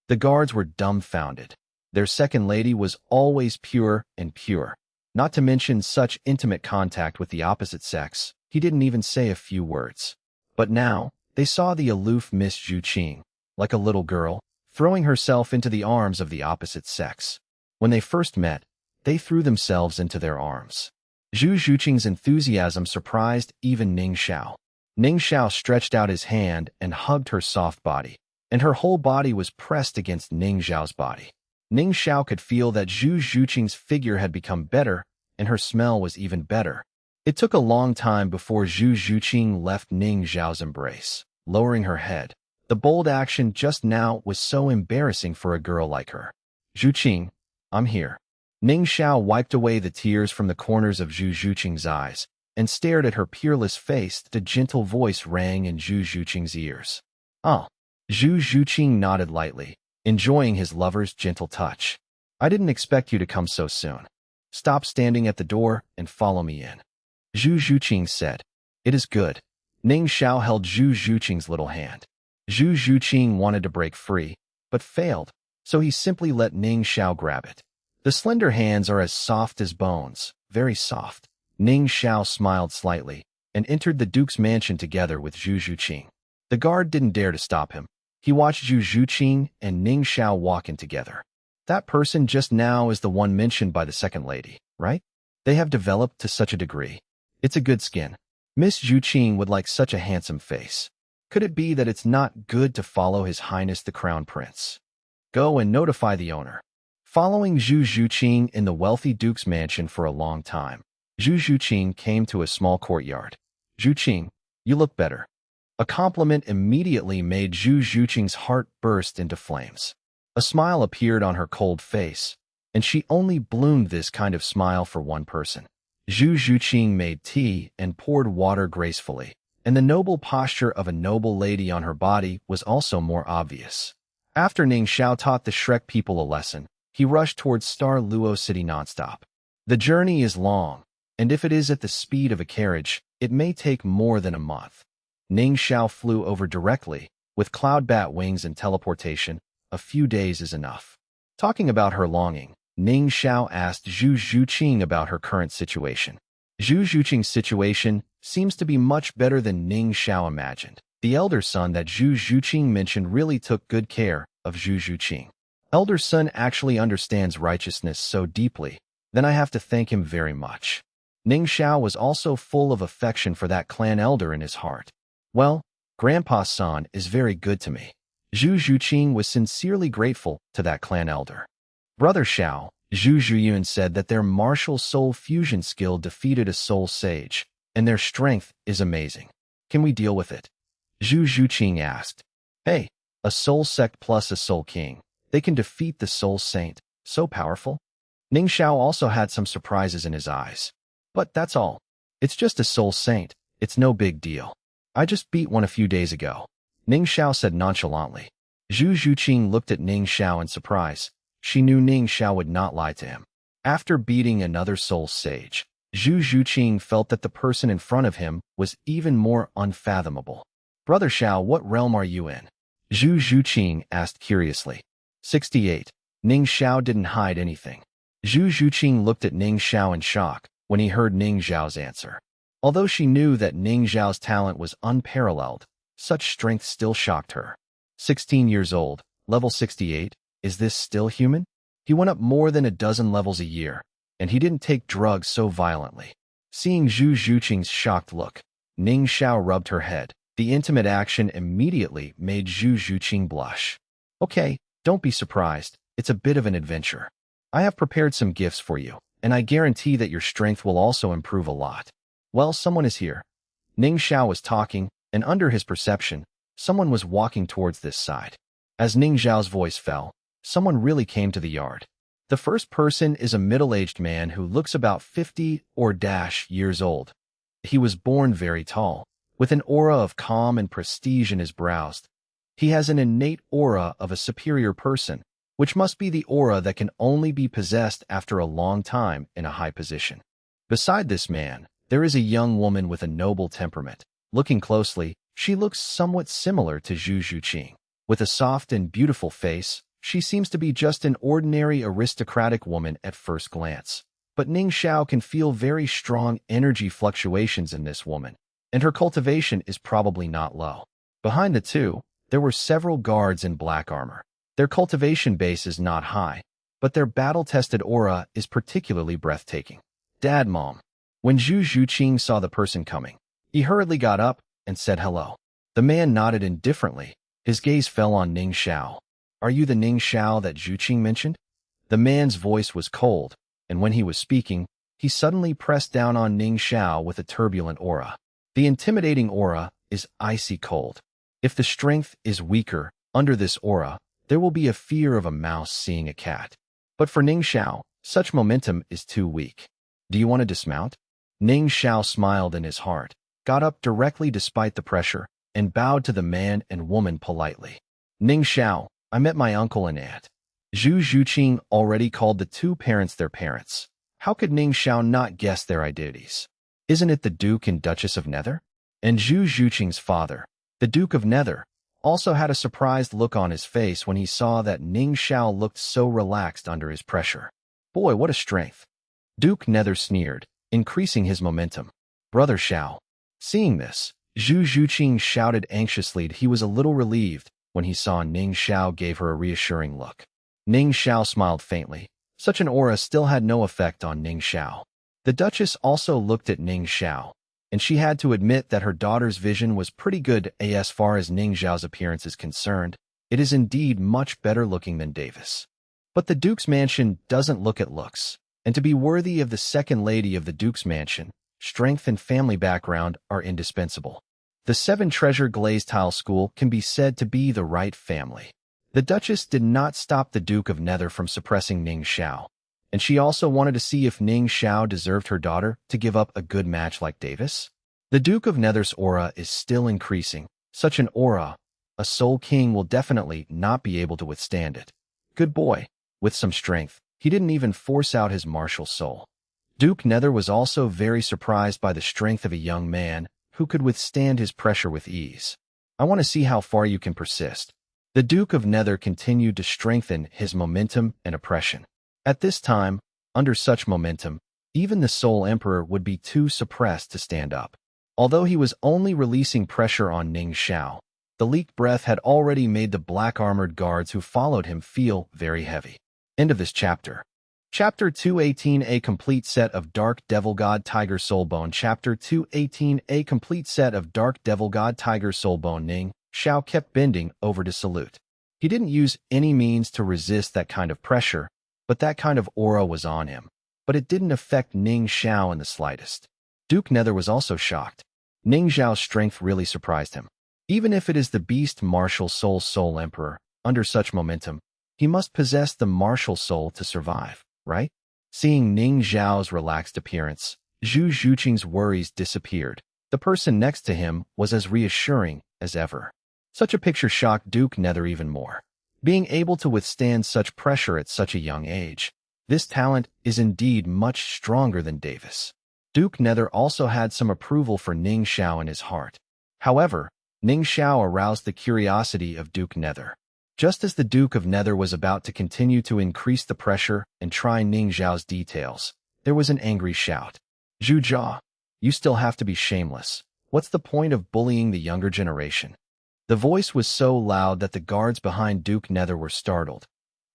The guards were dumbfounded. Their second lady was always pure and pure. Not to mention such intimate contact with the opposite sex, he didn't even say a few words. But now, they saw the aloof Miss Zhuqing, like a little girl, throwing herself into the arms of the opposite sex. When they first met, they threw themselves into their arms. Zhu Zhuqing's enthusiasm surprised even Ning Xiao. Ning Xiao stretched out his hand and hugged her soft body, and her whole body was pressed against Ning Xiao's body. Ning Xiao could feel that Zhu Zhuqing's figure had become better, and her smell was even better. It took a long time before Zhu Zhuqing left Ning Xiao's embrace, lowering her head. The bold action just now was so embarrassing for a girl like her. Zhuqing, I'm here. Ning Xiao wiped away the tears from the corners of Zhu Zhuqing's eyes and stared at her peerless face. The gentle voice rang in Zhu Zhuqing's ears. Oh. Zhu Zhuqing nodded lightly, enjoying his lover's gentle touch. I didn't expect you to come so soon. Stop standing at the door and follow me in. Zhu Zhuqing said. It is good. Ning Xiao held Zhu Zhuqing's little hand. Zhu Zhuqing wanted to break free, but failed, so he simply let Ning Xiao grab it. The slender hands are as soft as bones, very soft. Ning Xiao smiled slightly and entered the Duke's mansion together with Zhu Zhuqing. The guard didn't dare to stop him. He watched Zhu Zhuqing and Ning Xiao walk in together. That person just now is the one mentioned by the second lady, right? They have developed to such a degree. It's a good skin. Miss Zhuqing would like such a handsome face. Could it be that it's not good to follow His Highness the Crown Prince? Go and notify the owner. Following Zhu Zhuqing in the wealthy Duke's mansion for a long time, Zhu Zhuqing came to a small courtyard. Zhuqing, you look better. A compliment immediately made Zhu Zhuqing's heart burst into flames. A smile appeared on her cold face, and she only bloomed this kind of smile for one person. Zhu Zhuqing made tea and poured water gracefully, and the noble posture of a noble lady on her body was also more obvious. After Ning Xiao taught the Shrek people a lesson, he rushed towards Douluo City nonstop. The journey is long, and if it is at the speed of a carriage, it may take more than a month. Ning Xiao flew over directly. With cloud bat wings and teleportation, a few days is enough. Talking about her longing, Ning Xiao asked Zhu Zhuqing about her current situation. Zhu Zhuqing's situation seems to be much better than Ning Xiao imagined. The elder son that Zhu Zhuqing mentioned really took good care of Zhu Zhuqing. Elder son actually understands righteousness so deeply, then I have to thank him very much. Ning Xiao was also full of affection for that clan elder in his heart. Well, Grandpa-san is very good to me. Zhu Zhuqing was sincerely grateful to that clan elder. Brother Xiao, Zhu Zhuyun said that their martial soul fusion skill defeated a soul sage, and their strength is amazing. Can we deal with it? Zhu Zhuqing asked. Hey, a soul sect plus a soul king. They can defeat the soul saint. So powerful? Ning Xiao also had some surprises in his eyes. But that's all. It's just a soul saint. It's no big deal. I just beat one a few days ago. Ning Xiao said nonchalantly. Zhu Zhuqing looked at Ning Xiao in surprise. She knew Ning Xiao would not lie to him. After beating another soul sage, Zhu Zhuqing felt that the person in front of him was even more unfathomable. Brother Xiao, what realm are you in? Zhu Zhuqing asked curiously. 68. Ning Xiao didn't hide anything. Zhu Zhuqing looked at Ning Xiao in shock when he heard Ning Xiao's answer. Although she knew that Ning Xiao's talent was unparalleled, such strength still shocked her. 16 years old, level 68, is this still human? He went up more than a dozen levels a year, and he didn't take drugs so violently. Seeing Zhu Zhuqing's shocked look, Ning Xiao rubbed her head. The intimate action immediately made Zhu Zhuqing blush. Okay, don't be surprised. It's a bit of an adventure. I have prepared some gifts for you, and I guarantee that your strength will also improve a lot. Well, someone is here. Ning Xiao was talking, and under his perception, someone was walking towards this side. As Ning Xiao's voice fell, someone really came to the yard. The first person is a middle-aged man who looks about 50 years old. He was born very tall, with an aura of calm and prestige in his brows. He has an innate aura of a superior person, which must be the aura that can only be possessed after a long time in a high position. Beside this man, there is a young woman with a noble temperament. Looking closely, she looks somewhat similar to Zhu Zhuqing. With a soft and beautiful face, she seems to be just an ordinary aristocratic woman at first glance. But Ning Xiao can feel very strong energy fluctuations in this woman, and her cultivation is probably not low. Behind the two, there were several guards in black armor. Their cultivation base is not high, but their battle-tested aura is particularly breathtaking. Dad, Mom. When Zhu Zhuqing saw the person coming, he hurriedly got up and said hello. The man nodded indifferently. His gaze fell on Ning Xiao. Are you the Ning Xiao that Zhuqing mentioned? The man's voice was cold, and when he was speaking, he suddenly pressed down on Ning Xiao with a turbulent aura. The intimidating aura is icy cold. If the strength is weaker under this aura, there will be a fear of a mouse seeing a cat. But for Ning Xiao, such momentum is too weak. Do you want to dismount? Ning Xiao smiled in his heart, got up directly despite the pressure, and bowed to the man and woman politely. Ning Xiao, I met my uncle and aunt. Zhu Zhuqing already called the two parents their parents. How could Ning Xiao not guess their identities? Isn't it the Duke and Duchess of Nether? And Zhu Zhuqing's father, the Duke of Nether, also had a surprised look on his face when he saw that Ning Xiao looked so relaxed under his pressure. Boy, what a strength. Duke Nether sneered, increasing his momentum. Brother Xiao. Seeing this, Zhu Zhuqing shouted anxiously. He was a little relieved when he saw Ning Xiao gave her a reassuring look. Ning Xiao smiled faintly. Such an aura still had no effect on Ning Xiao. The Duchess also looked at Ning Xiao, and she had to admit that her daughter's vision was pretty good as far as Ning Xiao's appearance is concerned. It is indeed much better looking than Davis. But the Duke's mansion doesn't look at looks, and to be worthy of the second lady of the Duke's mansion, strength and family background are indispensable. The 7 Treasure Glazed Tile School can be said to be the right family. The Duchess did not stop the Duke of Nether from suppressing Ning Xiao, and she also wanted to see if Ning Xiao deserved her daughter to give up a good match like Davis. The Duke of Nether's aura is still increasing. Such an aura, a Soul King will definitely not be able to withstand it. Good boy. With some strength, he didn't even force out his martial soul. Duke Nether was also very surprised by the strength of a young man who could withstand his pressure with ease. I want to see how far you can persist. The Duke of Nether continued to strengthen his momentum and oppression. At this time, under such momentum, even the Soul Emperor would be too suppressed to stand up. Although he was only releasing pressure on Ning Xiao, the leaked breath had already made the black-armored guards who followed him feel very heavy. End of this chapter. Chapter 218 A complete set of Dark Devil God Tiger Soulbone. Chapter 218 A complete set of Dark Devil God Tiger Soulbone. Ning Xiao kept bending over to salute. He didn't use any means to resist that kind of pressure, but that kind of aura was on him. But it didn't affect Ning Xiao in the slightest. Duke Nether was also shocked. Ning Xiao's strength really surprised him. Even if it is the beast martial Soul Emperor, under such momentum, he must possess the martial soul to survive, right? Seeing Ning Xiao's relaxed appearance, Zhu Zhuqing's worries disappeared. The person next to him was as reassuring as ever. Such a picture shocked Duke Nether even more. Being able to withstand such pressure at such a young age, this talent is indeed much stronger than Davis. Duke Nether also had some approval for Ning Xiao in his heart. However, Ning Xiao aroused the curiosity of Duke Nether. Just as the Duke of Nether was about to continue to increase the pressure and try Ning Xiao's details, there was an angry shout. Zhu Jia, you still have to be shameless. What's the point of bullying the younger generation? The voice was so loud that the guards behind Duke Nether were startled.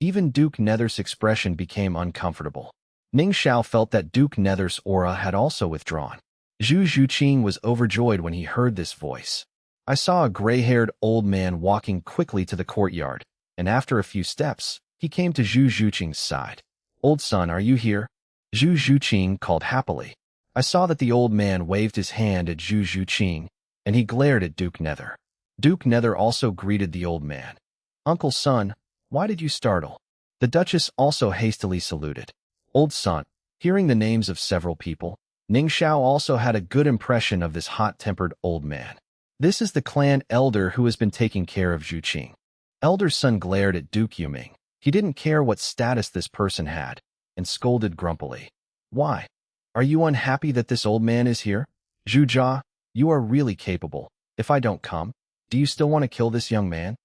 Even Duke Nether's expression became uncomfortable. Ning Xiao felt that Duke Nether's aura had also withdrawn. Zhu Zhuqing was overjoyed when he heard this voice. I saw a gray-haired old man walking quickly to the courtyard, and after a few steps, he came to Zhu Zhuqing's side. Old son, are you here? Zhu Zhuqing called happily. I saw that the old man waved his hand at Zhu Zhuqing, and he glared at Duke Nether. Duke Nether also greeted the old man. Uncle Son, why did you startle? The Duchess also hastily saluted. Old son, hearing the names of several people, Ning Xiao also had a good impression of this hot-tempered old man. This is the clan elder who has been taking care of Zhuqing. Elder son glared at Duke Yuming. He didn't care what status this person had, and scolded grumpily. Why? Are you unhappy that this old man is here? Zhu Jia, you are really capable. If I don't come, do you still want to kill this young man?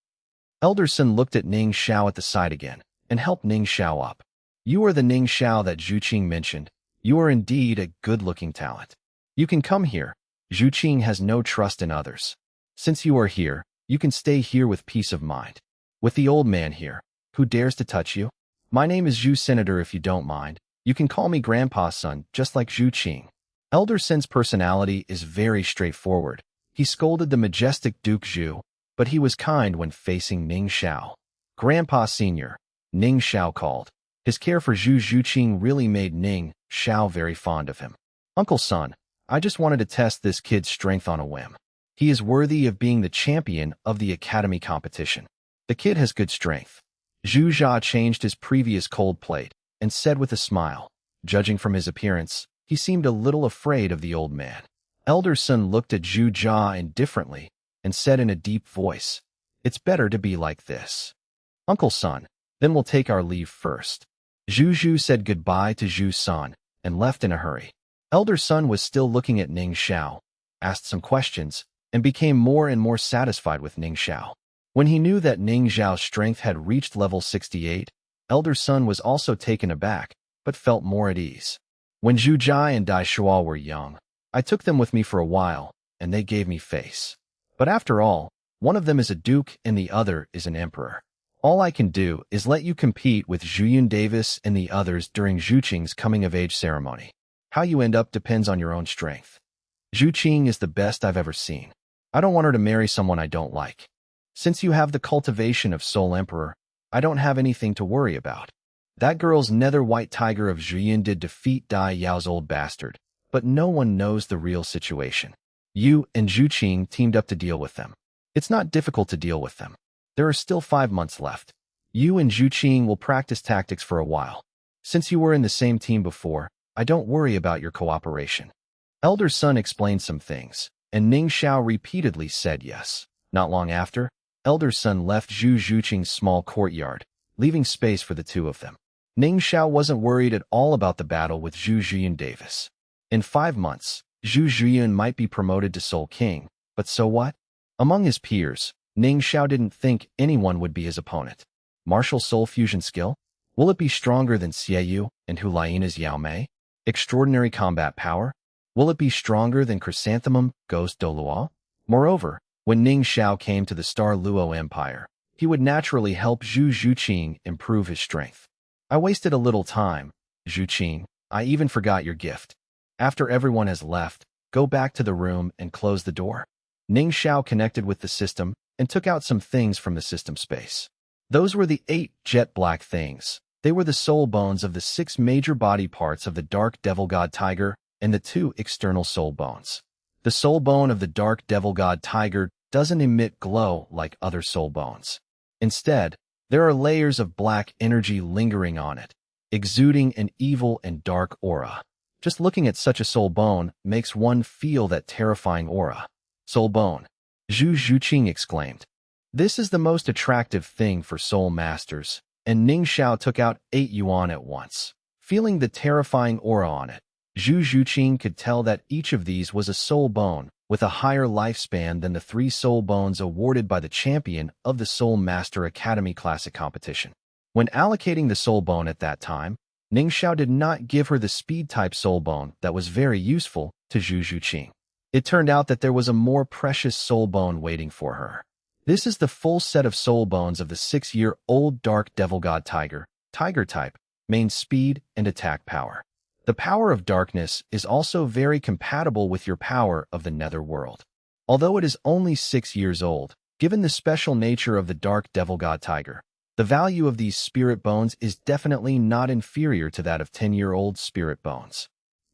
Elder son looked at Ning Xiao at the side again, and helped Ning Xiao up. You are the Ning Xiao that Zhuqing mentioned. You are indeed a good-looking talent. You can come here. Zhuqing has no trust in others. Since you are here, you can stay here with peace of mind. With the old man here, who dares to touch you? My name is Zhu Senator if you don't mind. You can call me Grandpa's son, just like Zhuqing. Elder Sen's personality is very straightforward. He scolded the majestic Duke Zhu, but he was kind when facing Ning Xiao. Grandpa Senior, Ning Xiao called. His care for Zhu Zhuqing really made Ning Xiao very fond of him. Uncle Son, I just wanted to test this kid's strength on a whim. He is worthy of being the champion of the academy competition. The kid has good strength. Zhu Jia changed his previous cold plate and said with a smile. Judging from his appearance, he seemed a little afraid of the old man. Elder Son looked at Zhu Jia indifferently and said in a deep voice, It's better to be like this. Uncle Son, then we'll take our leave first. Zhu Zhu said goodbye to Zhu San and left in a hurry. Elder Son was still looking at Ning Xiao, asked some questions, and became more and more satisfied with Ning Xiao. When he knew that Ning Xiao's strength had reached level 68, Elder Son was also taken aback, but felt more at ease. When Zhu Jia and Dai Shuo were young, I took them with me for a while, and they gave me face. But after all, one of them is a duke and the other is an emperor. All I can do is let you compete with Zhuyun Davis and the others during Zhuqing's coming-of-age ceremony. How you end up depends on your own strength. Zhuqing is the best I've ever seen. I don't want her to marry someone I don't like. Since you have the cultivation of Soul Emperor, I don't have anything to worry about. That girl's nether white tiger of Zhuyun did defeat Dai Yao's old bastard, but no one knows the real situation. You and Zhuqing teamed up to deal with them. It's not difficult to deal with them. There are still 5 months left. You and Zhuqing will practice tactics for a while. Since you were in the same team before, I don't worry about your cooperation. Elder Son explained some things, and Ning Xiao repeatedly said yes. Not long after, Elder Son left Zhu Zhuqing's small courtyard, leaving space for the two of them. Ning Xiao wasn't worried at all about the battle with Zhu Zhuyun Davis. In 5 months, Zhu Zhuyun might be promoted to Soul King, but so what? Among his peers, Ning Xiao didn't think anyone would be his opponent. Martial Soul Fusion skill? Will it be stronger than Xieyu and Hulaiina's Yao Mei? Extraordinary combat power? Will it be stronger than Chrysanthemum Ghost Douluo? Moreover, when Ning Xiao came to the Star Luo Empire, he would naturally help Zhu Zhuqing improve his strength. I wasted a little time, Zhu Qing, I even forgot your gift. After everyone has left, go back to the room and close the door. Ning Xiao connected with the system and took out some things from the system space. Those were the 8 jet black things. They were the soul bones of the 6 major body parts of the Dark Devil God Tiger and the 2 external soul bones. The soul bone of the Dark Devil God Tiger doesn't emit glow like other soul bones. Instead, there are layers of black energy lingering on it, exuding an evil and dark aura. Just looking at such a soul bone makes one feel that terrifying aura. Soul bone, Zhu Zhuqing exclaimed. This is the most attractive thing for soul masters, and Ning Xiao took out 8 yuan at once. Feeling the terrifying aura on it, Zhu Zhuqing could tell that each of these was a soul bone with a higher lifespan than the 3 soul bones awarded by the champion of the Soul Master Academy Classic competition. When allocating the soul bone at that time, Ning Xiao did not give her the speed-type soul bone that was very useful to Zhu Zhuqing. It turned out that there was a more precious soul bone waiting for her. This is the full set of soul bones of the 6-year-old Dark Devil God Tiger, Tiger type, main speed and attack power. The power of darkness is also very compatible with your power of the nether world. Although it is only 6 years old, given the special nature of the Dark Devil God Tiger, the value of these spirit bones is definitely not inferior to that of 10-year-old spirit bones.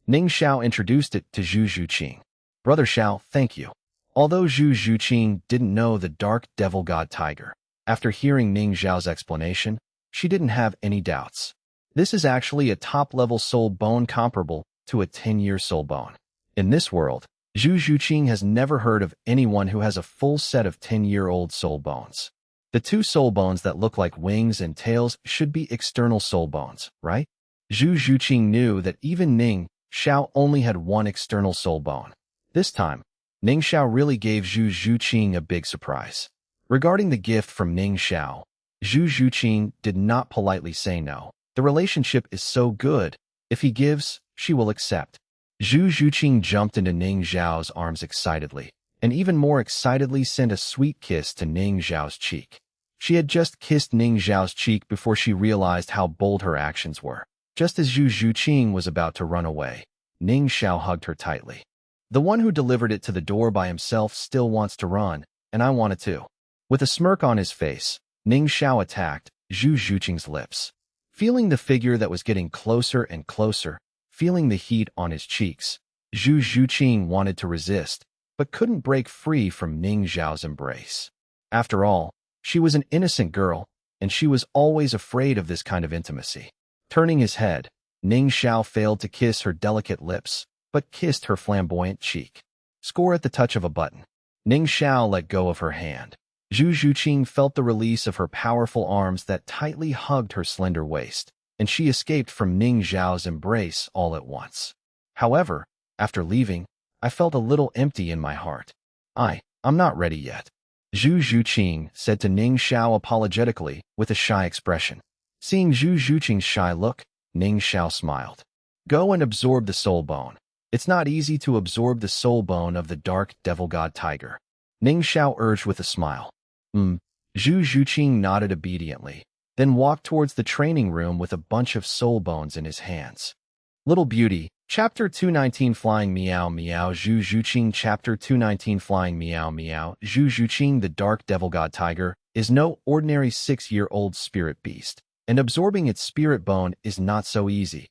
Ning Xiao introduced it to Zhu Zhuqing. Brother Xiao, thank you. Although Zhu Zhuqing didn't know the Dark Devil God Tiger, after hearing Ning Xiao's explanation, she didn't have any doubts. This is actually a top-level soul bone comparable to a 10-year soul bone. In this world, Zhu Zhuqing has never heard of anyone who has a full set of 10-year-old soul bones. The 2 soul bones that look like wings and tails should be external soul bones, right? Zhu Zhuqing knew that even Ning Xiao only had 1 external soul bone. This time, Ning Xiao really gave Zhu Zhuqing a big surprise. Regarding the gift from Ning Xiao, Zhu Zhuqing did not politely say no. The relationship is so good. If he gives, she will accept. Zhu Zhuqing jumped into Ning Xiao's arms excitedly, and even more excitedly sent a sweet kiss to Ning Xiao's cheek. She had just kissed Ning Xiao's cheek before she realized how bold her actions were. Just as Zhu Zhuqing was about to run away, Ning Xiao hugged her tightly. The one who delivered it to the door by himself still wants to run, and I want it too. With a smirk on his face, Ning Xiao attacked Zhu Zhuqing's lips. Feeling the figure that was getting closer and closer, feeling the heat on his cheeks, Zhu Zhuqing wanted to resist, but couldn't break free from Ning Xiao's embrace. After all, she was an innocent girl, and she was always afraid of this kind of intimacy. Turning his head, Ning Xiao failed to kiss her delicate lips, but kissed her flamboyant cheek. Score at the touch of a button. Ning Xiao let go of her hand. Zhu Zhuqing felt the release of her powerful arms that tightly hugged her slender waist, and she escaped from Ning Xiao's embrace all at once. However, after leaving, I felt a little empty in my heart. I'm not ready yet. Zhu Zhuqing said to Ning Xiao apologetically with a shy expression. Seeing Zhu Zhuqing's shy look, Ning Xiao smiled. Go and absorb the soul bone. It's not easy to absorb the soul bone of the Dark Devil God Tiger. Ning Xiao urged with a smile. Zhu Zhuqing nodded obediently, then walked towards the training room with a bunch of soul bones in his hands. Little Beauty, Chapter 219 Flying Meow Meow Zhu Zhuqing Chapter 219 Flying Meow Meow Zhu Zhuqing The Dark Devil God Tiger is no ordinary 6-year-old spirit beast, and absorbing its spirit bone is not so easy.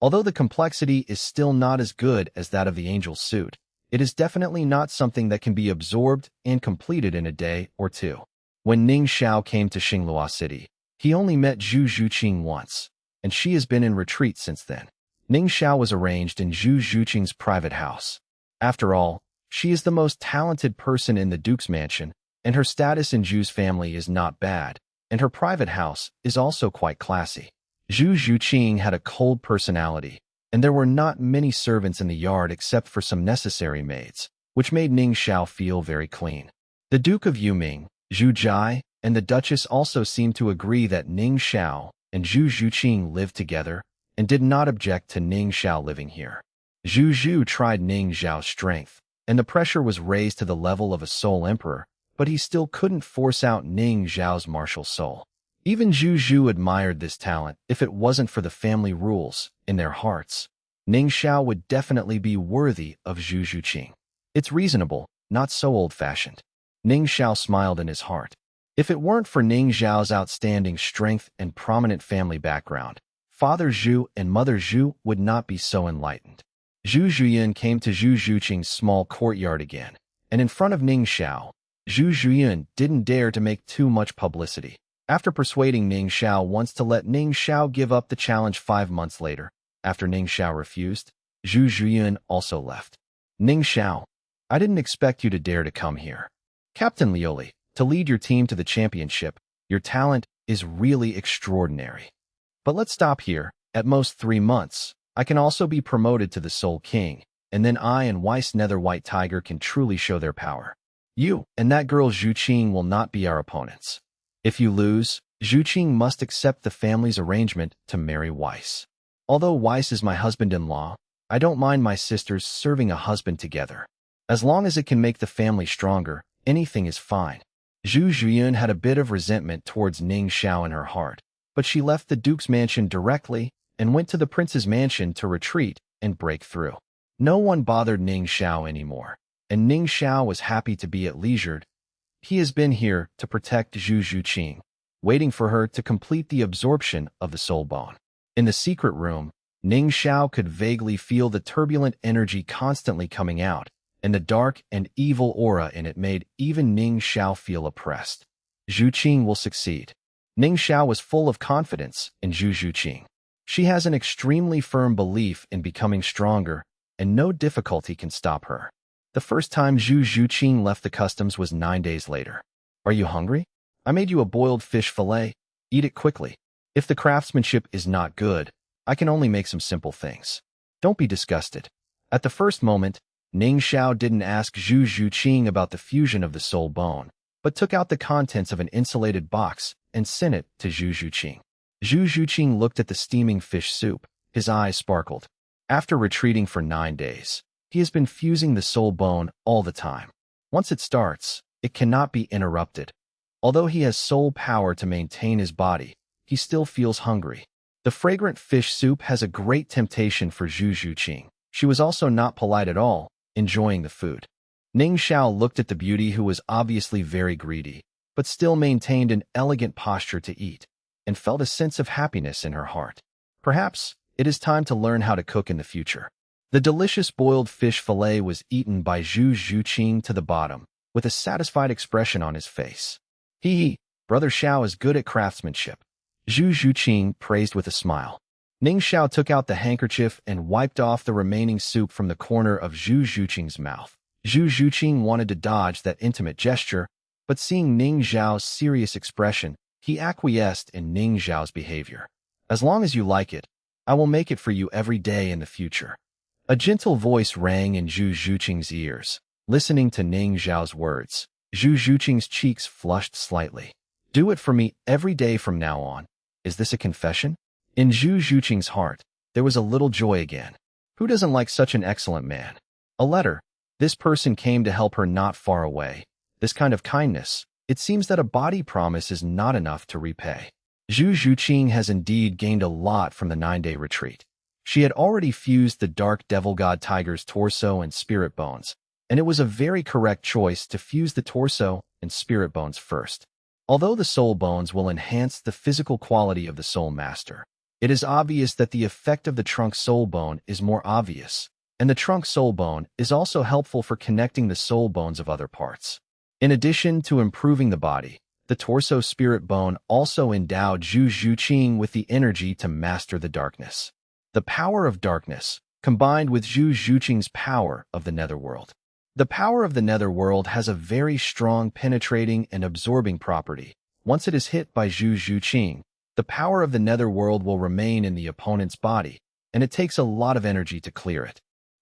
Although the complexity is still not as good as that of the angel's suit, it is definitely not something that can be absorbed and completed in a day or 2. When Ning Xiao came to Xinglua City, he only met Zhu Zhuqing once, and she has been in retreat since then. Ning Xiao was arranged in Zhu Zhuqing's private house. After all, she is the most talented person in the Duke's mansion, and her status in Zhu's family is not bad, and her private house is also quite classy. Zhu Zhuqing had a cold personality, and there were not many servants in the yard except for some necessary maids, which made Ning Xiao feel very clean. The Duke of Yuming, Zhu Jai, and the Duchess also seemed to agree that Ning Xiao and Zhu Zhuqing lived together and did not object to Ning Xiao living here. Zhu Zhu tried Ning Xiao's strength, and the pressure was raised to the level of a soul emperor, but he still couldn't force out Ning Xiao's martial soul. Even Zhu Zhu admired this talent. If it wasn't for the family rules in their hearts, Ning Xiao would definitely be worthy of Zhu Zhuqing. It's reasonable, not so old-fashioned. Ning Xiao smiled in his heart. If it weren't for Ning Xiao's outstanding strength and prominent family background, Father Zhu and Mother Zhu would not be so enlightened. Zhu Zhuyan came to Zhu Zhuqing's small courtyard again, and in front of Ning Xiao, Zhu Zhuyan didn't dare to make too much publicity. After persuading Ning Xiao once to let Ning Xiao give up the challenge 5 months later, after Ning Xiao refused, Zhu Zhuyan also left. Ning Xiao, I didn't expect you to dare to come here. Captain Lioli, to lead your team to the championship, your talent is really extraordinary. But let's stop here. At most 3 months, I can also be promoted to the Soul King, and then I and Weiss Nether White Tiger can truly show their power. You and that girl Zhu Qing will not be our opponents. If you lose, Zhu Qing must accept the family's arrangement to marry Weiss. Although Weiss is my husband-in-law, I don't mind my sisters serving a husband together. As long as it can make the family stronger, anything is fine. Zhu Zhuyan had a bit of resentment towards Ning Xiao in her heart, but she left the Duke's mansion directly and went to the Prince's mansion to retreat and break through. No one bothered Ning Xiao anymore, and Ning Xiao was happy to be at leisure. He has been here to protect Zhu Zhuqing, waiting for her to complete the absorption of the soul bone. In the secret room, Ning Xiao could vaguely feel the turbulent energy constantly coming out, and the dark and evil aura in it made even Ning Xiao feel oppressed. Zhu Qing will succeed. Ning Xiao was full of confidence in Zhu Zhuqing. She has an extremely firm belief in becoming stronger, and no difficulty can stop her. The first time Zhu Zhuqing left the customs was 9 days later. Are you hungry? I made you a boiled fish fillet. Eat it quickly. If the craftsmanship is not good, I can only make some simple things. Don't be disgusted. At the first moment, Ning Xiao didn't ask Zhu Zhuqing about the fusion of the soul bone, but took out the contents of an insulated box and sent it to Zhu Zhuqing. Zhu Zhuqing looked at the steaming fish soup. His eyes sparkled. After retreating for 9 days, he has been fusing the soul bone all the time. Once it starts, it cannot be interrupted. Although he has soul power to maintain his body, he still feels hungry. The fragrant fish soup has a great temptation for Zhu Zhuqing. She was also not polite at all, enjoying the food. Ning Xiao looked at the beauty who was obviously very greedy, but still maintained an elegant posture to eat, and felt a sense of happiness in her heart. Perhaps it is time to learn how to cook in the future. The delicious boiled fish fillet was eaten by Zhu Zhuqing to the bottom, with a satisfied expression on his face. Brother Xiao is good at craftsmanship. Zhu Zhuqing praised with a smile. Ning Xiao took out the handkerchief and wiped off the remaining soup from the corner of Zhu Zhuqing's mouth. Zhu Zhuqing wanted to dodge that intimate gesture, but seeing Ning Xiao's serious expression, he acquiesced in Ning Xiao's behavior. As long as you like it, I will make it for you every day in the future. A gentle voice rang in Zhu Zhuqing's ears. Listening to Ning Xiao's words, Zhu Zhuqing's cheeks flushed slightly. Do it for me every day from now on. Is this a confession? In Zhu Zhuqing's heart, there was a little joy again. Who doesn't like such an excellent man? A letter. This person came to help her not far away. This kind of kindness. It seems that a body promise is not enough to repay. Zhu Zhuqing has indeed gained a lot from the 9-day retreat. She had already fused the dark devil god tiger's torso and spirit bones, and it was a very correct choice to fuse the torso and spirit bones first. Although the soul bones will enhance the physical quality of the soul master, it is obvious that the effect of the trunk soul bone is more obvious, and the trunk soul bone is also helpful for connecting the soul bones of other parts. In addition to improving the body, the torso spirit bone also endowed Zhu Zhuqing with the energy to master the darkness. The power of darkness, combined with Zhu Zhuqing's power of the netherworld. The power of the netherworld has a very strong penetrating and absorbing property. Once it is hit by Zhu Zhuqing, the power of the netherworld will remain in the opponent's body, and it takes a lot of energy to clear it.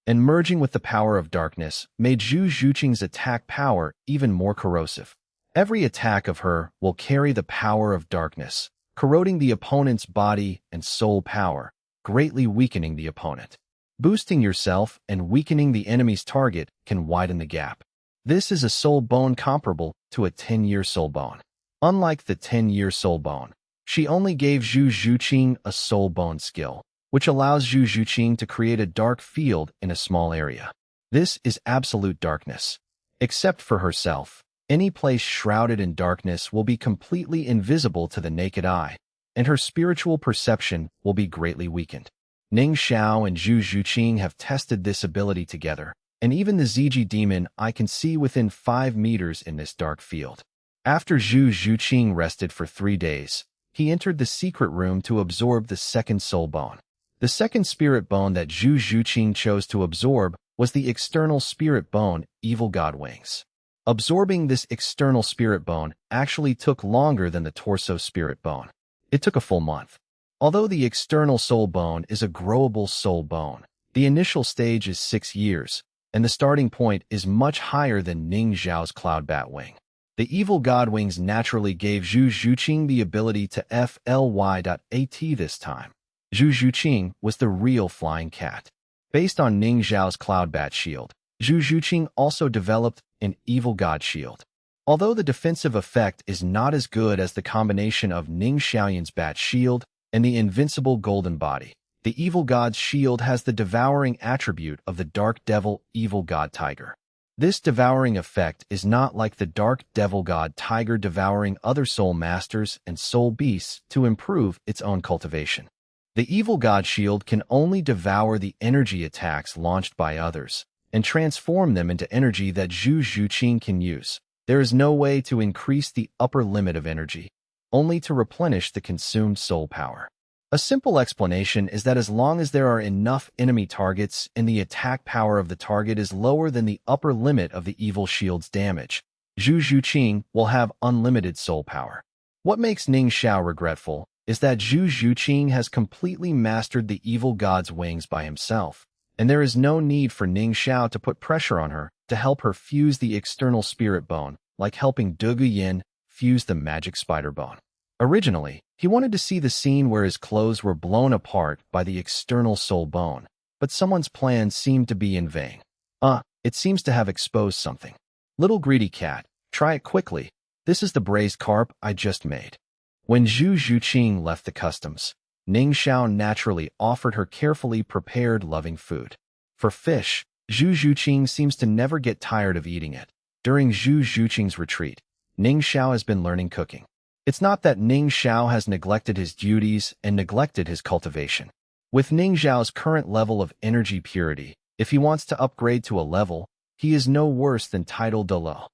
And merging with the power of darkness made Zhu Zhuqing's attack power even more corrosive. Every attack of her will carry the power of darkness, corroding the opponent's body and soul power, greatly weakening the opponent. Boosting yourself and weakening the enemy's target can widen the gap. This is a soul bone comparable to a 10-year soul bone. Unlike the 10-year soul bone, She only gave Zhu Zhuqing a soul bone skill, which allows Zhu Zhuqing to create a dark field in a small area. This is absolute darkness. Except for herself, any place shrouded in darkness will be completely invisible to the naked eye, and her spiritual perception will be greatly weakened. Ning Xiao and Zhu Zhuqing have tested this ability together, and even the Ziji demon I can see within 5 meters in this dark field. After Zhu Zhuqing rested for 3 days, he entered the secret room to absorb the second soul bone. The second spirit bone that Zhu Zhuqing chose to absorb was the external spirit bone, Evil God Wings. Absorbing this external spirit bone actually took longer than the torso spirit bone. It took a full month. Although the external soul bone is a growable soul bone, the initial stage is 6 years, and the starting point is much higher than Ning Xiao's Cloud Bat Wing. The Evil God Wings naturally gave Zhu Zhuqing the ability to fly.at this time. Zhu Zhuqing was the real flying cat. Based on Ning Xiao's Cloud Bat Shield, Zhu Zhuqing also developed an Evil God Shield. Although the defensive effect is not as good as the combination of Ning Xiaoyan's Bat Shield and the invincible Golden Body, the Evil God's Shield has the devouring attribute of the Dark Devil Evil God Tiger. This devouring effect is not like the Dark Devil God Tiger devouring other soul masters and soul beasts to improve its own cultivation. The Evil God Shield can only devour the energy attacks launched by others and transform them into energy that Zhu Zhuqing can use. There is no way to increase the upper limit of energy, only to replenish the consumed soul power. A simple explanation is that as long as there are enough enemy targets and the attack power of the target is lower than the upper limit of the Evil Shield's damage, Zhu Zhuqing will have unlimited soul power. What makes Ning Xiao regretful is that Zhu Zhuqing has completely mastered the Evil God's Wings by himself, and there is no need for Ning Xiao to put pressure on her to help her fuse the external spirit bone, like helping Du Guyin fuse the magic spider bone. Originally, he wanted to see the scene where his clothes were blown apart by the external soul bone, but someone's plan seemed to be in vain. It seems to have exposed something. Little greedy cat, try it quickly. This is the braised carp I just made. When Zhu Zhuqing left the customs, Ning Xiao naturally offered her carefully prepared loving food. For fish, Zhu Zhuqing seems to never get tired of eating it. During Zhu Zhuqing's retreat, Ning Xiao has been learning cooking. It's not that Ning Xiao has neglected his duties and neglected his cultivation. With Ning Xiao's current level of energy purity, if he wants to upgrade to a level, he is no worse than title Douluo.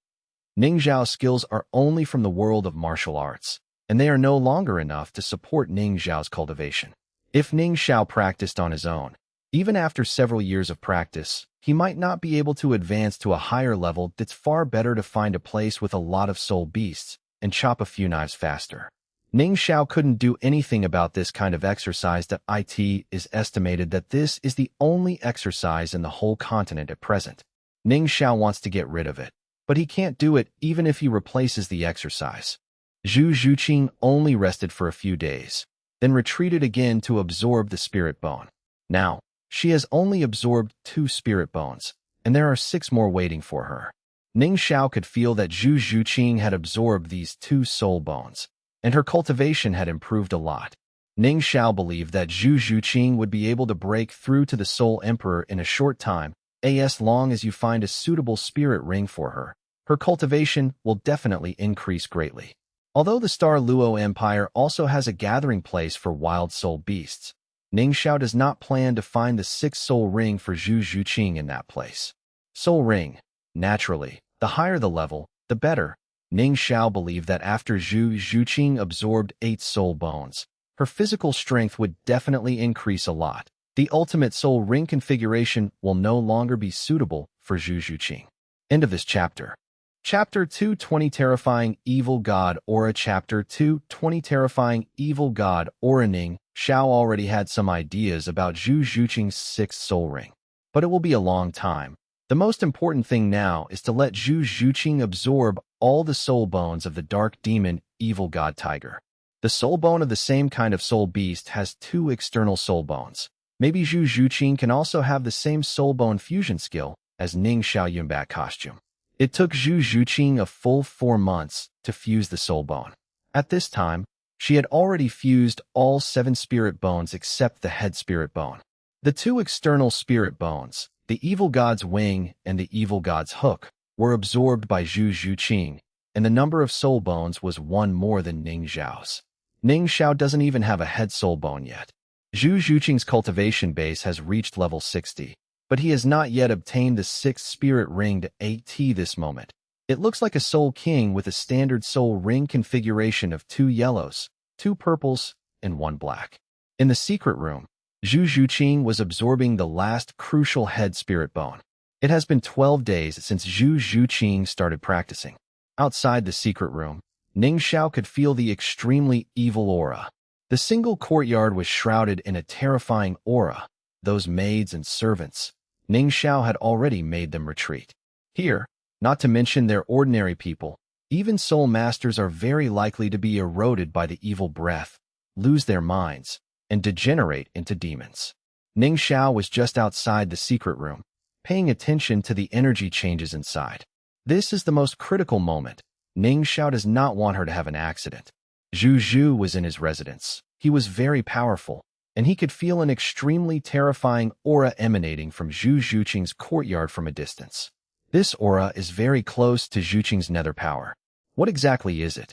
Ning Xiao's skills are only from the world of martial arts, and they are no longer enough to support Ning Xiao's cultivation. If Ning Xiao practiced on his own, even after several years of practice, he might not be able to advance to a higher level. That's far better to find a place with a lot of soul beasts and chop a few knives faster. Ning Xiao couldn't do anything about this kind of exercise. It is estimated that this is the only exercise in the whole continent at present. Ning Xiao wants to get rid of it, but he can't do it even if he replaces the exercise. Zhu Zhuqing only rested for a few days, then retreated again to absorb the spirit bone. Now, she has only absorbed 2 spirit bones, and there are 6 more waiting for her. Ning Xiao could feel that Zhu Zhuqing had absorbed these 2 soul bones, and her cultivation had improved a lot. Ning Xiao believed that Zhu Zhuqing would be able to break through to the Soul Emperor in a short time. As long as you find a suitable spirit ring for her, her cultivation will definitely increase greatly. Although the Star Luo Empire also has a gathering place for wild soul beasts, Ning Xiao does not plan to find the 6th soul ring for Zhu Zhuqing in that place. Soul ring. Naturally, the higher the level, the better. Ning Xiao believed that after Zhu Zhuqing absorbed 8 soul bones, her physical strength would definitely increase a lot. The ultimate soul ring configuration will no longer be suitable for Zhu Zhuqing. End of this chapter. Chapter 2, 20 Terrifying Evil God Aura. Chapter 2, 20 Terrifying Evil God Aura. Ning Xiao already had some ideas about Zhu Zhuqing's 6th soul ring, but it will be a long time. The most important thing now is to let Zhu Zhuqing absorb all the soul bones of the dark demon, Evil God Tiger. The soul bone of the same kind of soul beast has 2 external soul bones. Maybe Zhu Zhuqing can also have the same soul bone fusion skill as Ning Xiao Yunbat costume. It took Zhu Zhuqing a full 4 months to fuse the soul bone. At this time, She had already fused all 7 spirit bones except the head spirit bone. The 2 external spirit bones, the evil god's wing and the evil god's hook, were absorbed by Zhu Zhuqing, and the number of soul bones was 1 more than Ning Xiao's. Ning Xiao doesn't even have a head soul bone yet. Zhu Zhuqing's cultivation base has reached level 60, but he has not yet obtained the 6th spirit ring to AT this moment. It looks like a soul king with a standard soul ring configuration of 2 yellows, 2 purples, and 1 black. In the secret room, Zhu Zhuqing was absorbing the last crucial head spirit bone. It has been 12 days since Zhu Zhuqing started practicing. Outside the secret room, Ning Xiao could feel the extremely evil aura. The single courtyard was shrouded in a terrifying aura. Those maids and servants, Ning Xiao had already made them retreat. Here, not to mention their ordinary people, even soul masters are very likely to be eroded by the evil breath, lose their minds, and degenerate into demons. Ning Xiao was just outside the secret room, paying attention to the energy changes inside. This is the most critical moment. Ning Xiao does not want her to have an accident. Zhu Zhu was in his residence. He was very powerful, and he could feel an extremely terrifying aura emanating from Zhu Zhuqing's courtyard from a distance. This aura is very close to Zhuqing's nether power. What exactly is it?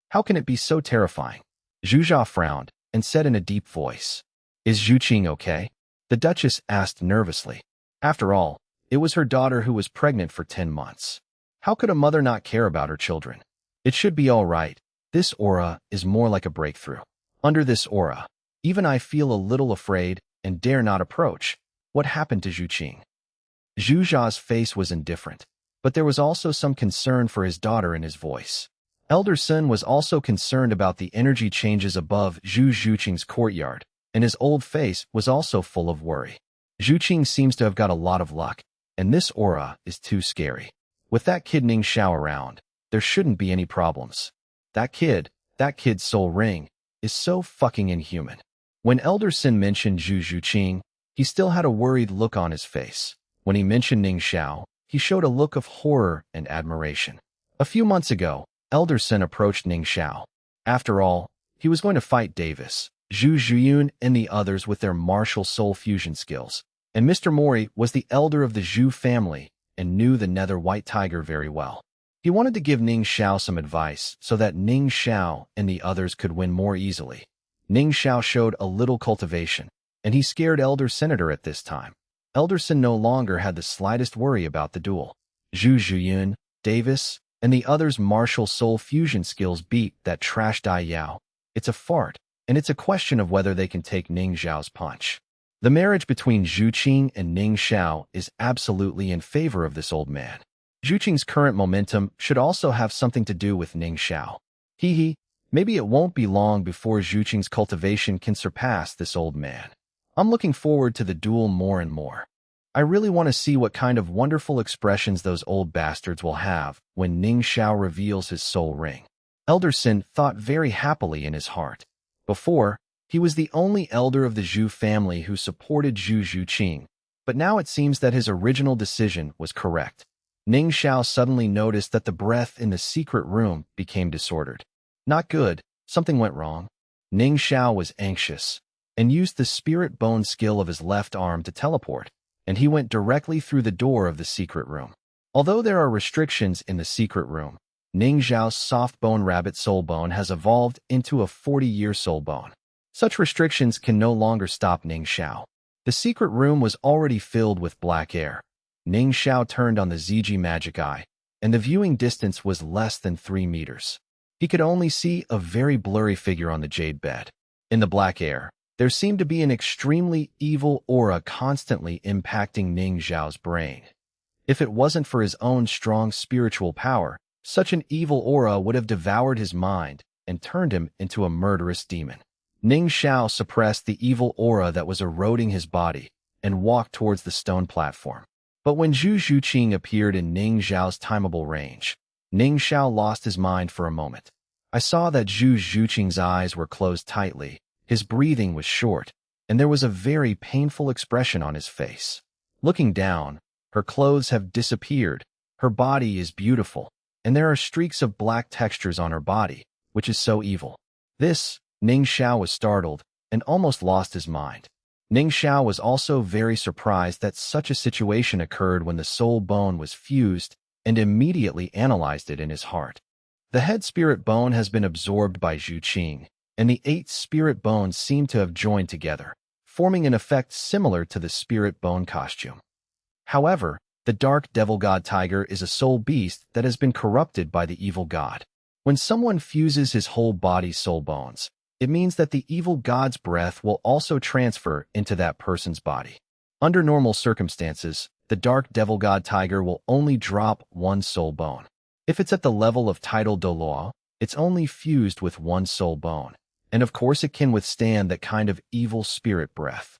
How can it be so terrifying? Zhu Zha frowned and said in a deep voice, "Is Zhuqing okay?" The Duchess asked nervously. After all, it was her daughter who was pregnant for 10 months. How could a mother not care about her children? It should be all right. This aura is more like a breakthrough. Under this aura, even I feel a little afraid and dare not approach. What happened to Zhuqing? Zhu Zha's face was indifferent, but there was also some concern for his daughter in his voice. Elder Sun was also concerned about the energy changes above Zhu Zhuqing's courtyard, and his old face was also full of worry. Zhuqing seems to have got a lot of luck, and this aura is too scary. With that kid Ning Xiao around, there shouldn't be any problems. That kid's soul ring, is so fucking inhuman. When Elder Sun mentioned Zhu Zhuqing, he still had a worried look on his face. When he mentioned Ning Xiao, he showed a look of horror and admiration. A few months ago, Elder Sun approached Ning Xiao. After all, he was going to fight Davis, Zhu Zhuyun, and the others with their martial soul fusion skills. And Mr. Mori was the elder of the Zhu family and knew the Nether White Tiger very well. He wanted to give Ning Xiao some advice so that Ning Xiao and the others could win more easily. Ning Xiao showed a little cultivation, and he scared Elder Senator at this time. Elder Sun no longer had the slightest worry about the duel. Zhu Zhuyun, Davis, and the others' martial soul fusion skills beat that trash Dai Yao. It's a fart, and it's a question of whether they can take Ning Xiao's punch. The marriage between Zhuqing and Ning Xiao is absolutely in favor of this old man. Zhuqing's current momentum should also have something to do with Ning Xiao. Maybe it won't be long before Zhuqing's cultivation can surpass this old man. I'm looking forward to the duel more and more. I really want to see what kind of wonderful expressions those old bastards will have when Ning Xiao reveals his soul ring. Elder Sun thought very happily in his heart. Before, he was the only elder of the Zhu family who supported Zhu Zhuqing, but now it seems that his original decision was correct. Ning Xiao suddenly noticed that the breath in the secret room became disordered. Not good, something went wrong. Ning Xiao was anxious and used the spirit bone skill of his left arm to teleport, and he went directly through the door of the secret room. Although there are restrictions in the secret room, Ning Xiao's soft bone rabbit soul bone has evolved into a 40-year soul bone. Such restrictions can no longer stop Ning Xiao. The secret room was already filled with black air. Ning Xiao turned on the ZG magic eye, and the viewing distance was less than 3 meters. He could only see a very blurry figure on the jade bed. In the black air, there seemed to be an extremely evil aura constantly impacting Ning Xiao's brain. If it wasn't for his own strong spiritual power, such an evil aura would have devoured his mind and turned him into a murderous demon. Ning Xiao suppressed the evil aura that was eroding his body and walked towards the stone platform. But when Zhu Zhuqing appeared in Ning Xiao's timeable range, Ning Xiao lost his mind for a moment. I saw that Zhu Zhuqing's eyes were closed tightly, his breathing was short, and there was a very painful expression on his face. Looking down, her clothes have disappeared, her body is beautiful, and there are streaks of black textures on her body, which is so evil. This, Ning Xiao was startled and almost lost his mind. Ning Xiao was also very surprised that such a situation occurred when the soul bone was fused and immediately analyzed it in his heart. The head spirit bone has been absorbed by Zhu Qing, and the 8 spirit bones seem to have joined together, forming an effect similar to the spirit bone costume. However, the dark devil god tiger is a soul beast that has been corrupted by the evil god. When someone fuses his whole body's soul bones, it means that the evil god's breath will also transfer into that person's body. Under normal circumstances, the dark devil god tiger will only drop 1 soul bone. If it's at the level of title Douluo, it's only fused with 1 soul bone, and of course it can withstand that kind of evil spirit breath.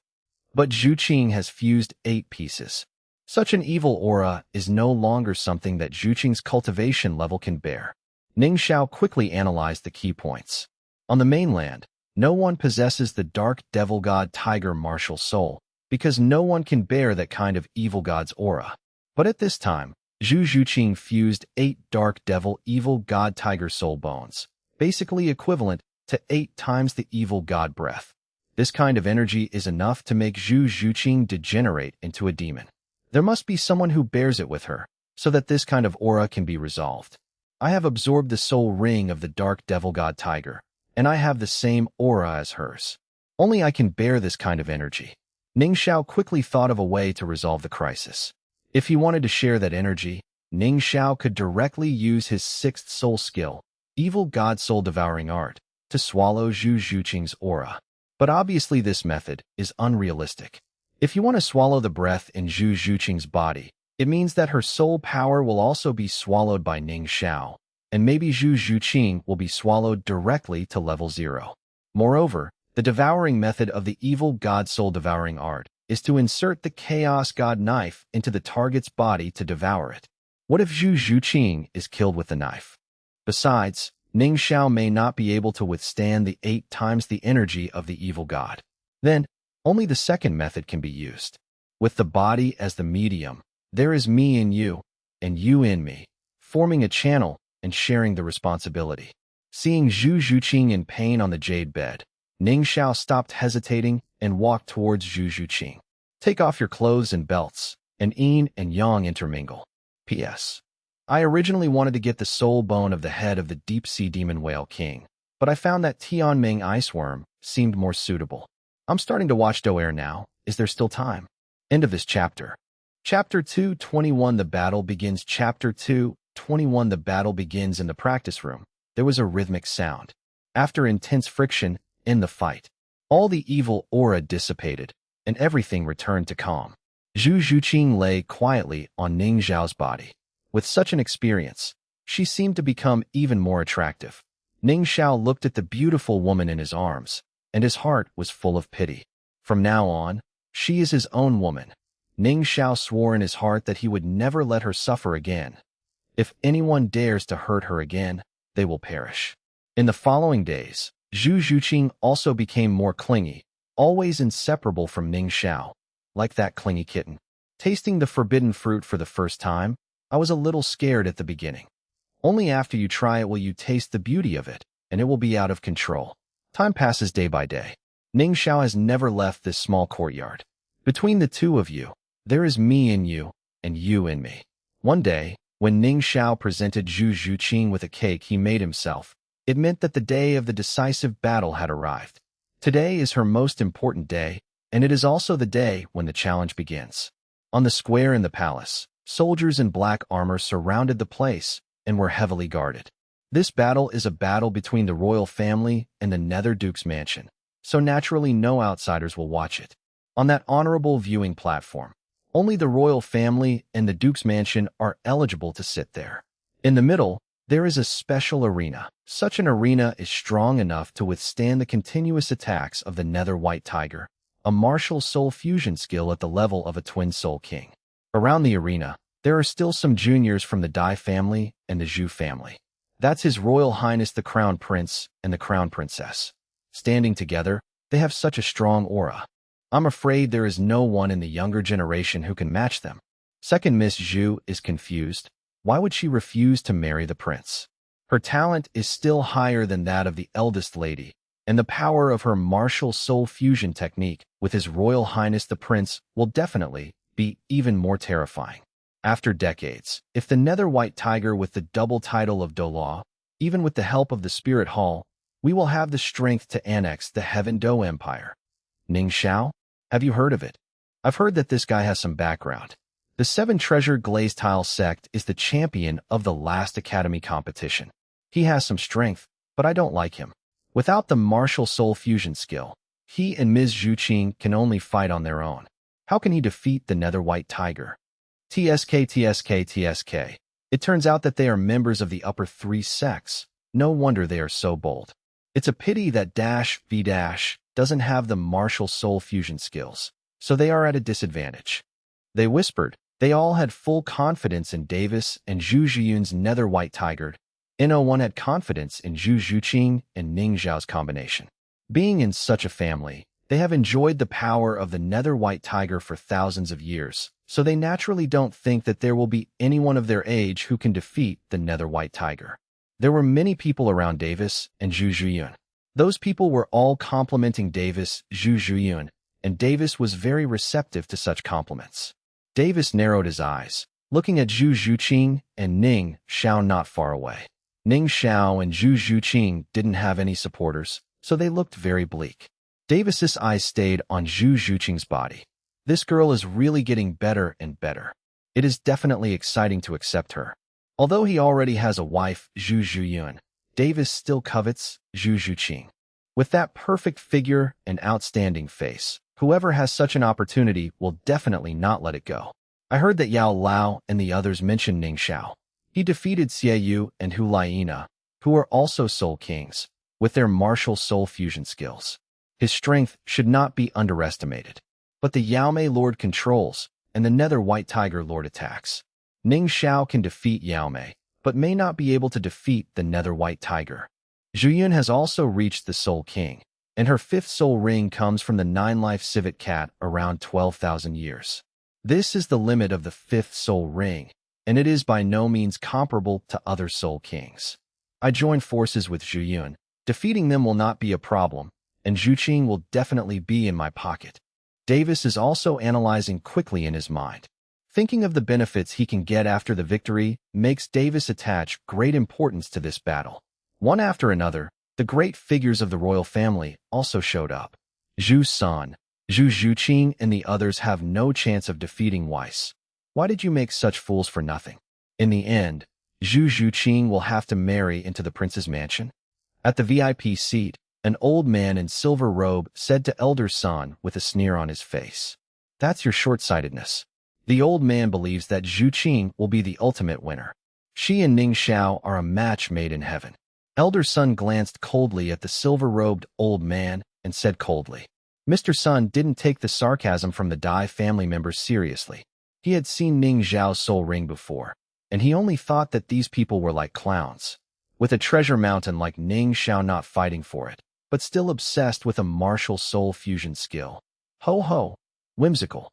But Zhu Qing has fused 8 pieces. Such an evil aura is no longer something that Zhu Qing's cultivation level can bear. Ning Xiao quickly analyzed the key points. On the mainland, no one possesses the dark devil god tiger martial soul, because no one can bear that kind of evil god's aura. But at this time, Zhu Qing fused 8 dark devil evil god tiger soul bones, basically equivalent to 8 times the evil god breath. This kind of energy is enough to make Zhu Qing degenerate into a demon. There must be someone who bears it with her, so that this kind of aura can be resolved. I have absorbed the soul ring of the dark devil god tiger, and I have the same aura as hers. Only I can bear this kind of energy. Ning Xiao quickly thought of a way to resolve the crisis. If he wanted to share that energy, Ning Xiao could directly use his 6th soul skill, Evil God Soul Devouring Art, to swallow Zhu Qing's aura. But obviously this method is unrealistic. If you want to swallow the breath in Zhu Qing's body, it means that her soul power will also be swallowed by Ning Xiao, and maybe Zhu Qing will be swallowed directly to level 0. Moreover, the devouring method of the Evil God Soul Devouring Art is to insert the Chaos God knife into the target's body to devour it. What if Zhu Qing is killed with the knife? Besides, Ning Xiao may not be able to withstand the 8 times the energy of the evil god. Then, only the second method can be used. With the body as the medium, there is me in you, and you in me, forming a channel and sharing the responsibility. Seeing Zhu Qing in pain on the jade bed, Ning Xiao stopped hesitating and walked towards Zhu Qing. Take off your clothes and belts, and yin and yang intermingle. P.S. I originally wanted to get the soul bone of the head of the deep-sea demon whale king, but I found that Tianming iceworm seemed more suitable. I'm starting to watch Doulao now. Is there still time? End of this chapter. Chapter 2:21 The battle begins. Chapter 2:21 The battle begins in the practice room. There was a rhythmic sound. After intense friction in the fight, all the evil aura dissipated, and everything returned to calm. Zhu Qing lay quietly on Ning Xiao's body. With such an experience, she seemed to become even more attractive. Ning Xiao looked at the beautiful woman in his arms, and his heart was full of pity. From now on, she is his own woman. Ning Xiao swore in his heart that he would never let her suffer again. If anyone dares to hurt her again, they will perish. In the following days, Zhu Qing also became more clingy, always inseparable from Ning Xiao, like that clingy kitten. Tasting the forbidden fruit for the first time, I was a little scared at the beginning. Only after you try it will you taste the beauty of it, and it will be out of control. Time passes day by day. Ning Xiao has never left this small courtyard. Between the two of you, there is me in you, and you in me. One day, when Ning Xiao presented Zhu Qing with a cake he made himself, it meant that the day of the decisive battle had arrived. Today is her most important day, and it is also the day when the challenge begins. On the square in the palace, soldiers in black armor surrounded the place and were heavily guarded. This battle is a battle between the royal family and the Nether Duke's mansion, so naturally no outsiders will watch it. On that honorable viewing platform, only the royal family and the Duke's mansion are eligible to sit there. In the middle, there is a special arena. Such an arena is strong enough to withstand the continuous attacks of the Nether White Tiger, a martial soul fusion skill at the level of a twin soul king. Around the arena, there are still some juniors from the Dai family and the Zhu family. That's His Royal Highness the Crown Prince and the Crown Princess. Standing together, they have such a strong aura. I'm afraid there is no one in the younger generation who can match them. Second Miss Zhu is confused. Why would she refuse to marry the prince? Her talent is still higher than that of the eldest lady, and the power of her martial soul fusion technique with His Royal Highness the Prince will definitely be even more terrifying. After decades, if the Nether White Tiger with the double title of Douluo, even with the help of the Spirit Hall, we will have the strength to annex the Heaven Do Empire. Ning Xiao? Have you heard of it? I've heard that this guy has some background. The Seven Treasure Glazed Tile sect is the champion of the last academy competition. He has some strength, but I don't like him. Without the martial soul fusion skill, he and Ms. Zhu Qing can only fight on their own. How can he defeat the Nether White Tiger? TSK. It turns out that they are members of the upper three sects. No wonder they are so bold. It's a pity that V doesn't have the martial soul fusion skills, so they are at a disadvantage. They whispered. They all had full confidence in Davis and Zhu Zhiyun's Nether White Tiger. No1 had confidence in Zhu Zhuqing and Ning Xiao's combination. Being in such a family, they have enjoyed the power of the Nether White Tiger for thousands of years, so they naturally don't think that there will be anyone of their age who can defeat the Nether White Tiger. There were many people around Davis and Zhu Zhiyun. Those people were all complimenting Davis, Zhu Zhiyun, and Davis was very receptive to such compliments. Davis narrowed his eyes, looking at Zhu Zhuqing and Ning Xiao not far away. Ning Xiao and Zhu Zhuqing didn't have any supporters, so they looked very bleak. Davis's eyes stayed on Zhu Zhuqing's body. This girl is really getting better and better. It is definitely exciting to accept her. Although he already has a wife, Zhu Zhiyun, Davis still covets Zhu Zhuqing. With that perfect figure and outstanding face, whoever has such an opportunity will definitely not let it go. I heard that Yao Lao and the others mentioned Ning Xiao. He defeated Xie Yu and Hu Laiina, who are also Soul Kings, with their martial soul fusion skills. His strength should not be underestimated. But the Yaomei Lord controls, and the Nether White Tiger Lord attacks. Ning Xiao can defeat Yaomei, but may not be able to defeat the Nether White Tiger. Zhuyun has also reached the Soul King, and her fifth soul ring comes from the 9-life civet cat around 12,000 years. This is the limit of the fifth soul ring, and it is by no means comparable to other Soul Kings. I join forces with Zhuyun. Defeating them will not be a problem, and Zhuqing will definitely be in my pocket. Davis is also analyzing quickly in his mind. Thinking of the benefits he can get after the victory makes Davis attach great importance to this battle. One after another, the great figures of the royal family also showed up. Zhu San, Zhu Zhuqing, and the others have no chance of defeating Weiss. Why did you make such fools for nothing? In the end, Zhu Zhuqing will have to marry into the prince's mansion. At the VIP seat, an old man in silver robe said to Elder San with a sneer on his face, "That's your short-sightedness." The old man believes that Zhu Qing will be the ultimate winner. She and Ning Xiao are a match made in heaven. Elder Sun glanced coldly at the silver-robed old man and said coldly. Mr. Sun didn't take the sarcasm from the Dai family members seriously. He had seen Ning Xiao's soul ring before, and he only thought that these people were like clowns, with a treasure mountain like Ning Xiao not fighting for it, but still obsessed with a martial soul fusion skill. Ho ho! Whimsical.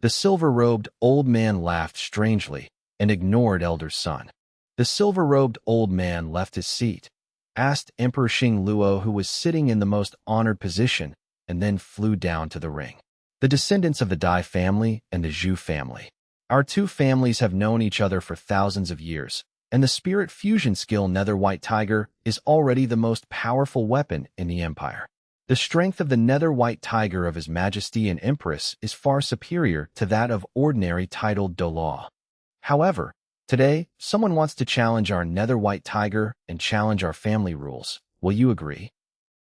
The silver-robed old man laughed strangely and ignored Elder Sun. The silver-robed old man left his seat, asked Emperor Xing Luo, who was sitting in the most honored position, and then flew down to the ring. The descendants of the Dai family and the Zhu family. Our two families have known each other for thousands of years, and the spirit fusion skill Nether White Tiger is already the most powerful weapon in the empire. The strength of the Nether White Tiger of His Majesty and Empress is far superior to that of ordinary titled Douluo. However, today, someone wants to challenge our Nether White Tiger and challenge our family rules. Will you agree?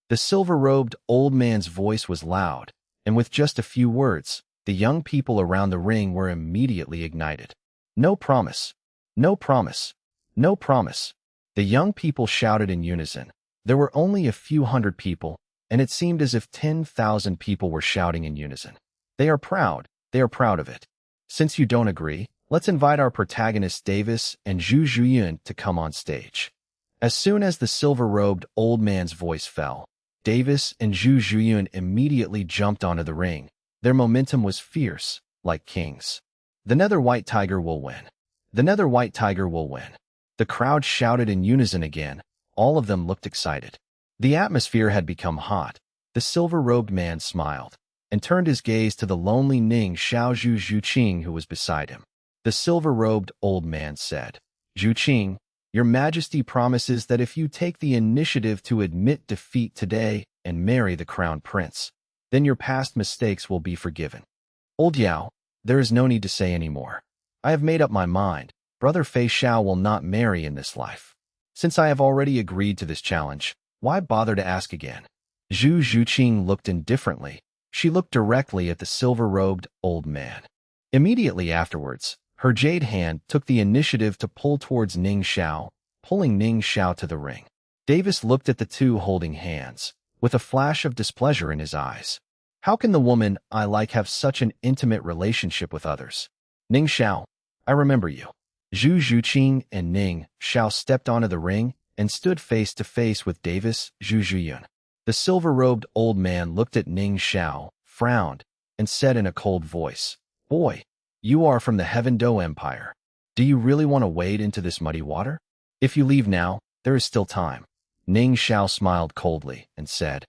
The silver-robed old man's voice was loud, and with just a few words, the young people around the ring were immediately ignited. No promise. No promise. No promise. The young people shouted in unison. There were only a few hundred people, and it seemed as if 10,000 people were shouting in unison. They are proud. They are proud of it. Since you don't agree, let's invite our protagonists Davis and Zhu Zhiyun to come on stage. As soon as the silver-robed old man's voice fell, Davis and Zhu Zhiyun immediately jumped onto the ring. Their momentum was fierce, like kings. The Nether White Tiger will win. The Nether White Tiger will win. The crowd shouted in unison again. All of them looked excited. The atmosphere had become hot. The silver-robed man smiled and turned his gaze to the lonely Ning Xiao Zhuqing who was beside him. The silver-robed old man said, "Zhuqing, your Majesty promises that if you take the initiative to admit defeat today and marry the crown prince, then your past mistakes will be forgiven." "Old Yao, there is no need to say any more. I have made up my mind. Brother Fei Xiao will not marry in this life. Since I have already agreed to this challenge, why bother to ask again?" Zhu Zhuqing looked indifferently. She looked directly at the silver-robed old man. Immediately afterwards, her jade hand took the initiative to pull towards Ning Xiao, pulling Ning Xiao to the ring. Davis looked at the two holding hands, with a flash of displeasure in his eyes. "How can the woman I like have such an intimate relationship with others?" "Ning Xiao, I remember you." Zhu Zhuqing and Ning Xiao stepped onto the ring and stood face to face with Davis Zhu Zhuyun. The silver-robed old man looked at Ning Xiao, frowned, and said in a cold voice, "Boy, you are from the Heaven Do Empire. Do you really want to wade into this muddy water? If you leave now, there is still time." Ning Xiao smiled coldly and said,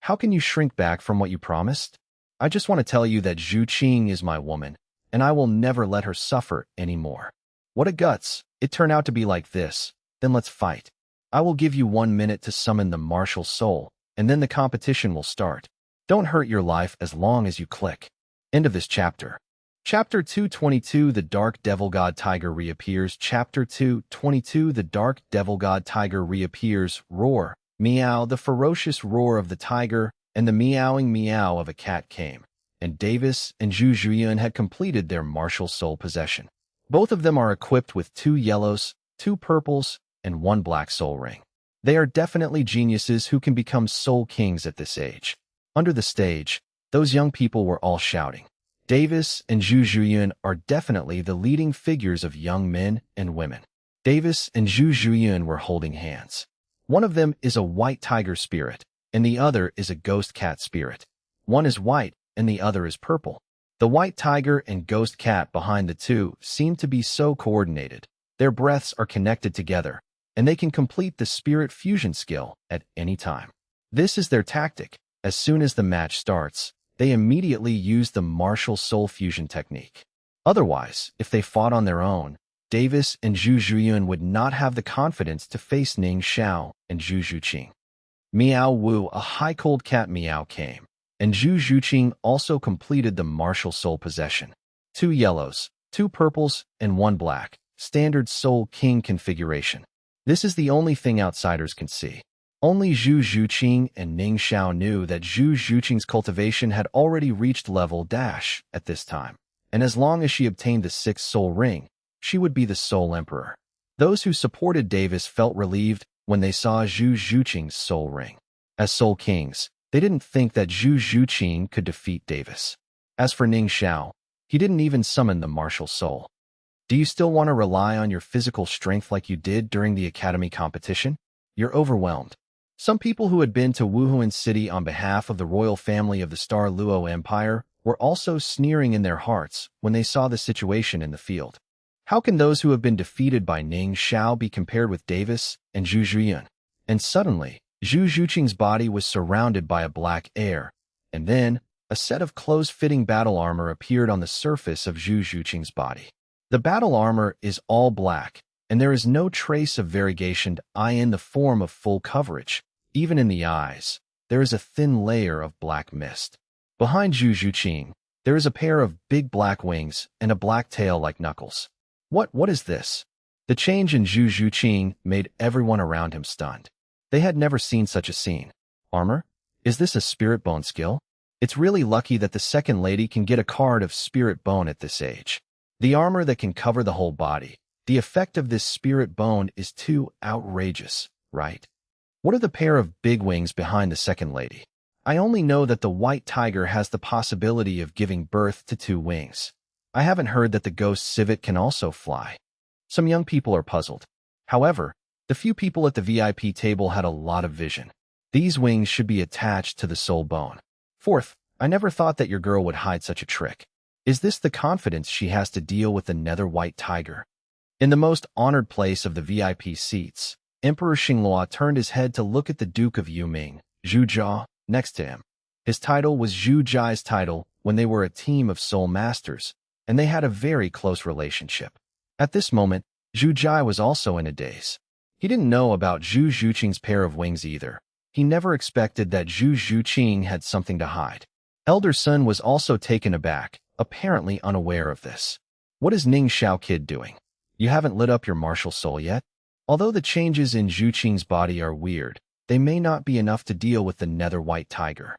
"How can you shrink back from what you promised? I just want to tell you that Zhu Qing is my woman, and I will never let her suffer anymore." "What a guts. It turned out to be like this. Then let's fight. I will give you 1 minute to summon the martial soul, and then the competition will start. Don't hurt your life as long as you click." End of this chapter. Chapter 222 The Dark Devil God Tiger reappears. Chapter 222 The Dark Devil God Tiger reappears. Roar, meow. The ferocious roar of the tiger and the meowing meow of a cat came, and Davis and Zhu Zhuyan had completed their martial soul possession. Both of them are equipped with 2 yellows, 2 purples, and 1 black soul ring. They are definitely geniuses who can become soul kings at this age. Under the stage, those young people were all shouting. Davis and Zhu Zhuyan are definitely the leading figures of young men and women. Davis and Zhu Zhuyan were holding hands. One of them is a white tiger spirit, and the other is a ghost cat spirit. One is white, and the other is purple. The white tiger and ghost cat behind the two seem to be so coordinated. Their breaths are connected together, and they can complete the spirit fusion skill at any time. This is their tactic. As soon as the match starts, they immediately use the martial soul fusion technique. Otherwise, if they fought on their own, Davis and Zhu Zhuyan would not have the confidence to face Ning Xiao and Zhu Zhuqing. Meow Wu, a high-cold cat meow came, and Zhu Zhuqing also completed the martial soul possession. 2 yellows, 2 purples, and 1 black. Standard Soul King configuration. This is the only thing outsiders can see. Only Zhu Zhuqing and Ning Xiao knew that Zhu Zhuqing's cultivation had already reached level dash at this time, and as long as she obtained the 6th soul ring, she would be the Soul Emperor. Those who supported Davis felt relieved when they saw Zhu Zhuqing's soul ring. As Soul Kings, they didn't think that Zhu Zhuqing could defeat Davis. As for Ning Xiao, he didn't even summon the martial soul. Do you still want to rely on your physical strength like you did during the academy competition? You're overwhelmed. Some people who had been to Wuhuan City on behalf of the royal family of the Star Luo Empire were also sneering in their hearts when they saw the situation in the field. How can those who have been defeated by Ning Xiao be compared with Davis and Zhu Zhuyan? And suddenly, Zhu Zhuqing's body was surrounded by a black air, and then a set of close-fitting battle armor appeared on the surface of Zhu Zhuqing's body. The battle armor is all black, and there is no trace of variegation in the form of full coverage. Even in the eyes, there is a thin layer of black mist. Behind Zhu Zhuqing, there is a pair of big black wings and a black tail like knuckles. What is this? The change in Zhu Zhuqing made everyone around him stunned. They had never seen such a scene. Armor? Is this a spirit bone skill? It's really lucky that the second lady can get a card of spirit bone at this age. The armor that can cover the whole body. The effect of this spirit bone is too outrageous, right? What are the pair of big wings behind the second lady? I only know that the white tiger has the possibility of giving birth to 2 wings. I haven't heard that the ghost civet can also fly. Some young people are puzzled. However, the few people at the VIP table had a lot of vision. These wings should be attached to the soul bone. Fourth, I never thought that your girl would hide such a trick. Is this the confidence she has to deal with the nether white tiger? In the most honored place of the VIP seats, Emperor Xingluo turned his head to look at the Duke of Yuming, Zhu Jia, next to him. His title was Zhu Jia's title when they were a team of soul masters, and they had a very close relationship. At this moment, Zhu Jia was also in a daze. He didn't know about Zhu Zhuqing's pair of wings either. He never expected that Zhu Zhuqing had something to hide. Elder Sun was also taken aback, apparently unaware of this. What is Ning Xiao Kid doing? You haven't lit up your martial soul yet? Although the changes in Zhuqing's body are weird, they may not be enough to deal with the nether white tiger.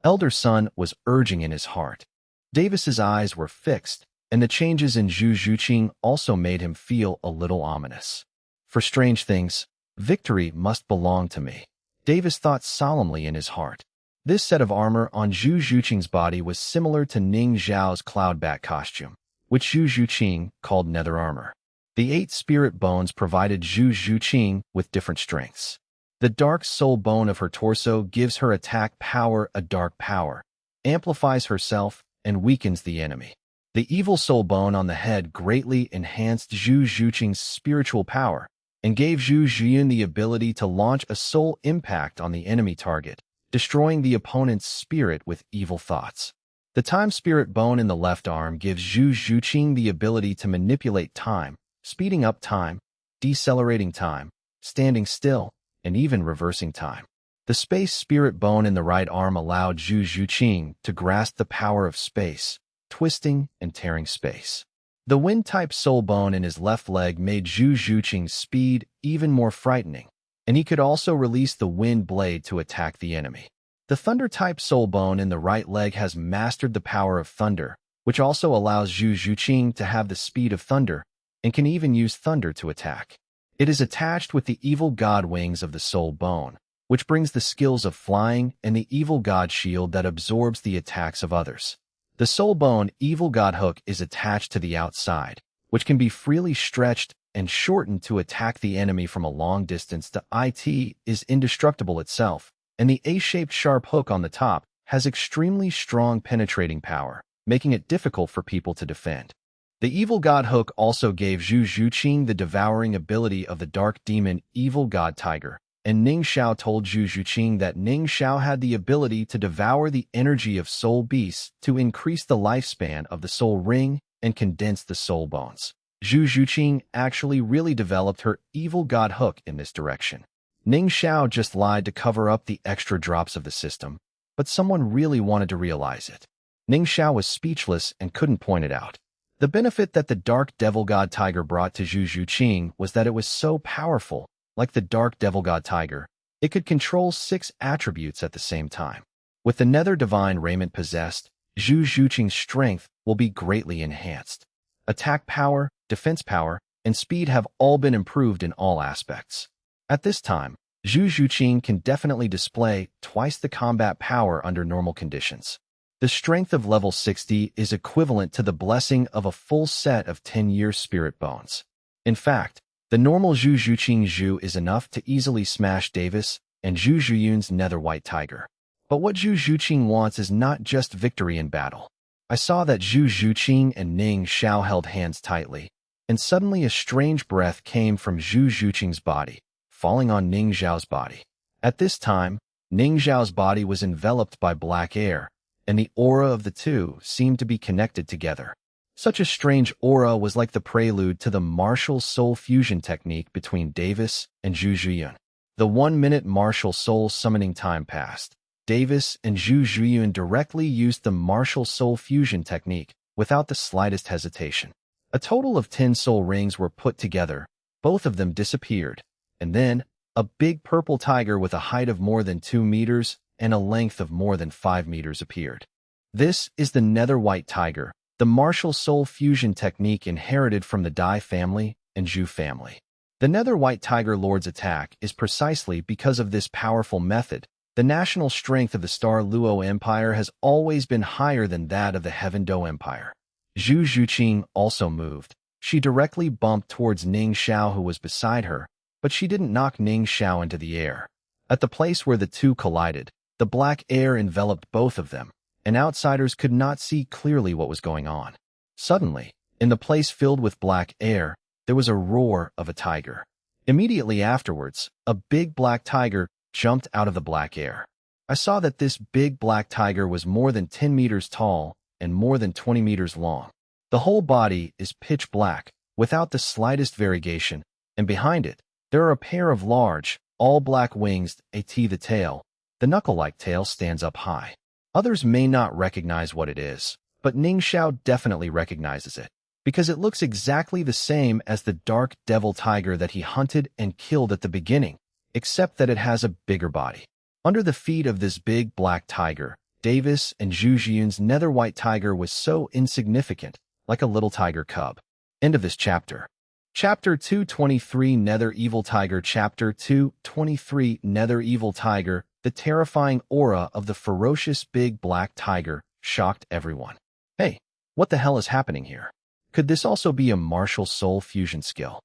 Elder Sun was urging in his heart. Davis's eyes were fixed, and the changes in Zhu Zhuqing also made him feel a little ominous. For strange things, victory must belong to me, Davis thought solemnly in his heart. This set of armor on Zhu Zhuqing's body was similar to Ning Xiao's cloudbat costume, which Zhu Zhuqing called nether armor. The 8 spirit bones provided Zhu Zhuqing with different strengths. The dark soul bone of her torso gives her attack power a dark power, amplifies herself, and weakens the enemy. The evil soul bone on the head greatly enhanced Zhu Zhuqing's spiritual power and gave Zhu Zhiyun the ability to launch a soul impact on the enemy target, destroying the opponent's spirit with evil thoughts. The time spirit bone in the left arm gives Zhu Zhuqing the ability to manipulate time, speeding up time, decelerating time, standing still, and even reversing time. The space spirit bone in the right arm allowed Zhu Zhuqing to grasp the power of space, twisting and tearing space. The wind-type soul bone in his left leg made Zhu Zhuqing's speed even more frightening, and he could also release the wind blade to attack the enemy. The thunder-type soul bone in the right leg has mastered the power of thunder, which also allows Zhu Zhuqing to have the speed of thunder and can even use thunder to attack. It is attached with the evil god wings of the soul bone, which brings the skills of flying and the evil god shield that absorbs the attacks of others. The soul bone evil god hook is attached to the outside, which can be freely stretched and shortened to attack the enemy from a long distance. The IT is indestructible itself, and the A-shaped sharp hook on the top has extremely strong penetrating power, making it difficult for people to defend. The evil god hook also gave Zhu Zhuqing the devouring ability of the dark demon evil god tiger, and Ning Xiao told Zhu Zhuqing that Ning Xiao had the ability to devour the energy of soul beasts to increase the lifespan of the soul ring and condense the soul bones. Zhu Zhuqing actually really developed her evil god hook in this direction. Ning Xiao just lied to cover up the extra drops of the system, but someone really wanted to realize it. Ning Xiao was speechless and couldn't point it out. The benefit that the dark devil god tiger brought to Zhu Zhuqing was that it was so powerful. Like the dark devil god tiger, it could control 6 attributes at the same time. With the nether divine raiment possessed, Zhu Zhuqing's strength will be greatly enhanced. Attack power, defense power, and speed have all been improved in all aspects. At this time, Zhu Zhuqing can definitely display twice the combat power under normal conditions. The strength of level 60 is equivalent to the blessing of a full set of 10-year spirit bones. In fact, the normal Zhu Zhuqing Zhu is enough to easily smash Davis and Zhu Zhiyun's nether white tiger. But what Zhu Zhuqing wants is not just victory in battle. I saw that Zhu Zhuqing and Ning Xiao held hands tightly, and suddenly a strange breath came from Zhu Zhuqing's body, falling on Ning Xiao's body. At this time, Ning Xiao's body was enveloped by black air, and the aura of the two seemed to be connected together. Such a strange aura was like the prelude to the martial soul fusion technique between Davis and Zhu Zhiyun. The 1-minute martial soul summoning time passed. Davis and Zhu Zhiyun directly used the martial soul fusion technique without the slightest hesitation. A total of 10 soul rings were put together. Both of them disappeared. And then, a big purple tiger with a height of more than 2 meters and a length of more than 5 meters appeared. This is the nether white tiger, the martial soul fusion technique inherited from the Dai family and Zhu family. The nether white tiger lord's attack is precisely because of this powerful method. The national strength of the Star Luo Empire has always been higher than that of the Heaven Do Empire. Zhu Zhuqing also moved. She directly bumped towards Ning Xiao, who was beside her, but she didn't knock Ning Xiao into the air. At the place where the two collided, the black air enveloped both of them, and outsiders could not see clearly what was going on. Suddenly, in the place filled with black air, there was a roar of a tiger. Immediately afterwards, a big black tiger jumped out of the black air. I saw that this big black tiger was more than 10 meters tall and more than 20 meters long. The whole body is pitch black, without the slightest variegation, and behind it, there are a pair of large, all-black wings, the tail. The knuckle-like tail stands up high. Others may not recognize what it is, but Ning Xiao definitely recognizes it, because it looks exactly the same as the dark devil tiger that he hunted and killed at the beginning, except that it has a bigger body. Under the feet of this big black tiger, Davis and Zhu Zhiyun's nether white tiger was so insignificant, like a little tiger cub. End of this chapter. Chapter 223 Nether Evil Tiger. Chapter 223 Nether Evil Tiger. The terrifying aura of the ferocious big black tiger shocked everyone. Hey, what the hell is happening here? Could this also be a martial soul fusion skill?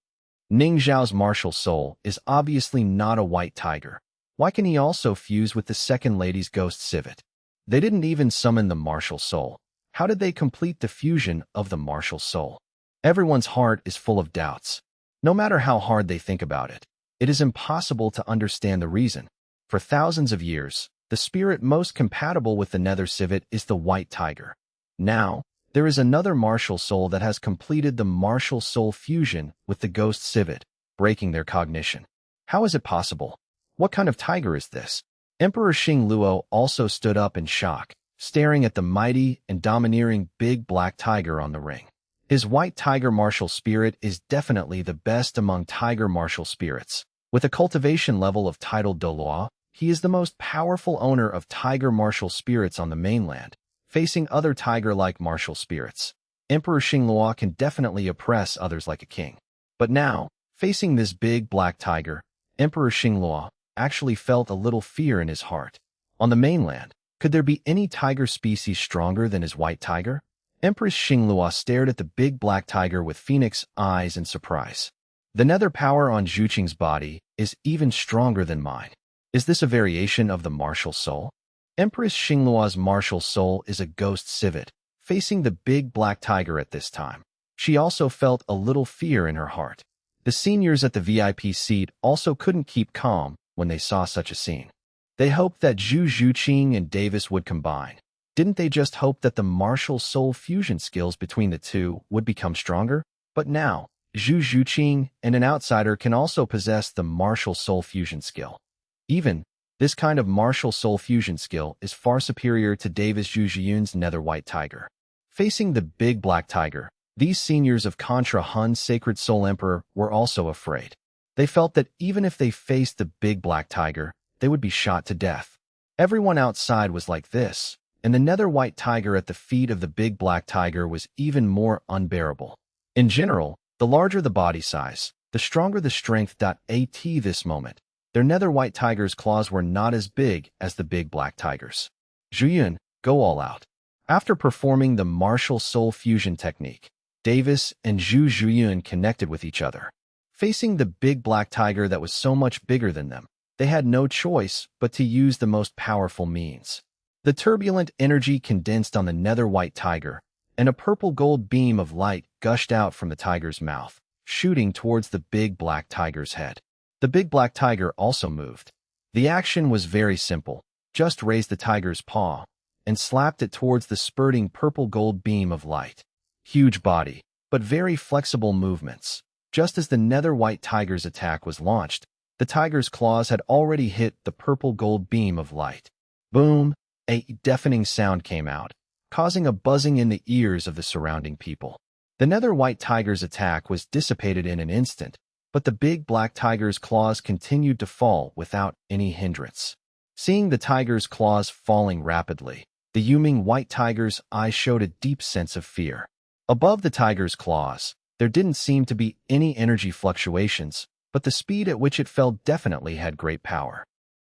Ning Xiao's martial soul is obviously not a white tiger. Why can he also fuse with the second lady's ghost civet? They didn't even summon the martial soul. How did they complete the fusion of the martial soul? Everyone's heart is full of doubts. No matter how hard they think about it, it is impossible to understand the reason. For thousands of years, the spirit most compatible with the nether civet is the white tiger. Now, there is another martial soul that has completed the martial soul fusion with the ghost civet, breaking their cognition. How is it possible? What kind of tiger is this? Emperor Xingluo also stood up in shock, staring at the mighty and domineering big black tiger on the ring. His white tiger martial spirit is definitely the best among tiger martial spirits. With a cultivation level of titled Douluo, he is the most powerful owner of tiger martial spirits on the mainland, facing other tiger-like martial spirits. Emperor Xingluo can definitely oppress others like a king. But now, facing this big black tiger, Emperor Xingluo actually felt a little fear in his heart. On the mainland, could there be any tiger species stronger than his white tiger? Empress Xingluo stared at the big black tiger with phoenix eyes in surprise. The nether power on Zhu Qing's body is even stronger than mine. Is this a variation of the martial soul? Empress Xingluo's martial soul is a ghost civet, facing the big black tiger at this time. She also felt a little fear in her heart. The seniors at the VIP seat also couldn't keep calm when they saw such a scene. They hoped that Zhu Qing and Davis would combine. Didn't they just hope that the martial soul fusion skills between the two would become stronger? But now, Zhu Qing and an outsider can also possess the martial soul fusion skill. Even, this kind of martial soul fusion skill is far superior to Davis Zhu Zhiyun's nether white tiger. Facing the big black tiger, these seniors of Contra Hun's Sacred Soul Emperor were also afraid. They felt that even if they faced the big black tiger, they would be shot to death. Everyone outside was like this, and the nether white tiger at the feet of the big black tiger was even more unbearable. In general, the larger the body size, the stronger the strength. At this moment, their nether white tiger's claws were not as big as the big black tiger's. Zhiyun, go all out. After performing the martial soul fusion technique, Davis and Zhu Zhiyun connected with each other. Facing the big black tiger that was so much bigger than them, they had no choice but to use the most powerful means. The turbulent energy condensed on the nether white tiger, and a purple-gold beam of light gushed out from the tiger's mouth, shooting towards the big black tiger's head. The big black tiger also moved. The action was very simple. Just raised the tiger's paw and slapped it towards the spurting purple-gold beam of light. Huge body, but very flexible movements. Just as the nether white tiger's attack was launched, the tiger's claws had already hit the purple-gold beam of light. Boom! A deafening sound came out, causing a buzzing in the ears of the surrounding people. The nether white tiger's attack was dissipated in an instant, but the big black tiger's claws continued to fall without any hindrance. Seeing the tiger's claws falling rapidly, the Yuming white tiger's eyes showed a deep sense of fear. Above the tiger's claws, there didn't seem to be any energy fluctuations, but the speed at which it fell definitely had great power.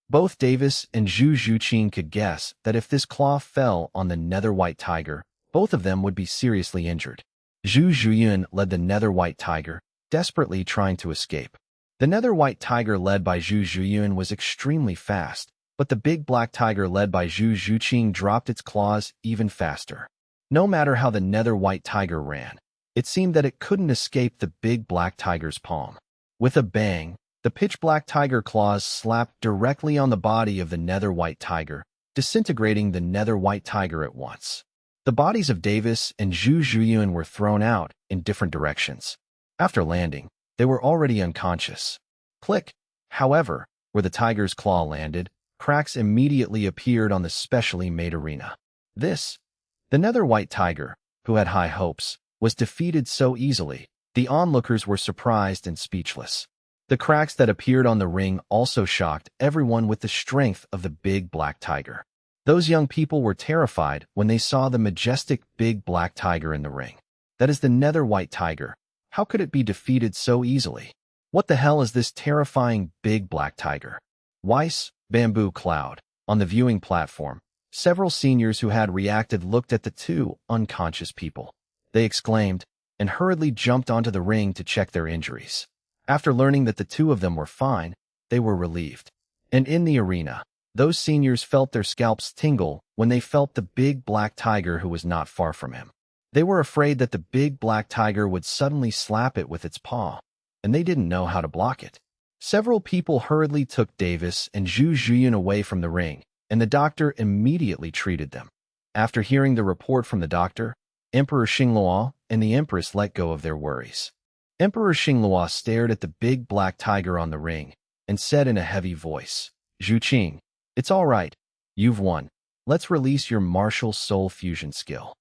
Both Davis and Zhu Qing could guess that if this claw fell on the nether white tiger, both of them would be seriously injured. Zhu Zhiyun led the nether white tiger, desperately trying to escape. The nether white tiger led by Zhu Zhiyun was extremely fast, but the big black tiger led by Zhu Qing dropped its claws even faster. No matter how the nether white tiger ran, It seemed that it couldn't escape the big black tiger's palm. With a bang, the pitch-black tiger claws slapped directly on the body of the nether-white tiger, disintegrating the nether-white tiger at once. The bodies of Davis and Zhu Zhuyun were thrown out in different directions. After landing, they were already unconscious. Click! However, where the tiger's claw landed, cracks immediately appeared on the specially made arena. The nether-white tiger, who had high hopes, was defeated so easily. The onlookers were surprised and speechless. The cracks that appeared on the ring also shocked everyone with the strength of the big black tiger. Those young people were terrified when they saw the majestic big black tiger in the ring. That is the nether-white tiger. How could it be defeated so easily? What the hell is this terrifying big black tiger? Weiss, bamboo cloud. On the viewing platform, several seniors who had reacted looked at the two unconscious people. They exclaimed and hurriedly jumped onto the ring to check their injuries. After learning that the two of them were fine, they were relieved. And in the arena, those seniors felt their scalps tingle when they felt the big black tiger who was not far from him. They were afraid that the big black tiger would suddenly slap it with its paw, and they didn't know how to block it. Several people hurriedly took Davis and Zhu Zhuyun away from the ring, and the doctor immediately treated them. After hearing the report from the doctor, Emperor Xingluo and the Empress let go of their worries. Emperor Xingluo stared at the big black tiger on the ring and said in a heavy voice, "Zhu Qing, it's all right. You've won. Let's release your martial soul fusion skill."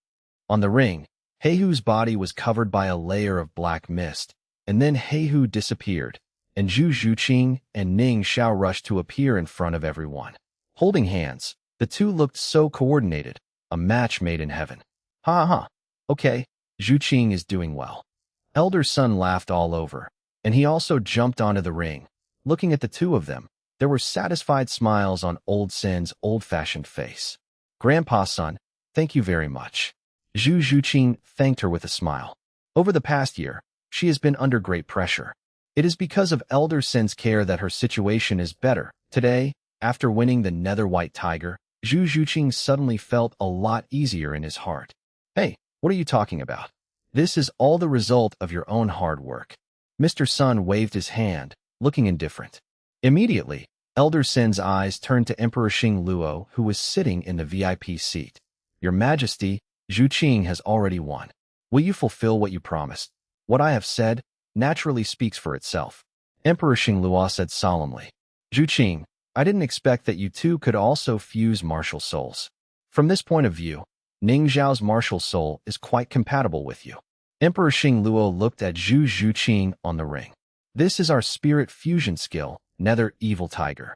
On the ring, Heihu's body was covered by a layer of black mist, and then Heihu disappeared, and Zhu Zhuqing and Ning Xiao rushed to appear in front of everyone. Holding hands, the two looked so coordinated, a match made in heaven. Ha ha. Okay, Zhu Qing is doing well. Elder Sun laughed all over, and he also jumped onto the ring. Looking at the two of them, there were satisfied smiles on Old Sin's old-fashioned face. Grandpa Sun, thank you very much. Zhu Zhuqing thanked her with a smile. Over the past year, she has been under great pressure. It is because of Elder Sin's care that her situation is better. Today, after winning the nether-white tiger, Zhu Zhuqing suddenly felt a lot easier in his heart. Hey, what are you talking about? This is all the result of your own hard work. Mr. Sun waved his hand, looking indifferent. Immediately, Elder Sin's eyes turned to Emperor Xingluo, who was sitting in the VIP seat. Your Majesty, Zhu Qing has already won. Will you fulfill what you promised? What I have said naturally speaks for itself. Emperor Xingluo said solemnly. Zhu Qing, I didn't expect that you two could also fuse martial souls. From this point of view, Ning Xiao's martial soul is quite compatible with you. Emperor Xingluo looked at Zhu Zhuqing on the ring. This is our spirit fusion skill, Nether Evil Tiger.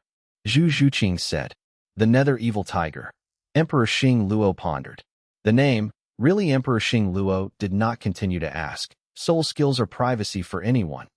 Zhu Zhuqing said. The Nether Evil Tiger. Emperor Xingluo pondered. The name, really Emperor Xingluo did not continue to ask. Soul skills are privacy for anyone.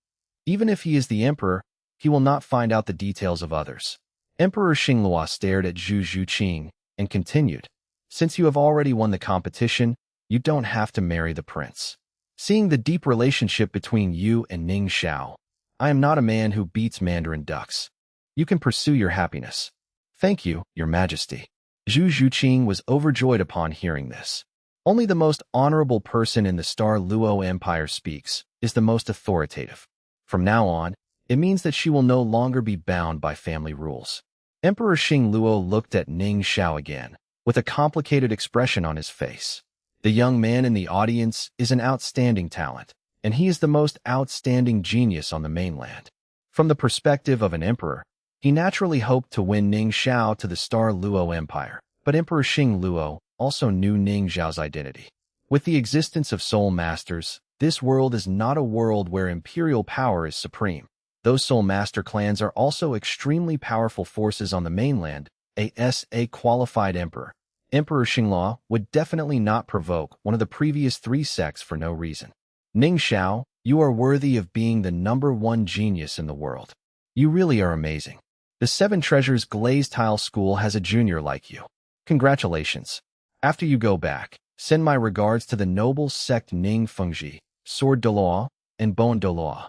Even if he is the emperor, he will not find out the details of others. Emperor Xingluo stared at Zhu Zhuqing and continued. Since you have already won the competition, you don't have to marry the prince. Seeing the deep relationship between you and Ning Xiao, I am not a man who beats Mandarin ducks. You can pursue your happiness. Thank you, Your Majesty. Zhu Zhuqing was overjoyed upon hearing this. Only the most honorable person in the Star Luo Empire speaks, is the most authoritative. From now on, it means that she will no longer be bound by family rules. Emperor Xingluo looked at Ning Xiao again, with a complicated expression on his face. The young man in the audience is an outstanding talent, and he is the most outstanding genius on the mainland. From the perspective of an emperor, he naturally hoped to win Ning Xiao to the Star Luo Empire, but Emperor Xingluo also knew Ning Xiao's identity. With the existence of soul masters, this world is not a world where imperial power is supreme. Those soul master clans are also extremely powerful forces on the mainland. A qualified emperor, Emperor Xingluo, would definitely not provoke one of the previous three sects for no reason. Ning Xiao, you are worthy of being the #1 genius in the world. You really are amazing. The Seven Treasures Glazed Tile School has a junior like you. Congratulations. After you go back, send my regards to the noble sect Ning Fengji, Sword Douluo, and Bone Douluo.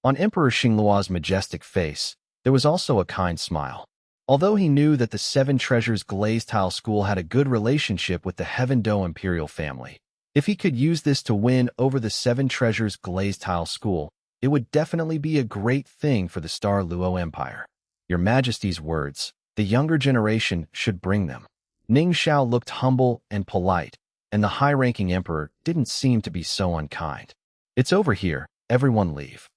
On Emperor Xingluo's majestic face, there was also a kind smile. Although he knew that the Seven Treasures Glazed Tile School had a good relationship with the Heaven Do imperial family, If he could use this to win over the Seven Treasures glazed tile school, it would definitely be a great thing for the Star Luo Empire. Your Majesty's words, the younger generation should bring them. Ning Xiao looked humble and polite, and the high-ranking emperor didn't seem to be so unkind. It's over here, everyone leave.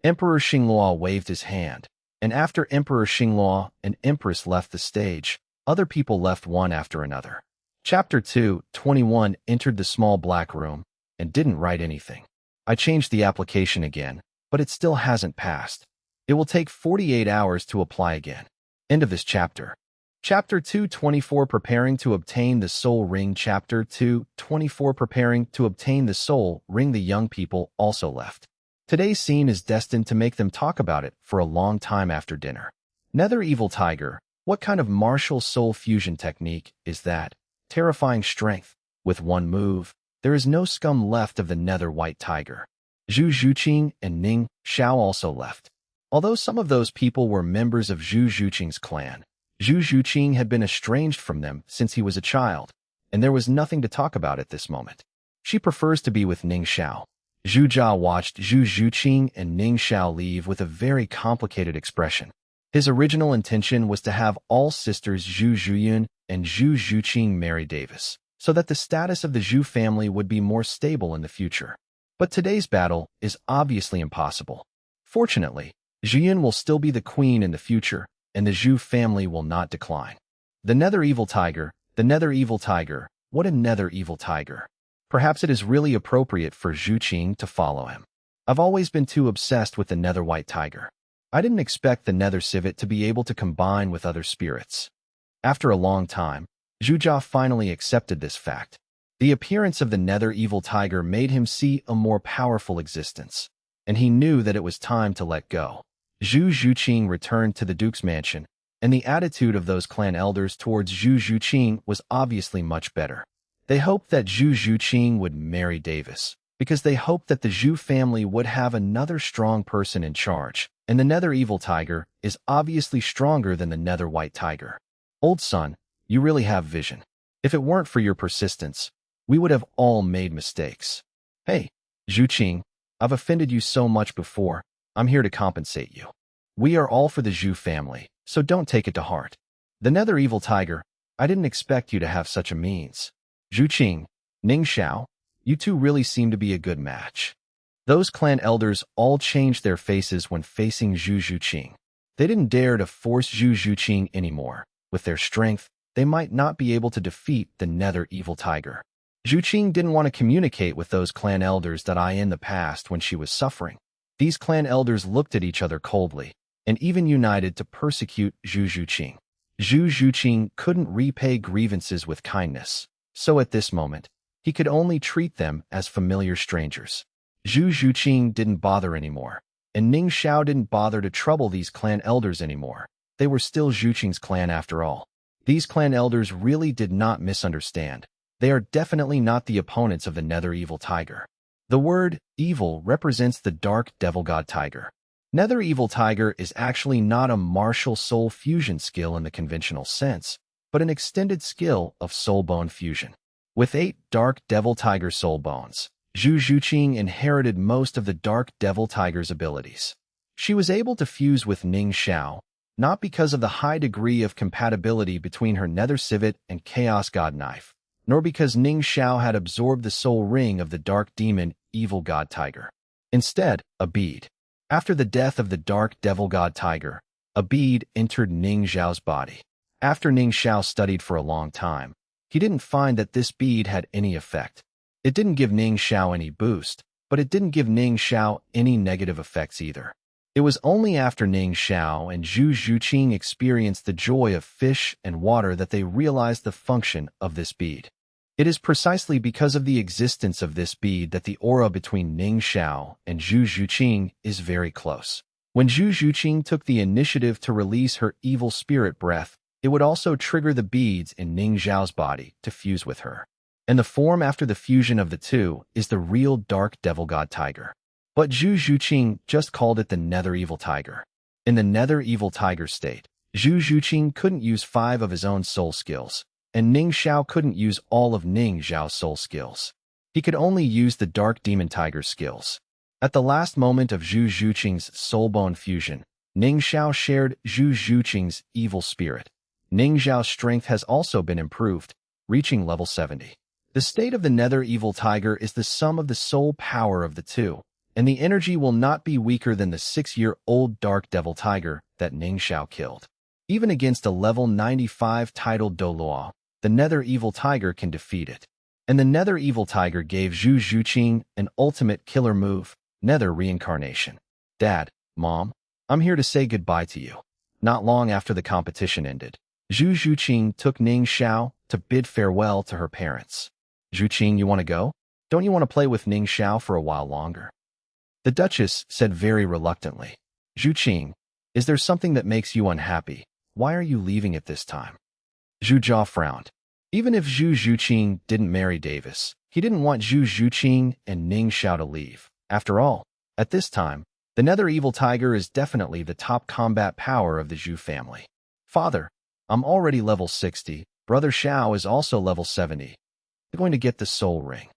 Emperor Xingluo waved his hand, and after Emperor Xingluo and Empress left the stage, other people left one after another. Chapter 2:21 entered the small black room and didn't write anything. I changed the application again, but it still hasn't passed. It will take 48 hours to apply again. End of this chapter. Chapter 2:24 Preparing to obtain the soul ring. Chapter 2:24 Preparing to obtain the soul ring. The young people also left. Today's scene is destined to make them talk about it for a long time after dinner. Nether Evil Tiger, what kind of martial soul fusion technique is that? Terrifying strength. With one move, there is no scum left of the Nether White Tiger. Zhu Zhuqing and Ning Xiao also left. Although some of those people were members of Zhu Zhuqing's clan, Zhu Zhuqing had been estranged from them since he was a child, and there was nothing to talk about at this moment. She prefers to be with Ning Xiao. Zhu Jia watched Zhu Zhuqing and Ning Xiao leave with a very complicated expression. His original intention was to have all sisters Zhu Zhuyun and Zhu Zhuqing marry Davis, so that the status of the Zhu family would be more stable in the future. But today's battle is obviously impossible. Fortunately, Zhuyun will still be the queen in the future, and the Zhu family will not decline. The Nether Evil Tiger, the Nether Evil Tiger, what a Nether Evil Tiger. Perhaps it is really appropriate for Zhu Qing to follow him. I've always been too obsessed with the Nether White Tiger. I didn't expect the Nether Civet to be able to combine with other spirits. After a long time, Zhu Jia finally accepted this fact. The appearance of the Nether Evil Tiger made him see a more powerful existence, and he knew that it was time to let go. Zhu Zhuqing returned to the Duke's mansion, and the attitude of those clan elders towards Zhu Zhuqing was obviously much better. They hoped that Zhu Zhuqing would marry Davis, because they hoped that the Zhu family would have another strong person in charge, and the Nether Evil Tiger is obviously stronger than the Nether White Tiger. Old son, you really have vision. If it weren't for your persistence, we would have all made mistakes. Hey, Zhu Qing, I've offended you so much before. I'm here to compensate you. We are all for the Zhu family, so don't take it to heart. The Nether Evil Tiger, I didn't expect you to have such a means. Zhu Qing, Ning Xiao, you two really seem to be a good match. Those clan elders all changed their faces when facing Zhu Zhuqing. They didn't dare to force Zhu Zhuqing anymore. With their strength, they might not be able to defeat the Nether Evil Tiger. Zhu Qing didn't want to communicate with those clan elders that in the past when she was suffering. These clan elders looked at each other coldly, and even united to persecute Zhu Zhuqing. Zhu Zhuqing couldn't repay grievances with kindness, so at this moment, he could only treat them as familiar strangers. Zhu Zhuqing didn't bother anymore, and Ning Xiao didn't bother to trouble these clan elders anymore. They were still Zhu Qing's clan after all. These clan elders really did not misunderstand. They are definitely not the opponents of the Nether Evil Tiger. The word evil represents the dark devil god tiger. Nether Evil Tiger is actually not a martial soul fusion skill in the conventional sense, but an extended skill of soul bone fusion. With 8 dark devil tiger soul bones, Zhu Zhuqing inherited most of the dark devil tiger's abilities. She was able to fuse with Ning Xiao, not because of the high degree of compatibility between her Nether Civet and Chaos God Knife, nor because Ning Xiao had absorbed the soul ring of the dark demon Evil God Tiger. Instead, a bead. After the death of the dark devil god tiger, a bead entered Ning Xiao's body. After Ning Xiao studied for a long time, he didn't find that this bead had any effect. It didn't give Ning Xiao any boost, but it didn't give Ning Xiao any negative effects either. It was only after Ning Xiao and Zhu Zhuqing experienced the joy of fish and water that they realized the function of this bead. It is precisely because of the existence of this bead that the aura between Ning Xiao and Zhu Zhuqing is very close. When Zhu Zhuqing took the initiative to release her evil spirit breath, it would also trigger the beads in Ning Xiao's body to fuse with her. And the form after the fusion of the two is the real dark devil god tiger. But Zhu Zhuqing just called it the Nether Evil Tiger. In the Nether Evil Tiger state, Zhu Zhuqing couldn't use 5 of his own soul skills, and Ning Xiao couldn't use all of Ning Xiao's soul skills. He could only use the Dark Demon Tiger skills. At the last moment of Zhu Zhuqing's soulbone fusion, Ning Xiao shared Zhu Zhuqing's evil spirit. Ning Xiao's strength has also been improved, reaching level 70. The state of the Nether Evil Tiger is the sum of the soul power of the two, and the energy will not be weaker than the 6-year-old Dark Devil Tiger that Ning Xiao killed. Even against a level 95 titled Douluo, the Nether Evil Tiger can defeat it. And the Nether Evil Tiger gave Zhu Zhuqing an ultimate killer move, Nether Reincarnation. Dad, Mom, I'm here to say goodbye to you. Not long after the competition ended, Zhu Zhuqing took Ning Xiao to bid farewell to her parents. Zhuqing, you want to go? Don't you want to play with Ning Xiao for a while longer? The Duchess said very reluctantly. Zhuqing, is there something that makes you unhappy? Why are you leaving at this time? Zhu Jia frowned. Even if Zhu Zhuqing didn't marry Davis, he didn't want Zhu Zhuqing and Ning Xiao to leave. After all, at this time, the Nether Evil Tiger is definitely the top combat power of the Zhu family. Father, I'm already level 60. Brother Xiao is also level 70. They're going to get the soul ring.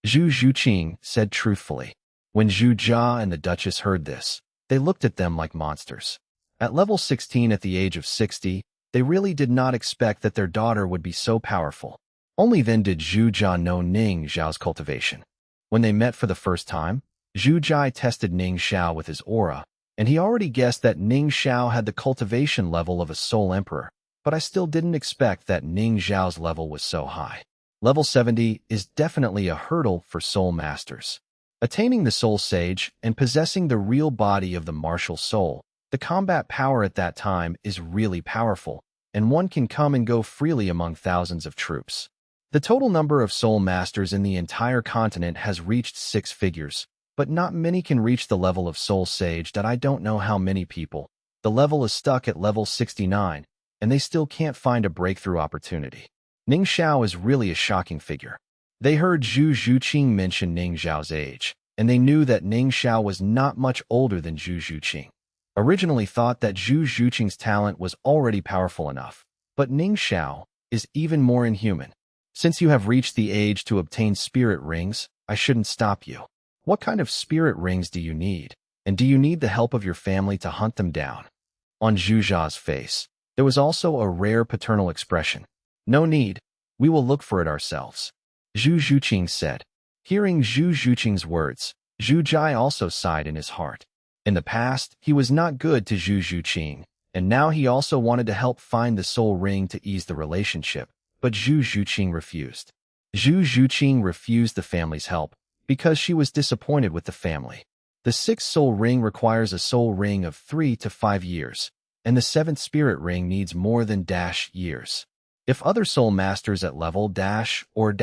Zhu Zhuqing said truthfully. When Zhu Jia and the Duchess heard this, they looked at them like monsters. At level 16 at the age of 60, they really did not expect that their daughter would be so powerful. Only then did Zhu Jia know Ning Xiao's cultivation. When they met for the first time, Zhu Jia tested Ning Xiao with his aura, and he already guessed that Ning Xiao had the cultivation level of a soul emperor, but I still didn't expect that Ning Xiao's level was so high. Level 70 is definitely a hurdle for soul masters. Attaining the soul sage and possessing the real body of the martial soul, the combat power at that time is really powerful, and one can come and go freely among thousands of troops. The total number of soul masters in the entire continent has reached 6 figures, but not many can reach the level of soul sage. That I don't know how many people. The level is stuck at level 69, and they still can't find a breakthrough opportunity. Ning Xiao is really a shocking figure. They heard Zhu Zhuqing mention Ning Xiao's age, and they knew that Ning Xiao was not much older than Zhu Zhuqing. Originally thought that Zhu Zhuqing's talent was already powerful enough, but Ning Xiao is even more inhuman. Since you have reached the age to obtain spirit rings, I shouldn't stop you. What kind of spirit rings do you need? And do you need the help of your family to hunt them down? On Zhu Jia's face, there was also a rare paternal expression. No need. We will look for it ourselves. Zhu Zhuqing said. Hearing Zhu Zhuqing's words, Zhu Jia also sighed in his heart. In the past, he was not good to Zhu Zhuqing, and now he also wanted to help find the soul ring to ease the relationship, but Zhu Zhuqing refused. Zhu Zhuqing refused the family's help because she was disappointed with the family. The 6th soul ring requires a soul ring of 3 to 5 years, and the 7th spirit ring needs more than years. If other soul masters at level or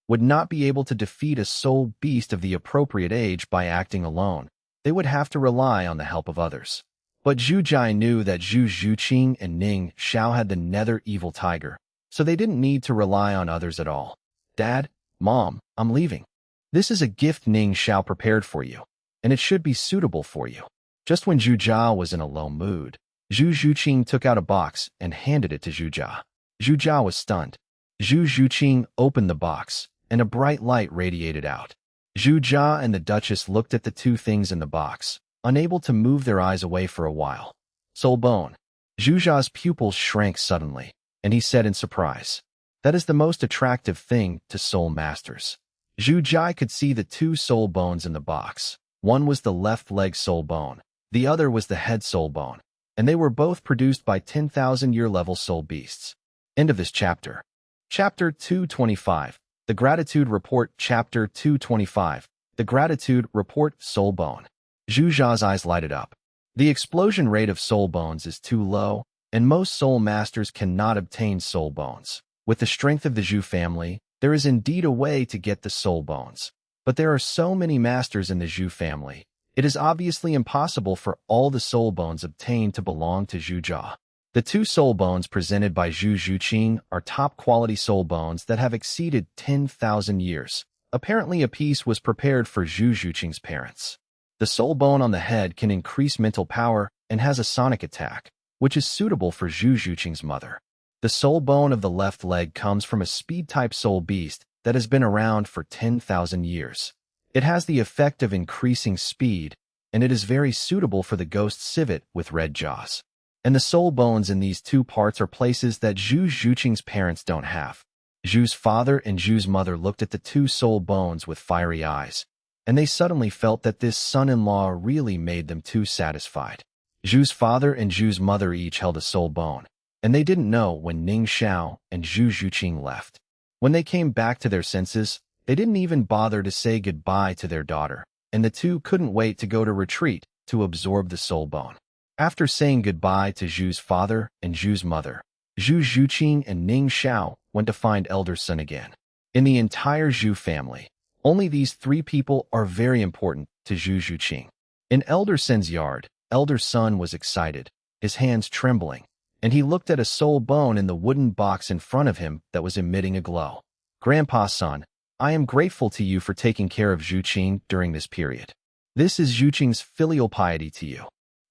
would not be able to defeat a soul beast of the appropriate age by acting alone, they would have to rely on the help of others. But Zhu Jia knew that Zhu Zhuqing and Ning Xiao had the Nether Evil Tiger, so they didn't need to rely on others at all. Dad, Mom, I'm leaving. This is a gift Ning Xiao prepared for you, and it should be suitable for you. Just when Zhu Jia was in a low mood, Zhu Zhuqing took out a box and handed it to Zhu Jia. Zhu Jia was stunned. Zhu Zhuqing opened the box, and a bright light radiated out. Zhu Jia and the Duchess looked at the two things in the box, unable to move their eyes away for a while. Soul bone. Zhu Jia's pupils shrank suddenly, and he said in surprise, "That is the most attractive thing to soul masters." Zhu Jia could see the 2 soul bones in the box. One was the left leg soul bone, the other was the head soul bone, and they were both produced by 10,000-year level soul beasts. End of this chapter. Chapter 225. The Gratitude Report. Chapter 225. The Gratitude Report. Soul Bone. Zhu Jia's eyes lighted up. The explosion rate of soul bones is too low, and most soul masters cannot obtain soul bones. With the strength of the Zhu family, there is indeed a way to get the soul bones. But there are so many masters in the Zhu family, it is obviously impossible for all the soul bones obtained to belong to Zhu Jia. The 2 soul bones presented by Zhu Zhuqing are top-quality soul bones that have exceeded 10,000 years. Apparently a piece was prepared for Zhu Zhuqing's parents. The soul bone on the head can increase mental power and has a sonic attack, which is suitable for Zhu Zhuqing's mother. The soul bone of the left leg comes from a speed-type soul beast that has been around for 10,000 years. It has the effect of increasing speed, and it is very suitable for the ghost civet with red jaws. And the soul bones in these two parts are places that Zhu Zhuqing's parents don't have. Zhu's father and Zhu's mother looked at the two soul bones with fiery eyes, and they suddenly felt that this son-in-law really made them too satisfied. Zhu's father and Zhu's mother each held a soul bone, and they didn't know when Ning Xiao and Zhu Zhuqing left. When they came back to their senses, they didn't even bother to say goodbye to their daughter, and the two couldn't wait to go to retreat to absorb the soul bone. After saying goodbye to Zhu's father and Zhu's mother, Zhu Zhuqing and Ning Xiao went to find Elder Sun again. In the entire Zhu family, only these three people are very important to Zhu Zhuqing. In Elder Sun's yard, Elder Sun was excited, his hands trembling, and he looked at a soul bone in the wooden box in front of him that was emitting a glow. Grandpa Sun, I am grateful to you for taking care of Zhuqing during this period. This is Zhuqing's filial piety to you.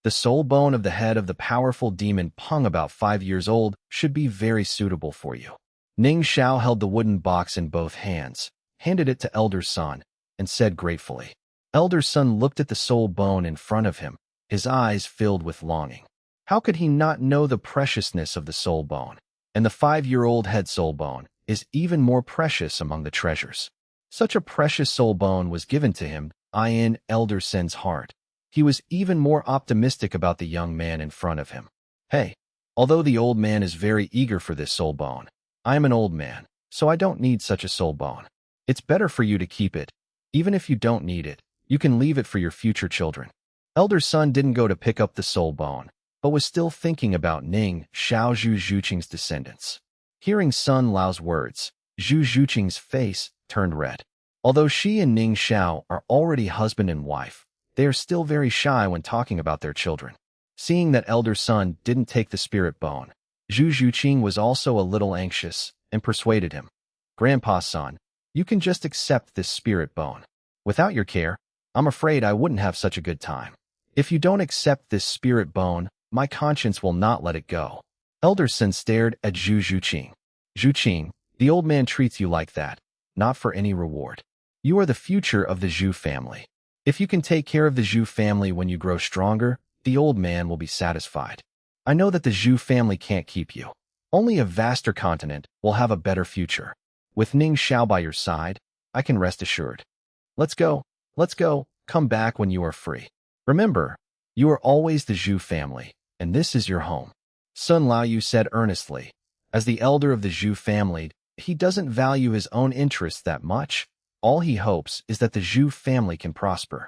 The soul bone of the head of the powerful demon Peng, about 5 years old, should be very suitable for you. Ning Xiao held the wooden box in both hands, handed it to Elder Sun, and said gratefully. Elder Sun looked at the soul bone in front of him, his eyes filled with longing. How could he not know the preciousness of the soul bone? And the 5-year-old head soul bone is even more precious among the treasures. Such a precious soul bone was given to him in Elder Sun's heart. He was even more optimistic about the young man in front of him. Hey, although the old man is very eager for this soul bone, I am an old man, so I don't need such a soul bone. It's better for you to keep it. Even if you don't need it, you can leave it for your future children. Elder Sun didn't go to pick up the soul bone, but was still thinking about Ning Xiao Zhu Zhuqing's descendants. Hearing Sun Lao's words, Zhu Zhuqing's face turned red. Although she and Ning Xiao are already husband and wife, they are still very shy when talking about their children. Seeing that Elder Sun didn't take the spirit bone, Zhu Zhuqing was also a little anxious and persuaded him. Grandpa Sun, you can just accept this spirit bone. Without your care, I'm afraid I wouldn't have such a good time. If you don't accept this spirit bone, my conscience will not let it go. Elder Sun stared at Zhu Zhuqing. Zhuqing, the old man treats you like that, not for any reward. You are the future of the Zhu family. If you can take care of the Zhu family when you grow stronger, the old man will be satisfied. I know that the Zhu family can't keep you. Only a vaster continent will have a better future. With Ning Xiao by your side, I can rest assured. Let's go, come back when you are free. Remember, you are always the Zhu family, and this is your home. Sun Laoyu said earnestly. As the elder of the Zhu family, he doesn't value his own interests that much. All he hopes is that the Zhu family can prosper.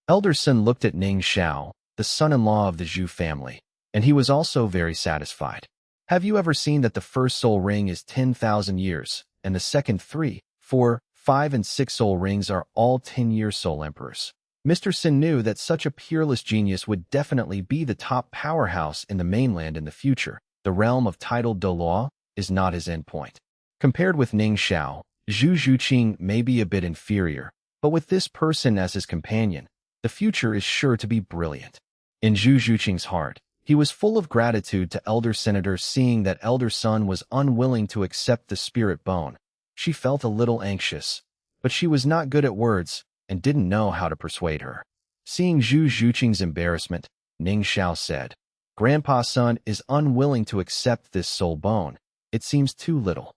Elder Sun looked at Ning Xiao, the son-in-law of the Zhu family, and he was also very satisfied. Have you ever seen that the first soul ring is 10,000 years, and the second 3, 4, 5, and 6 soul rings are all 10-year soul emperors? Mr. Sun knew that such a peerless genius would definitely be the top powerhouse in the mainland in the future. The realm of titled Douluo is not his endpoint. Compared with Ning Xiao, Zhu Zhuqing may be a bit inferior, but with this person as his companion, the future is sure to be brilliant. In Zhu Zhuqing's heart, he was full of gratitude to Elder Senator, seeing that Elder Sun was unwilling to accept the spirit bone. She felt a little anxious, but she was not good at words and didn't know how to persuade her. Seeing Zhu Zhuqing's embarrassment, Ning Xiao said, Grandpa Sun is unwilling to accept this soul bone. It seems too little.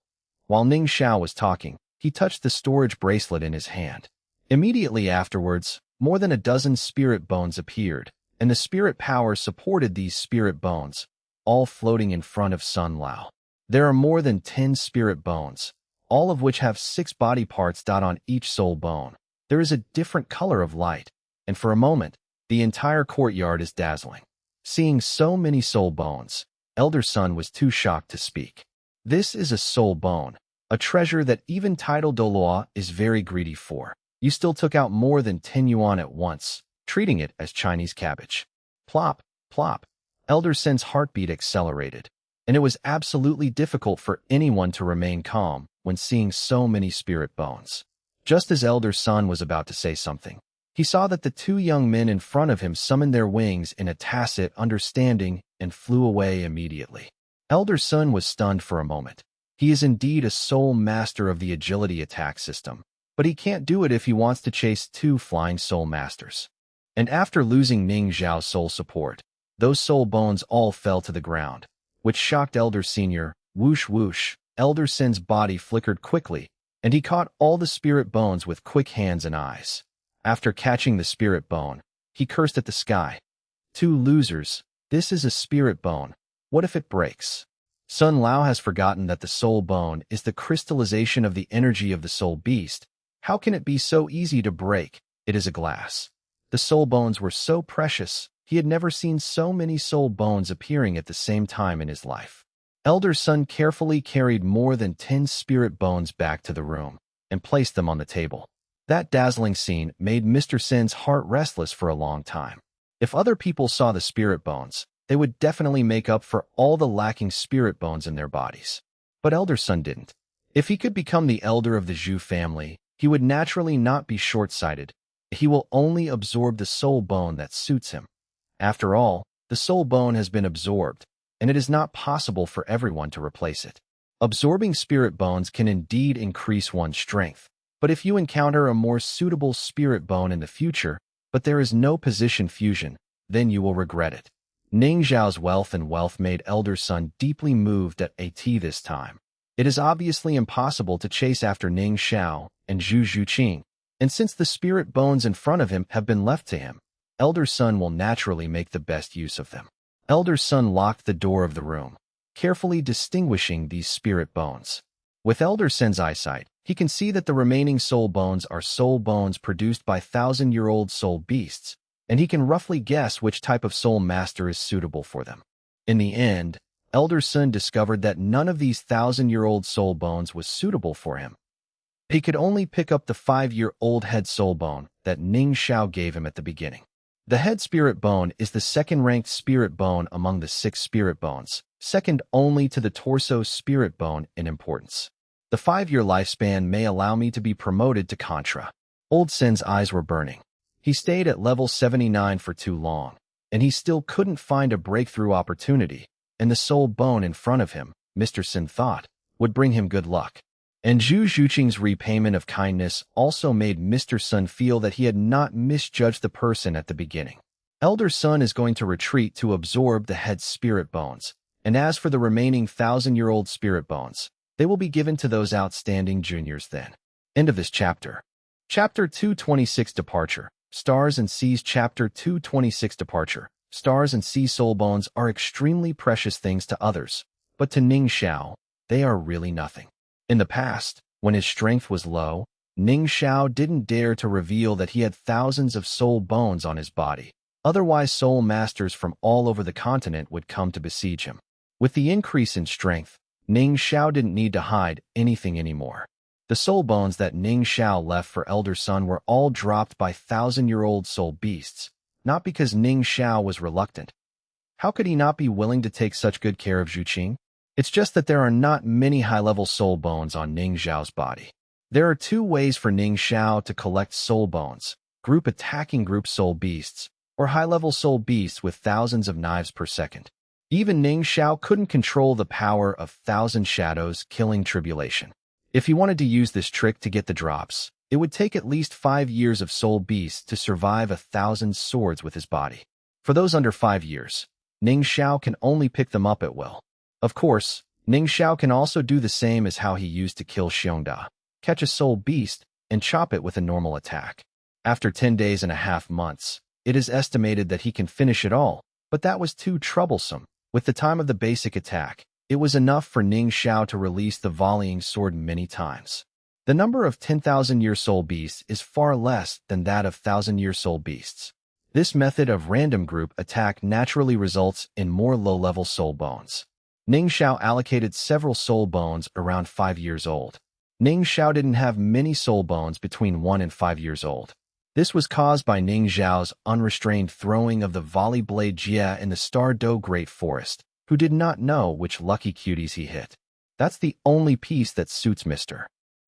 While Ning Xiao was talking, he touched the storage bracelet in his hand. Immediately afterwards, more than a dozen spirit bones appeared, and the spirit power supported these spirit bones, all floating in front of Sun Lao. There are more than 10 spirit bones, all of which have 6 body parts on each soul bone. There is a different color of light, and for a moment, the entire courtyard is dazzling. Seeing so many soul bones, Elder Sun was too shocked to speak. This is a soul bone, a treasure that even titled Douluo is very greedy for. You still took out more than 10 yuan at once, treating it as Chinese cabbage. Plop, plop. Elder Sun's heartbeat accelerated, and it was absolutely difficult for anyone to remain calm when seeing so many spirit bones. Just as Elder Sun was about to say something, he saw that the 2 young men in front of him summoned their wings in a tacit understanding and flew away immediately. Elder Sun was stunned for a moment. He is indeed a sole master of the agility attack system, but he can't do it if he wants to chase 2 flying soul masters. And after losing Ning Xiao's soul support, those soul bones all fell to the ground, which shocked Elder Senior. Whoosh whoosh, Elder Sin's body flickered quickly, and he caught all the spirit bones with quick hands and eyes. After catching the spirit bone, he cursed at the sky. 2 losers, this is a spirit bone. What if it breaks? Sun Lao has forgotten that the soul bone is the crystallization of the energy of the soul beast. How can it be so easy to break? It is a glass. The soul bones were so precious, he had never seen so many soul bones appearing at the same time in his life. Elder Sun carefully carried more than 10 spirit bones back to the room and placed them on the table. That dazzling scene made Mr. Sin's heart restless for a long time. If other people saw the spirit bones, they would definitely make up for all the lacking spirit bones in their bodies. But Elder Sun didn't. If he could become the elder of the Zhu family, he would naturally not be short-sighted. He will only absorb the soul bone that suits him. After all, the soul bone has been absorbed, and it is not possible for everyone to replace it. Absorbing spirit bones can indeed increase one's strength, but if you encounter a more suitable spirit bone in the future, but there is no position fusion, then you will regret it. Ning Xiao's wealth made Elder Sun deeply moved at this time. It is obviously impossible to chase after Ning Xiao and Zhu Zhuqing, and since the spirit bones in front of him have been left to him, Elder Sun will naturally make the best use of them. Elder Sun locked the door of the room, carefully distinguishing these spirit bones. With Elder Sun's eyesight, he can see that the remaining soul bones are soul bones produced by 1,000-year-old soul beasts, and he can roughly guess which type of soul master is suitable for them. In the end, Elder Sun discovered that none of these 1,000-year-old soul bones was suitable for him. He could only pick up the 5-year-old head soul bone that Ning Xiao gave him at the beginning. The head spirit bone is the second-ranked spirit bone among the 6 spirit bones, second only to the torso spirit bone in importance. The 5-year lifespan may allow me to be promoted to Contra. Old Sin's eyes were burning. He stayed at level 79 for too long, and he still couldn't find a breakthrough opportunity, and the soul bone in front of him, Mr. Sin thought, would bring him good luck. And Zhu Zhuqing's repayment of kindness also made Mr. Sun feel that he had not misjudged the person at the beginning. Elder Sun is going to retreat to absorb the head spirit bones, and as for the remaining 1,000-year-old spirit bones, they will be given to those outstanding juniors then. End of this chapter. Chapter 226 Departure. Stars and Seas. Chapter 226 Departure. Stars and sea soul bones are extremely precious things to others, but to Ning Xiao, they are really nothing. In the past, when his strength was low, Ning Xiao didn't dare to reveal that he had thousands of soul bones on his body. Otherwise, soul masters from all over the continent would come to besiege him. With the increase in strength, Ning Xiao didn't need to hide anything anymore. The soul bones that Ning Xiao left for Elder Sun were all dropped by 1,000-year-old soul beasts, not because Ning Xiao was reluctant. How could he not be willing to take such good care of Zhuqing? It's just that there are not many high-level soul bones on Ning Xiao's body. There are 2 ways for Ning Xiao to collect soul bones: group attacking group soul beasts, or high-level soul beasts with thousands of knives per second. Even Ning Xiao couldn't control the power of 1,000 shadows killing tribulation. If he wanted to use this trick to get the drops, it would take at least 5 years of soul beasts to survive 1,000 swords with his body. For those under 5 years, Ning Xiao can only pick them up at will. Of course, Ning Xiao can also do the same as how he used to kill Xiongda, catch a soul beast, and chop it with a normal attack. After 10 days and a half months, it is estimated that he can finish it all, but that was too troublesome. With the time of the basic attack, it was enough for Ning Xiao to release the volleying sword many times. The number of 10,000-year soul beasts is far less than that of 1,000-year soul beasts. This method of random group attack naturally results in more low-level soul bones. Ning Xiao allocated several soul bones around 5 years old. Ning Xiao didn't have many soul bones between 1 and 5 years old. This was caused by Ning Xiao's unrestrained throwing of the volley blade Jia in the Star Do Great Forest, who did not know which lucky cuties he hit. That's the only piece that suits Mr.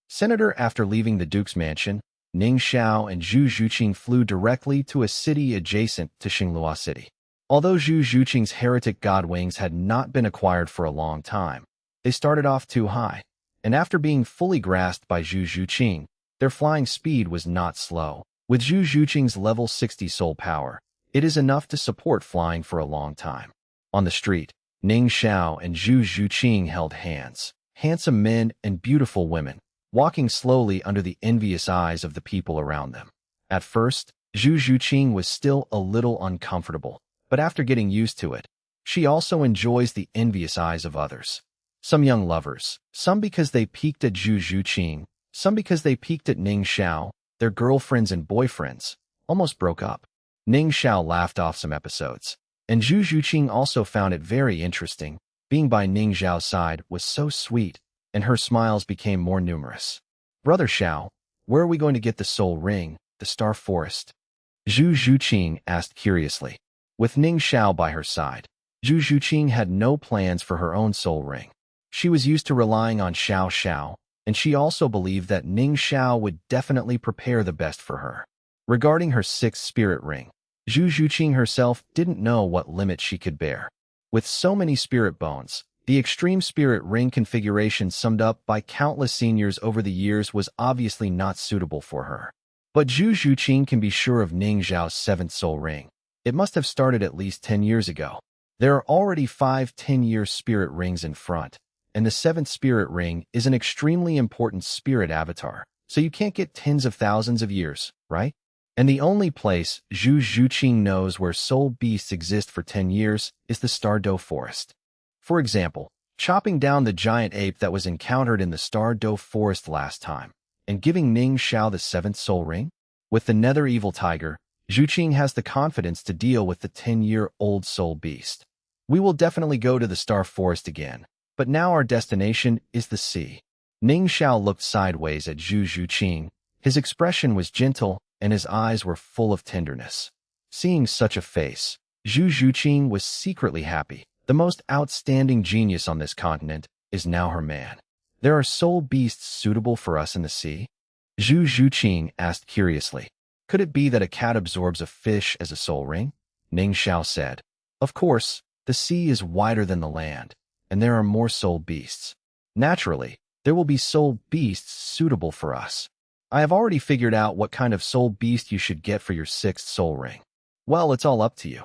Senator. After leaving the Duke's mansion, Ning Xiao and Zhu Zhuqing flew directly to a city adjacent to Xinglua City. Although Zhu Zhuqing's heretic god wings had not been acquired for a long time, They started off too high, and after being fully grasped by Zhu Zhuqing, their flying speed was not slow. With Zhu Zhuqing's level 60 soul power, it is enough to support flying for a long time. On the street, Ning Xiao and Zhu Zhuqing held hands, handsome men and beautiful women, walking slowly under the envious eyes of the people around them. At first, Zhu Zhuqing was still a little uncomfortable, but after getting used to it, she also enjoys the envious eyes of others. Some young lovers, some because they peeked at Zhu Zhuqing, some because they peeked at Ning Xiao, their girlfriends and boyfriends, almost broke up. Ning Xiao laughed off some episodes, and Zhu Zhuqing also found it very interesting. Being by Ning Xiao's side was so sweet, and her smiles became more numerous. Brother Xiao, where are we going to get the soul ring, the star forest? Zhu Zhuqing asked curiously. With Ning Xiao by her side, Zhu Zhuqing had no plans for her own soul ring. She was used to relying on Xiao Xiao, and she also believed that Ning Xiao would definitely prepare the best for her. Regarding her sixth spirit ring, Zhu Zhuqing herself didn't know what limit she could bear. With so many spirit bones, the extreme spirit ring configuration summed up by countless seniors over the years was obviously not suitable for her. But Zhu Zhuqing can be sure of Ning Xiao's seventh soul ring. It must have started at least 10 years ago. There are already 5 10-year spirit rings in front, and the 7th spirit ring is an extremely important spirit avatar, so you can't get tens of thousands of years, right? And the only place Zhu Zhuqing knows where soul beasts exist for 10 years is the Douluo forest. For example, chopping down the giant ape that was encountered in the Douluo forest last time, and giving Ning Xiao the 7th soul ring? With the nether evil tiger, Zhuqing has the confidence to deal with the 10-year-old soul beast. We will definitely go to the star forest again, but now our destination is the sea. Ning Xiao looked sideways at Zhu Zhuqing. His expression was gentle, and his eyes were full of tenderness. Seeing such a face, Zhu Zhuqing was secretly happy. The most outstanding genius on this continent is now her man. There are soul beasts suitable for us in the sea? Zhu Zhuqing asked curiously. Could it be that a cat absorbs a fish as a soul ring? Ning Xiao said. Of course, the sea is wider than the land, and there are more soul beasts. Naturally, there will be soul beasts suitable for us. I have already figured out what kind of soul beast you should get for your 6th soul ring. Well, it's all up to you.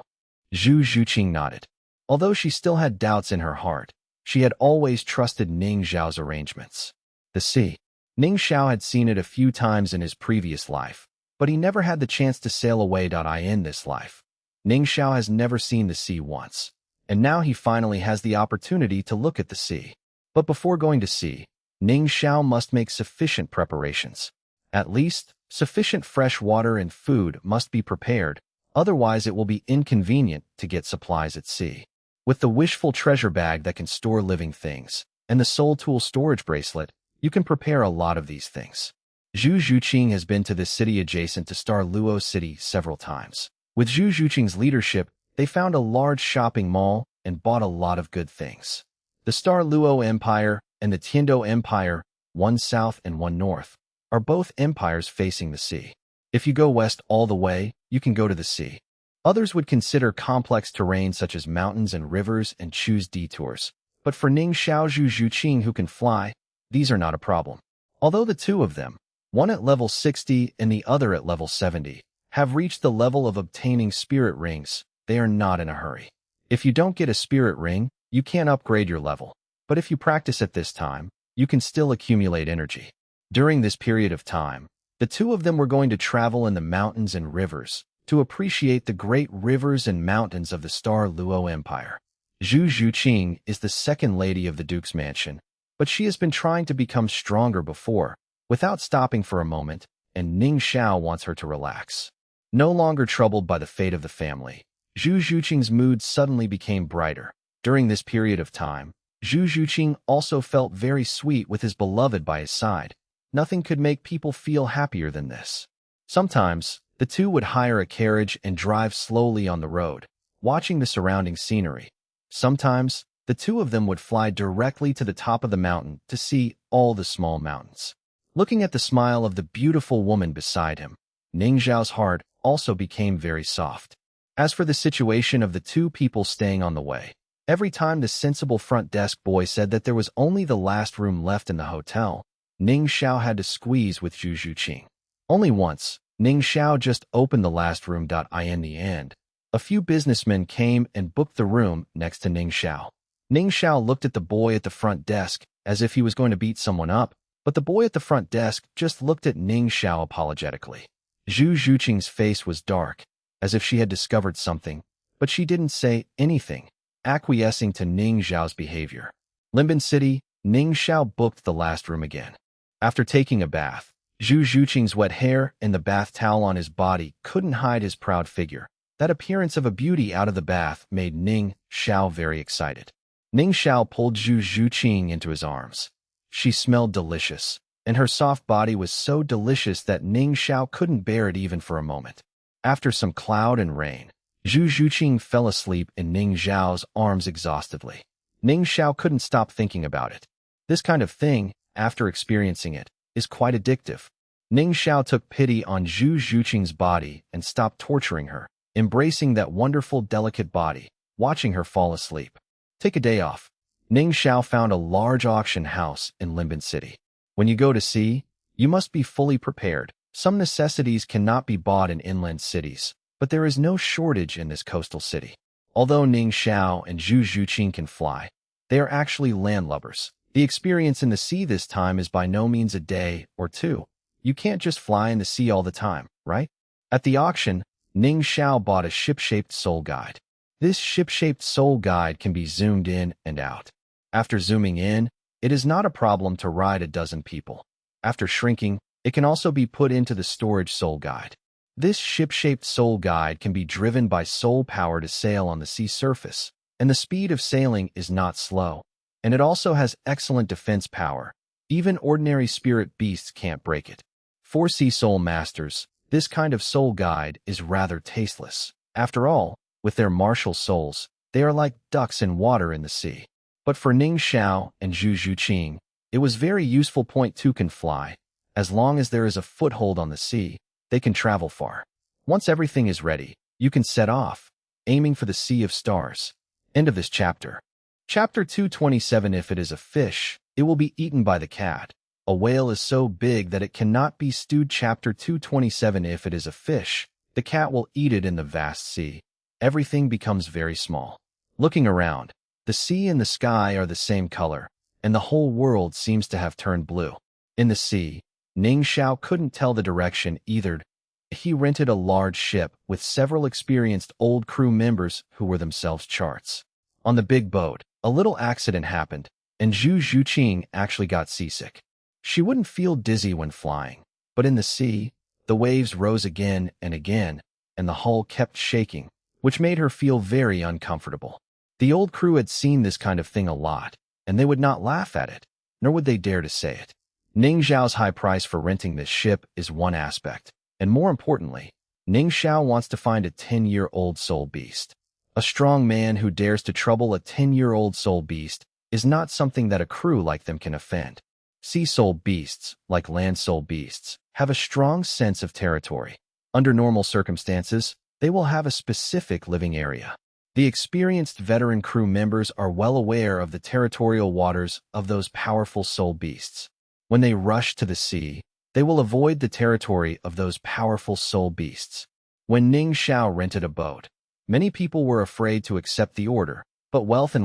Zhu Zhuqing nodded. Although she still had doubts in her heart, she had always trusted Ning Xiao's arrangements. The sea. Ning Xiao had seen it a few times in his previous life, but he never had the chance to sail away in this life. Ning Xiao has never seen the sea once, and now he finally has the opportunity to look at the sea. But before going to sea, Ning Xiao must make sufficient preparations. At least, sufficient fresh water and food must be prepared, otherwise it will be inconvenient to get supplies at sea. With the wishful treasure bag that can store living things, and the soul tool storage bracelet, you can prepare a lot of these things. Zhu Zhuqing has been to this city adjacent to Douluo City several times. With Zhu Zhuqing's leadership, they found a large shopping mall and bought a lot of good things. The Douluo Empire and the Tiando Empire, one south and one north, are both empires facing the sea. If you go west all the way, you can go to the sea. Others would consider complex terrain such as mountains and rivers and choose detours. But for Ning Xiao Zhu Zhuqing who can fly, these are not a problem. Although the two of them, one at level 60 and the other at level 70, have reached the level of obtaining spirit rings, they are not in a hurry. If you don't get a spirit ring, you can't upgrade your level. But if you practice at this time, you can still accumulate energy. During this period of time, the two of them were going to travel in the mountains and rivers to appreciate the great rivers and mountains of the Douluo Empire. Zhu Zhuqing is the second lady of the Duke's mansion, but she has been trying to become stronger before, without stopping for a moment, and Ning Xiao wants her to relax. No longer troubled by the fate of the family, Zhu Zhuqing's mood suddenly became brighter. During this period of time, Zhu Zhuqing also felt very sweet with his beloved by his side. Nothing could make people feel happier than this. Sometimes, the two would hire a carriage and drive slowly on the road, watching the surrounding scenery. Sometimes, the two of them would fly directly to the top of the mountain to see all the small mountains. Looking at the smile of the beautiful woman beside him, Ning Xiao's heart also became very soft. As for the situation of the two people staying on the way, Every time the sensible front desk boy said that there was only the last room left in the hotel, Ning Xiao had to squeeze with Zhu Zhuqing. Only once, Ning Xiao just opened the last room. In the end, a few businessmen came and booked the room next to Ning Xiao. Ning Xiao looked at the boy at the front desk as if he was going to beat someone up, but the boy at the front desk just looked at Ning Xiao apologetically. Zhu Zhuqing's face was dark, as if she had discovered something, but she didn't say anything, acquiescing to Ning Xiao's behavior. Limbin City, Ning Xiao booked the last room again. After taking a bath, Zhu Zhuqing's wet hair and the bath towel on his body couldn't hide his proud figure. That appearance of a beauty out of the bath made Ning Xiao very excited. Ning Xiao pulled Zhu Zhuqing into his arms. She smelled delicious, and her soft body was so delicious that Ning Xiao couldn't bear it even for a moment. After some cloud and rain, Zhu Zhuqing fell asleep in Ning Xiao's arms exhaustedly. Ning Xiao couldn't stop thinking about it. This kind of thing, after experiencing it, is quite addictive. Ning Xiao took pity on Zhu Zhuqing's body and stopped torturing her, embracing that wonderful, delicate body, watching her fall asleep. Take a day off. Ning Xiao found a large auction house in Limbin City. When you go to sea, you must be fully prepared. Some necessities cannot be bought in inland cities, but there is no shortage in this coastal city. Although Ning Xiao and Zhu Zhuqing can fly, they are actually landlubbers. The experience in the sea this time is by no means a day or two. You can't just fly in the sea all the time, right? At the auction, Ning Xiao bought a ship-shaped soul guide. This ship-shaped soul guide can be zoomed in and out. After zooming in, it is not a problem to ride a dozen people. After shrinking, it can also be put into the storage soul guide. This ship-shaped soul guide can be driven by soul power to sail on the sea surface, and the speed of sailing is not slow. And it also has excellent defense power. Even ordinary spirit beasts can't break it. For sea soul masters, this kind of soul guide is rather tasteless. After all, with their martial souls, they are like ducks in water in the sea. But for Ning Xiao and Zhu Zhuqing, it was very useful. Point 2 can fly. As long as there is a foothold on the sea, they can travel far. Once everything is ready, you can set off, aiming for the Sea of Stars. End of this chapter. Chapter 227. If it is a fish, it will be eaten by the cat. A whale is so big that it cannot be stewed. Chapter 227. If it is a fish, the cat will eat it in the vast sea. Everything becomes very small. Looking around, the sea and the sky are the same color, and the whole world seems to have turned blue. In the sea, Ning Xiao couldn't tell the direction either. He rented a large ship with several experienced old crew members who were themselves charts. On the big boat, a little accident happened, and Zhu Zhuqing actually got seasick. She wouldn't feel dizzy when flying, but in the sea, the waves rose again and again, and the hull kept shaking, which made her feel very uncomfortable. The old crew had seen this kind of thing a lot, and they would not laugh at it, nor would they dare to say it. Ning Xiao's high price for renting this ship is one aspect, and more importantly, Ning Xiao wants to find a 10-year-old soul beast. A strong man who dares to trouble a 10-year-old soul beast is not something that a crew like them can offend. Sea soul beasts, like land soul beasts, have a strong sense of territory. Under normal circumstances, they will have a specific living area. The experienced veteran crew members are well aware of the territorial waters of those powerful soul beasts. When they rush to the sea, they will avoid the territory of those powerful soul beasts. When Ning Xiao rented a boat, many people were afraid to accept the order, but wealth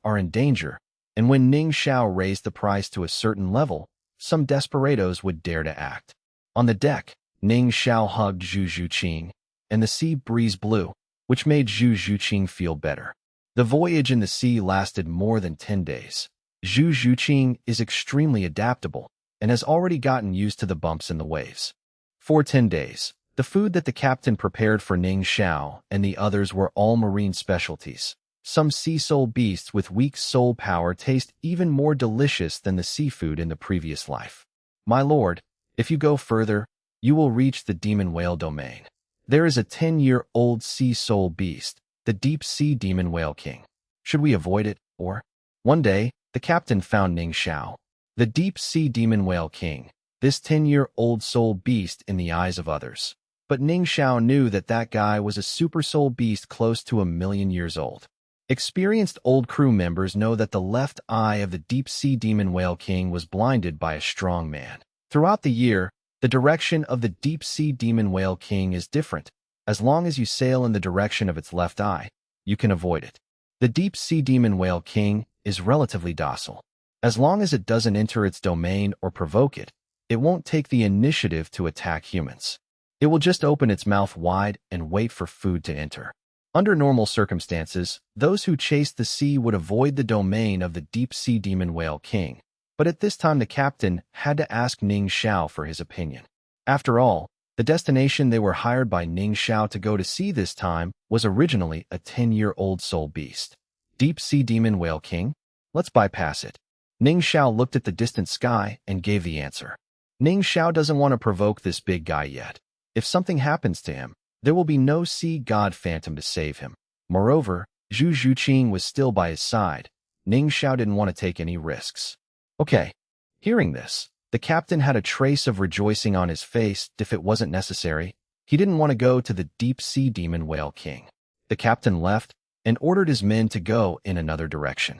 are in danger, and when Ning Xiao raised the price to a certain level, some desperados would dare to act. On the deck, Ning Xiao hugged Zhu Zhuqing, and the sea breeze blew, which made Zhu Zhuqing feel better. The voyage in the sea lasted more than 10 days. Zhu Zhuqing is extremely adaptable and has already gotten used to the bumps in the waves. For 10 days, the food that the captain prepared for Ning Xiao and the others were all marine specialties. Some sea soul beasts with weak soul power taste even more delicious than the seafood in the previous life. My lord, if you go further, you will reach the demon whale domain. There is a 10-year-old sea soul beast, the deep sea demon whale king. Should we avoid it, or? One day, the captain found Ning Xiao, the deep sea demon whale king, this 10-year-old soul beast in the eyes of others. But Ning Xiao knew that that guy was a super soul beast close to 1,000,000 years old. Experienced old crew members know that the left eye of the deep-sea demon whale king was blinded by a strong man. Throughout the year, the direction of the deep-sea demon whale king is different. As long as you sail in the direction of its left eye, you can avoid it. The deep-sea demon whale king is relatively docile. As long as it doesn't enter its domain or provoke it, it won't take the initiative to attack humans. It will just open its mouth wide and wait for food to enter. Under normal circumstances, those who chase the sea would avoid the domain of the deep-sea demon whale king. But at this time the captain had to ask Ning Xiao for his opinion. After all, the destination they were hired by Ning Xiao to go to see this time was originally a 10-year-old soul beast. Deep-sea demon whale king? Let's bypass it. Ning Xiao looked at the distant sky and gave the answer. Ning Xiao doesn't want to provoke this big guy yet. If something happens to him, there will be no sea god phantom to save him. Moreover, Zhu Zhuqing was still by his side. Ning Xiao didn't want to take any risks. Okay. Hearing this, the captain had a trace of rejoicing on his face. If it wasn't necessary, he didn't want to go to the deep-sea demon whale king. The captain left and ordered his men to go in another direction.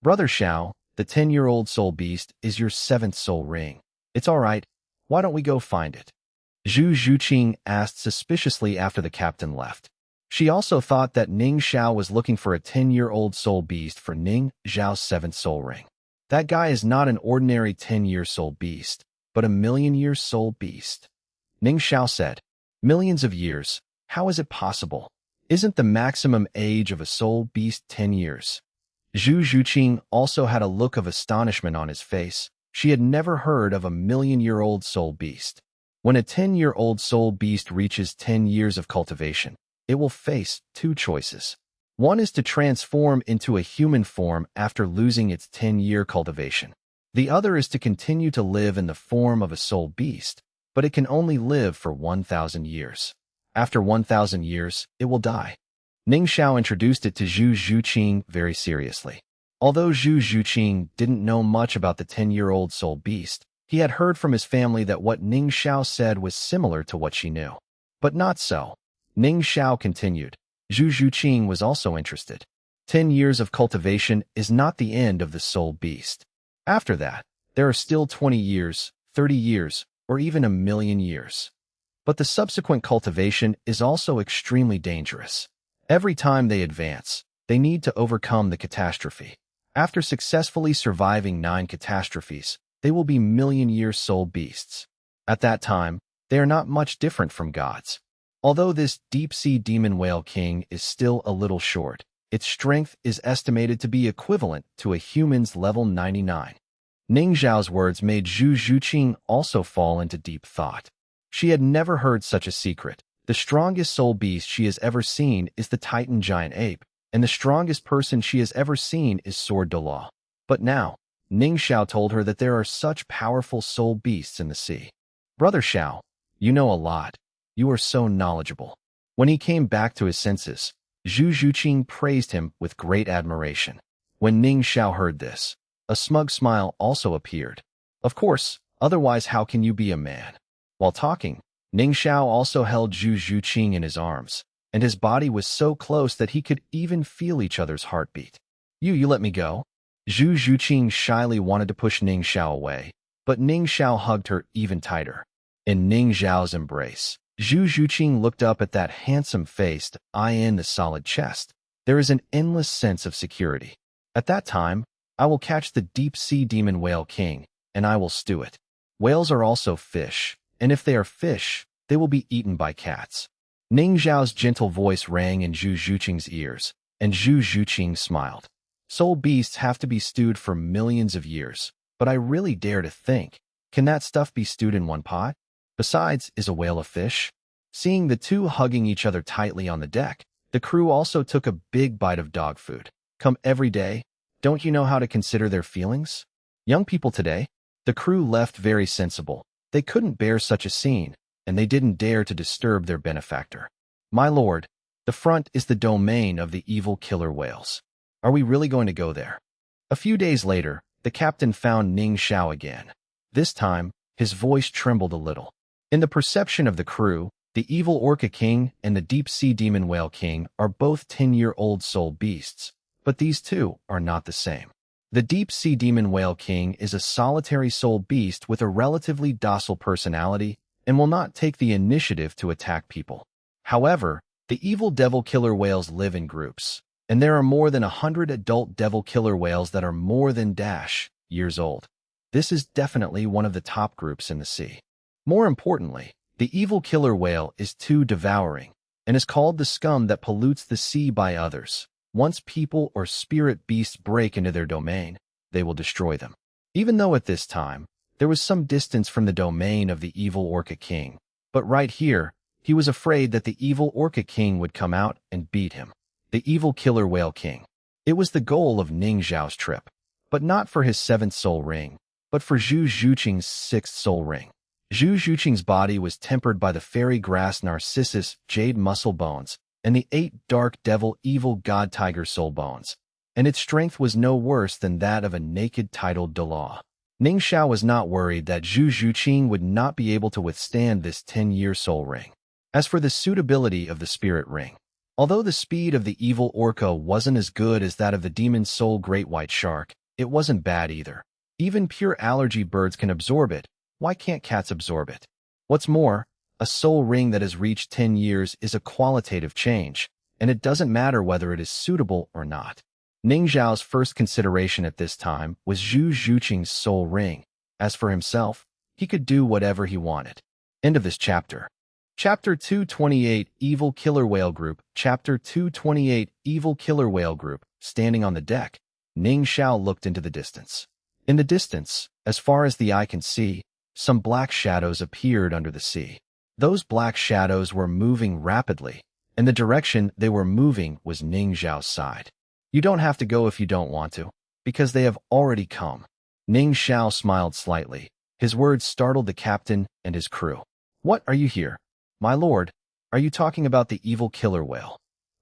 Brother Xiao, the 10-year-old soul beast is your 7th soul ring. It's all right. Why don't we go find it? Zhu Zhuqing asked suspiciously after the captain left. She also thought that Ning Xiao was looking for a 10-year-old soul beast for Ning Xiao's 7th soul ring. That guy is not an ordinary 10-year soul beast, but a million-year soul beast. Ning Xiao said, "Millions of years? How is it possible? Isn't the maximum age of a soul beast 10 years? Zhu Zhuqing also had a look of astonishment on his face. She had never heard of a million-year-old soul beast. When a 10-year-old soul beast reaches 10 years of cultivation, it will face 2 choices. One is to transform into a human form after losing its 10-year cultivation. The other is to continue to live in the form of a soul beast, but it can only live for 1,000 years. After 1,000 years, it will die." Ning Xiao introduced it to Zhu Zhuqing very seriously. Although Zhu Zhuqing didn't know much about the 10-year-old soul beast, he had heard from his family that what Ning Xiao said was similar to what she knew. But not so. Ning Xiao continued. Zhu Zhuqing was also interested. 10 years of cultivation is not the end of the soul beast. After that, there are still 20 years, 30 years, or even a million years. But the subsequent cultivation is also extremely dangerous. Every time they advance, they need to overcome the catastrophe. After successfully surviving 9 catastrophes, they will be million-year soul beasts. At that time, they are not much different from gods. Although this deep-sea demon whale king is still a little short, its strength is estimated to be equivalent to a human's level 99. Ning Xiao's words made Zhu Zhuqing also fall into deep thought. She had never heard such a secret. The strongest soul beast she has ever seen is the Titan giant ape, and the strongest person she has ever seen is Sword Douluo. But now, Ning Xiao told her that there are such powerful soul beasts in the sea. "Brother Xiao, you know a lot. You are so knowledgeable." When he came back to his senses, Zhu Zhuqing praised him with great admiration. When Ning Xiao heard this, a smug smile also appeared. "Of course, otherwise how can you be a man?" While talking, Ning Xiao also held Zhu Zhuqing in his arms, and his body was so close that he could even feel each other's heartbeat. You let me go?" Zhu Zhuqing shyly wanted to push Ning Xiao away, but Ning Xiao hugged her even tighter. In Ning Xiao's embrace, Zhu Zhuqing looked up at that handsome-faced, in the solid chest. There is an endless sense of security. At that time, I will catch the deep-sea demon whale king, and I will stew it. Whales are also fish, and if they are fish, they will be eaten by cats. Ning Xiao's gentle voice rang in Zhu Zhuqing's ears, and Zhu Zhuqing smiled. "Soul beasts have to be stewed for millions of years, but I really dare to think, can that stuff be stewed in one pot? Besides, is a whale a fish?" Seeing the two hugging each other tightly on the deck, the crew also took a big bite of dog food. "Come every day? Don't you know how to consider their feelings? Young people today?" The crew left very sensible. They couldn't bear such a scene, and they didn't dare to disturb their benefactor. "My lord, the front is the domain of the evil killer whales. Are we really going to go there?" A few days later, the captain found Ning Xiao again. This time, his voice trembled a little. In the perception of the crew, the evil Orca King and the deep-sea demon whale king are both 10-year-old soul beasts, But these two are not the same. The deep-sea demon whale king is a solitary soul beast with a relatively docile personality and will not take the initiative to attack people. However, the evil devil killer whales live in groups, and there are more than 100 adult devil killer whales that are more than years old. This is definitely one of the top groups in the sea. More importantly, the evil killer whale is too devouring and is called the scum that pollutes the sea by others. Once people or spirit beasts break into their domain, they will destroy them. Even though at this time, there was some distance from the domain of the evil orca king, but right here, he was afraid that the evil orca king would come out and beat him. The evil killer whale king. It was the goal of Ning Xiao's trip, but not for his 7th soul ring, but for Zhu Zhuqing's 6th soul ring. Zhu Zhuqing's body was tempered by the fairy grass narcissus jade muscle bones and the 8 dark devil evil god tiger soul bones, and its strength was no worse than that of a naked titled Douluo. Ning Xiao was not worried that Zhu Zhuqing would not be able to withstand this 10-year soul ring. As for the suitability of the spirit ring, although the speed of the evil orca wasn't as good as that of the demon soul great white shark, it wasn't bad either. Even pure allergy birds can absorb it. Why can't cats absorb it? What's more, a soul ring that has reached 10 years is a qualitative change, and it doesn't matter whether it is suitable or not. Ning Xiao's first consideration at this time was Zhu Zhuqing's soul ring. As for himself, he could do whatever he wanted. End of this chapter. Chapter 228 Evil Killer Whale Group. Chapter 228 Evil Killer Whale Group. Standing on the deck, Ning Xiao looked into the distance. In the distance, as far as the eye can see, some black shadows appeared under the sea. Those black shadows were moving rapidly, and the direction they were moving was Ning Xiao's side. You don't have to go if you don't want to, because they have already come. Ning Xiao smiled slightly. His words startled the captain and his crew. What are you here? My lord, are you talking about the evil killer whale?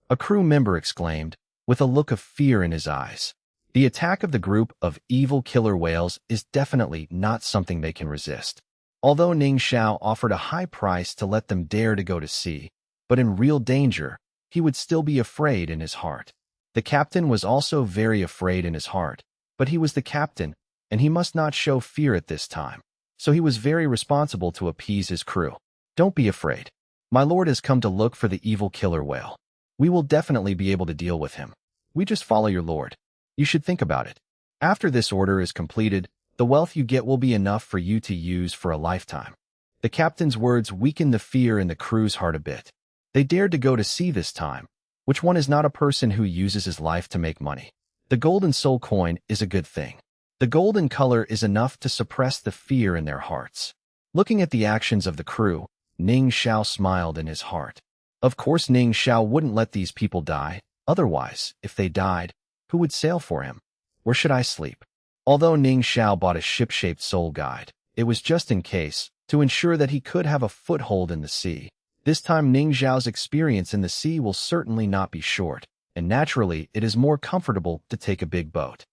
A crew member exclaimed, with a look of fear in his eyes. The attack of the group of evil killer whales is definitely not something they can resist. Although Ning Xiao offered a high price to let them dare to go to sea, but in real danger, he would still be afraid in his heart. The captain was also very afraid in his heart, but he was the captain, and he must not show fear at this time, so he was very responsible to appease his crew. Don't be afraid. My lord has come to look for the evil killer whale. We will definitely be able to deal with him. We just follow your lord. You should think about it. After this order is completed, the wealth you get will be enough for you to use for a lifetime. The captain's words weakened the fear in the crew's heart a bit. They dared to go to sea this time. Which one is not a person who uses his life to make money? The golden soul coin is a good thing. The golden color is enough to suppress the fear in their hearts. Looking at the actions of the crew, Ning Xiao smiled in his heart. Of course Ning Xiao wouldn't let these people die. Otherwise, if they died, who would sail for him? Where should I sleep? Although Ning Xiao bought a ship-shaped soul guide, it was just in case, to ensure that he could have a foothold in the sea. This time Ning Xiao's experience in the sea will certainly not be short, and naturally it is more comfortable to take a big boat.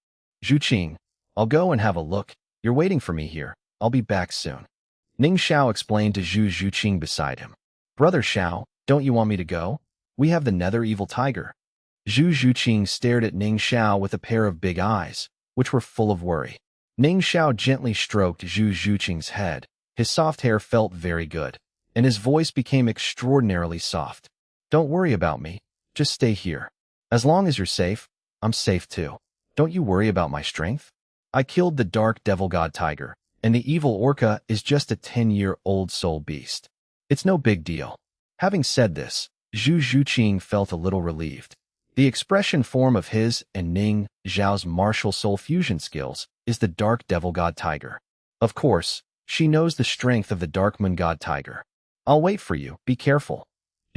Zhuqing, I'll go and have a look. You're waiting for me here. I'll be back soon. Ning Xiao explained to Zhu Zhuqing beside him. Brother Xiao, don't you want me to go? We have the nether evil tiger. Zhu Zhuqing stared at Ning Xiao with a pair of big eyes, which were full of worry. Ning Xiao gently stroked Zhu Zhuqing's head. His soft hair felt very good, and his voice became extraordinarily soft. Don't worry about me. Just stay here. As long as you're safe, I'm safe too. Don't you worry about my strength. I killed the dark devil god tiger, and the evil orca is just a 10-year-old soul beast. It's no big deal. Having said this, Zhu Zhuqing felt a little relieved. The expression form of his and Ning Xiao's martial soul fusion skills is the dark devil god tiger. Of course, she knows the strength of the dark moon god tiger. I'll wait for you. Be careful.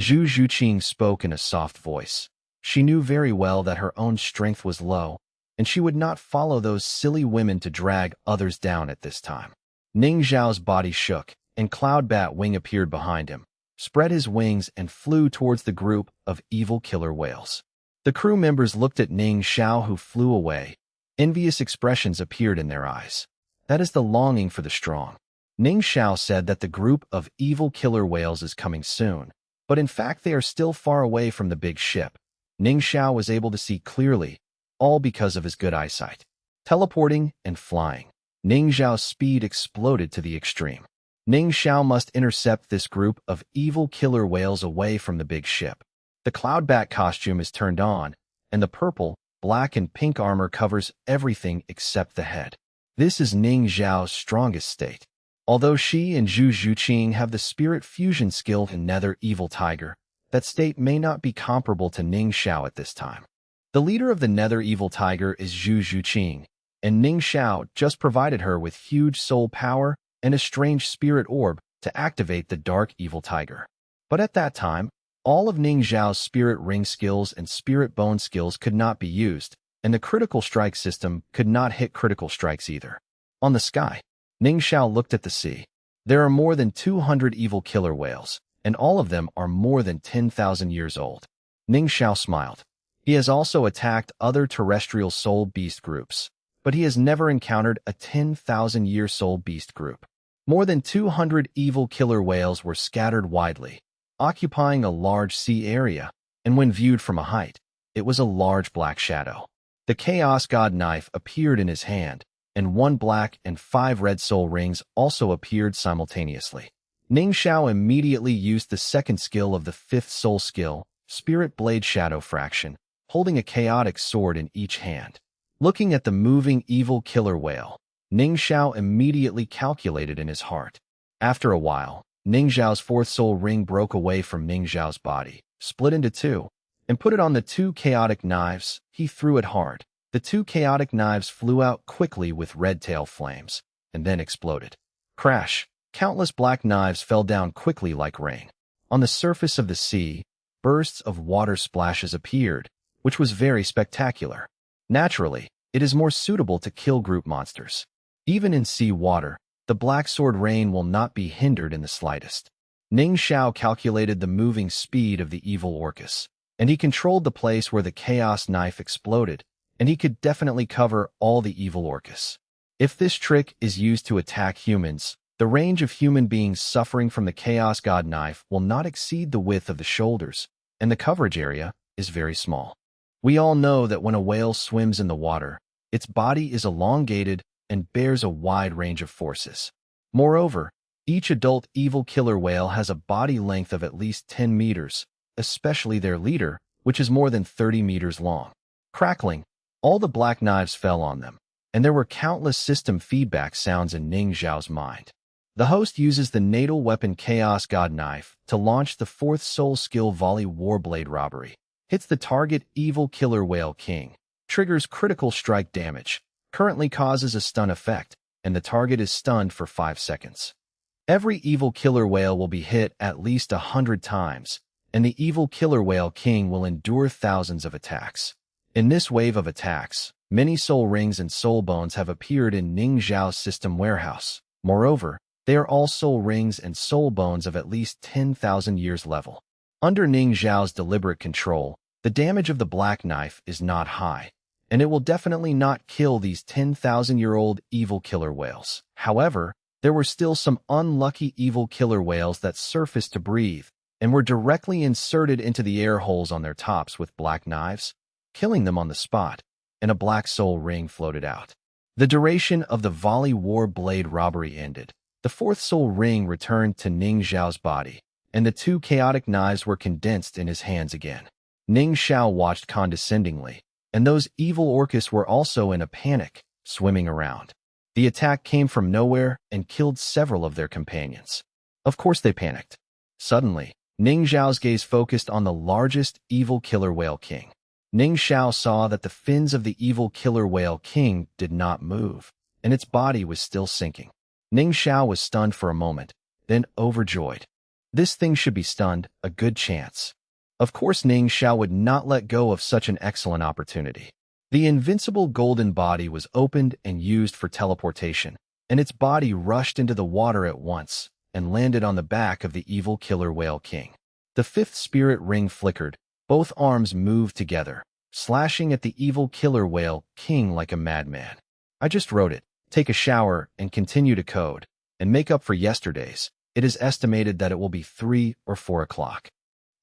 Zhu Zhuqing spoke in a soft voice. She knew very well that her own strength was low, and she would not follow those silly women to drag others down at this time. Ning Xiao's body shook, and Cloud Bat Wing appeared behind him, spread his wings and flew towards the group of evil killer whales. The crew members looked at Ning Xiao who flew away. Envious expressions appeared in their eyes. That is the longing for the strong. Ning Xiao said that the group of evil killer whales is coming soon, but in fact they are still far away from the big ship. Ning Xiao was able to see clearly, all because of his good eyesight. Teleporting and flying, Ning Xiao's speed exploded to the extreme. Ning Xiao must intercept this group of evil killer whales away from the big ship. The cloudbat costume is turned on, and the purple, black, and pink armor covers everything except the head. This is Ning Xiao's strongest state. Although she and Zhu Zhuqing have the spirit fusion skill in Nether Evil Tiger, that state may not be comparable to Ning Xiao at this time. The leader of the Nether Evil Tiger is Zhu Zhuqing, and Ning Xiao just provided her with huge soul power and a strange spirit orb to activate the Dark Evil Tiger. But at that time, all of Ning Xiao's spirit ring skills and spirit bone skills could not be used, and the critical strike system could not hit critical strikes either. On the sky, Ning Xiao looked at the sea. There are more than 200 evil killer whales, and all of them are more than 10,000 years old. Ning Xiao smiled. He has also attacked other terrestrial soul beast groups, but he has never encountered a 10,000-year soul beast group. More than 200 evil killer whales were scattered widely, occupying a large sea area, and when viewed from a height, it was a large black shadow. The Chaos God knife appeared in his hand, and 1 black and 5 red soul rings also appeared simultaneously. Ning Xiao immediately used the second skill of the 5th soul skill, Spirit Blade Shadow Fraction, holding a chaotic sword in each hand. Looking at the moving evil killer whale, Ning Xiao immediately calculated in his heart. After a while, Ning Xiao's 4th soul ring broke away from Ning Xiao's body, split into 2, and put it on the 2 chaotic knives. He threw it hard. The 2 chaotic knives flew out quickly with red tail flames, and then exploded. Crash! Countless black knives fell down quickly like rain. On the surface of the sea, bursts of water splashes appeared, which was very spectacular. Naturally, it is more suitable to kill group monsters. Even in sea water, the black sword rain will not be hindered in the slightest. Ning Xiao calculated the moving speed of the evil orcus, and he controlled the place where the chaos knife exploded, and he could definitely cover all the evil orcus. If this trick is used to attack humans, the range of human beings suffering from the Chaos God knife will not exceed the width of the shoulders, and the coverage area is very small. We all know that when a whale swims in the water, its body is elongated and bears a wide range of forces. Moreover, each adult evil killer whale has a body length of at least 10 meters, especially their leader, which is more than 30 meters long. Crackling, all the black knives fell on them, and there were countless system feedback sounds in Ning Xiao's mind. The host uses the natal weapon Chaos God Knife to launch the 4th soul skill Volley Warblade Robbery. Hits the target evil killer whale king. Triggers critical strike damage. Currently causes a stun effect, and the target is stunned for 5 seconds. Every evil killer whale will be hit at least 100 times, and the evil killer whale king will endure thousands of attacks. In this wave of attacks, many soul rings and soul bones have appeared in Ning Xiao's system warehouse. Moreover, they are all soul rings and soul bones of at least 10,000 years level. Under Ning Xiao's deliberate control, the damage of the black knife is not high, and it will definitely not kill these 10,000-year-old evil killer whales. However, there were still some unlucky evil killer whales that surfaced to breathe and were directly inserted into the air holes on their tops with black knives, killing them on the spot, and a black soul ring floated out. The duration of the Volley War Blade robbery ended. The 4th soul ring returned to Ning Xiao's body, and the 2 chaotic knives were condensed in his hands again. Ning Xiao watched condescendingly, and those evil orcus were also in a panic, swimming around. The attack came from nowhere and killed several of their companions. Of course they panicked. Suddenly, Ning Xiao's gaze focused on the largest evil killer whale king. Ning Xiao saw that the fins of the evil killer whale king did not move, and its body was still sinking. Ning Xiao was stunned for a moment, then overjoyed. This thing should be stunned, a good chance. Of course Ning Xiao would not let go of such an excellent opportunity. The invincible golden body was opened and used for teleportation, and its body rushed into the water at once and landed on the back of the evil killer whale king. The 5th spirit ring flickered, both arms moved together, slashing at the evil killer whale king like a madman. I just wrote it. Take a shower and continue to code, and make up for yesterday's. It is estimated that it will be 3 or 4 o'clock.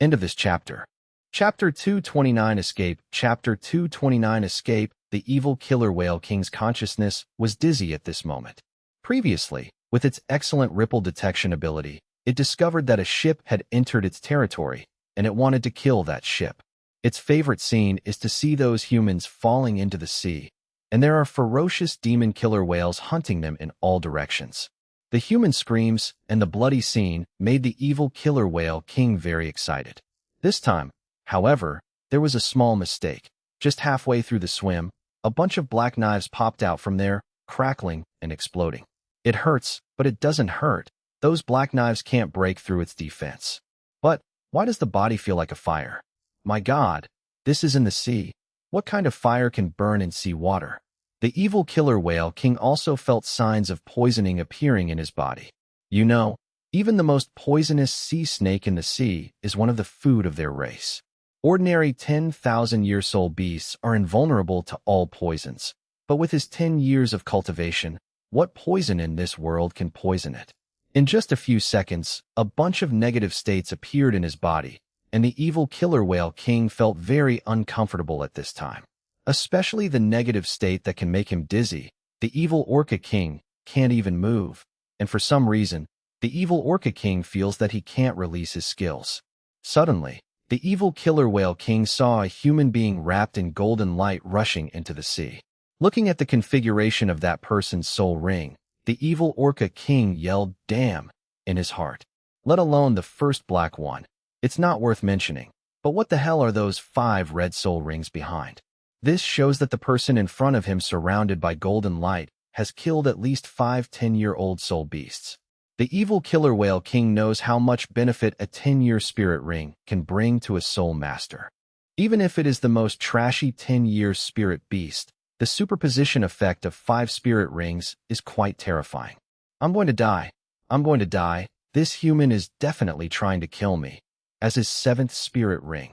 End of this chapter. Chapter 229 Escape. Chapter 229 Escape. The evil killer whale king's consciousness was dizzy at this moment. Previously, with its excellent ripple detection ability, it discovered that a ship had entered its territory, and it wanted to kill that ship. Its favorite scene is to see those humans falling into the sea, and there are ferocious demon killer whales hunting them in all directions. The human screams and the bloody scene made the evil killer whale king very excited. This time, however, there was a small mistake. Just halfway through the swim, a bunch of black knives popped out from there, crackling and exploding. It hurts, but it doesn't hurt. Those black knives can't break through its defense. But why does the body feel like a fire? My God, this is in the sea. What kind of fire can burn in sea water? The evil killer whale king also felt signs of poisoning appearing in his body. You know, even the most poisonous sea snake in the sea is one of the food of their race. Ordinary 10,000-year-soul beasts are invulnerable to all poisons. But with his 10 years of cultivation, what poison in this world can poison it? In just a few seconds, a bunch of negative states appeared in his body, and the evil killer whale king felt very uncomfortable at this time. Especially the negative state that can make him dizzy. The evil orca king can't even move, and for some reason, the evil orca king feels that he can't release his skills. Suddenly, the evil killer whale king saw a human being wrapped in golden light rushing into the sea. Looking at the configuration of that person's soul ring, the evil orca king yelled, "Damn," in his heart. Let alone the first black one. It's not worth mentioning. But what the hell are those 5 red soul rings behind? This shows that the person in front of him, surrounded by golden light, has killed at least 5 10-year-old soul beasts. The evil killer whale king knows how much benefit a 10-year spirit ring can bring to a soul master. Even if it is the most trashy 10-year spirit beast, the superposition effect of 5 spirit rings is quite terrifying. I'm going to die. I'm going to die. This human is definitely trying to kill me. As his 7th spirit ring.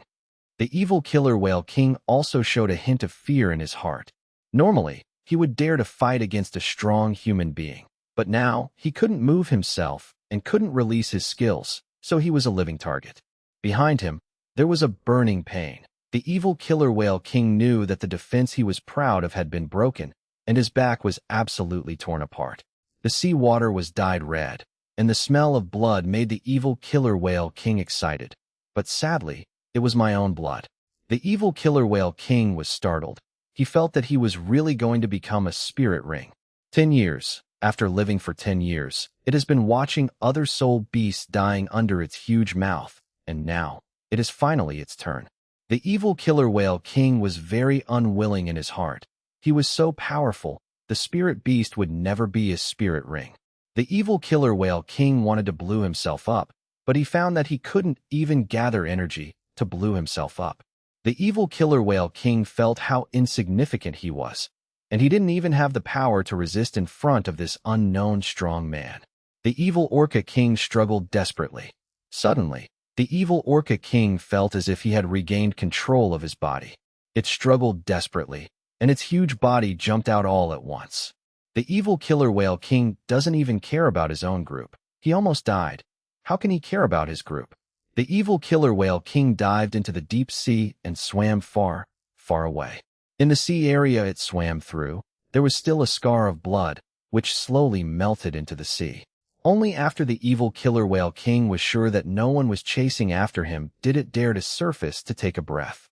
The evil killer whale king also showed a hint of fear in his heart. Normally, he would dare to fight against a strong human being. But now, he couldn't move himself and couldn't release his skills, so he was a living target. Behind him, there was a burning pain. The evil killer whale king knew that the defense he was proud of had been broken, and his back was absolutely torn apart. The sea water was dyed red, and the smell of blood made the evil killer whale king excited. But sadly, it was my own blood. The evil killer whale king was startled. He felt that he was really going to become a spirit ring. 10 years. After living for 10 years, it has been watching other soul beasts dying under its huge mouth, and now, it is finally its turn. The evil killer whale king was very unwilling in his heart. He was so powerful, the spirit beast would never be his spirit ring. The evil killer whale king wanted to blow himself up, but he found that he couldn't even gather energy to blow himself up. The evil killer whale king felt how insignificant he was, and he didn't even have the power to resist in front of this unknown strong man. The evil orca king struggled desperately. Suddenly, the evil orca king felt as if he had regained control of his body. It struggled desperately, and its huge body jumped out all at once. The evil killer whale king doesn't even care about his own group. He almost died. How can he care about his group? The evil killer whale king dived into the deep sea and swam far, far away. In the sea area it swam through, there was still a scar of blood, which slowly melted into the sea. Only after the evil killer whale king was sure that no one was chasing after him did it dare to surface to take a breath.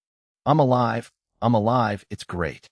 I'm alive, it's great.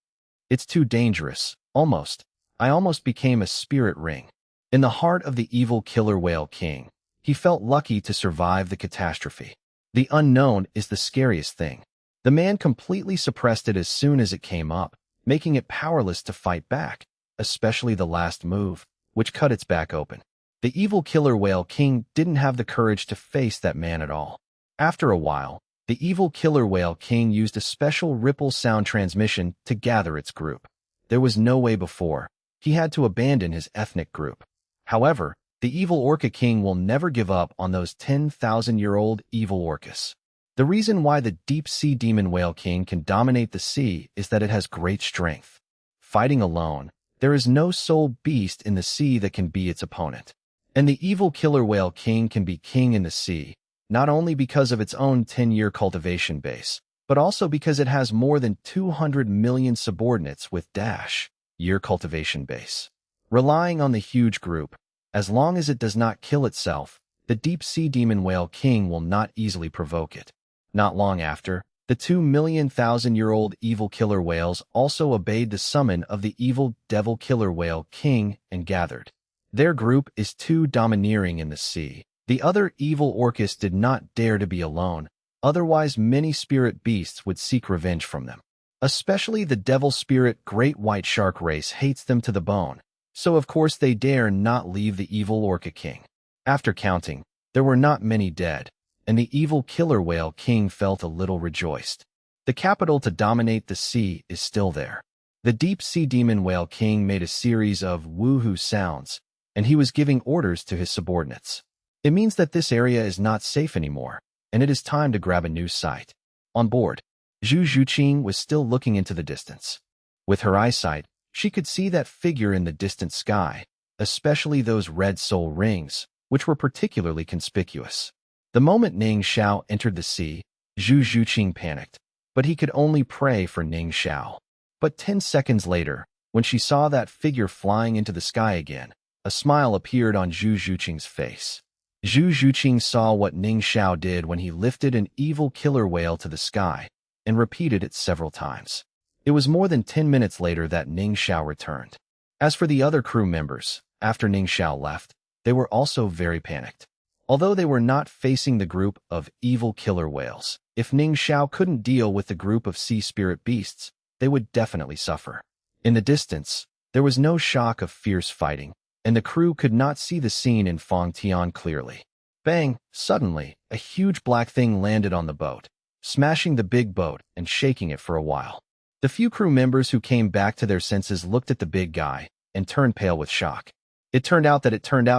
It's too dangerous, almost. I almost became a spirit ring. In the heart of the evil killer whale king, he felt lucky to survive the catastrophe. The unknown is the scariest thing. The man completely suppressed it as soon as it came up, making it powerless to fight back, especially the last move, which cut its back open. The evil killer whale king didn't have the courage to face that man at all. After a while, the evil killer whale king used a special ripple sound transmission to gather its group. There was no way before. He had to abandon his ethnic group. However, the evil orca king will never give up on those 10,000-year-old evil orcas. The reason why the deep-sea demon whale king can dominate the sea is that it has great strength. Fighting alone, there is no soul beast in the sea that can be its opponent. And the evil killer whale king can be king in the sea, not only because of its own 10-year cultivation base, but also because it has more than 200 million subordinates with -year cultivation base. Relying on the huge group, as long as it does not kill itself, the deep-sea demon whale king will not easily provoke it. Not long after, the 2,000,000-year-old evil killer whales also obeyed the summon of the evil devil killer whale king and gathered. Their group is too domineering in the sea. The other evil orcas did not dare to be alone, otherwise many spirit beasts would seek revenge from them. Especially the devil spirit great white shark race hates them to the bone, so of course they dare not leave the evil orca king. After counting, there were not many dead, and the evil killer whale king felt a little rejoiced. The capital to dominate the sea is still there. The deep-sea demon whale king made a series of woohoo sounds, and he was giving orders to his subordinates. It means that this area is not safe anymore, and it is time to grab a new site. On board, Zhu Zhuqing was still looking into the distance. With her eyesight, she could see that figure in the distant sky, especially those red soul rings, which were particularly conspicuous. The moment Ning Xiao entered the sea, Zhu Zhuqing panicked, but he could only pray for Ning Xiao. But 10 seconds later, when she saw that figure flying into the sky again, a smile appeared on Zhu Zhuqing's face. Zhu Zhuqing saw what Ning Xiao did when he lifted an evil killer whale to the sky, and repeated it several times. It was more than 10 minutes later that Ning Xiao returned. As for the other crew members, after Ning Xiao left, they were also very panicked. Although they were not facing the group of evil killer whales, if Ning Xiao couldn't deal with the group of sea spirit beasts, they would definitely suffer. In the distance, there was no shock of fierce fighting, and the crew could not see the scene in Fengtian clearly. Bang! Suddenly, a huge black thing landed on the boat, smashing the big boat and shaking it for a while. The few crew members who came back to their senses looked at the big guy and turned pale with shock. It turned out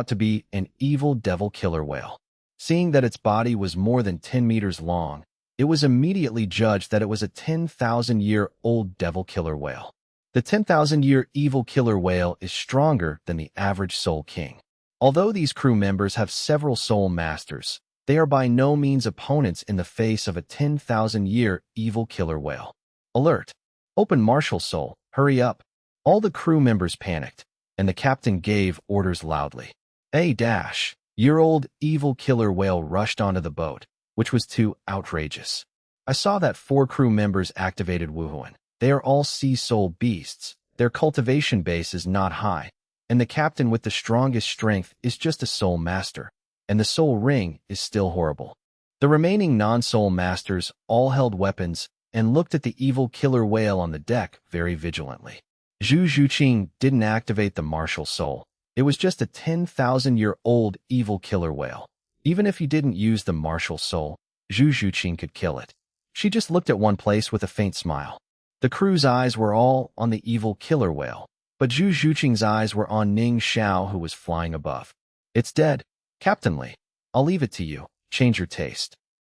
to be an evil devil killer whale. Seeing that its body was more than 10 meters long, it was immediately judged that it was a 10,000-year-old devil killer whale. The 10,000-year evil killer whale is stronger than the average soul king. Although these crew members have several soul masters, they are by no means opponents in the face of a 10,000-year evil killer whale. Alert! Open martial soul, hurry up! All the crew members panicked, and the captain gave orders loudly. A-year-old evil killer whale rushed onto the boat, which was too outrageous. I saw that 4 crew members activated Wuhuan. They are all sea soul beasts. Their cultivation base is not high, and the captain with the strongest strength is just a soul master, and the soul ring is still horrible. The remaining non-soul masters all held weapons and looked at the evil killer whale on the deck very vigilantly. Zhu Zhuqing didn't activate the martial soul. It was just a 10,000-year-old evil killer whale. Even if he didn't use the martial soul, Zhu Zhuqing could kill it. She just looked at one place with a faint smile. The crew's eyes were all on the evil killer whale, but Zhu Zhuqing's eyes were on Ning Xiao, who was flying above. It's dead. Captain Li, I'll leave it to you. Change your taste.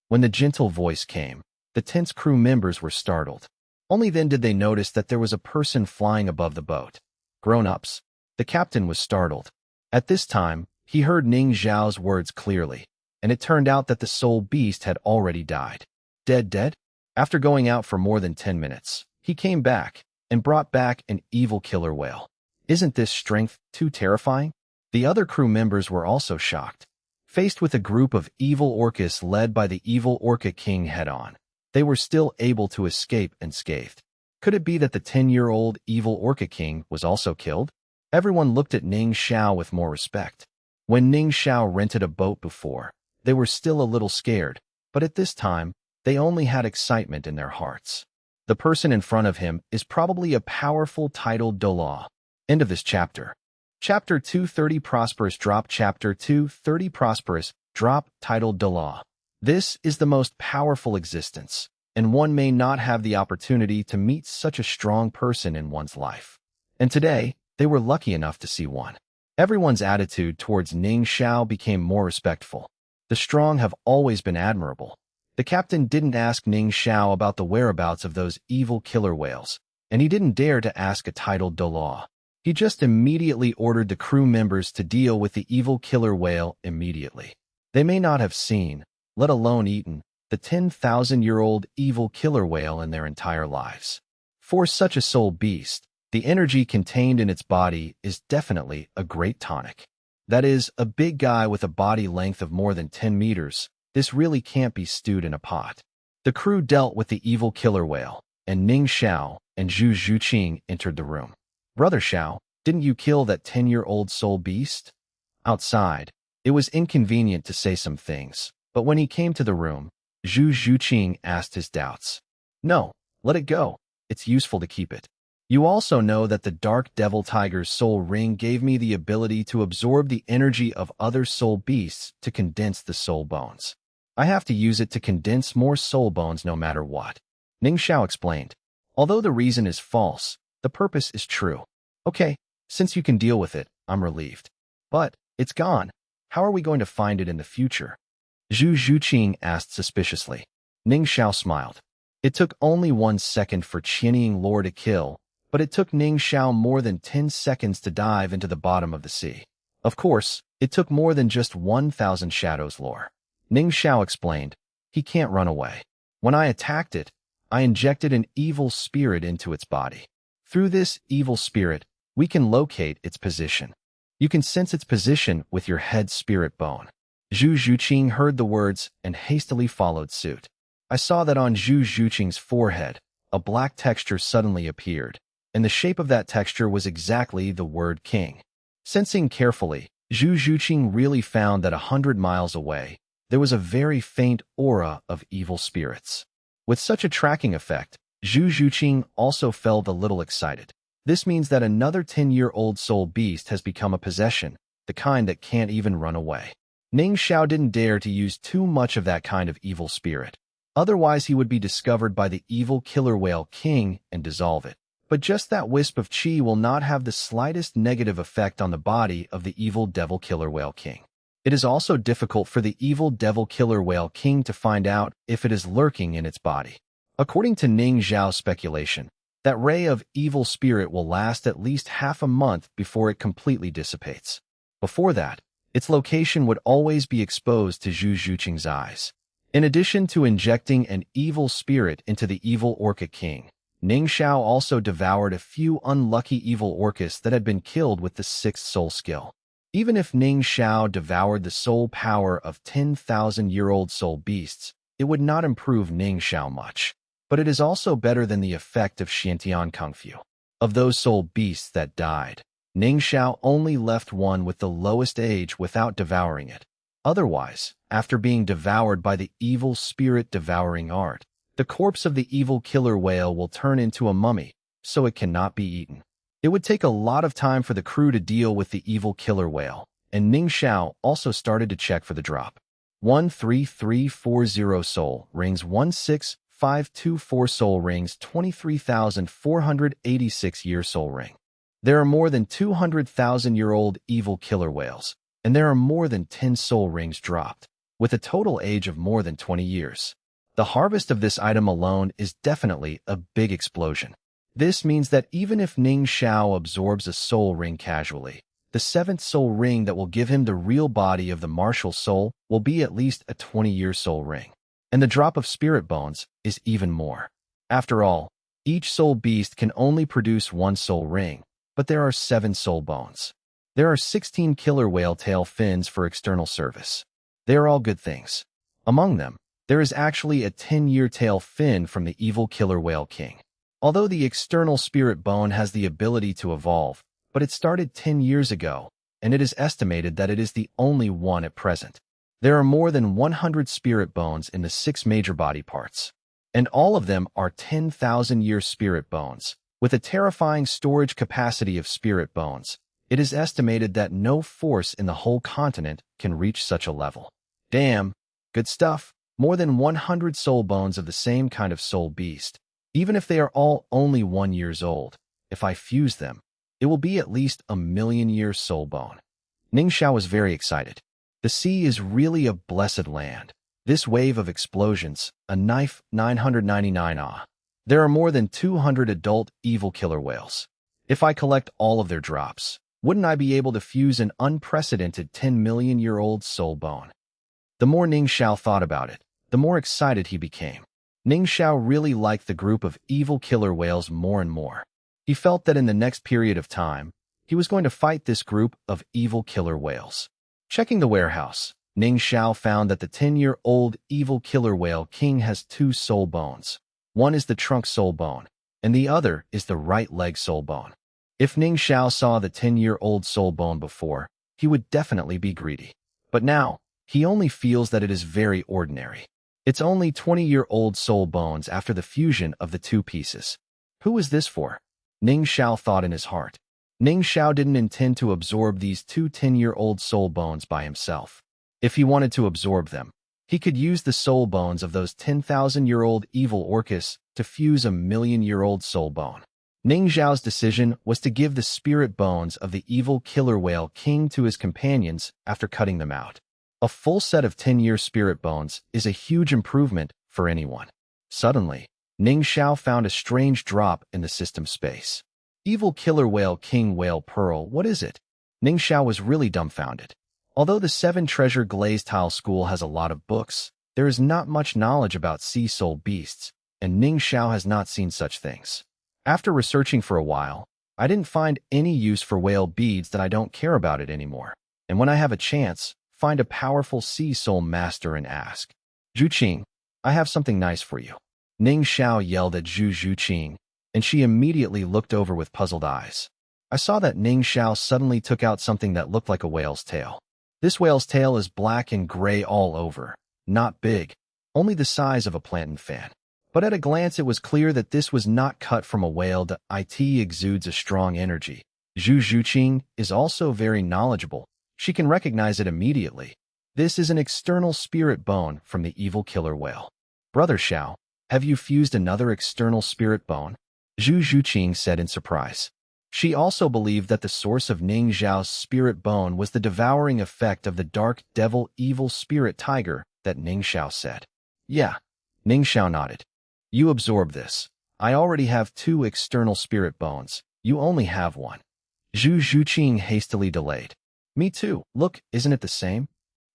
When the gentle voice came, the tense crew members were startled. Only then did they notice that there was a person flying above the boat. Grown-ups. The captain was startled. At this time, he heard Ning Xiao's words clearly, and it turned out that the soul beast had already died. Dead? After going out for more than 10 minutes, he came back and brought back an evil killer whale. Isn't this strength too terrifying? The other crew members were also shocked. Faced with a group of evil orcas led by the evil orca king head-on, they were still able to escape unscathed. Could it be that the 10-year-old evil orca king was also killed? Everyone looked at Ning Xiao with more respect. When Ning Xiao rented a boat before, they were still a little scared, but at this time, they only had excitement in their hearts. The person in front of him is probably a powerful titled Douluo. End of this chapter. Chapter 230 Prosperous Drop. Chapter 230 Prosperous Drop, titled Douluo. This is the most powerful existence, and one may not have the opportunity to meet such a strong person in one's life. And today, they were lucky enough to see one. Everyone's attitude towards Ning Xiao became more respectful. The strong have always been admirable. The captain didn't ask Ning Xiao about the whereabouts of those evil killer whales, and he didn't dare to ask a titled Douluo. He just immediately ordered the crew members to deal with the evil killer whale immediately. They may not have seen, let alone eaten, the 10,000-year-old evil killer whale in their entire lives. For such a soul beast, the energy contained in its body is definitely a great tonic. That is, a big guy with a body length of more than 10 meters, this really can't be stewed in a pot. The crew dealt with the evil killer whale, and Ning Xiao and Zhu Zhuqing entered the room. Brother Xiao, didn't you kill that 10-year-old soul beast? Outside, it was inconvenient to say some things, but when he came to the room, Zhu Zhuqing asked his doubts. No, let it go. It's useful to keep it. You also know that the Dark Devil Tiger's soul ring gave me the ability to absorb the energy of other soul beasts to condense the soul bones. I have to use it to condense more soul bones no matter what. Ning Xiao explained. Although the reason is false, the purpose is true. Okay, since you can deal with it, I'm relieved. But, it's gone. How are we going to find it in the future? Zhu Zhuqing asked suspiciously. Ning Xiao smiled. It took only 1 second for Qianying Lore to kill, but it took Ning Xiao more than 10 seconds to dive into the bottom of the sea. Of course, it took more than just 1,000 Shadows Lore. Ning Xiao explained. He can't run away. When I attacked it, I injected an evil spirit into its body. Through this evil spirit, we can locate its position. You can sense its position with your head spirit bone. Zhu Zhuqing heard the words and hastily followed suit. I saw that on Zhu Zhuqing's forehead, a black texture suddenly appeared, and the shape of that texture was exactly the word king. Sensing carefully, Zhu Zhuqing really found that 100 miles away, there was a very faint aura of evil spirits. With such a tracking effect, Zhu Zhuqing also felt a little excited. This means that another 10-year-old soul beast has become a possession, the kind that can't even run away. Ning Xiao didn't dare to use too much of that kind of evil spirit. Otherwise, he would be discovered by the evil killer whale king and dissolve it. But just that wisp of chi will not have the slightest negative effect on the body of the evil devil killer whale king. It is also difficult for the evil devil killer whale king to find out if it is lurking in its body. According to Ning Xiao's speculation, that ray of evil spirit will last at least half a month before it completely dissipates. Before that, its location would always be exposed to Zhu Zhuqing's eyes. In addition to injecting an evil spirit into the evil Orca King, Ning Xiao also devoured a few unlucky evil orcas that had been killed with the 6th soul skill. Even if Ning Xiao devoured the soul power of 10,000-year-old soul beasts, it would not improve Ning Xiao much. But it is also better than the effect of Xiantian Kung Fu. Of those soul beasts that died, Ning Xiao only left one with the lowest age without devouring it. Otherwise, after being devoured by the evil spirit devouring art, the corpse of the evil killer whale will turn into a mummy, so it cannot be eaten. It would take a lot of time for the crew to deal with the evil killer whale, and Ning Xiao also started to check for the drop. 13340 soul rings, 16524 soul rings, 23,486 year soul ring. There are more than 200,000-year-old evil killer whales, and there are more than 10 soul rings dropped, with a total age of more than 20 years. The harvest of this item alone is definitely a big explosion. This means that even if Ning Xiao absorbs a soul ring casually, the 7th soul ring that will give him the real body of the martial soul will be at least a 20-year soul ring. And the drop of spirit bones is even more. After all, each soul beast can only produce 1 soul ring, but there are 7 soul bones. There are 16 killer whale tail fins for external service. They are all good things. Among them, there is actually a 10-year tail fin from the evil killer whale king. Although the external spirit bone has the ability to evolve, but it started 10 years ago, and it is estimated that it is the only one at present. There are more than 100 spirit bones in the 6 major body parts, and all of them are 10,000-year spirit bones. With a terrifying storage capacity of spirit bones, it is estimated that no force in the whole continent can reach such a level. Damn, good stuff. More than 100 soul bones of the same kind of soul beast. Even if they are all only 1 year old, if I fuse them, it will be at least a 1,000,000-year soul bone. Ning Xiao was very excited. The sea is really a blessed land. This wave of explosions, a knife 999 ah. There are more than 200 adult evil killer whales. If I collect all of their drops, wouldn't I be able to fuse an unprecedented 10 million-year-old soul bone? The more Ning Xiao thought about it, the more excited he became. Ning Xiao really liked the group of evil killer whales more and more. He felt that in the next period of time, he was going to fight this group of evil killer whales. Checking the warehouse, Ning Xiao found that the 10-year-old evil killer whale king has 2 soul bones. One is the trunk soul bone, and the other is the right leg soul bone. If Ning Xiao saw the 10-year-old soul bone before, he would definitely be greedy. But now, he only feels that it is very ordinary. It's only 20-year-old soul bones after the fusion of the 2 pieces. Who is this for? Ning Xiao thought in his heart. Ning Xiao didn't intend to absorb these 2 10-year-old soul bones by himself. If he wanted to absorb them, he could use the soul bones of those 10,000-year-old evil orcas to fuse a 1,000,000-year-old soul bone. Ning Xiao's decision was to give the spirit bones of the evil killer whale king to his companions after cutting them out. A full set of 10-year spirit bones is a huge improvement for anyone. Suddenly, Ning Xiao found a strange drop in the system space. Evil killer whale king whale pearl, what is it? Ning Xiao was really dumbfounded. Although the 7 treasure glazed tile school has a lot of books, there is not much knowledge about sea soul beasts, and Ning Xiao has not seen such things. After researching for a while, I didn't find any use for whale beads that I don't care about it anymore. And when I have a chance, find a powerful sea soul master and ask, Zhu Qing, I have something nice for you. Ning Xiao yelled at Zhu Qing, and she immediately looked over with puzzled eyes. I saw that Ning Xiao suddenly took out something that looked like a whale's tail. This whale's tail is black and gray all over, not big, only the size of a plantain fan. But at a glance it was clear that this was not cut from a whale. It exudes a strong energy. Zhu Qing is also very knowledgeable. She can recognize it immediately. This is an external spirit bone from the evil killer whale. Brother Xiao, have you fused another external spirit bone? Zhu Qing said in surprise. She also believed that the source of Ning Xiao's spirit bone was the devouring effect of the dark devil evil spirit tiger that Ning Xiao said. Yeah, Ning Xiao nodded. You absorb this. I already have 2 external spirit bones. You only have 1. Zhu Qing hastily delayed. Me too. Look, isn't it the same?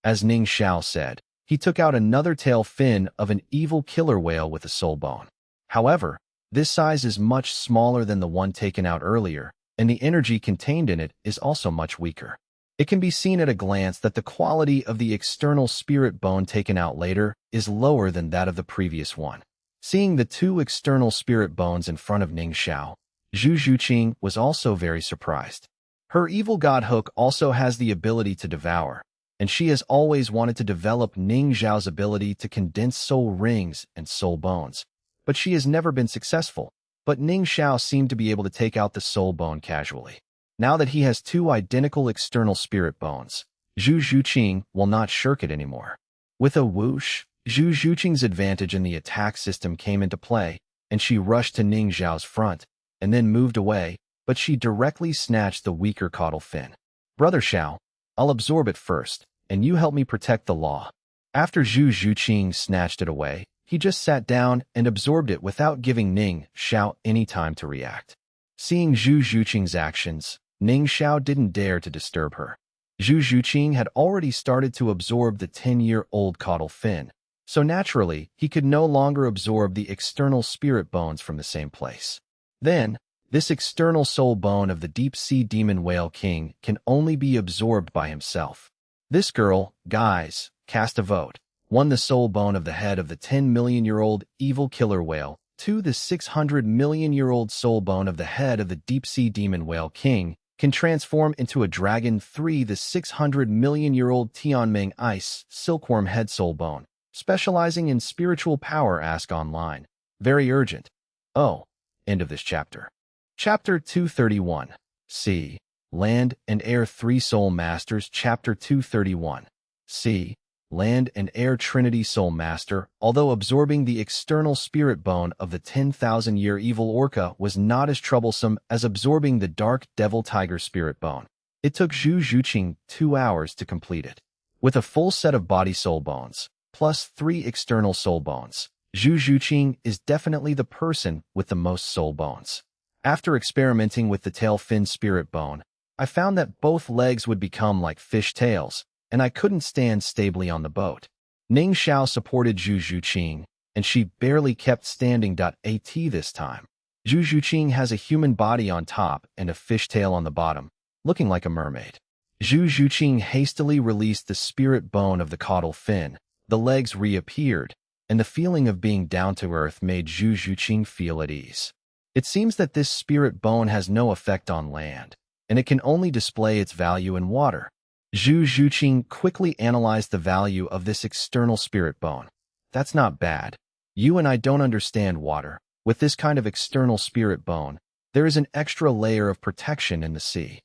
As Ning Xiao said, he took out another tail fin of an evil killer whale with a soul bone. However, this size is much smaller than the one taken out earlier, and the energy contained in it is also much weaker. It can be seen at a glance that the quality of the external spirit bone taken out later is lower than that of the previous one. Seeing the 2 external spirit bones in front of Ning Xiao, Zhu Qing was also very surprised. Her evil god hook also has the ability to devour, and she has always wanted to develop Ning Xiao's ability to condense soul rings and soul bones. But she has never been successful. But Ning Xiao seemed to be able to take out the soul bone casually. Now that he has 2 identical external spirit bones, Zhu Qing will not shirk it anymore. With a whoosh, Zhu Qing's advantage in the attack system came into play, and she rushed to Ning Xiao's front, and then moved away, but she directly snatched the weaker caudal fin. Brother Xiao, I'll absorb it first, and you help me protect the law. After Zhu Qing snatched it away, he just sat down and absorbed it without giving Ning Xiao any time to react. Seeing Zhu Qing's actions, Ning Xiao didn't dare to disturb her. Zhu Qing had already started to absorb the 10-year-old caudal fin, so naturally he could no longer absorb the external spirit bones from the same place. Then, this external soul bone of the deep-sea demon whale king can only be absorbed by himself. This girl, guys, cast a vote. 1 the soul bone of the head of the 10-million-year-old evil killer whale, 2 the 600-million-year-old soul bone of the head of the deep-sea demon whale king can transform into a dragon, 3 the 600-million-year-old Tianming ice silkworm head soul bone, specializing in spiritual power. Ask online. Very urgent. Oh, end of this chapter. Chapter 231. Sea, Land and Air 3 Soul Masters. Chapter 231. Sea, Land and Air Trinity Soul Master. Although absorbing the external spirit bone of the 10,000-year evil orca was not as troublesome as absorbing the dark devil tiger spirit bone, it took Zhu Qing 2 hours to complete it. With a full set of body soul bones, plus 3 external soul bones, Zhu Qing is definitely the person with the most soul bones. After experimenting with the tail fin spirit bone, I found that both legs would become like fish tails, and I couldn't stand stably on the boat. Ning Xiao supported Zhu Zhuqing, and she barely kept standing. At this time, Zhu Zhuqing has a human body on top and a fishtail on the bottom, looking like a mermaid. Zhu Zhuqing hastily released the spirit bone of the caudal fin. The legs reappeared, and the feeling of being down to earth made Zhu Zhuqing feel at ease. It seems that this spirit bone has no effect on land, and it can only display its value in water. Zhu Zhuqing quickly analyzed the value of this external spirit bone. That's not bad. You and I don't understand water. With this kind of external spirit bone, there is an extra layer of protection in the sea.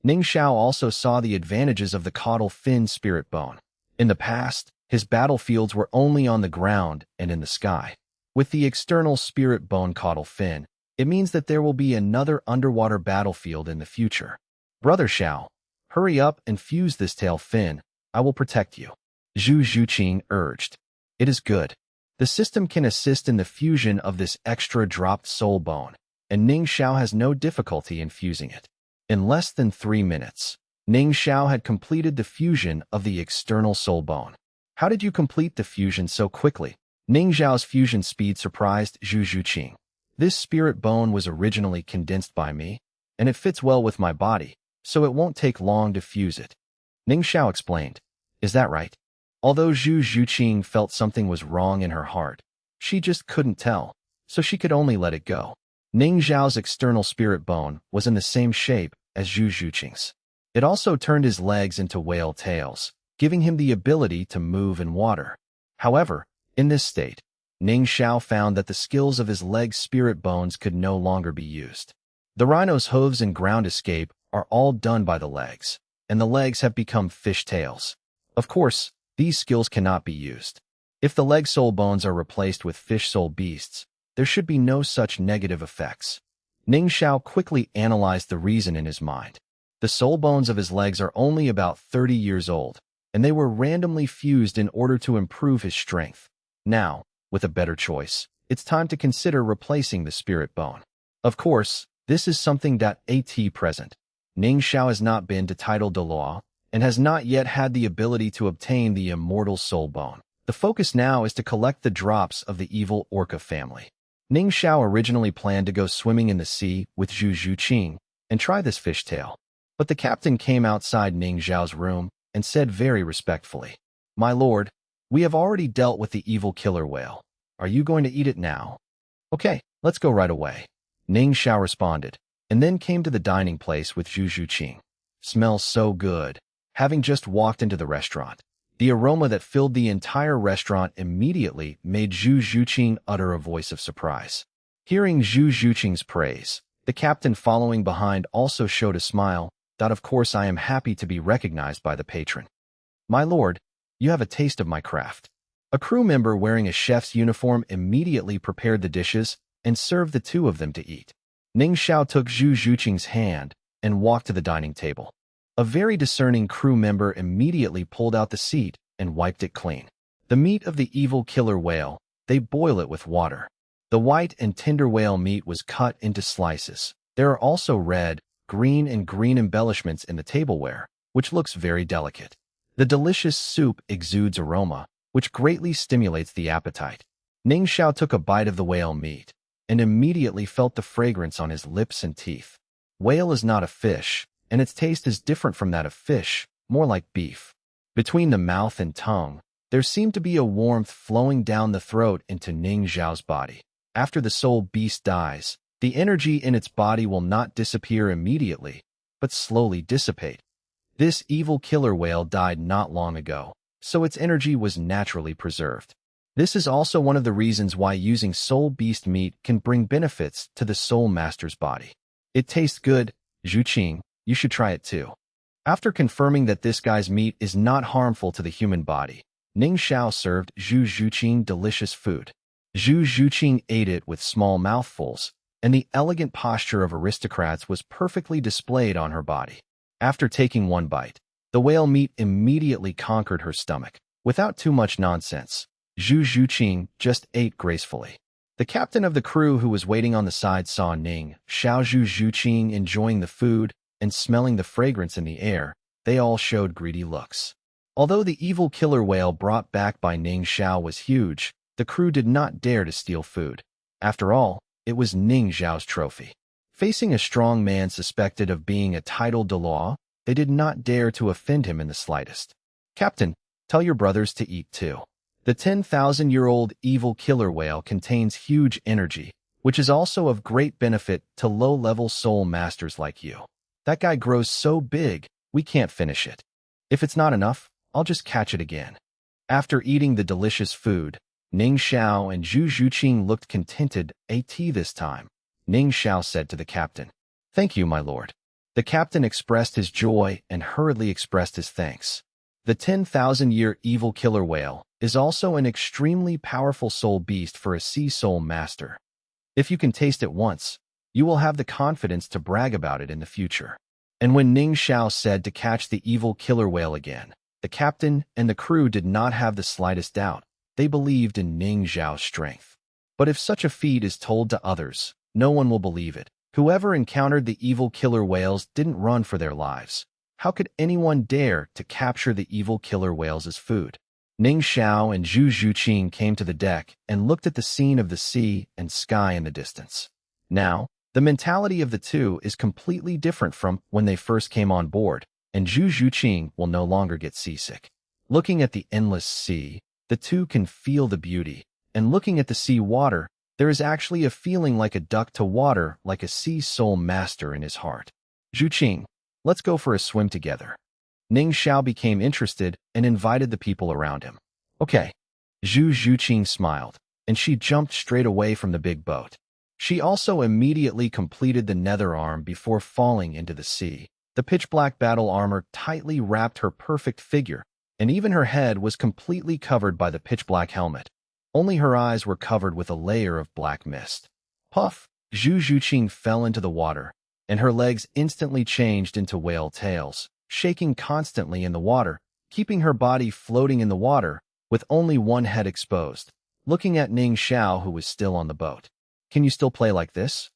Ning Xiao also saw the advantages of the caudal fin spirit bone. In the past, his battlefields were only on the ground and in the sky. With the external spirit bone caudal fin, it means that there will be another underwater battlefield in the future. Brother Xiao, hurry up and fuse this tail fin. I will protect you. Zhu Zhuqing urged. It is good. The system can assist in the fusion of this extra dropped soul bone, and Ning Xiao has no difficulty in fusing it. In less than 3 minutes, Ning Xiao had completed the fusion of the external soul bone. How did you complete the fusion so quickly? Ning Xiao's fusion speed surprised Zhu Zhuqing. This spirit bone was originally condensed by me, and it fits well with my body, so it won't take long to fuse it. Ning Xiao explained. Is that right? Although Zhu Zhuqing felt something was wrong in her heart, she just couldn't tell, so she could only let it go. Ning Xiao's external spirit bone was in the same shape as Zhu Zhuqing's. It also turned his legs into whale tails, giving him the ability to move in water. However, in this state, Ning Xiao found that the skills of his leg spirit bones could no longer be used. The rhino's hooves and ground escape are all done by the legs, and the legs have become fish tails. Of course, these skills cannot be used. If the leg soul bones are replaced with fish soul beasts, there should be no such negative effects. Ning Xiao quickly analyzed the reason in his mind. The soul bones of his legs are only about 30 years old, and they were randomly fused in order to improve his strength. Now, with a better choice, it's time to consider replacing the spirit bone. Of course, this is something that at present. Ning Xiao has not been to title Douluo, and has not yet had the ability to obtain the immortal soul bone. The focus now is to collect the drops of the evil orca family. Ning Xiao originally planned to go swimming in the sea with Zhu Zhuqing and try this fishtail. But the captain came outside Ning Xiao's room and said very respectfully, My lord, we have already dealt with the evil killer whale. Are you going to eat it now? Okay, let's go right away. Ning Xiao responded, and then came to the dining place with Zhu Zhuqing. Smells so good. Having just walked into the restaurant, the aroma that filled the entire restaurant immediately made Zhu Zhuqing utter a voice of surprise. Hearing Zhu Zhuqing's praise, the captain following behind also showed a smile. That of course I am happy to be recognized by the patron. My lord, you have a taste of my craft. A crew member wearing a chef's uniform immediately prepared the dishes and served the two of them to eat. Ning Xiao took Zhu Zhuqing's hand and walked to the dining table. A very discerning crew member immediately pulled out the seat and wiped it clean. The meat of the evil killer whale, they boil it with water. The white and tender whale meat was cut into slices. There are also red, green and green embellishments in the tableware, which looks very delicate. The delicious soup exudes aroma, which greatly stimulates the appetite. Ning Xiao took a bite of the whale meat and immediately felt the fragrance on his lips and teeth. Whale is not a fish, and its taste is different from that of fish, more like beef. Between the mouth and tongue, there seemed to be a warmth flowing down the throat into Ning Xiao's body. After the soul beast dies, the energy in its body will not disappear immediately, but slowly dissipate. This evil killer whale died not long ago, so its energy was naturally preserved. This is also one of the reasons why using soul beast meat can bring benefits to the soul master's body. It tastes good, Zhuqing, you should try it too. After confirming that this guy's meat is not harmful to the human body, Ning Xiao served Zhu Zhuqing delicious food. Zhu Zhuqing ate it with small mouthfuls, and the elegant posture of aristocrats was perfectly displayed on her body. After taking one bite, the whale meat immediately conquered her stomach. Without too much nonsense, Zhu Zhuqing just ate gracefully. The captain of the crew who was waiting on the side saw Ning Xiao Zhu Zhuqing enjoying the food and smelling the fragrance in the air. They all showed greedy looks. Although the evil killer whale brought back by Ning Xiao was huge, the crew did not dare to steal food. After all, it was Ning Xiao's trophy. Facing a strong man suspected of being a titled Douluo, they did not dare to offend him in the slightest. Captain, tell your brothers to eat too. The 10,000-year-old evil killer whale contains huge energy, which is also of great benefit to low-level soul masters like you. That guy grows so big, we can't finish it. If it's not enough, I'll just catch it again. After eating the delicious food, Ning Xiao and Zhu Zhuqing looked contented. This time, Ning Xiao said to the captain, "Thank you, my lord." The captain expressed his joy and hurriedly expressed his thanks. The 10,000-year evil killer whale is also an extremely powerful soul beast for a sea soul master. If you can taste it once, you will have the confidence to brag about it in the future. And when Ning Xiao said to catch the evil killer whale again, the captain and the crew did not have the slightest doubt. They believed in Ning Xiao's strength. But if such a feat is told to others, no one will believe it. Whoever encountered the evil killer whales didn't run for their lives. How could anyone dare to capture the evil killer whales as food? Ning Xiao and Zhu Zhuqing came to the deck and looked at the scene of the sea and sky in the distance. Now, the mentality of the two is completely different from when they first came on board, and Zhu Zhuqing will no longer get seasick. Looking at the endless sea, the two can feel the beauty, and looking at the sea water, there is actually a feeling like a duck to water, like a sea soul master in his heart. Zhuqing, let's go for a swim together. Ning Xiao became interested and invited the people around him. Okay. Zhu Zhuqing smiled, and she jumped straight away from the big boat. She also immediately completed the nether arm before falling into the sea. The pitch-black battle armor tightly wrapped her perfect figure, and even her head was completely covered by the pitch-black helmet. Only her eyes were covered with a layer of black mist. Puff! Zhu Zhuqing fell into the water, and her legs instantly changed into whale tails, shaking constantly in the water, keeping her body floating in the water, with only one head exposed, looking at Ning Xiao, who was still on the boat. Can you still play like this?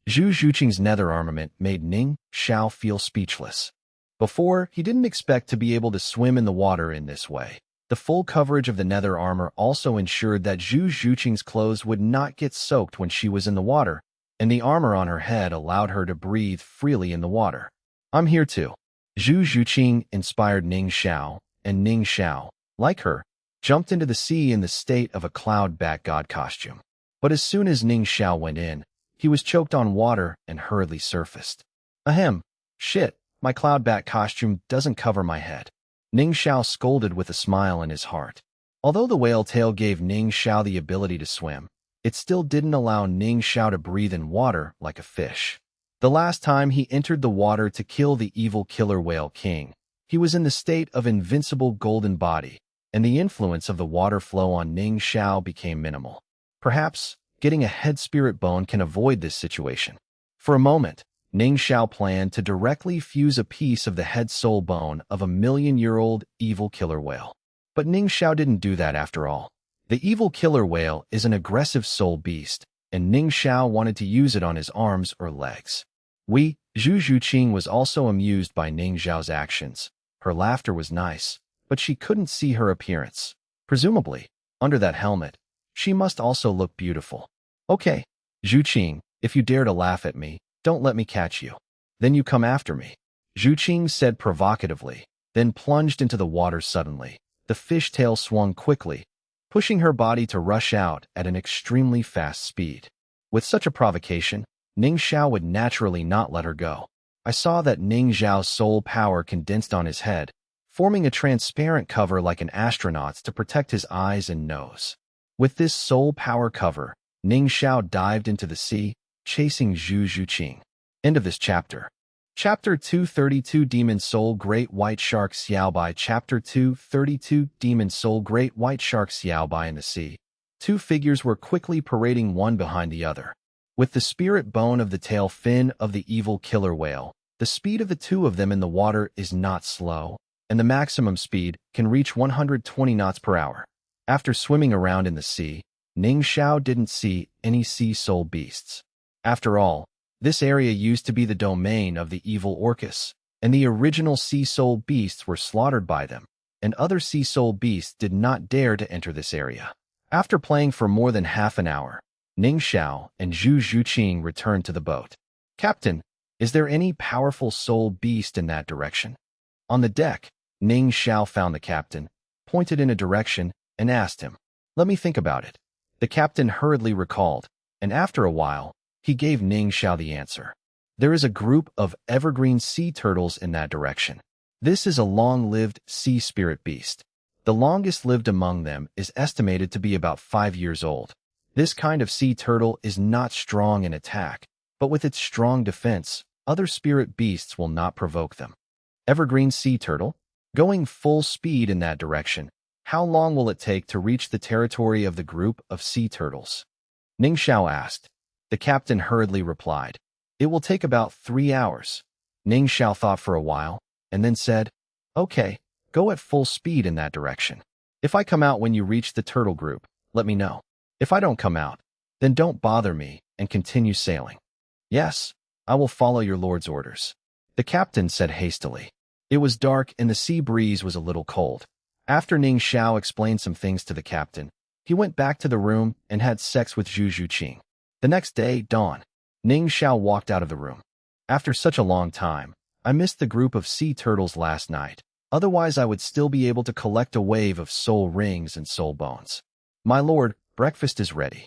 Zhu Zhuqing's nether armament made Ning Xiao feel speechless. Before, he didn't expect to be able to swim in the water in this way. The full coverage of the nether armor also ensured that Zhu Zhuqing's clothes would not get soaked when she was in the water, and the armor on her head allowed her to breathe freely in the water. I'm here too. Zhu Zhuqing inspired Ning Xiao, and Ning Xiao, like her, jumped into the sea in the state of a cloud bat god costume. But as soon as Ning Xiao went in, he was choked on water and hurriedly surfaced. Ahem, shit, my cloud bat costume doesn't cover my head. Ning Xiao scolded with a smile in his heart. Although the whale tail gave Ning Xiao the ability to swim, it still didn't allow Ning Xiao to breathe in water like a fish. The last time he entered the water to kill the evil killer whale king, he was in the state of invincible golden body, and the influence of the water flow on Ning Xiao became minimal. Perhaps, getting a head spirit bone can avoid this situation. For a moment, Ning Xiao planned to directly fuse a piece of the head soul bone of a million-year-old evil killer whale. But Ning Xiao didn't do that after all. The evil killer whale is an aggressive soul beast, and Ning Xiao wanted to use it on his arms or legs. Zhu Zhuqing was also amused by Ning Xiao's actions. Her laughter was nice, but she couldn't see her appearance. Presumably, under that helmet, she must also look beautiful. Okay, Zhuqing, if you dare to laugh at me, don't let me catch you. Then you come after me. Zhuqing said provocatively, then plunged into the water suddenly. The fishtail swung quickly, pushing her body to rush out at an extremely fast speed. With such a provocation, Ning Xiao would naturally not let her go. I saw that Ning Xiao's soul power condensed on his head, forming a transparent cover like an astronaut's to protect his eyes and nose. With this soul power cover, Ning Xiao dived into the sea, chasing Zhu Zhuqing. End of this chapter. Chapter 232 Demon Soul Great White Shark Xiaobai. Chapter 232 Demon Soul Great White Shark Xiaobai. In the sea, two figures were quickly parading one behind the other. With the spirit bone of the tail fin of the evil killer whale, the speed of the two of them in the water is not slow, and the maximum speed can reach 120 knots per hour. After swimming around in the sea, Ning Xiao didn't see any sea soul beasts. After all, this area used to be the domain of the evil Orcus, and the original sea soul beasts were slaughtered by them, and other sea soul beasts did not dare to enter this area. After playing for more than half an hour, Ning Xiao and Zhu Zhuqing returned to the boat. "Captain, is there any powerful soul beast in that direction?" On the deck, Ning Xiao found the captain, pointed in a direction, and asked him. "Let me think about it." The captain hurriedly recalled, and after a while, he gave Ning Xiao the answer. There is a group of evergreen sea turtles in that direction. This is a long-lived sea spirit beast. The longest lived among them is estimated to be about 5 years old. This kind of sea turtle is not strong in attack, but with its strong defense, other spirit beasts will not provoke them. Evergreen sea turtle? Going full speed in that direction, how long will it take to reach the territory of the group of sea turtles? Ning Xiao asked. The captain hurriedly replied, "It will take about 3 hours." Ning Xiao thought for a while, and then said, "Okay, go at full speed in that direction. If I come out when you reach the turtle group, let me know. If I don't come out, then don't bother me and continue sailing." "Yes, I will follow your lord's orders," the captain said hastily. It was dark and the sea breeze was a little cold. After Ning Xiao explained some things to the captain, he went back to the room and had sex with Zhu Zhuqing. The next day, dawn, Ning Xiao walked out of the room. "After such a long time, I missed the group of sea turtles last night. Otherwise, I would still be able to collect a wave of soul rings and soul bones. My lord, breakfast is ready."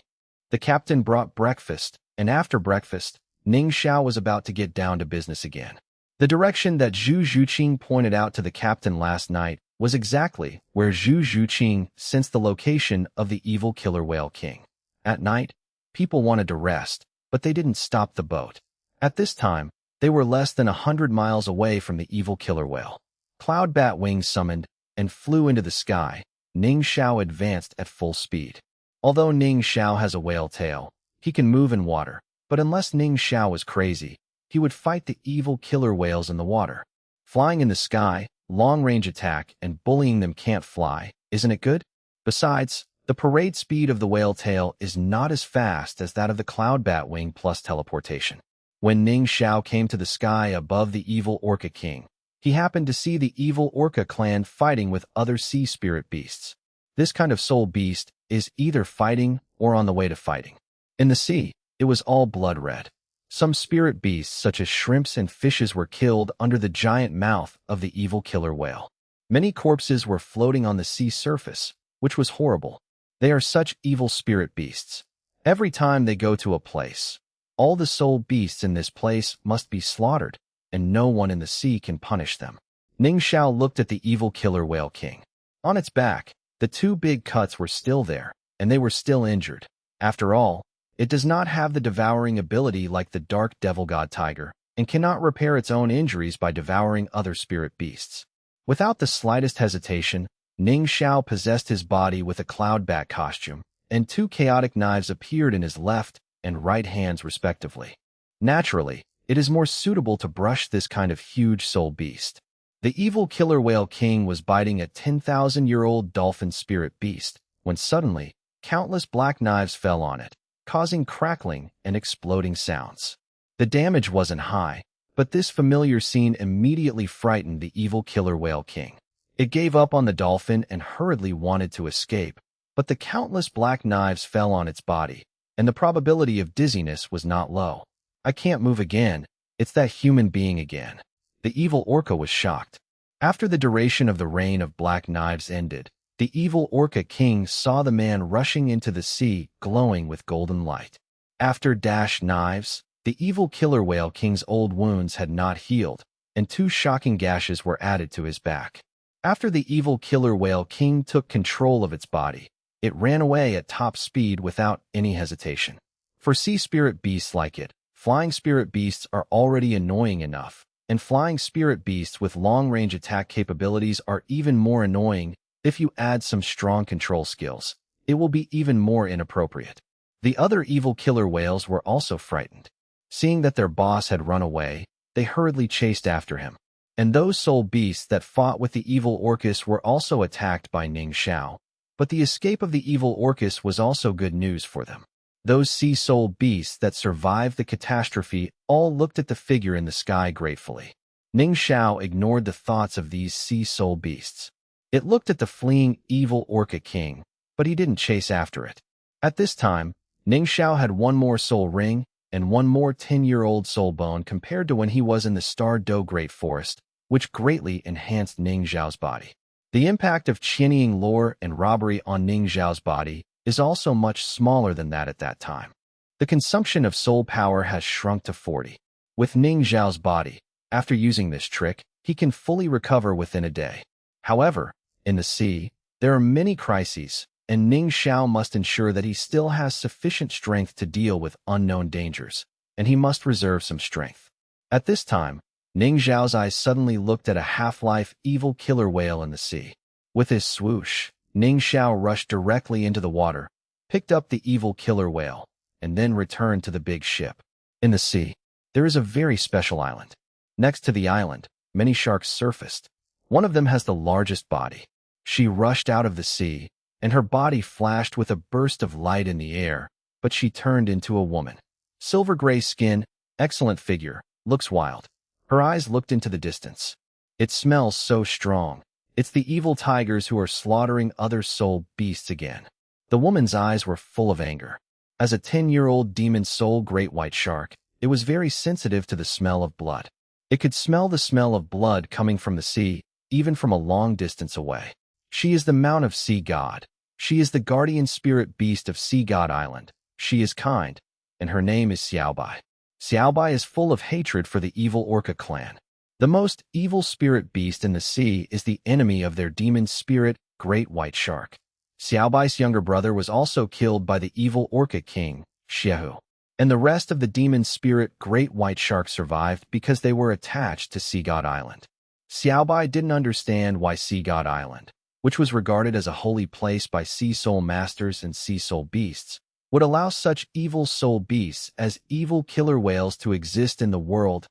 The captain brought breakfast, and after breakfast, Ning Xiao was about to get down to business again. The direction that Zhu Zhuqing pointed out to the captain last night was exactly where Zhu Zhuqing sensed the location of the evil killer whale king. At night, people wanted to rest, but they didn't stop the boat. At this time, they were less than 100 miles away from the evil killer whale. Cloud bat wings summoned and flew into the sky. Ning Xiao advanced at full speed. Although Ning Xiao has a whale tail, he can move in water, but unless Ning Xiao is crazy, he would fight the evil killer whales in the water. Flying in the sky, long-range attack, and bullying them can't fly, isn't it good? Besides, the parade speed of the whale tail is not as fast as that of the cloud bat wing plus teleportation. When Ning Xiao came to the sky above the evil orca king, he happened to see the evil orca clan fighting with other sea spirit beasts. This kind of soul beast is either fighting or on the way to fighting. In the sea, it was all blood red. Some spirit beasts such as shrimps and fishes were killed under the giant mouth of the evil killer whale. Many corpses were floating on the sea surface, which was horrible. They are such evil spirit beasts. Every time they go to a place, all the soul beasts in this place must be slaughtered, and no one in the sea can punish them. Ning Xiao looked at the evil killer whale king. On its back, the 2 big cuts were still there, and they were still injured. After all, it does not have the devouring ability like the dark devil god tiger, and cannot repair its own injuries by devouring other spirit beasts. Without the slightest hesitation, Ning Xiao possessed his body with a cloud bat costume, and 2 chaotic knives appeared in his left and right hands respectively. Naturally, it is more suitable to brush this kind of huge soul beast. The evil killer whale king was biting a 10,000-year-old dolphin spirit beast, when suddenly, countless black knives fell on it, causing crackling and exploding sounds. The damage wasn't high, but this familiar scene immediately frightened the evil killer whale king. It gave up on the dolphin and hurriedly wanted to escape, but the countless black knives fell on its body, and the probability of dizziness was not low. "I can't move again. It's that human being again." The evil orca was shocked. After the duration of the reign of black knives ended, the evil orca king saw the man rushing into the sea, glowing with golden light. After knives, the evil killer whale king's old wounds had not healed, and 2 shocking gashes were added to his back. After the evil killer whale king took control of its body, it ran away at top speed without any hesitation. For sea spirit beasts like it, flying spirit beasts are already annoying enough, and flying spirit beasts with long-range attack capabilities are even more annoying. If you add some strong control skills, it will be even more inappropriate. The other evil killer whales were also frightened. Seeing that their boss had run away, they hurriedly chased after him. And those soul beasts that fought with the evil orcas were also attacked by Ning Xiao. But the escape of the evil orcas was also good news for them. Those sea soul beasts that survived the catastrophe all looked at the figure in the sky gratefully. Ning Xiao ignored the thoughts of these sea soul beasts. It looked at the fleeing evil Orca king, but he didn't chase after it. At this time, Ning Xiao had one more soul ring and one more 10-year-old soul bone compared to when he was in the Star Do Great Forest, which greatly enhanced Ning Xiao's body. The impact of Qianying lore and robbery on Ning Xiao's body is also much smaller than that at that time. The consumption of soul power has shrunk to 40. With Ning Xiao's body, after using this trick, he can fully recover within a day. However, in the sea, there are many crises, and Ning Xiao must ensure that he still has sufficient strength to deal with unknown dangers, and he must reserve some strength. At this time, Ning Xiao's eyes suddenly looked at a half-life evil killer whale in the sea. With his swoosh, Ning Xiao rushed directly into the water, picked up the evil killer whale, and then returned to the big ship. In the sea, there is a very special island. Next to the island, many sharks surfaced. One of them has the largest body. She rushed out of the sea, and her body flashed with a burst of light in the air, but she turned into a woman. Silver gray skin, excellent figure, looks wild. Her eyes looked into the distance. It smells so strong. It's the evil tigers who are slaughtering other soul beasts again. The woman's eyes were full of anger. As a 10-year-old demon soul great white shark, it was very sensitive to the smell of blood. It could smell the smell of blood coming from the sea, even from a long distance away. She is the Mount of Sea God. She is the guardian spirit beast of Sea God Island. She is kind, and her name is Xiaobai. Xiaobai is full of hatred for the evil Orca clan. The most evil spirit beast in the sea is the enemy of their demon spirit, Great White Shark. Xiaobai's younger brother was also killed by the evil Orca king, Xiehu. And the rest of the demon spirit Great White Shark survived because they were attached to Sea God Island. Xiaobai didn't understand why Sea God Island, which was regarded as a holy place by sea soul masters and sea soul beasts, would allow such evil soul beasts as evil killer whales to exist in the world.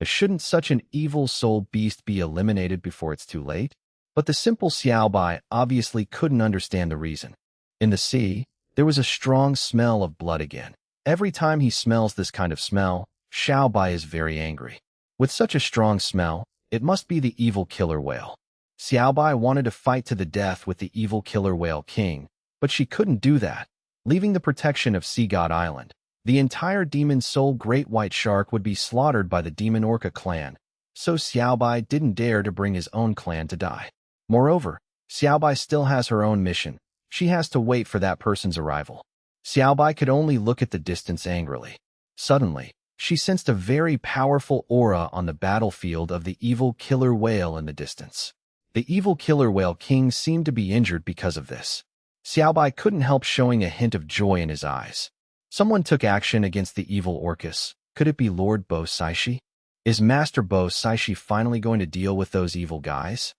Shouldn't such an evil soul beast be eliminated before it's too late? But the simple Xiaobai obviously couldn't understand the reason. In the sea, there was a strong smell of blood again. Every time he smells this kind of smell, Xiaobai is very angry. With such a strong smell, it must be the evil killer whale. Xiaobai wanted to fight to the death with the evil killer whale king, but she couldn't do that. Leaving the protection of Sea God Island, the entire demon soul Great White Shark would be slaughtered by the demon Orca clan, so Xiaobai didn't dare to bring his own clan to die. Moreover, Xiaobai still has her own mission. She has to wait for that person's arrival. Xiaobai could only look at the distance angrily. Suddenly, she sensed a very powerful aura on the battlefield of the evil killer whale in the distance. The evil killer whale king seemed to be injured because of this. Xiaobai couldn't help showing a hint of joy in his eyes. Someone took action against the evil Orcus. Could it be Lord Bo Saishi? Is Master Bo Saishi finally going to deal with those evil guys?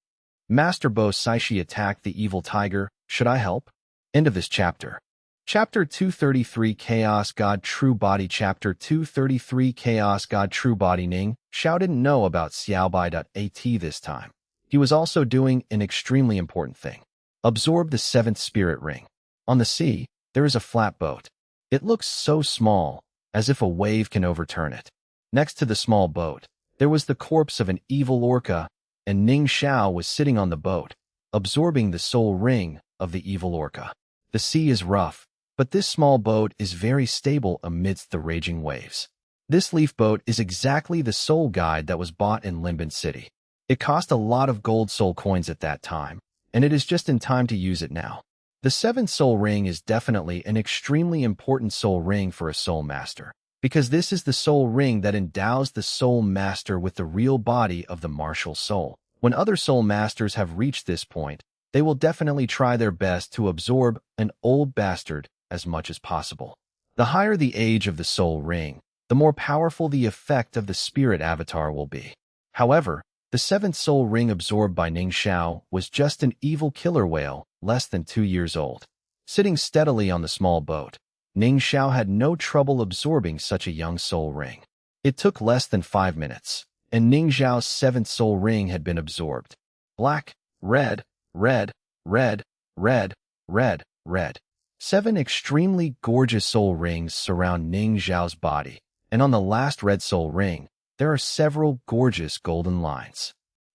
Master Bo Saishi attacked the evil tiger. Should I help? End of this chapter. Chapter 233 Chaos God True Body Chapter 233 Chaos God True Body Ning Xiao didn't know about Xiaobai.at this time. He was also doing an extremely important thing. Absorb the seventh spirit ring. On the sea, there is a flat boat. It looks so small, as if a wave can overturn it. Next to the small boat, there was the corpse of an evil orca, and Ning Xiao was sitting on the boat, absorbing the soul ring of the evil orca. The sea is rough, but this small boat is very stable amidst the raging waves. This leaf boat is exactly the soul guide that was bought in Limbin City. It cost a lot of gold soul coins at that time, and it is just in time to use it now. The seventh soul ring is definitely an extremely important soul ring for a soul master, because this is the soul ring that endows the soul master with the real body of the martial soul. When other soul masters have reached this point, they will definitely try their best to absorb an old bastard as much as possible. The higher the age of the soul ring, the more powerful the effect of the spirit avatar will be. However, the seventh soul ring absorbed by Ning Xiao was just an evil killer whale, less than 2 years old. Sitting steadily on the small boat, Ning Xiao had no trouble absorbing such a young soul ring. It took less than 5 minutes, and Ning Xiao's seventh soul ring had been absorbed. Black, red, red, red, red, red, red. 7 extremely gorgeous soul rings surround Ning Xiao's body, and on the last red soul ring, there are several gorgeous golden lines.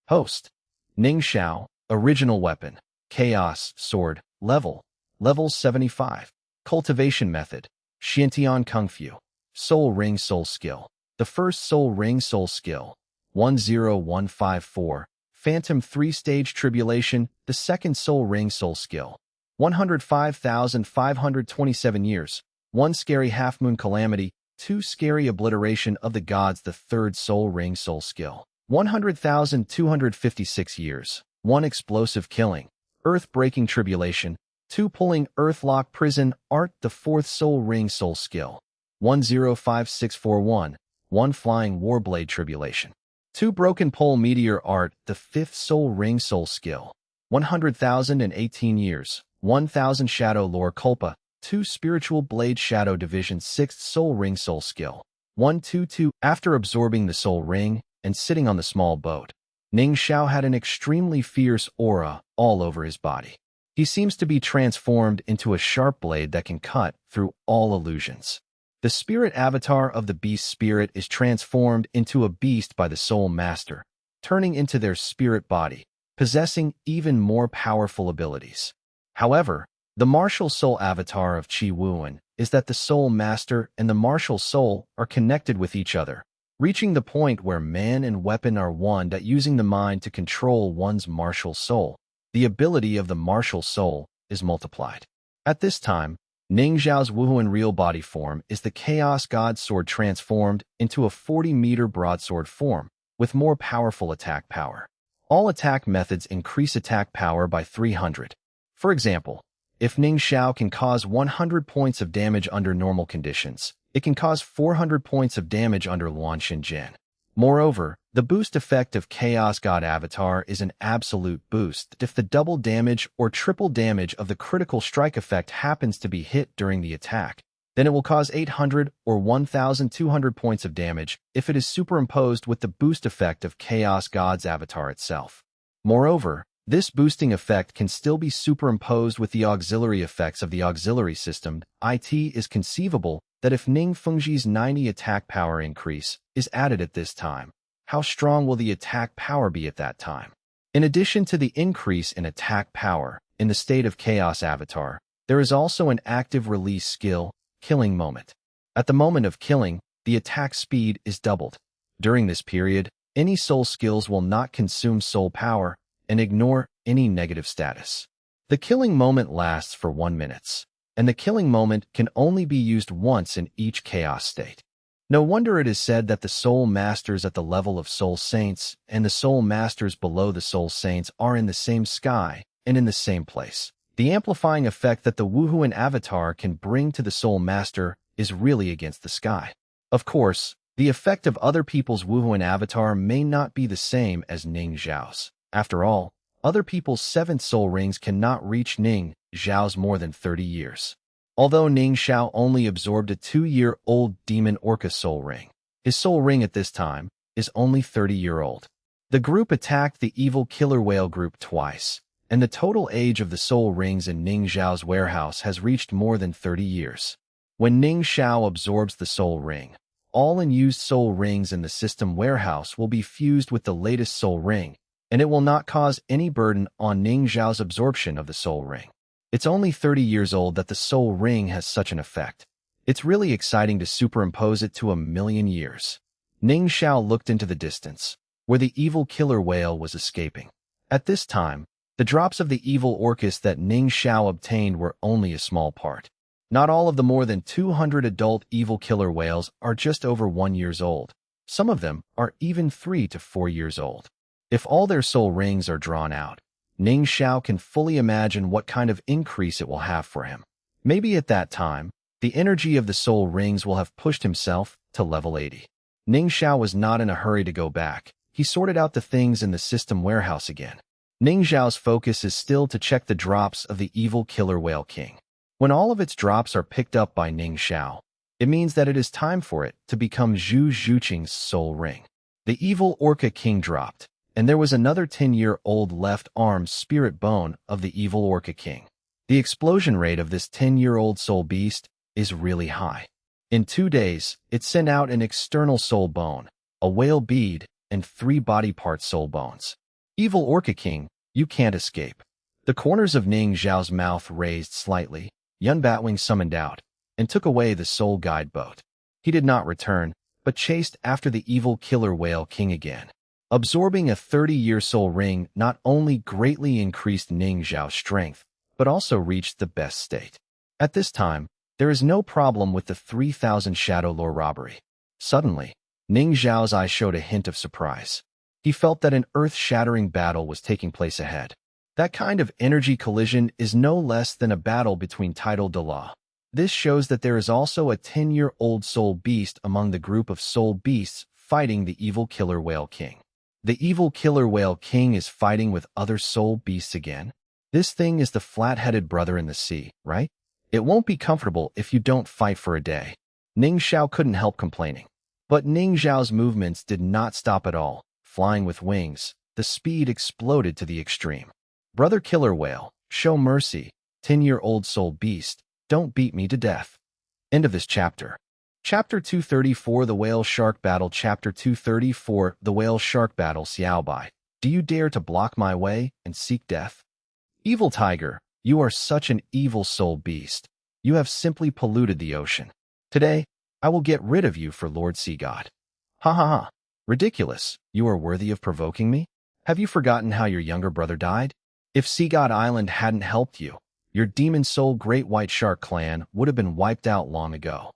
Host. Ning Xiao, Original weapon. Chaos, sword, level 75. Cultivation method. Xiantian Kung Fu. Soul Ring Soul Skill. The first Soul Ring Soul Skill. 10154. Phantom 3-Stage Tribulation. The second Soul Ring Soul Skill. 105,527 years. 1 Scary Half-Moon Calamity. 2 Scary Obliteration of the Gods. The third Soul Ring Soul Skill. 100,256 years. 1 Explosive Killing. Earth-Breaking Tribulation. 2 Pulling Earthlock Prison Art. The fourth Soul Ring Soul Skill. 105641. 1 Flying Warblade Tribulation. 2 Broken Pole Meteor Art. The fifth Soul Ring Soul Skill. 100,018 years. 1,000 Shadow Lore Culpa. 2 Spiritual Blade Shadow Division. 6th Soul Ring Soul Skill. 122. After absorbing the Soul Ring and sitting on the small boat, Ning Xiao had an extremely fierce aura all over his body. He seems to be transformed into a sharp blade that can cut through all illusions. The spirit avatar of the beast spirit is transformed into a beast by the Soul Master, turning into their spirit body, possessing even more powerful abilities. However, the martial soul avatar of Qi Wuan is that the Soul Master and the martial soul are connected with each other, reaching the point where man and weapon are one, that using the mind to control one's martial soul, the ability of the martial soul is multiplied. At this time, Ning Xiao's Wuhuan real body form is the Chaos God Sword transformed into a 40-meter broadsword form, with more powerful attack power. All attack methods increase attack power by 300. For example, if Ning Xiao can cause 100 points of damage under normal conditions, it can cause 400 points of damage under Luan Xinjian. Moreover, the boost effect of Chaos God Avatar is an absolute boost. If the double damage or triple damage of the critical strike effect happens to be hit during the attack, then it will cause 800 or 1,200 points of damage if it is superimposed with the boost effect of Chaos God's Avatar itself. Moreover, this boosting effect can still be superimposed with the auxiliary effects of the auxiliary system. It is conceivable that if Ning Fengji's 90 attack power increase is added at this time, how strong will the attack power be at that time? In addition to the increase in attack power in the state of Chaos Avatar, there is also an active release skill, Killing Moment. At the moment of killing, the attack speed is doubled. During this period, any soul skills will not consume soul power and ignore any negative status. The killing moment lasts for 1 minute, and the killing moment can only be used once in each chaos state. No wonder it is said that the soul masters at the level of soul saints and the soul masters below the soul saints are in the same sky and in the same place. The amplifying effect that the Wuhuan avatar can bring to the soul master is really against the sky. Of course, the effect of other people's Wuhuan avatar may not be the same as Ning Xiao's. After all, other people's 7th soul rings cannot reach Ning Xiao's more than 30 years. Although Ning Xiao only absorbed a 2-year-old Demon Orca soul ring, his soul ring at this time is only 30-year-old. The group attacked the evil killer whale group twice, and the total age of the soul rings in Ning Xiao's warehouse has reached more than 30 years. When Ning Xiao absorbs the soul ring, all unused soul rings in the system warehouse will be fused with the latest soul ring, and it will not cause any burden on Ning Xiao's absorption of the soul ring. It's only 30 years old that the soul ring has such an effect. It's really exciting to superimpose it to 1,000,000 years. Ning Xiao looked into the distance, where the evil killer whale was escaping. At this time, the drops of the evil orcus that Ning Xiao obtained were only a small part. Not all of the more than 200 adult evil killer whales are just over 1 year old. Some of them are even 3 to 4 years old. If all their soul rings are drawn out, Ning Xiao can fully imagine what kind of increase it will have for him. Maybe at that time, the energy of the soul rings will have pushed himself to level 80. Ning Xiao was not in a hurry to go back. He sorted out the things in the system warehouse again. Ning Xiao's focus is still to check the drops of the evil killer whale king. When all of its drops are picked up by Ning Xiao, it means that it is time for it to become Zhu Zhuqing's soul ring. The evil orca king dropped, and there was another 10-year-old left arm spirit bone of the evil orca king. The explosion rate of this 10-year-old soul beast is really high. In 2 days, it sent out an external soul bone, a whale bead, and 3 body part soul bones. Evil Orca King, You can't escape. The corners of Ning Zhao's mouth raised slightly. Yun Batwing summoned out and took away the soul guide boat. He did not return, but chased after the evil killer whale king again. Absorbing a 30-year soul ring not only greatly increased Ning Zhao's strength, but also reached the best state. At this time, there is no problem with the 3,000 Shadow Lore robbery. Suddenly, Ning Zhao's eye showed a hint of surprise. He felt that an earth-shattering battle was taking place ahead. That kind of energy collision is no less than a battle between tidal Douluo. This shows that there is also a 10-year-old soul beast among the group of soul beasts fighting the evil killer whale king. The evil killer whale king is fighting with other soul beasts again. This thing is the flat-headed brother in the sea, right? It won't be comfortable if you don't fight for a day. Ning Zhao couldn't help complaining. But Ning Zhao's movements did not stop at all. Flying with wings, the speed exploded to the extreme. Brother killer whale, show mercy. 10-year-old soul beast, don't beat me to death. End of this chapter. Chapter 234 The Whale Shark Battle. Chapter 234 The Whale Shark Battle. Xiaobai, do you dare to block my way and seek death? Evil tiger, you are such an evil soul beast. You have simply polluted the ocean. Today, I will get rid of you for Lord Sea God. Ha ha ha. Ridiculous. You are worthy of provoking me? Have you forgotten how your younger brother died? If Sea God Island hadn't helped you, your demon soul Great White Shark clan would have been wiped out long ago.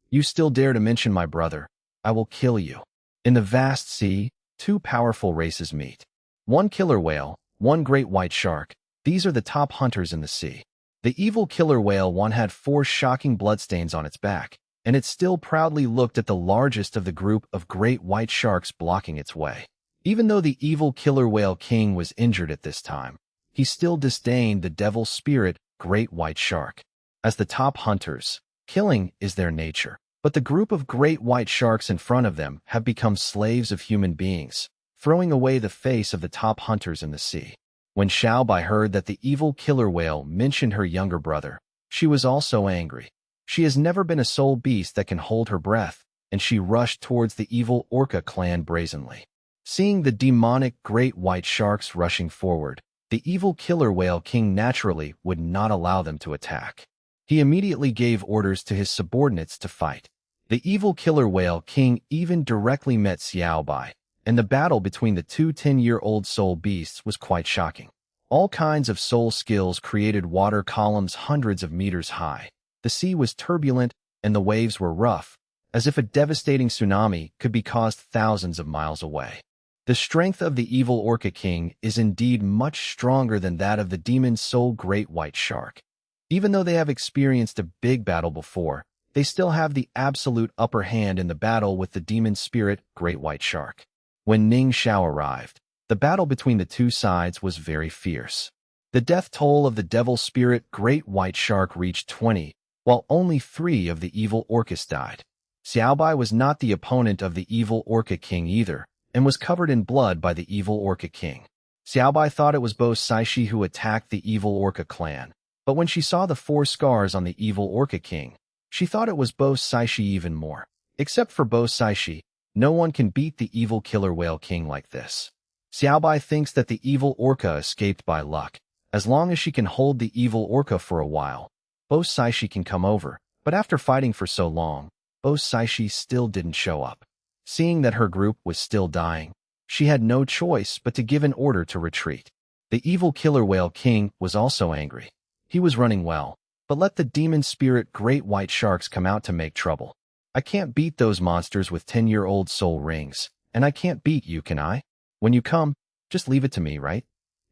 You still dare to mention my brother? I will kill you. In the vast sea, two powerful races meet. One killer whale, one great white shark. These are the top hunters in the sea. The evil killer whale one had 4 shocking bloodstains on its back, and it still proudly looked at the largest of the group of great white sharks blocking its way. Even though the evil killer whale king was injured at this time, he still disdained the devil spirit great white shark. As the top hunters, killing is their nature. But the group of great white sharks in front of them have become slaves of human beings, throwing away the face of the top hunters in the sea. When Xiaobai heard that the evil killer whale mentioned her younger brother, she was also angry. She has never been a soul beast that can hold her breath, and she rushed towards the evil orca clan brazenly. Seeing the demonic great white sharks rushing forward, the evil killer whale king naturally would not allow them to attack. He immediately gave orders to his subordinates to fight. The evil killer whale king even directly met Xiaobai, and the battle between the two 10-year-old soul beasts was quite shocking. All kinds of soul skills created water columns hundreds of meters high. The sea was turbulent, and the waves were rough, as if a devastating tsunami could be caused thousands of miles away. The strength of the evil orca king is indeed much stronger than that of the demon soul great white shark. Even though they have experienced a big battle before, they still have the absolute upper hand in the battle with the demon spirit great white shark. When Ning Zhao arrived, the battle between the two sides was very fierce. The death toll of the devil spirit great white shark reached 20, while only 3 of the evil orcas died. Xiaobai was not the opponent of the evil orca king either, and was covered in blood by the evil orca king. Xiaobai thought it was Bo Saishi who attacked the evil orca clan, but when she saw the 4 scars on the evil orca king, she thought it was Bo Saishi even more. Except for Bo Saishi, no one can beat the evil killer whale king like this. Xiaobai thinks that the evil orca escaped by luck. As long as she can hold the evil orca for a while, Bo Saishi can come over, but after fighting for so long, Bo Saishi still didn't show up. Seeing that her group was still dying, she had no choice but to give an order to retreat. The evil killer whale king was also angry. He was running well, but let the demon spirit great white sharks come out to make trouble. I can't beat those monsters with 10-year-old soul rings, and I can't beat you, can I? When you come, just leave it to me, right?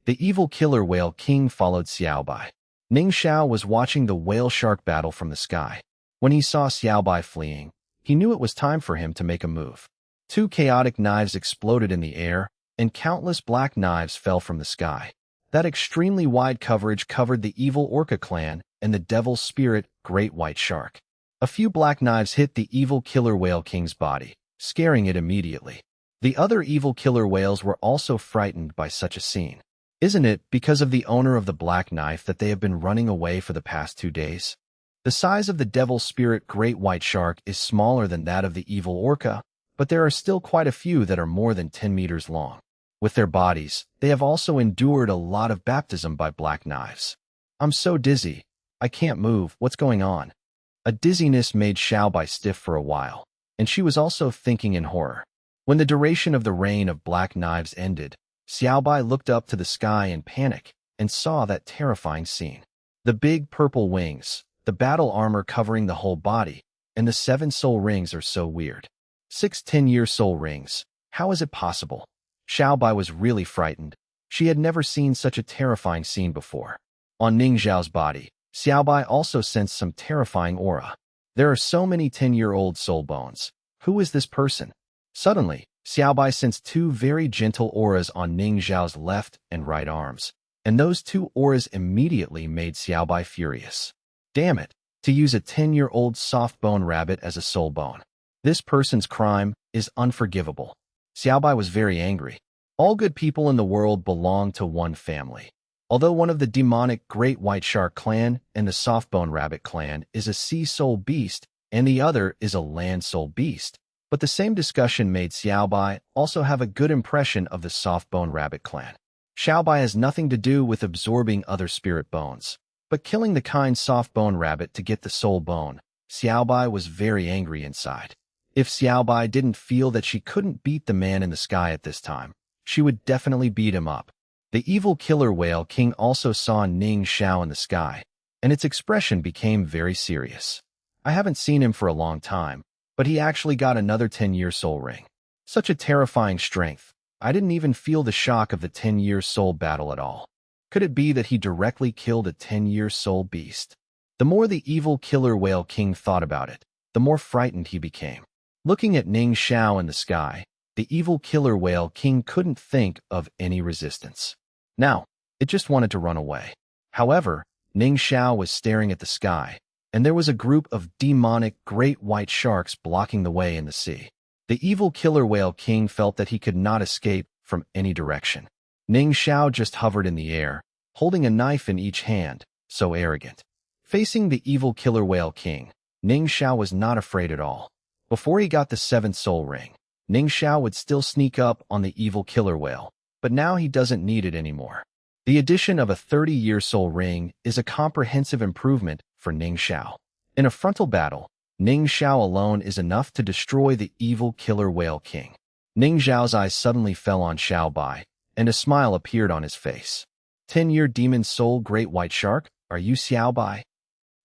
The evil killer whale king followed Xiaobai. Ning Zhao was watching the whale shark battle from the sky. When he saw Xiaobai fleeing, he knew it was time for him to make a move. 2 chaotic knives exploded in the air, and countless black knives fell from the sky. That extremely wide coverage covered the evil orca clan and the devil spirit great white shark. A few black knives hit the evil killer whale king's body, scaring it immediately. The other evil killer whales were also frightened by such a scene. Isn't it because of the owner of the black knife that they have been running away for the past 2 days? The size of the devil spirit great white shark is smaller than that of the evil orca, but there are still quite a few that are more than 10 meters long. With their bodies, they have also endured a lot of baptism by black knives. I'm so dizzy. I can't move. What's going on? A dizziness made Xiaobai stiff for a while, and she was also thinking in horror. When the duration of the reign of black knives ended, Xiaobai looked up to the sky in panic and saw that terrifying scene. The big purple wings, the battle armor covering the whole body, and the 7 soul rings are so weird. 6 10-year soul rings. How is it possible? Xiaobai was really frightened. She had never seen such a terrifying scene before. On Ning Zhao's body, Xiaobai also sensed some terrifying aura. There are so many 10-year-old soul bones. Who is this person? Suddenly, Xiaobai sensed 2 very gentle auras on Ning Zhao's left and right arms, and those 2 auras immediately made Xiaobai furious. Damn it, to use a 10-year-old soft bone rabbit as a soul bone. This person's crime is unforgivable. Xiaobai was very angry. All good people in the world belong to one family. Although one of the demonic Great White Shark clan and the Softbone Rabbit clan is a sea soul beast and the other is a land soul beast, but the same discussion made Xiaobai also have a good impression of the Softbone Rabbit clan. Xiaobai has nothing to do with absorbing other spirit bones, but killing the kind Softbone Rabbit to get the soul bone. Xiaobai was very angry inside. If Xiaobai didn't feel that she couldn't beat the man in the sky at this time, she would definitely beat him up. The evil killer whale king also saw Ning Zhao in the sky, and its expression became very serious. I haven't seen him for a long time, but he actually got another 10-year soul ring. Such a terrifying strength. I didn't even feel the shock of the 10-year soul battle at all. Could it be that he directly killed a 10-year soul beast? The more the evil killer whale king thought about it, the more frightened he became. Looking at Ning Zhao in the sky, the evil killer whale king couldn't think of any resistance. Now, it just wanted to run away. However, Ning Zhao was staring at the sky, and there was a group of demonic great white sharks blocking the way in the sea. The evil killer whale king felt that he could not escape from any direction. Ning Zhao just hovered in the air, holding a knife in each hand, so arrogant. Facing the evil killer whale king, Ning Zhao was not afraid at all. Before he got the 7th soul ring, Ning Zhao would still sneak up on the evil killer whale, but now he doesn't need it anymore. The addition of a 30-year soul ring is a comprehensive improvement for Ning Zhao. In a frontal battle, Ning Zhao alone is enough to destroy the evil killer whale king. Ning Zhao's eyes suddenly fell on Xiaobai, and a smile appeared on his face. 10-year demon soul great white shark, are you Xiaobai?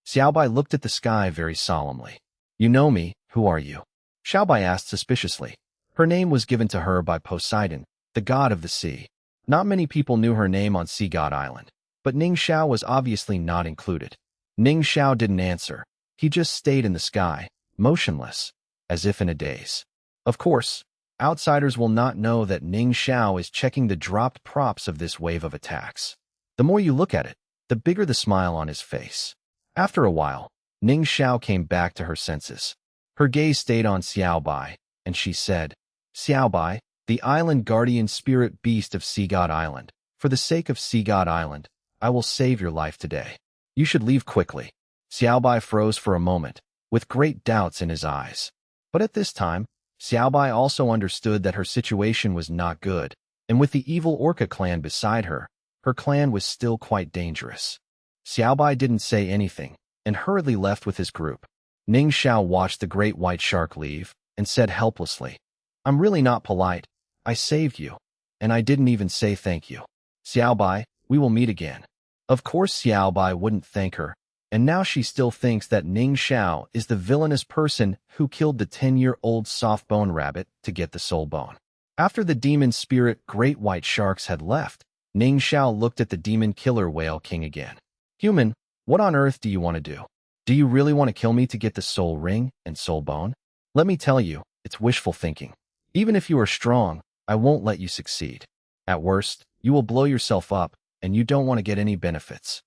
Xiaobai looked at the sky very solemnly. You know me, who are you? Xiaobai asked suspiciously. Her name was given to her by Poseidon, the god of the sea. Not many people knew her name on Sea God Island, but Ning Zhao was obviously not included. Ning Zhao didn't answer. He just stayed in the sky, motionless, as if in a daze. Of course, outsiders will not know that Ning Zhao is checking the dropped props of this wave of attacks. The more you look at it, the bigger the smile on his face. After a while, Ning Zhao came back to her senses. Her gaze stayed on Xiaobai, and she said, Xiaobai, the island guardian spirit beast of Sea God Island, for the sake of Sea God Island, I will save your life today. You should leave quickly. Xiaobai froze for a moment, with great doubts in his eyes. But at this time, Xiaobai also understood that her situation was not good, and with the evil Orca clan beside her, her clan was still quite dangerous. Xiaobai didn't say anything, and hurriedly left with his group. Ning Zhao watched the great white shark leave, and said helplessly, I'm really not polite. I saved you, and I didn't even say thank you. Xiaobai, we will meet again. Of course Xiaobai wouldn't thank her, and now she still thinks that Ning Zhao is the villainous person who killed the 10-year-old soft bone rabbit to get the soul bone. After the demon spirit great white sharks had left, Ning Zhao looked at the demon killer whale king again. Human, what on earth do you want to do? Do you really want to kill me to get the soul ring and soul bone? Let me tell you, it's wishful thinking. Even if you are strong, I won't let you succeed. At worst, you will blow yourself up, and you don't want to get any benefits.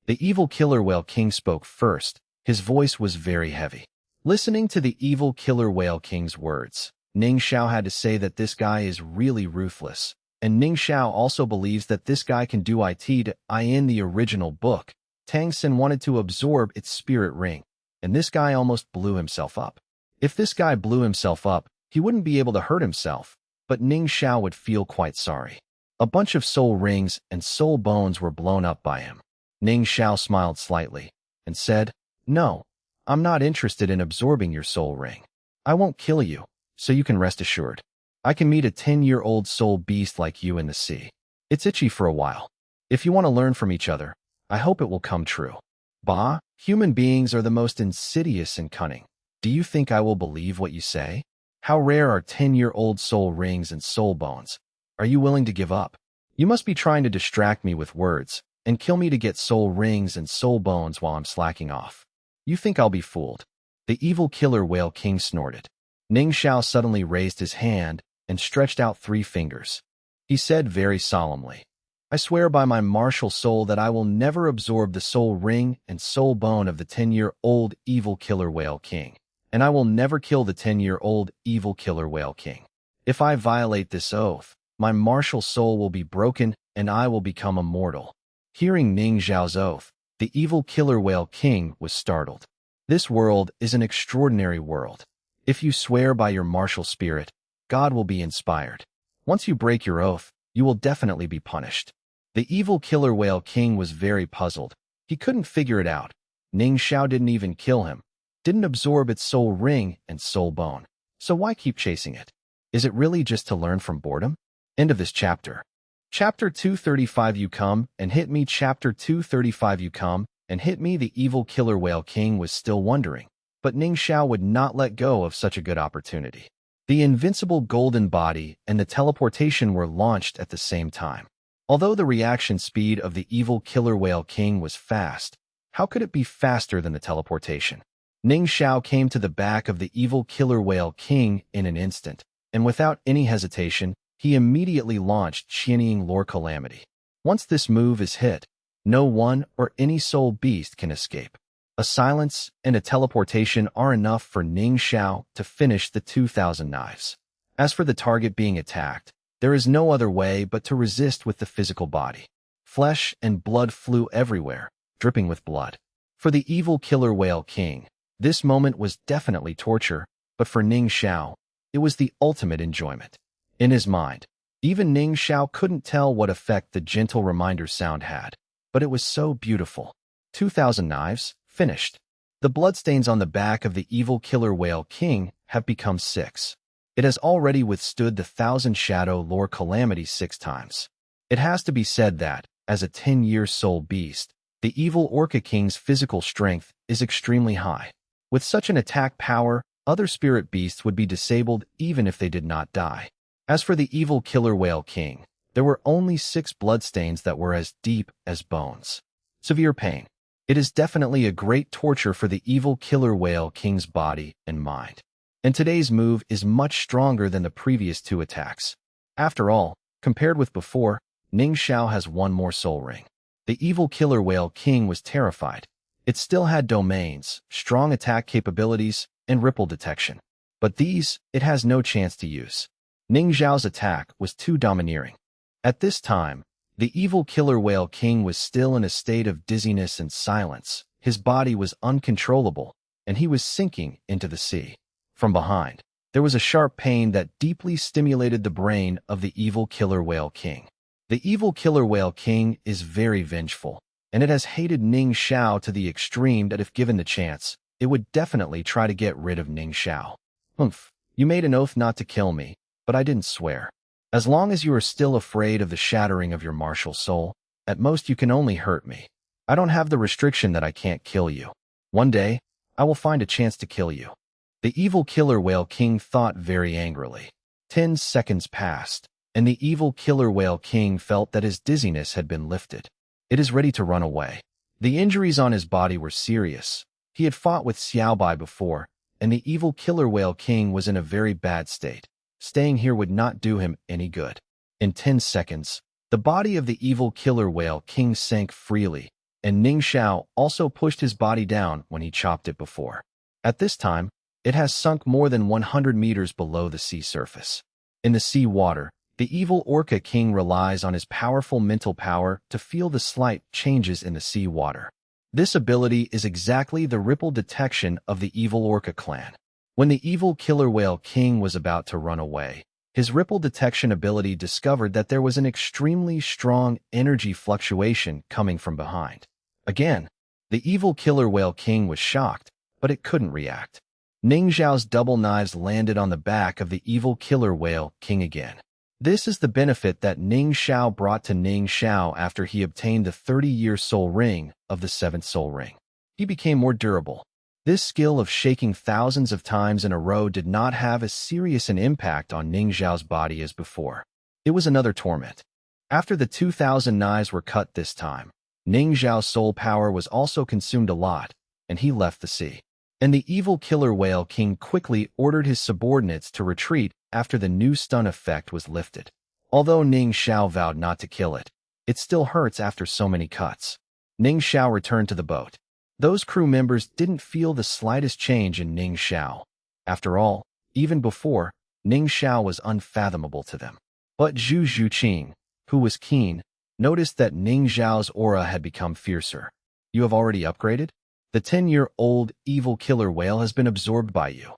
The evil killer whale king spoke first. His voice was very heavy. Listening to the evil killer whale king's words, Ning Zhao had to say that this guy is really ruthless, and Ning Zhao also believes that this guy can do it to in the original book. Tang Xin wanted to absorb its spirit ring, and this guy almost blew himself up. If this guy blew himself up, he wouldn't be able to hurt himself, but Ning Xiao would feel quite sorry. A bunch of soul rings and soul bones were blown up by him. Ning Xiao smiled slightly and said, "No, I'm not interested in absorbing your soul ring. I won't kill you, so you can rest assured. I can meet a 10-year-old soul beast like you in the sea. It's itchy for a while. If you want to learn from each other, I hope it will come true." "Bah, human beings are the most insidious and cunning. Do you think I will believe what you say? How rare are 10-year-old soul rings and soul bones? Are you willing to give up? You must be trying to distract me with words and kill me to get soul rings and soul bones while I'm slacking off. You think I'll be fooled?" The evil killer whale king snorted. Ning Xiao suddenly raised his hand and stretched out 3 fingers. He said very solemnly, "I swear by my martial soul that I will never absorb the soul ring and soul bone of the 10-year-old evil killer whale king, and I will never kill the 10-year-old evil killer whale king. If I violate this oath, my martial soul will be broken and I will become immortal." Hearing Ning Xiao's oath, the evil killer whale king was startled. "This world is an extraordinary world. If you swear by your martial spirit, God will be inspired. Once you break your oath, you will definitely be punished." The evil killer whale king was very puzzled. He couldn't figure it out. Ning Xiao didn't even kill him, didn't absorb its soul ring and soul bone. So why keep chasing it? Is it really just to learn from boredom? End of this chapter. Chapter 235. You come and hit me. Chapter 235. You come and hit me. The evil killer whale king was still wondering, but Ning Xiao would not let go of such a good opportunity. The invincible golden body and the teleportation were launched at the same time. Although the reaction speed of the evil killer whale king was fast, how could it be faster than the teleportation? Ning Xiao came to the back of the evil killer whale king in an instant, and without any hesitation, he immediately launched Qianying Lore Calamity. Once this move is hit, no one or any soul beast can escape. A silence and a teleportation are enough for Ning Xiao to finish the 2,000 knives. As for the target being attacked, there is no other way but to resist with the physical body. Flesh and blood flew everywhere, dripping with blood. For the evil killer whale king, this moment was definitely torture, but for Ning Xiao, it was the ultimate enjoyment. In his mind, even Ning Xiao couldn't tell what effect the gentle reminder sound had, but it was so beautiful. 2,000 knives, finished. The bloodstains on the back of the evil killer whale king have become 6. It has already withstood the 1,000 shadow lore calamity 6 times. It has to be said that, as a 10-year soul beast, the evil orca king's physical strength is extremely high. With such an attack power, other spirit beasts would be disabled even if they did not die. As for the evil killer whale king, there were only 6 bloodstains that were as deep as bones. Severe pain. It is definitely a great torture for the evil killer whale king's body and mind. And today's move is much stronger than the previous 2 attacks. After all, compared with before, Ning Xiao has 1 more soul ring. The evil killer whale king was terrified. It still had domains, strong attack capabilities, and ripple detection. But these, it has no chance to use. Ning Xiao's attack was too domineering. At this time, the evil killer whale king was still in a state of dizziness and silence. His body was uncontrollable, and he was sinking into the sea. From behind, there was a sharp pain that deeply stimulated the brain of the evil killer whale king. The evil killer whale king is very vengeful, and it has hated Ning Xiao to the extreme that if given the chance, it would definitely try to get rid of Ning Xiao. "Humph, you made an oath not to kill me, but I didn't swear. As long as you are still afraid of the shattering of your martial soul, at most you can only hurt me. I don't have the restriction that I can't kill you. One day, I will find a chance to kill you." The evil killer whale king thought very angrily. 10 seconds passed, and the evil killer whale king felt that his dizziness had been lifted. It is ready to run away. The injuries on his body were serious. He had fought with Xiaobai before, and the evil killer whale king was in a very bad state. Staying here would not do him any good. In 10 seconds, the body of the evil killer whale king sank freely, and Ning Xiao also pushed his body down when he chopped it before. At this time, it has sunk more than 100 meters below the sea surface. In the sea water, the evil orca king relies on his powerful mental power to feel the slight changes in the sea water. This ability is exactly the ripple detection of the evil orca clan. When the evil killer whale king was about to run away, His ripple detection ability discovered that there was an extremely strong energy fluctuation coming from behind. Again, the evil killer whale king was shocked, but it couldn't react. Ning Xiao's double knives landed on the back of the evil killer whale king again. This is the benefit that Ning Xiao brought to Ning Xiao after he obtained the 30-year soul ring of the 7th soul ring. He became more durable. This skill of shaking thousands of times in a row did not have as serious an impact on Ning Xiao's body as before. It was another torment. After the 2,000 knives were cut this time, Ning Xiao's soul power was also consumed a lot, and he left the sea. And the evil killer whale king quickly ordered his subordinates to retreat after the new stun effect was lifted. Although Ning Xiao vowed not to kill it, it still hurts after so many cuts. Ning Xiao returned to the boat. Those crew members didn't feel the slightest change in Ning Xiao. After all, even before, Ning Xiao was unfathomable to them. But Zhu Zhuqing, who was keen, noticed that Ning Xiao's aura had become fiercer. You have already upgraded? The 10-year-old evil killer whale has been absorbed by you.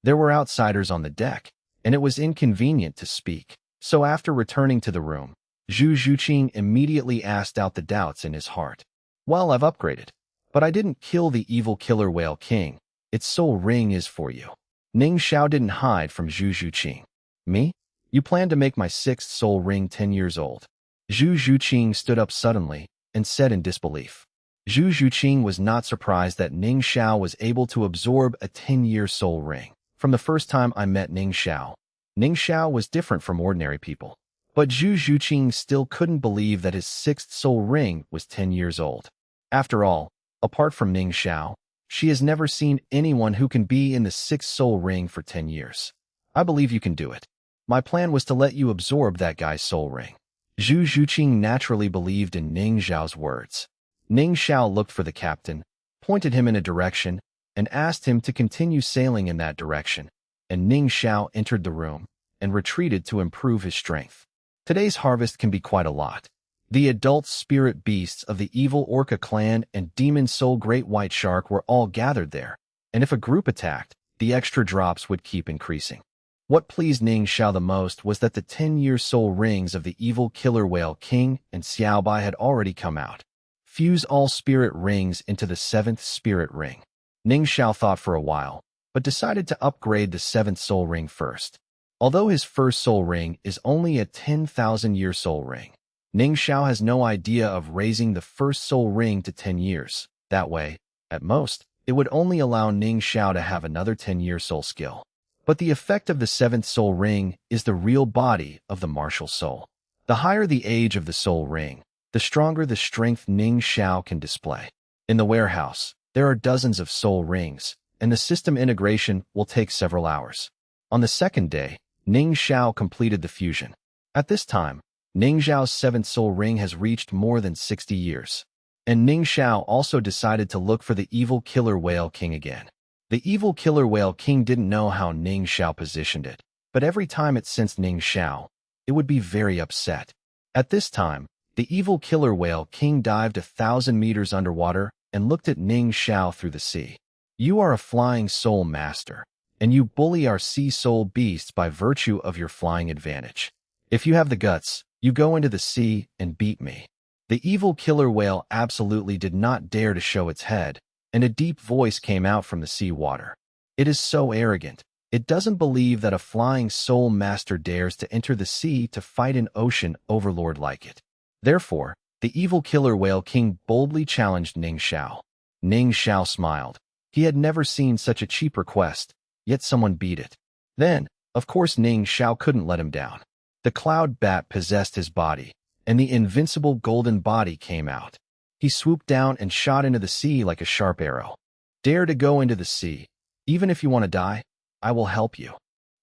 There were outsiders on the deck, and it was inconvenient to speak. So after returning to the room, Zhu Zhuqing immediately asked out the doubts in his heart. Well, I've upgraded, but I didn't kill the evil killer whale king. Its soul ring is for you. Ning Xiao didn't hide from Zhu Zhuqing. Me? You plan to make my 6th soul ring 10 years old. Zhu Zhuqing stood up suddenly and said in disbelief. Zhu Zhuqing was not surprised that Ning Xiao was able to absorb a 10-year soul ring. From the first time I met Ning Xiao was different from ordinary people. But Zhu Zhuqing still couldn't believe that his 6th soul ring was 10 years old. After all, apart from Ning Xiao, she has never seen anyone who can be in the 6th soul ring for 10 years. I believe you can do it. My plan was to let you absorb that guy's soul ring. Zhu Zhuqing naturally believed in Ning Xiao's words. Ning Xiao looked for the captain, pointed him in a direction, and asked him to continue sailing in that direction, and Ning Xiao entered the room and retreated to improve his strength. Today's harvest can be quite a lot. The adult spirit beasts of the evil Orca clan and demon soul great white shark were all gathered there, and if a group attacked, the extra drops would keep increasing. What pleased Ning Xiao the most was that the 10-year soul rings of the evil killer whale king and Xiaobai had already come out. Fuse all spirit rings into the 7th spirit ring. Ning Xiao thought for a while, but decided to upgrade the 7th soul ring first. Although his first soul ring is only a 10,000-year soul ring, Ning Xiao has no idea of raising the first soul ring to 10 years. That way, at most, it would only allow Ning Xiao to have another 10-year soul skill. But the effect of the 7th soul ring is the real body of the martial soul. The higher the age of the soul ring, the stronger the strength Ning Xiao can display. In the warehouse, there are dozens of soul rings, and the system integration will take several hours. On the second day, Ning Xiao completed the fusion. At this time, Ning Xiao's 7th soul ring has reached more than 60 years. And Ning Xiao also decided to look for the evil killer whale king again. The evil killer whale king didn't know how Ning Xiao positioned it, but every time it sensed Ning Xiao, it would be very upset. At this time, the evil killer whale king dived 1,000 meters underwater and looked at Ning Xiao through the sea. You are a flying soul master, and you bully our sea soul beasts by virtue of your flying advantage. If you have the guts, you go into the sea and beat me. The evil killer whale absolutely did not dare to show its head, and a deep voice came out from the sea water. It is so arrogant. It doesn't believe that a flying soul master dares to enter the sea to fight an ocean overlord like it. Therefore, the evil killer whale king boldly challenged Ning Xiao. Ning Xiao smiled. He had never seen such a cheap request, yet someone beat it. Then, of course, Ning Xiao couldn't let him down. The cloud bat possessed his body, and the invincible golden body came out. He swooped down and shot into the sea like a sharp arrow. Dare to go into the sea. Even if you want to die, I will help you.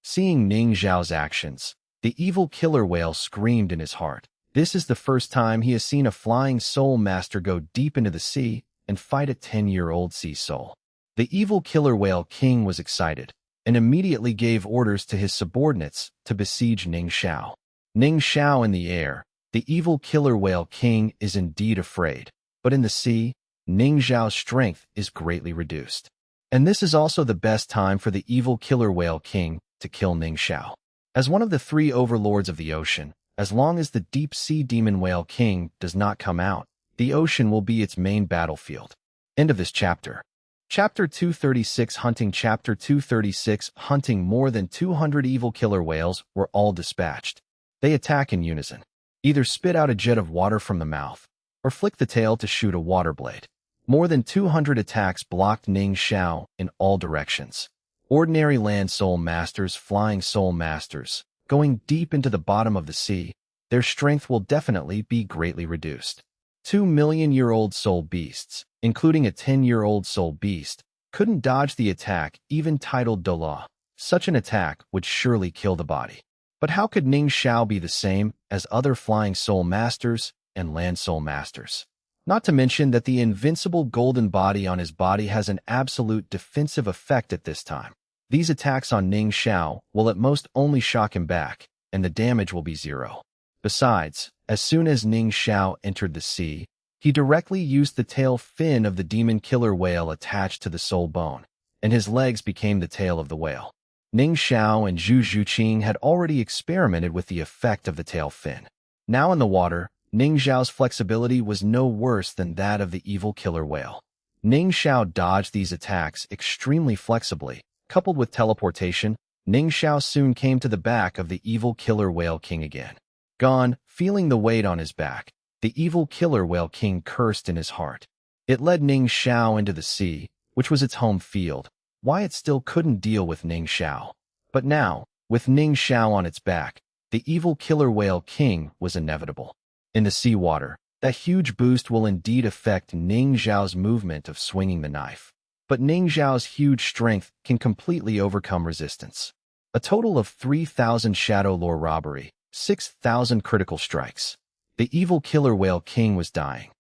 Seeing Ning Xiao's actions, the evil killer whale screamed in his heart. This is the first time he has seen a flying soul master go deep into the sea and fight a 10-year-old sea soul. The evil killer whale king was excited and immediately gave orders to his subordinates to besiege Ning Xiao. Ning Xiao in the air, the evil killer whale king is indeed afraid, but in the sea, Ning Xiao's strength is greatly reduced. And this is also the best time for the evil killer whale king to kill Ning Xiao. As one of the three overlords of the ocean, as long as the deep-sea demon whale king does not come out, the ocean will be its main battlefield. End of this chapter. Chapter 236 Hunting. Chapter 236 Hunting. More than 200 evil killer whales were all dispatched. They attack in unison. Either spit out a jet of water from the mouth, or flick the tail to shoot a water blade. More than 200 attacks blocked Ning Xiao in all directions. Ordinary land soul masters, flying soul masters, going deep into the bottom of the sea, their strength will definitely be greatly reduced. 2-million-year-old soul beasts, including a 10-year-old soul beast, couldn't dodge the attack even titled Douluo. Such an attack would surely kill the body. But how could Ning Xiao be the same as other flying soul masters and land soul masters? Not to mention that the invincible golden body on his body has an absolute defensive effect at this time. These attacks on Ning Xiao will at most only shock him back, and the damage will be zero. Besides, as soon as Ning Xiao entered the sea, he directly used the tail fin of the demon killer whale attached to the soul bone, and his legs became the tail of the whale. Ning Xiao and Zhu Zhuqing had already experimented with the effect of the tail fin. Now in the water, Ning Xiao's flexibility was no worse than that of the evil killer whale. Ning Xiao dodged these attacks extremely flexibly. Coupled with teleportation, Ning Xiao soon came to the back of the evil killer whale king again. Gone, feeling the weight on his back, the evil killer whale king cursed in his heart. It led Ning Xiao into the sea, which was its home field. Why it still couldn't deal with Ning Xiao. But now, with Ning Xiao on its back, the evil killer whale king was inevitable. In the seawater, that huge boost will indeed affect Ning Xiao's movement of swinging the knife. But Ning Xiao's huge strength can completely overcome resistance. A total of 3,000 Shadow Lore robbery, 6,000 critical strikes. The evil killer whale king was dying.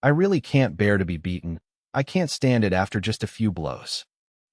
I really can't bear to be beaten. I can't stand it after just a few blows.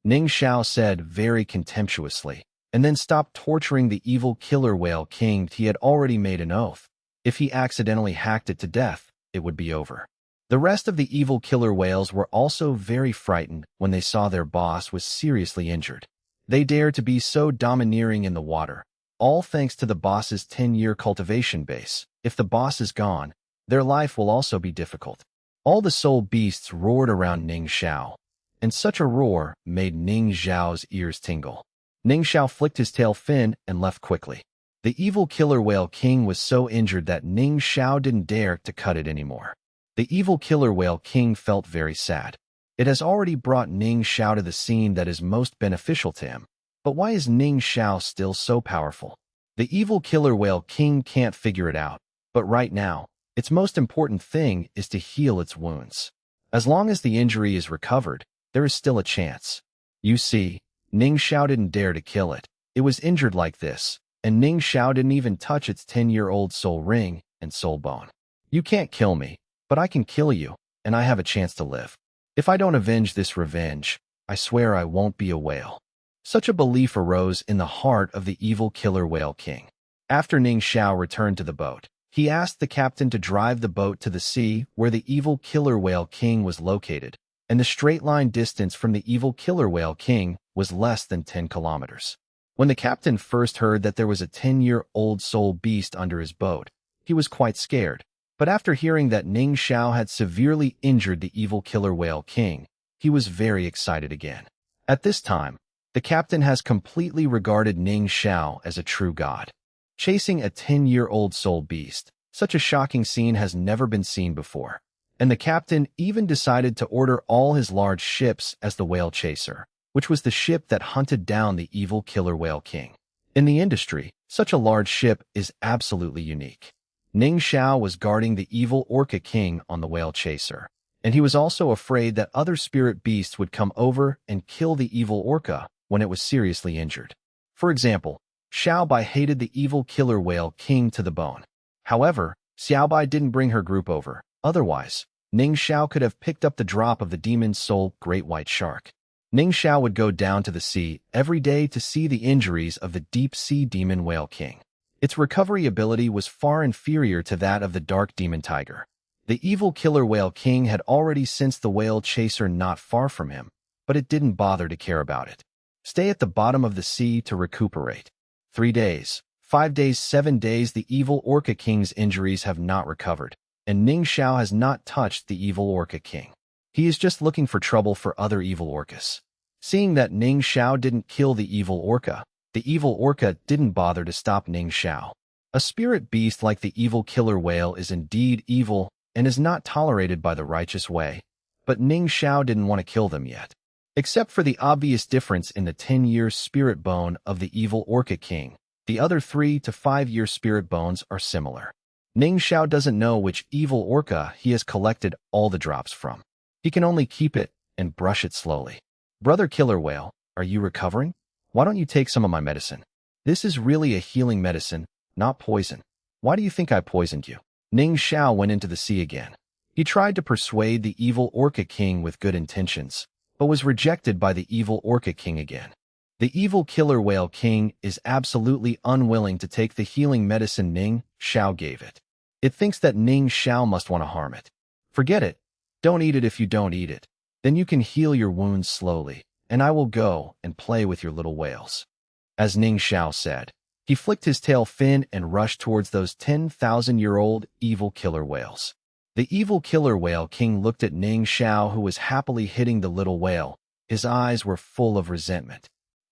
Ning Xiao said very contemptuously, and then stopped torturing the evil killer whale king. He had already made an oath. If he accidentally hacked it to death, it would be over. The rest of the evil killer whales were also very frightened when they saw their boss was seriously injured. They dared to be so domineering in the water, all thanks to the boss's 10-year cultivation base. If the boss is gone, their life will also be difficult. All the soul beasts roared around Ning Xiao, and such a roar made Ning Xiao's ears tingle. Ning Xiao flicked his tail fin and left quickly. The evil killer whale king was so injured that Ning Xiao didn't dare to cut it anymore. The evil killer whale king felt very sad. It has already brought Ning Xiao to the scene that is most beneficial to him. But why is Ning Xiao still so powerful? The evil killer whale king can't figure it out. But right now, its most important thing is to heal its wounds. As long as the injury is recovered, there is still a chance. You see, Ning Xiao didn't dare to kill it. It was injured like this. And Ning Xiao didn't even touch its 10-year-old soul ring and soul bone. You can't kill me, but I can kill you, and I have a chance to live. If I don't avenge this revenge, I swear I won't be a whale. Such a belief arose in the heart of the evil killer whale king. After Ning Xiao returned to the boat, he asked the captain to drive the boat to the sea where the evil killer whale king was located, and the straight-line distance from the evil killer whale king was less than 10 kilometers. When the captain first heard that there was a 10-year-old soul beast under his boat, he was quite scared. But after hearing that Ning Xiao had severely injured the evil killer whale king, he was very excited again. At this time, the captain has completely regarded Ning Xiao as a true god. Chasing a 10-year-old soul beast, such a shocking scene has never been seen before. And the captain even decided to order all his large ships as the whale chaser, which was the ship that hunted down the evil killer whale king. In the industry, such a large ship is absolutely unique. Ning Xiao was guarding the evil orca king on the whale chaser, and he was also afraid that other spirit beasts would come over and kill the evil orca when it was seriously injured. For example, Xiaobai hated the evil killer whale king to the bone. However, Xiaobai didn't bring her group over. Otherwise, Ning Xiao could have picked up the drop of the demon soul great white shark. Ning Xiao would go down to the sea every day to see the injuries of the deep-sea demon whale king. Its recovery ability was far inferior to that of the dark demon tiger. The evil killer whale king had already sensed the whale chaser not far from him, but it didn't bother to care about it. Stay at the bottom of the sea to recuperate. 3 days, 5 days, 7 days, the evil Orca King's injuries have not recovered, and Ning Xiao has not touched the evil Orca King. He is just looking for trouble for other evil orcas. Seeing that Ning Xiao didn't kill the evil orca didn't bother to stop Ning Xiao. A spirit beast like the evil killer whale is indeed evil and is not tolerated by the righteous way, but Ning Xiao didn't want to kill them yet. Except for the obvious difference in the 10-year spirit bone of the evil Orca King, the other 3 to 5-year spirit bones are similar. Ning Xiao doesn't know which evil orca he has collected all the drops from. He can only keep it and brush it slowly. Brother Killer Whale, are you recovering? Why don't you take some of my medicine? This is really a healing medicine, not poison. Why do you think I poisoned you? Ning Xiao went into the sea again. He tried to persuade the evil Orca King with good intentions, but was rejected by the evil Orca King again. The evil Killer Whale King is absolutely unwilling to take the healing medicine Ning Xiao gave it. It thinks that Ning Xiao must want to harm it. Forget it. Don't eat it if you don't eat it. Then you can heal your wounds slowly, and I will go and play with your little whales. As Ning Xiao said, he flicked his tail fin and rushed towards those 10,000-year-old evil killer whales. The evil Killer Whale King looked at Ning Xiao, who was happily hitting the little whale. His eyes were full of resentment.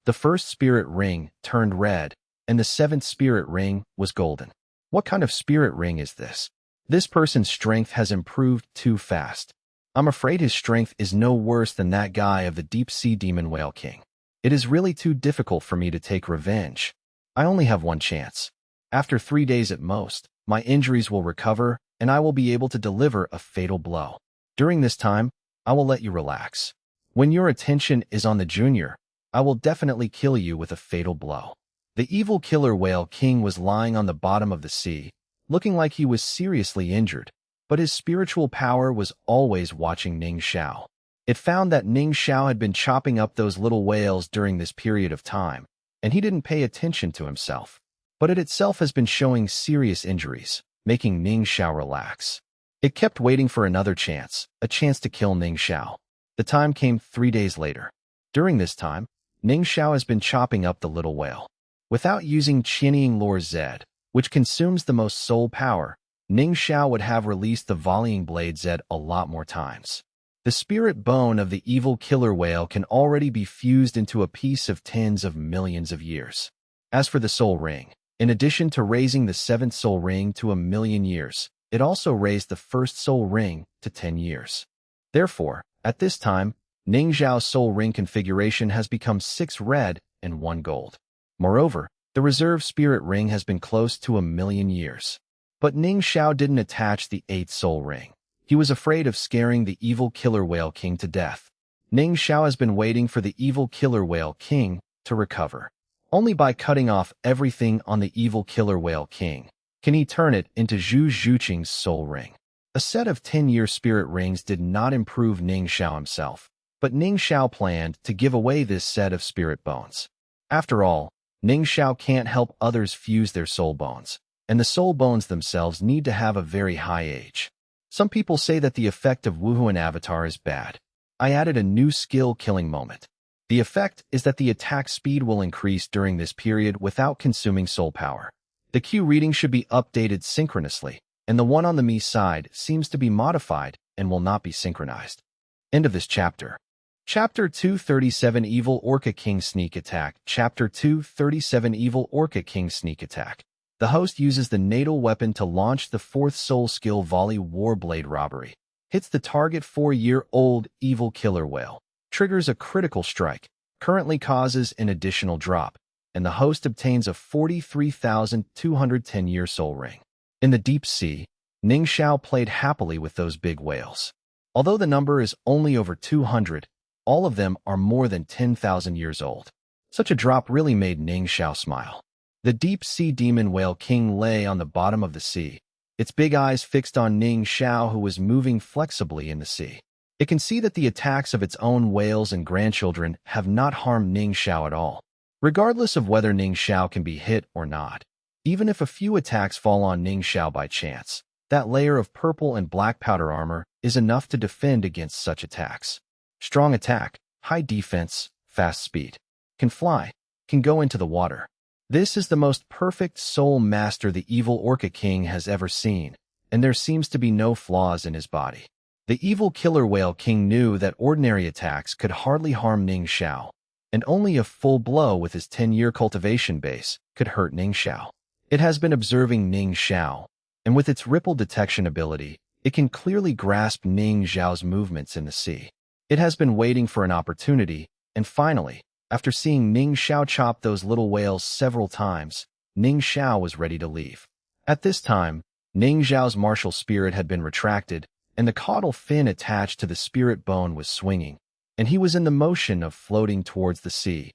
The first spirit ring turned red, and the 7th spirit ring was golden. What kind of spirit ring is this? This person's strength has improved too fast. I'm afraid his strength is no worse than that guy of the deep-sea demon whale king. It is really too difficult for me to take revenge. I only have one chance. After 3 days at most, my injuries will recover, and I will be able to deliver a fatal blow. During this time, I will let you relax. When your attention is on the junior, I will definitely kill you with a fatal blow. The evil Killer Whale King was lying on the bottom of the sea, looking like he was seriously injured, but his spiritual power was always watching Ning Xiao. It found that Ning Xiao had been chopping up those little whales during this period of time, and he didn't pay attention to himself. But it itself has been showing serious injuries, making Ning Xiao relax. It kept waiting for another chance, a chance to kill Ning Xiao. The time came 3 days later. During this time, Ning Xiao has been chopping up the little whale. Without using Qianying Lore Z, which consumes the most soul power, Ning Xiao would have released the volleying blade Z a lot more times. The spirit bone of the evil killer whale can already be fused into a piece of tens of millions of years. As for the soul ring, in addition to raising the 7th soul ring to 1,000,000 years, it also raised the 1st soul ring to 10 years. Therefore, at this time, Ning Xiao's soul ring configuration has become 6 red and 1 gold. Moreover, the reserve spirit ring has been close to 1,000,000 years. But Ning Xiao didn't attach the 8th soul ring. He was afraid of scaring the evil Killer Whale King to death. Ning Xiao has been waiting for the evil Killer Whale King to recover. Only by cutting off everything on the evil Killer Whale King can he turn it into Zhu Zhuqing's soul ring. A set of 10-year spirit rings did not improve Ning Xiao himself, but Ning Xiao planned to give away this set of spirit bones. After all, Ning Xiao can't help others fuse their soul bones, and the soul bones themselves need to have a very high age. Some people say that the effect of Wuhuan Avatar is bad. I added a new skill killing moment. The effect is that the attack speed will increase during this period without consuming soul power. The Q reading should be updated synchronously, and the one on the me side seems to be modified and will not be synchronized. End of this chapter. Chapter 237 Evil Orca King Sneak Attack. Chapter 237 Evil Orca King Sneak Attack. The host uses the natal weapon to launch the 4th soul skill volley Warblade Robbery. Hits the target 4-year-old evil killer whale. Triggers a critical strike. Currently causes an additional drop. And the host obtains a 43,210-year soul ring. In the deep sea, Ning Xiao played happily with those big whales. Although the number is only over 200, all of them are more than 10,000 years old. Such a drop really made Ning Xiao smile. The deep-sea demon whale king lay on the bottom of the sea, its big eyes fixed on Ning Xiao, who was moving flexibly in the sea. It can see that the attacks of its own whales and grandchildren have not harmed Ning Xiao at all, regardless of whether Ning Xiao can be hit or not. Even if a few attacks fall on Ning Xiao by chance, that layer of purple and black powder armor is enough to defend against such attacks. Strong attack, high defense, fast speed. Can fly, can go into the water. This is the most perfect soul master the evil Orca King has ever seen, and there seems to be no flaws in his body. The evil killer whale king knew that ordinary attacks could hardly harm Ning Xiao, and only a full blow with his 10-year cultivation base could hurt Ning Xiao. It has been observing Ning Xiao, and with its ripple detection ability, it can clearly grasp Ning Xiao's movements in the sea. It has been waiting for an opportunity, and finally, after seeing Ning Xiao chop those little whales several times, Ning Xiao was ready to leave. At this time, Ning Xiao's martial spirit had been retracted, and the caudal fin attached to the spirit bone was swinging, and he was in the motion of floating towards the sea.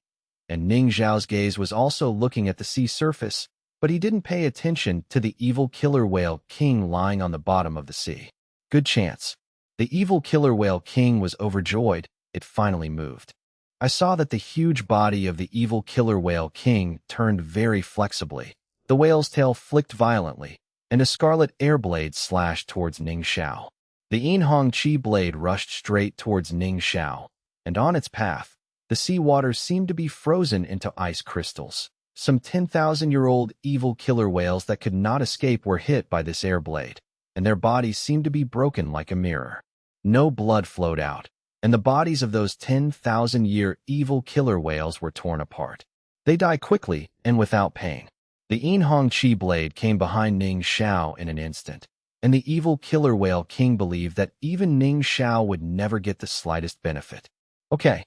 And Ning Xiao's gaze was also looking at the sea surface, but he didn't pay attention to the evil killer whale king lying on the bottom of the sea. Good chance. The evil killer whale king was overjoyed. It finally moved. I saw that the huge body of the evil killer whale king turned very flexibly. The whale's tail flicked violently, and a scarlet air blade slashed towards Ning Xiao. The Yinhong Qi blade rushed straight towards Ning Xiao, and on its path, the sea waters seemed to be frozen into ice crystals. Some 10,000-year-old evil killer whales that could not escape were hit by this air blade, and their bodies seemed to be broken like a mirror. No blood flowed out, and the bodies of those 10,000-year evil killer whales were torn apart. They die quickly and without pain. The Yinhong Qi blade came behind Ning Xiao in an instant, and the evil killer whale king believed that even Ning Xiao would never get the slightest benefit. Okay,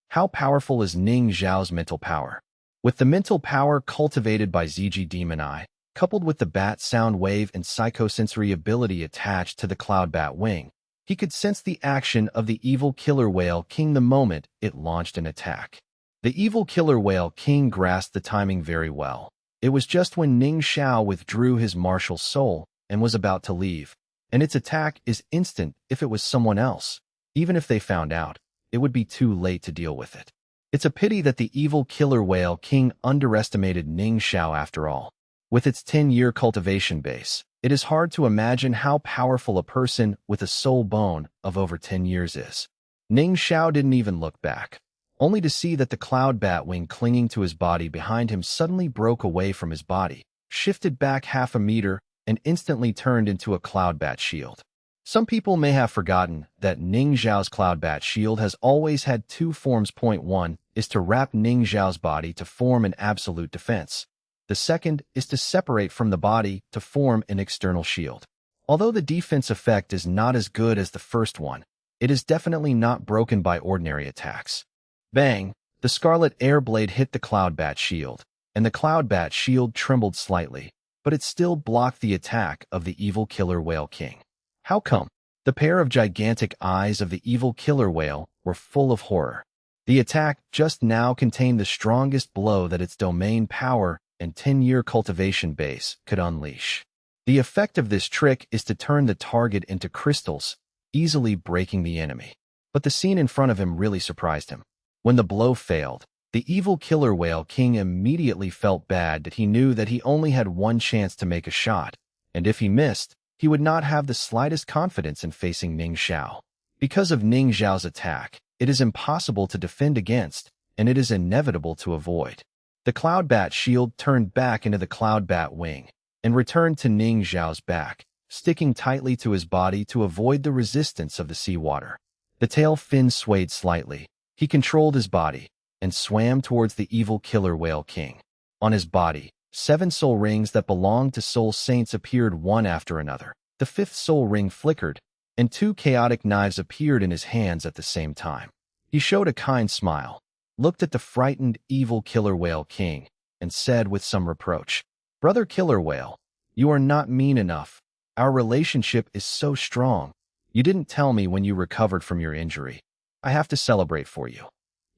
how powerful is Ning Xiao's mental power? With the mental power cultivated by Ziji Demon Eye, coupled with the bat sound wave and psychosensory ability attached to the cloud bat wing, he could sense the action of the evil killer whale king the moment it launched an attack. The evil killer whale king grasped the timing very well. It was just when Ning Xiao withdrew his martial soul and was about to leave, and its attack is instant if it was someone else. Even if they found out, it would be too late to deal with it. It's a pity that the evil killer whale king underestimated Ning Xiao after all. With its 10-year cultivation base, it is hard to imagine how powerful a person with a soul bone of over 10 years is. Ning Xiao didn't even look back, only to see that the cloud bat wing clinging to his body behind him suddenly broke away from his body, shifted back half a meter, and instantly turned into a cloud bat shield. Some people may have forgotten that Ning Xiao's cloud bat shield has always had two forms. Point 1 is to wrap Ning Xiao's body to form an absolute defense. The second is to separate from the body to form an external shield. Although the defense effect is not as good as the first one, it is definitely not broken by ordinary attacks. Bang! The scarlet air blade hit the cloud bat shield, and the cloud bat shield trembled slightly, but it still blocked the attack of the evil killer whale king. How come? The pair of gigantic eyes of the evil killer whale were full of horror. The attack just now contained the strongest blow that its domain power and 10-year cultivation base could unleash. The effect of this trick is to turn the target into crystals, easily breaking the enemy. But the scene in front of him really surprised him. When the blow failed, the evil killer whale king immediately felt bad that he knew that he only had one chance to make a shot, and if he missed, he would not have the slightest confidence in facing Ning Xiao. Because of Ning Xiao's attack, it is impossible to defend against, and it is inevitable to avoid. The cloud bat shield turned back into the cloud bat wing, and returned to Ning Xiao's back, sticking tightly to his body to avoid the resistance of the seawater. The tail fin swayed slightly. He controlled his body, and swam towards the evil killer whale king. On his body, 7 soul rings that belonged to soul saints appeared one after another. The 5th soul ring flickered, and 2 chaotic knives appeared in his hands at the same time. He showed a kind smile, looked at the frightened evil killer whale king, and said with some reproach, "Brother killer whale, you are not mean enough. Our relationship is so strong. You didn't tell me when you recovered from your injury. I have to celebrate for you."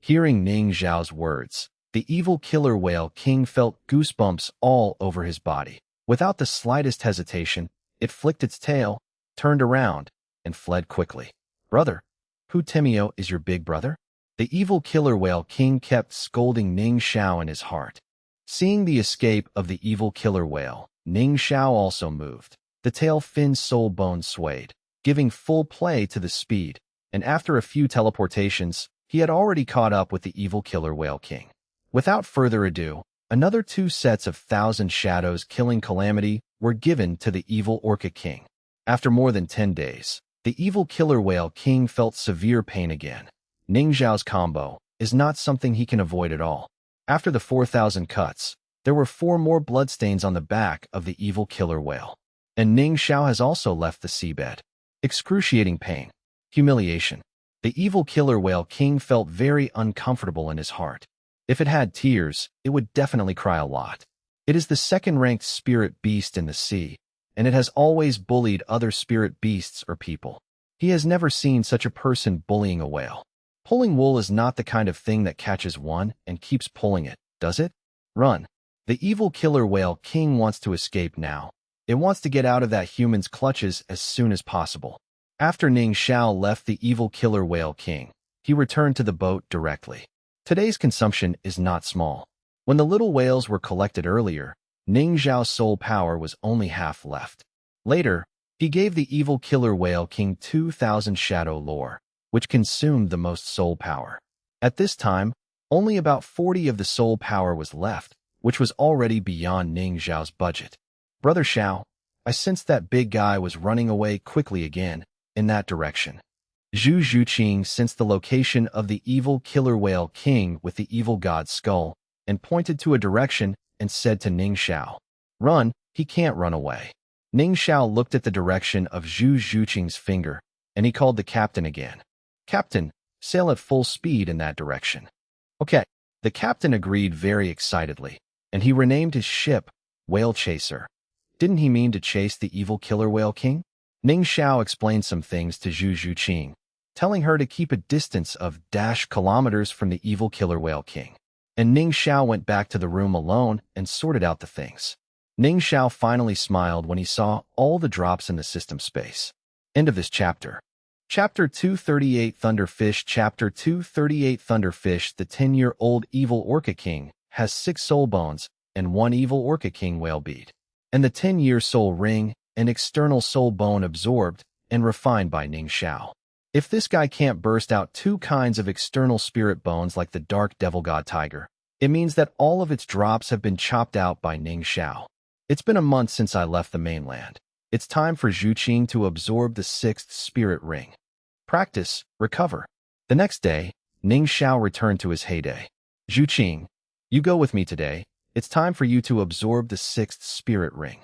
Hearing Ning Xiao's words, the evil killer whale king felt goosebumps all over his body. Without the slightest hesitation, it flicked its tail, turned around, and fled quickly. "Brother, who Timio is your big brother?" The evil killer whale king kept scolding Ning Xiao in his heart. Seeing the escape of the evil killer whale, Ning Xiao also moved. The tail fin soul bone swayed, giving full play to the speed, and after a few teleportations, he had already caught up with the evil killer whale king. Without further ado, Another 2 sets of 1,000 shadows killing calamity were given to the evil Orca King. After more than 10 days, the evil killer whale king felt severe pain again. Ning Xiao's combo is not something he can avoid at all. After the 4,000 cuts, there were 4 more bloodstains on the back of the evil killer whale. And Ning Xiao has also left the seabed. Excruciating pain. Humiliation. The evil killer whale king felt very uncomfortable in his heart. If it had tears, it would definitely cry a lot. It is the second-ranked spirit beast in the sea, and it has always bullied other spirit beasts or people. He has never seen such a person bullying a whale. Pulling wool is not the kind of thing that catches one and keeps pulling it, does it? Run. The evil killer whale king wants to escape now. It wants to get out of that human's clutches as soon as possible. After Ning Xiao left the evil killer whale king, he returned to the boat directly. Today's consumption is not small. When the little whales were collected earlier, Ning Xiao's soul power was only half left. Later, he gave the evil killer whale king 2,000 shadow lore, which consumed the most soul power. At this time, only about 40 of the soul power was left, which was already beyond Ning Xiao's budget. Brother Xiao, I sensed that big guy was running away quickly again, in that direction. Zhu Zhuqing sensed the location of the evil killer whale king with the evil god's skull, and pointed to a direction and said to Ning Xiao, "Run, he can't run away." Ning Xiao looked at the direction of Zhu Zhuqing's finger, and he called the captain again. "Captain, sail at full speed in that direction." "Okay." The captain agreed very excitedly, and he renamed his ship Whale Chaser. Didn't he mean to chase the evil killer whale king? Ning Xiao explained some things to Zhu Zhuqing, telling her to keep a distance of kilometers from the evil killer whale king. And Ning Xiao went back to the room alone and sorted out the things. Ning Xiao finally smiled when he saw all the drops in the system space. End of this chapter. Chapter 238 Thunderfish. Chapter 238 Thunderfish. The 10-year-old evil Orca King has 6 soul bones and 1 evil Orca King whale bead. And the 10-year soul ring, an external soul bone absorbed and refined by Ning Xiao. If this guy can't burst out 2 kinds of external spirit bones like the dark devil god tiger, it means that all of its drops have been chopped out by Ning Xiao. It's been a month since I left the mainland. It's time for Zhuqing to absorb the 6th spirit ring. Practice, recover. The next day, Ning Xiao returned to his heyday. Zhuqing, you go with me today. It's time for you to absorb the 6th spirit ring.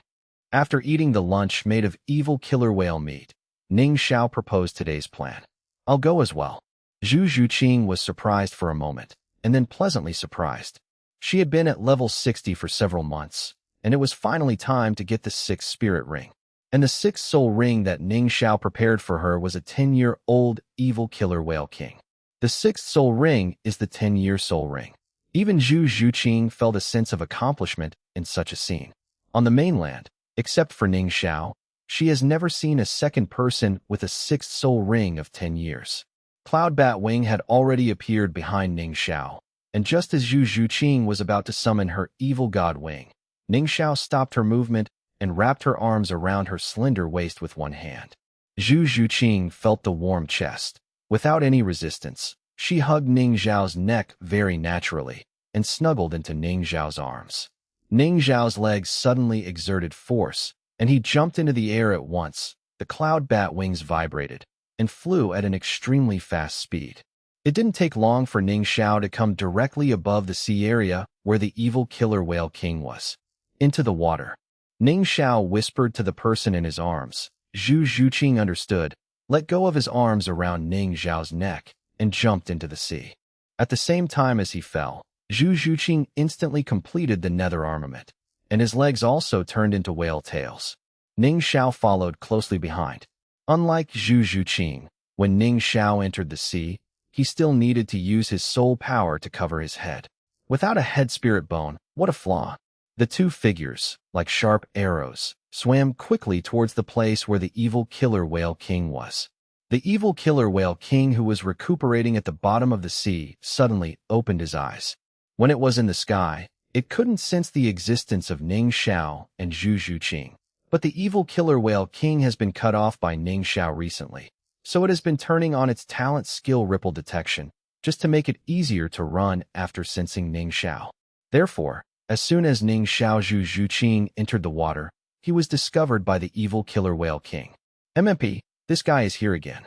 After eating the lunch made of evil killer whale meat, Ning Xiao proposed today's plan. I'll go as well. Zhu Zhuqing was surprised for a moment, and then pleasantly surprised. She had been at level 60 for several months, and it was finally time to get the 6th spirit ring. And the 6th soul ring that Ning Xiao prepared for her was a 10-year-old evil killer whale king. The 6th soul ring is the 10-year soul ring. Even Zhu Zhuqing felt a sense of accomplishment in such a scene. On the mainland, except for Ning Xiao, she has never seen a second person with a 6th soul ring of 10 years. Cloud Bat Wing had already appeared behind Ning Xiao, and just as Zhu Zhuqing was about to summon her evil god wing, Ning Xiao stopped her movement and wrapped her arms around her slender waist with one hand. Zhu Zhuqing felt the warm chest. Without any resistance, she hugged Ning Xiao's neck very naturally and snuggled into Ning Xiao's arms. Ning Xiao's legs suddenly exerted force, and he jumped into the air at once. The cloud bat wings vibrated and flew at an extremely fast speed. It didn't take long for Ning Xiao to come directly above the sea area where the evil killer whale king was. Into the water. Ning Xiao whispered to the person in his arms. Zhu Zhuqing understood, let go of his arms around Ning Xiao's neck, and jumped into the sea. At the same time as he fell, Zhu Zhuqing instantly completed the nether armament, and his legs also turned into whale tails. Ning Xiao followed closely behind. Unlike Zhu Zhuqing, when Ning Xiao entered the sea, he still needed to use his soul power to cover his head. Without a head spirit bone, what a flaw. The 2 figures, like sharp arrows, swam quickly towards the place where the evil killer whale king was. The evil killer whale king, who was recuperating at the bottom of the sea, suddenly opened his eyes. When it was in the sky, it couldn't sense the existence of Ning Xiao and Zhu Zhuqing. But the evil killer whale king has been cut off by Ning Xiao recently, so it has been turning on its talent skill ripple detection, just to make it easier to run after sensing Ning Xiao. Therefore, As soon as Ning Xiao Zhu Zhuqing entered the water, he was discovered by the evil killer whale king. MMP, this guy is here again.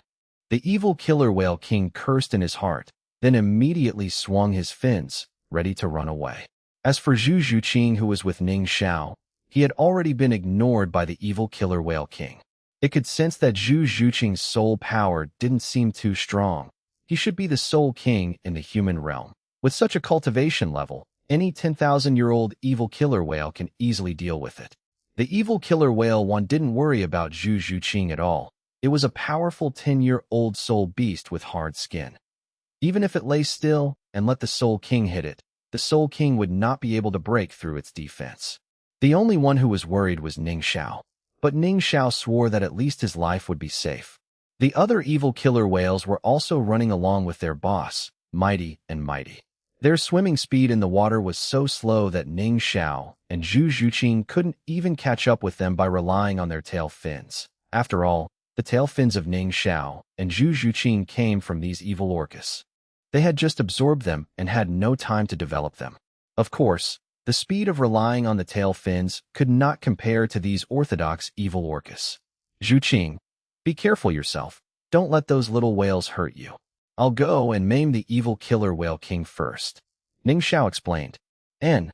The evil killer whale king cursed in his heart, then immediately swung his fins, ready to run away. As for Zhu Zhuqing, who was with Ning Xiao, he had already been ignored by the evil killer whale king. It could sense that Zhu Zhuqing's soul power didn't seem too strong. He should be the soul king in the human realm. With such a cultivation level, any 10,000-year-old evil killer whale can easily deal with it. The evil killer whale one didn't worry about Zhu Zhuqing at all. It was a powerful 10-year-old soul beast with hard skin. Even if it lay still and let the soul king hit it, the soul king would not be able to break through its defense. The only one who was worried was Ning Xiao. But Ning Xiao swore that at least his life would be safe. The other evil killer whales were also running along with their boss, Mighty and Mighty. Their swimming speed in the water was so slow that Ning Xiao and Zhu Zhuqing couldn't even catch up with them by relying on their tail fins. After all, the tail fins of Ning Xiao and Zhu Zhuqing came from these evil orcas. They had just absorbed them and had no time to develop them. Of course, the speed of relying on the tail fins could not compare to these orthodox evil orcas. Zhuqing, be careful yourself. Don't let those little whales hurt you. I'll go and maim the evil killer whale king first, Ning Xiao explained. Zhu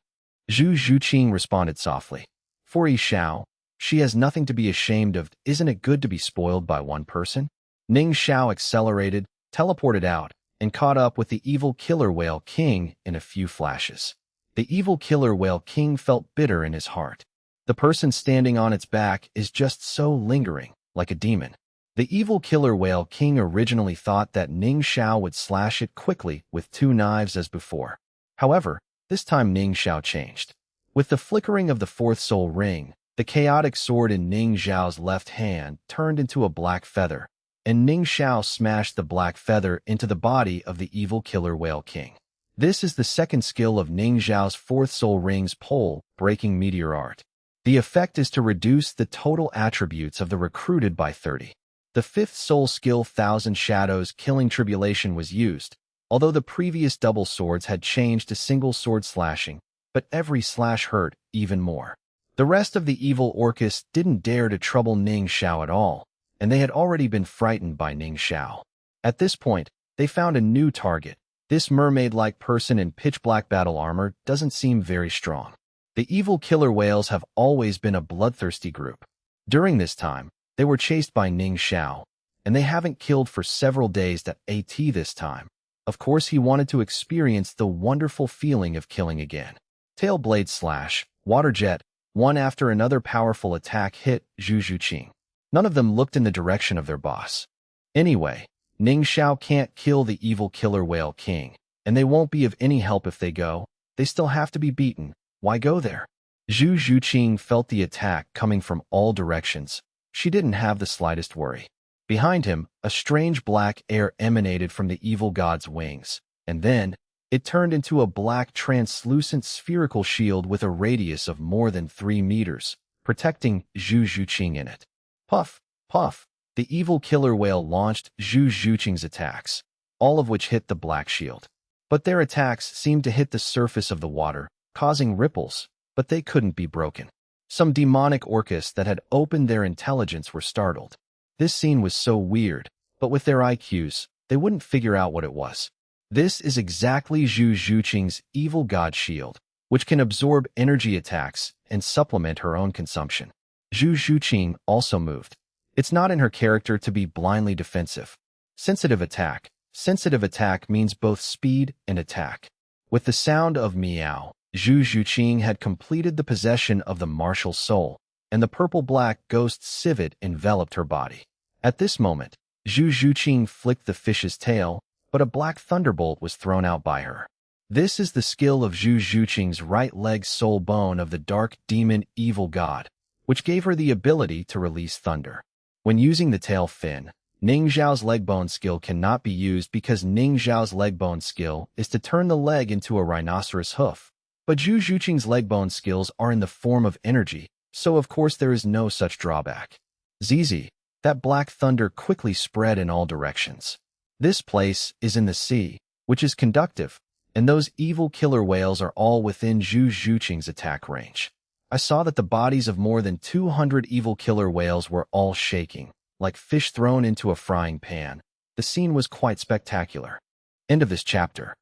Zhuqing responded softly. For Yi Xiao, she has nothing to be ashamed of. Isn't it good to be spoiled by one person? Ning Xiao accelerated, teleported out, and caught up with the evil killer whale king in a few flashes. The evil killer whale king felt bitter in his heart. The person standing on its back is just so lingering, like a demon. The evil killer whale king originally thought that Ning Xiao would slash it quickly with 2 knives as before. However, this time Ning Xiao changed. With the flickering of the 4th soul ring, the chaotic sword in Ning Xiao's left hand turned into a black feather, and Ning Xiao smashed the black feather into the body of the evil killer whale king. This is the second skill of Ning Xiao's 4th soul ring's pole-breaking meteor art. The effect is to reduce the total attributes of the recruited by 30. The 5th soul skill 1000 Shadows Killing Tribulation was used, although the previous double swords had changed to single sword slashing, but every slash hurt even more. The rest of the evil orcas didn't dare to trouble Ning Xiao at all, and they had already been frightened by Ning Xiao. At this point, they found a new target. This mermaid-like person in pitch-black battle armor doesn't seem very strong. The evil killer whales have always been a bloodthirsty group. During this time, they were chased by Ning Xiao, and they haven't killed for several days this time. Of course, he wanted to experience the wonderful feeling of killing again. Tail blade slash, water jet, one after another powerful attack hit Zhu Zhuqing. None of them looked in the direction of their boss. Anyway, Ning Xiao can't kill the evil killer whale king, and they won't be of any help if they go. They still have to be beaten. Why go there? Zhu Zhuqing felt the attack coming from all directions. She didn't have the slightest worry. Behind him, a strange black air emanated from the evil god's wings, and then it turned into a black translucent spherical shield with a radius of more than 3 meters, protecting Zhu Zhuqing in it. Puff, puff, the evil killer whale launched Zhu Zhuqing's attacks, all of which hit the black shield. But their attacks seemed to hit the surface of the water, causing ripples, but they couldn't be broken. Some demonic orcas that had opened their intelligence were startled. This scene was so weird, but with their IQs, they wouldn't figure out what it was. This is exactly Zhu Zhuqing's evil god shield, which can absorb energy attacks and supplement her own consumption. Zhu Zhuqing also moved. It's not in her character to be blindly defensive. Sensitive attack. Sensitive attack means both speed and attack. With the sound of meow, Zhu Zhuqing had completed the possession of the martial soul, and the purple-black ghost civet enveloped her body. At this moment, Zhu Zhuqing flicked the fish's tail, but a black thunderbolt was thrown out by her. This is the skill of Zhu Zhuqing's right leg soul bone of the dark demon evil god, which gave her the ability to release thunder. When using the tail fin, Ning Xiao's leg bone skill cannot be used because Ning Xiao's leg bone skill is to turn the leg into a rhinoceros hoof. But Zhu Zhuqing's leg bone skills are in the form of energy, so of course there is no such drawback. ZZ, that black thunder quickly spread in all directions. This place is in the sea, which is conductive, and those evil killer whales are all within Zhu Zhuqing's attack range. I saw that the bodies of more than 200 evil killer whales were all shaking, like fish thrown into a frying pan. The scene was quite spectacular. End of this chapter.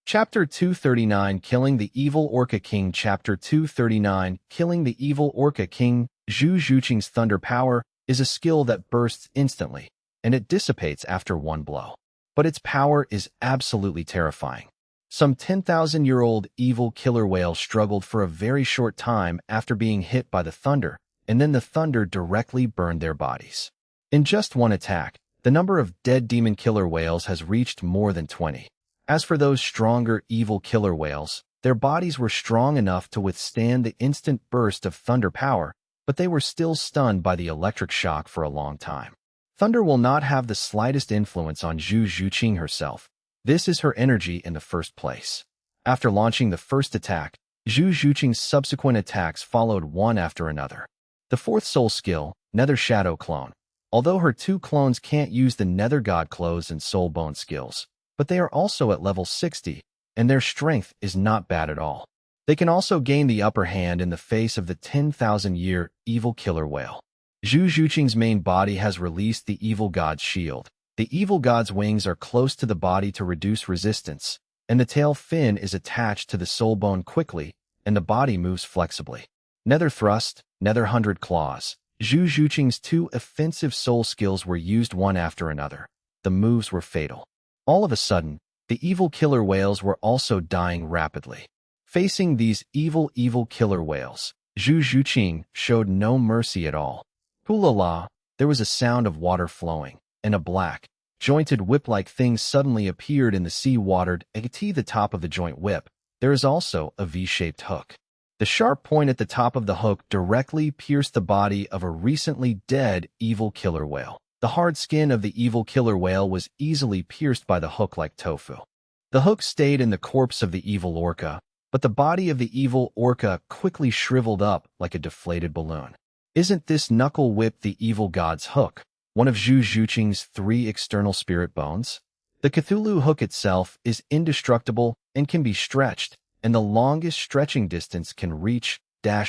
Chapter 239, Killing the Evil Orca King. Chapter 239, Killing the Evil Orca King. Zhu Zhuqing's thunder power is a skill that bursts instantly, and it dissipates after one blow. But its power is absolutely terrifying. Some 10,000-year-old evil killer whales struggled for a very short time after being hit by the thunder, and then the thunder directly burned their bodies. In just one attack, the number of dead demon killer whales has reached more than 20. As for those stronger evil killer whales, their bodies were strong enough to withstand the instant burst of thunder power, but they were still stunned by the electric shock for a long time. Thunder will not have the slightest influence on Zhu Zhuqing herself. This is her energy in the first place. After launching the first attack, Zhu Zhuqing's subsequent attacks followed one after another. The fourth soul skill, Nether Shadow Clone. Although her two clones can't use the Nether God Clothes and Soul Bone skills, but they are also at level 60, and their strength is not bad at all. They can also gain the upper hand in the face of the 10,000-year evil killer whale. Zhu Zhuqing's main body has released the evil god's shield. The evil god's wings are close to the body to reduce resistance, and the tail fin is attached to the soul bone quickly, and the body moves flexibly. Nether Thrust, Nether 100 Claws. Zhu Zhuqing's two offensive soul skills were used one after another. The moves were fatal. All of a sudden, the evil killer whales were also dying rapidly. Facing these evil killer whales, Zhu Zhuqing showed no mercy at all. Hulala, there was a sound of water flowing, and a black, jointed whip-like thing suddenly appeared in the sea-watered at the top of the joint whip. There is also a V-shaped hook. The sharp point at the top of the hook directly pierced the body of a recently dead evil killer whale. The hard skin of the evil killer whale was easily pierced by the hook like tofu. The hook stayed in the corpse of the evil orca, but the body of the evil orca quickly shriveled up like a deflated balloon. Isn't this knuckle whip the evil god's hook, one of Zhu Zhuqing's 3 external spirit bones? The Cthulhu hook itself is indestructible and can be stretched, and the longest stretching distance can reach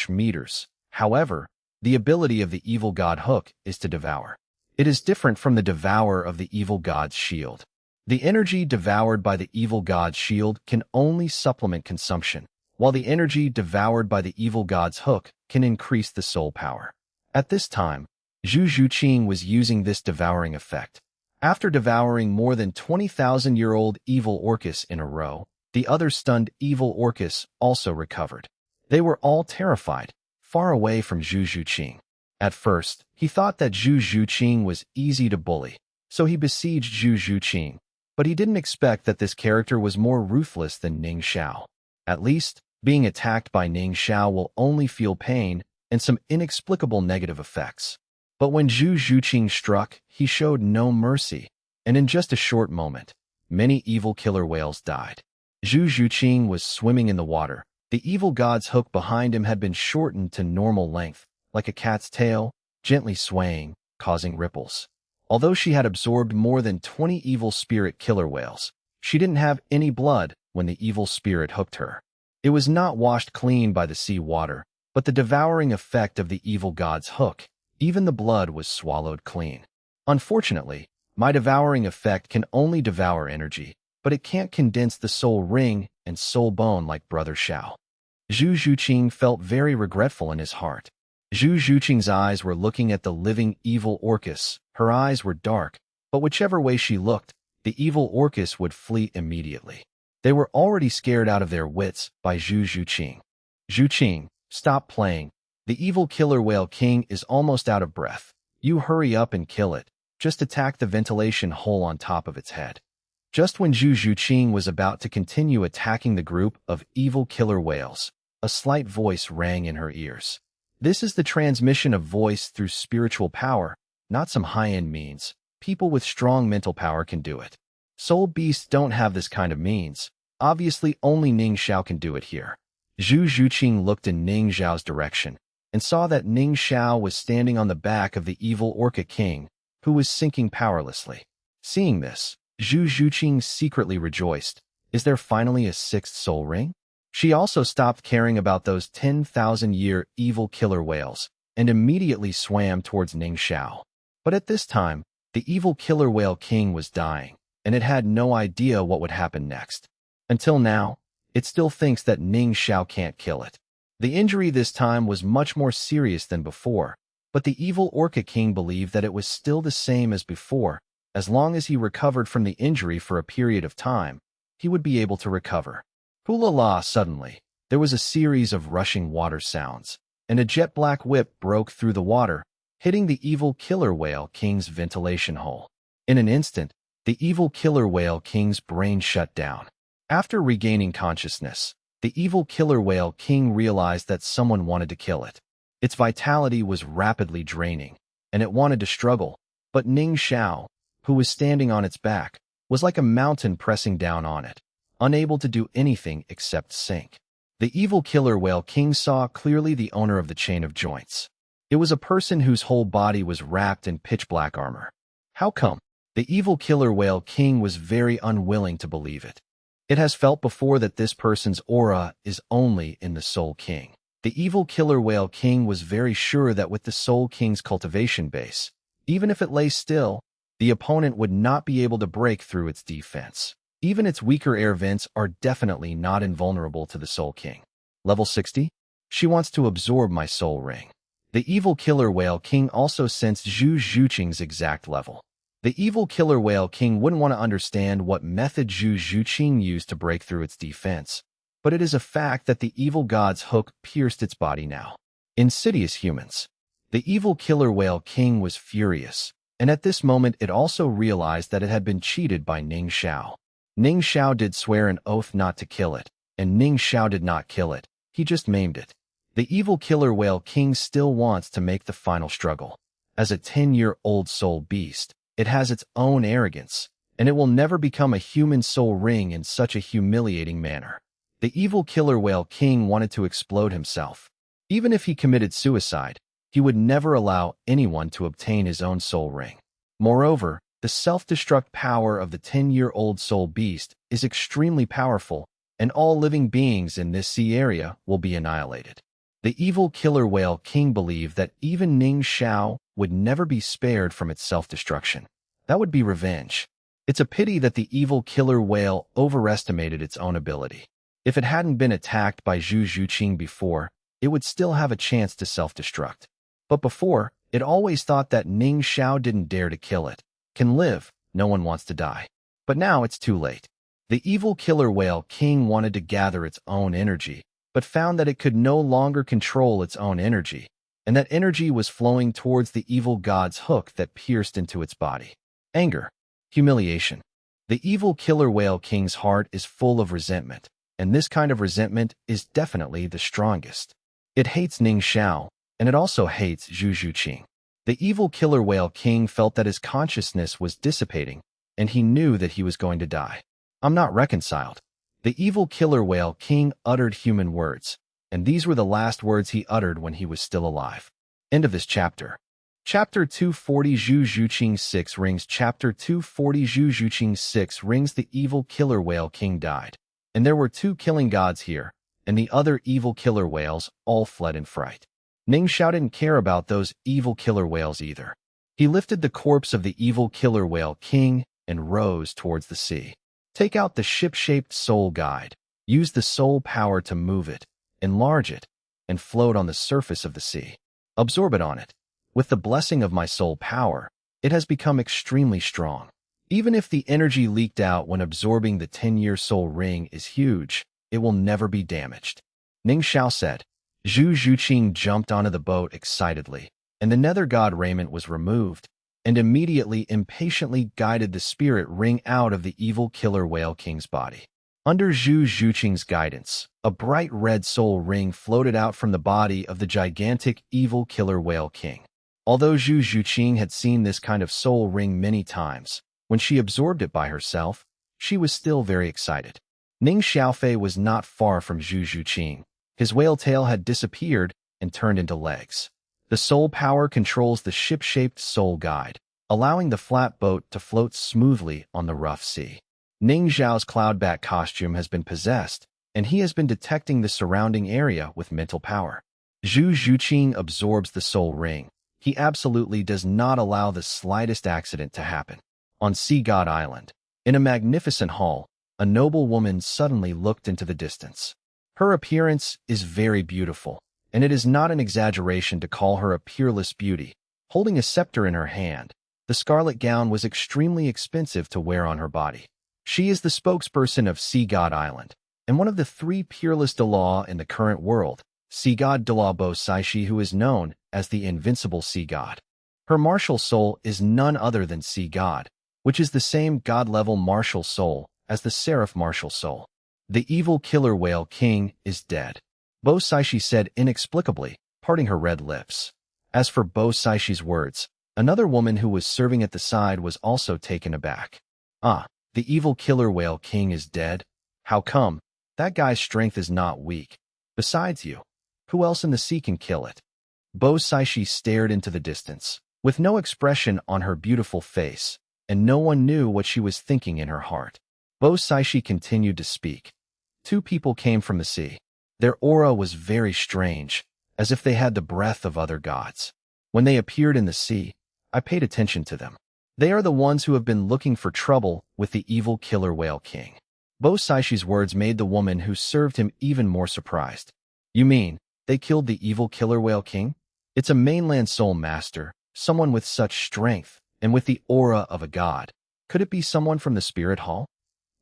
meters. However, the ability of the evil god hook is to devour. It is different from the devour of the evil god's shield. The energy devoured by the evil god's shield can only supplement consumption, while the energy devoured by the evil god's hook can increase the soul power. At this time, Zhu Zhuqing was using this devouring effect. After devouring more than 20,000-year-old evil orcas in a row, the other stunned evil orcas also recovered. They were all terrified, far away from Zhu Zhuqing. At first, he thought that Zhu Zhuqing was easy to bully, so he besieged Zhu Zhuqing, but he didn't expect that this character was more ruthless than Ning Xiao. At least, being attacked by Ning Xiao will only feel pain and some inexplicable negative effects. But when Zhu Zhuqing struck, he showed no mercy, and in just a short moment, many evil killer whales died. Zhu Zhuqing was swimming in the water. The evil god's hook behind him had been shortened to normal length, like a cat's tail, gently swaying, causing ripples. Although she had absorbed more than 20 evil spirit killer whales, she didn't have any blood when the evil spirit hooked her. It was not washed clean by the sea water, but the devouring effect of the evil god's hook. Even the blood was swallowed clean. Unfortunately, my devouring effect can only devour energy, but it can't condense the soul ring and soul bone like Brother Xiao. Zhu Zhuqing felt very regretful in his heart. Zhu Zhuqing's eyes were looking at the living evil orcas. Her eyes were dark, but whichever way she looked, the evil orcas would flee immediately. They were already scared out of their wits by Zhu Zhuqing. Zhuqing, stop playing. The evil killer whale king is almost out of breath. You hurry up and kill it. Just attack the ventilation hole on top of its head. Just when Zhu Zhuqing was about to continue attacking the group of evil killer whales, a slight voice rang in her ears. This is the transmission of voice through spiritual power, not some high-end means. People with strong mental power can do it. Soul beasts don't have this kind of means. Obviously, only Ning Xiao can do it here. Zhu Zhuqing looked in Ning Xiao's direction and saw that Ning Xiao was standing on the back of the evil orca king, who was sinking powerlessly. Seeing this, Zhu Zhuqing secretly rejoiced. Is there finally a sixth soul ring? She also stopped caring about those 10,000-year evil killer whales and immediately swam towards Ning Xiao. But at this time, the evil killer whale king was dying, and it had no idea what would happen next. Until now, it still thinks that Ning Xiao can't kill it. The injury this time was much more serious than before, but the evil Orca King believed that it was still the same as before. As long as he recovered from the injury for a period of time, he would be able to recover. Hula-la, suddenly, there was a series of rushing water sounds, and a jet-black whip broke through the water, hitting the evil killer whale king's ventilation hole. In an instant, the evil killer whale king's brain shut down. After regaining consciousness, the evil killer whale king realized that someone wanted to kill it. Its vitality was rapidly draining, and it wanted to struggle, but Ning Xiao, who was standing on its back, was like a mountain pressing down on it, unable to do anything except sink. The evil killer whale king saw clearly the owner of the chain of joints. It was a person whose whole body was wrapped in pitch-black armor. How come? The evil killer whale king was very unwilling to believe it. It has felt before that this person's aura is only in the Soul King. The evil killer whale king was very sure that with the Soul King's cultivation base, even if it lay still, the opponent would not be able to break through its defense. Even its weaker air vents are definitely not invulnerable to the Soul King. Level 60? She wants to absorb my soul ring. The evil killer whale king also sensed Zhu Zhuqing's exact level. The evil killer whale king wouldn't want to understand what method Zhu Zhuqing used to break through its defense, but it is a fact that the evil god's hook pierced its body now. Insidious humans. The evil killer whale king was furious, and at this moment it also realized that it had been cheated by Ning Xiao. Ning Xiao did swear an oath not to kill it, and Ning Xiao did not kill it, he just maimed it. The evil killer whale king still wants to make the final struggle. As a 10-year-old soul beast, it has its own arrogance, and it will never become a human soul ring in such a humiliating manner. The evil killer whale king wanted to explode himself. Even if he committed suicide, he would never allow anyone to obtain his own soul ring. Moreover, the self-destruct power of the 10-year-old soul beast is extremely powerful, and all living beings in this sea area will be annihilated. The evil killer whale king believed that even Ning Xiao would never be spared from its self-destruction. That would be revenge. It's a pity that the evil killer whale overestimated its own ability. If it hadn't been attacked by Zhu Zhuqing before, it would still have a chance to self-destruct. But before, it always thought that Ning Xiao didn't dare to kill it. Can live, no one wants to die. But now it's too late. The evil killer whale king wanted to gather its own energy, but found that it could no longer control its own energy, and that energy was flowing towards the evil god's hook that pierced into its body. Anger. Humiliation. The evil killer whale king's heart is full of resentment, and this kind of resentment is definitely the strongest. It hates Ning Xiao, and it also hates Zhu Zhuqing. The evil killer whale king felt that his consciousness was dissipating, and he knew that he was going to die. I'm not reconciled. The evil killer whale king uttered human words, and these were the last words he uttered when he was still alive. End of this chapter. Chapter 240 Zhu Zhuqing 6 Rings. Chapter 240 Zhu Zhuqing 6 Rings. The evil killer whale king died, and there were 2 killing gods here, and the other evil killer whales all fled in fright. Ning Xiao didn't care about those evil killer whales either. He lifted the corpse of the evil killer whale king and rose towards the sea. Take out the ship-shaped soul guide. Use the soul power to move it, enlarge it, and float on the surface of the sea. Absorb it on it. With the blessing of my soul power, it has become extremely strong. Even if the energy leaked out when absorbing the 10-year soul ring is huge, it will never be damaged. Ning Xiao said. Zhu Zhuqing jumped onto the boat excitedly, and the nether god raiment was removed, and immediately impatiently guided the spirit ring out of the evil killer whale king's body. Under Zhu Zhuqing's guidance, a bright red soul ring floated out from the body of the gigantic evil killer whale king. Although Zhu Zhuqing had seen this kind of soul ring many times, when she absorbed it by herself, she was still very excited. Ning Xiaofei was not far from Zhu Zhuqing. His whale tail had disappeared and turned into legs. The soul power controls the ship-shaped soul guide, allowing the flat boat to float smoothly on the rough sea. Ning Zhao's cloudbat costume has been possessed, and he has been detecting the surrounding area with mental power. Zhu Zhuqing absorbs the soul ring. He absolutely does not allow the slightest accident to happen. On Sea God Island, in a magnificent hall, a noble woman suddenly looked into the distance. Her appearance is very beautiful, and it is not an exaggeration to call her a peerless beauty. Holding a scepter in her hand, the scarlet gown was extremely expensive to wear on her body. She is the spokesperson of Sea God Island, and one of the 3 peerless Douluo in the current world, Sea God Douluo Bo Saishi, who is known as the Invincible Sea God. Her martial soul is none other than Sea God, which is the same God-level martial soul as the Seraph martial soul. The evil killer whale king is dead, Bo Saishi said inexplicably, parting her red lips. As for Bo Saishi's words, another woman who was serving at the side was also taken aback. Ah, the evil killer whale king is dead? How come? That guy's strength is not weak. Besides you, who else in the sea can kill it? Bo Saishi stared into the distance, with no expression on her beautiful face, and no one knew what she was thinking in her heart. Bo Saishi continued to speak. 2 people came from the sea. Their aura was very strange, as if they had the breath of other gods. When they appeared in the sea, I paid attention to them. They are the ones who have been looking for trouble with the evil killer whale king. Bo Saishi's words made the woman who served him even more surprised. You mean, they killed the evil killer whale king? It's a mainland soul master, someone with such strength, and with the aura of a god. Could it be someone from the spirit hall?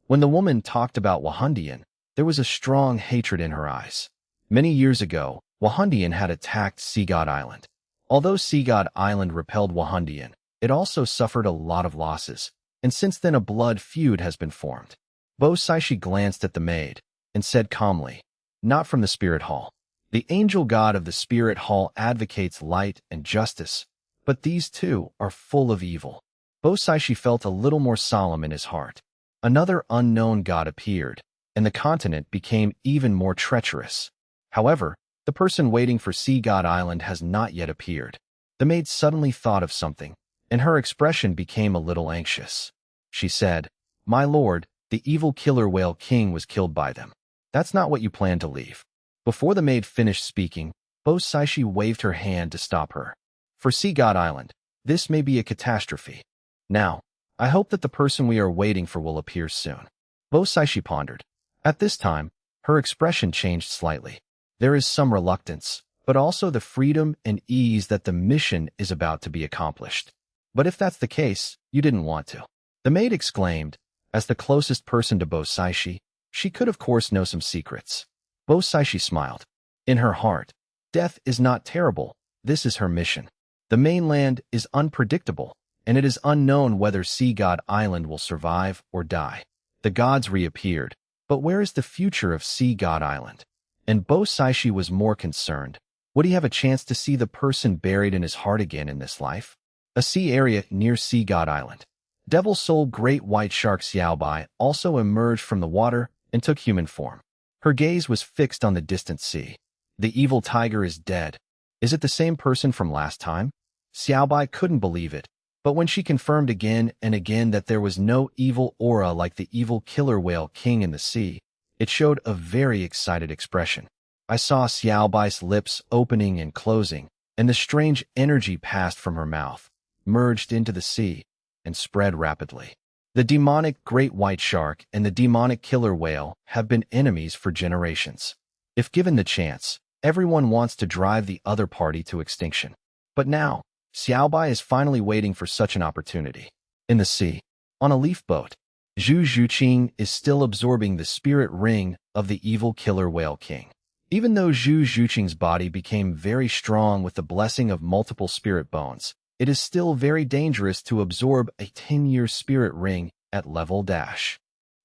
When the woman talked about Wahundian, there was a strong hatred in her eyes. Many years ago, Wahundian had attacked Sea God Island. Although Sea God Island repelled Wahundian, it also suffered a lot of losses, and since then a blood feud has been formed. Bo Saishi glanced at the maid and said calmly, "Not from the spirit hall. The angel god of the spirit hall advocates light and justice, but these 2 are full of evil." Bo Saishi felt a little more solemn in his heart. Another unknown god appeared, and the continent became even more treacherous. However, the person waiting for Sea God Island has not yet appeared. The maid suddenly thought of something, and her expression became a little anxious. She said, "My lord, the evil killer whale king was killed by them. That's not what you planned to leave." Before the maid finished speaking, Bo Saishi waved her hand to stop her. For Sea God Island, this may be a catastrophe. Now, I hope that the person we are waiting for will appear soon. Bo Saishi pondered. At this time, her expression changed slightly. There is some reluctance, but also the freedom and ease that the mission is about to be accomplished. But if that's the case, you didn't want to. The maid exclaimed. As the closest person to Bo Saishi, she could of course know some secrets. Bo Saishi smiled. In her heart, death is not terrible. This is her mission. The mainland is unpredictable, and it is unknown whether Sea God Island will survive or die. The gods reappeared, but where is the future of Sea God Island? And Bo Saishi was more concerned. Would he have a chance to see the person buried in his heart again in this life? A sea area near Sea God Island. Devil Soul Great White Shark Xiaobai also emerged from the water and took human form. Her gaze was fixed on the distant sea. The evil tiger is dead. Is it the same person from last time? Xiaobai couldn't believe it, but when she confirmed again and again that there was no evil aura like the evil killer whale king in the sea, it showed a very excited expression. I saw Xiaobai's lips opening and closing, and the strange energy passed from her mouth, merged into the sea, and spread rapidly. The demonic great white shark and the demonic killer whale have been enemies for generations. If given the chance, everyone wants to drive the other party to extinction. But now, Xiaobai is finally waiting for such an opportunity. In the sea, on a leaf boat, Zhu Zhuqing is still absorbing the spirit ring of the evil killer whale king. Even though Zhu Zhuqing's body became very strong with the blessing of multiple spirit bones, it is still very dangerous to absorb a 10-year spirit ring at level dash.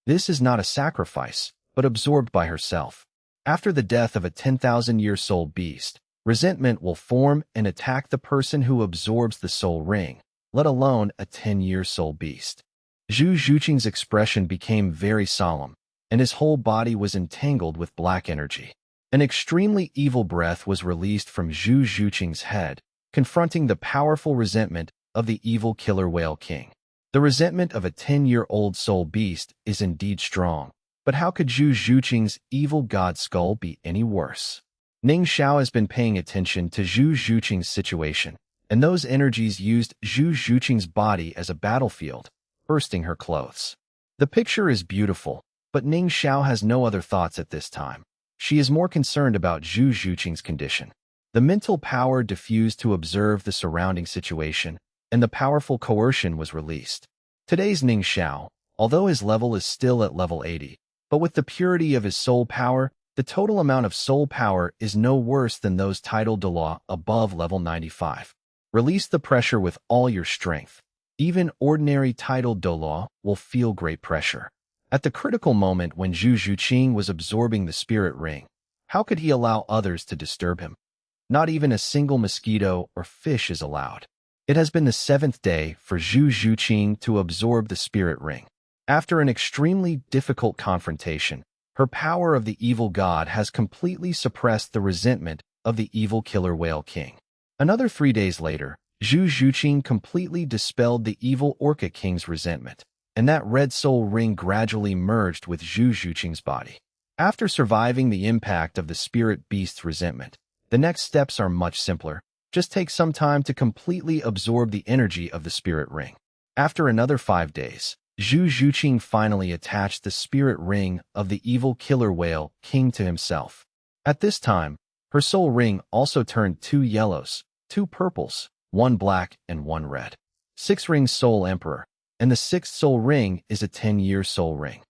This is not a sacrifice, but absorbed by herself. After the death of a 10,000-year soul beast, resentment will form and attack the person who absorbs the soul ring, let alone a 10-year soul beast. Zhu Zhuqing's expression became very solemn, and his whole body was entangled with black energy. An extremely evil breath was released from Zhu Zhuqing's head, confronting the powerful resentment of the evil killer whale king. The resentment of a 10-year-old soul beast is indeed strong, but how could Zhu Zhuqing's evil god skull be any worse? Ning Xiao has been paying attention to Zhu Zhuqing's situation, and those energies used Zhu Zhuqing's body as a battlefield, bursting her clothes. The picture is beautiful, but Ning Xiao has no other thoughts at this time. She is more concerned about Zhu Zhuqing's condition. The mental power diffused to observe the surrounding situation, and the powerful coercion was released. Today's Ning Xiao, although his level is still at level 80, but with the purity of his soul power, the total amount of soul power is no worse than those titled Douluo above level 95. Release the pressure with all your strength. Even ordinary titled Douluo will feel great pressure. At the critical moment when Zhu Zhuqing was absorbing the spirit ring, how could he allow others to disturb him? Not even a single mosquito or fish is allowed. It has been the 7th day for Zhu Zhuqing to absorb the spirit ring. After an extremely difficult confrontation, her power of the evil god has completely suppressed the resentment of the evil killer whale king. Another 3 days later, Zhu Zhuqing completely dispelled the evil orca king's resentment, and that red soul ring gradually merged with Zhu Zhuqing's body. After surviving the impact of the spirit beast's resentment, the next steps are much simpler. Just take some time to completely absorb the energy of the spirit ring. After another 5 days, Zhu Zhuqing finally attached the spirit ring of the evil killer whale king to himself. At this time, her soul ring also turned 2 yellows, 2 purples, 1 black, and 1 red. 6 rings soul emperor, and the 6th soul ring is a 10-year soul ring.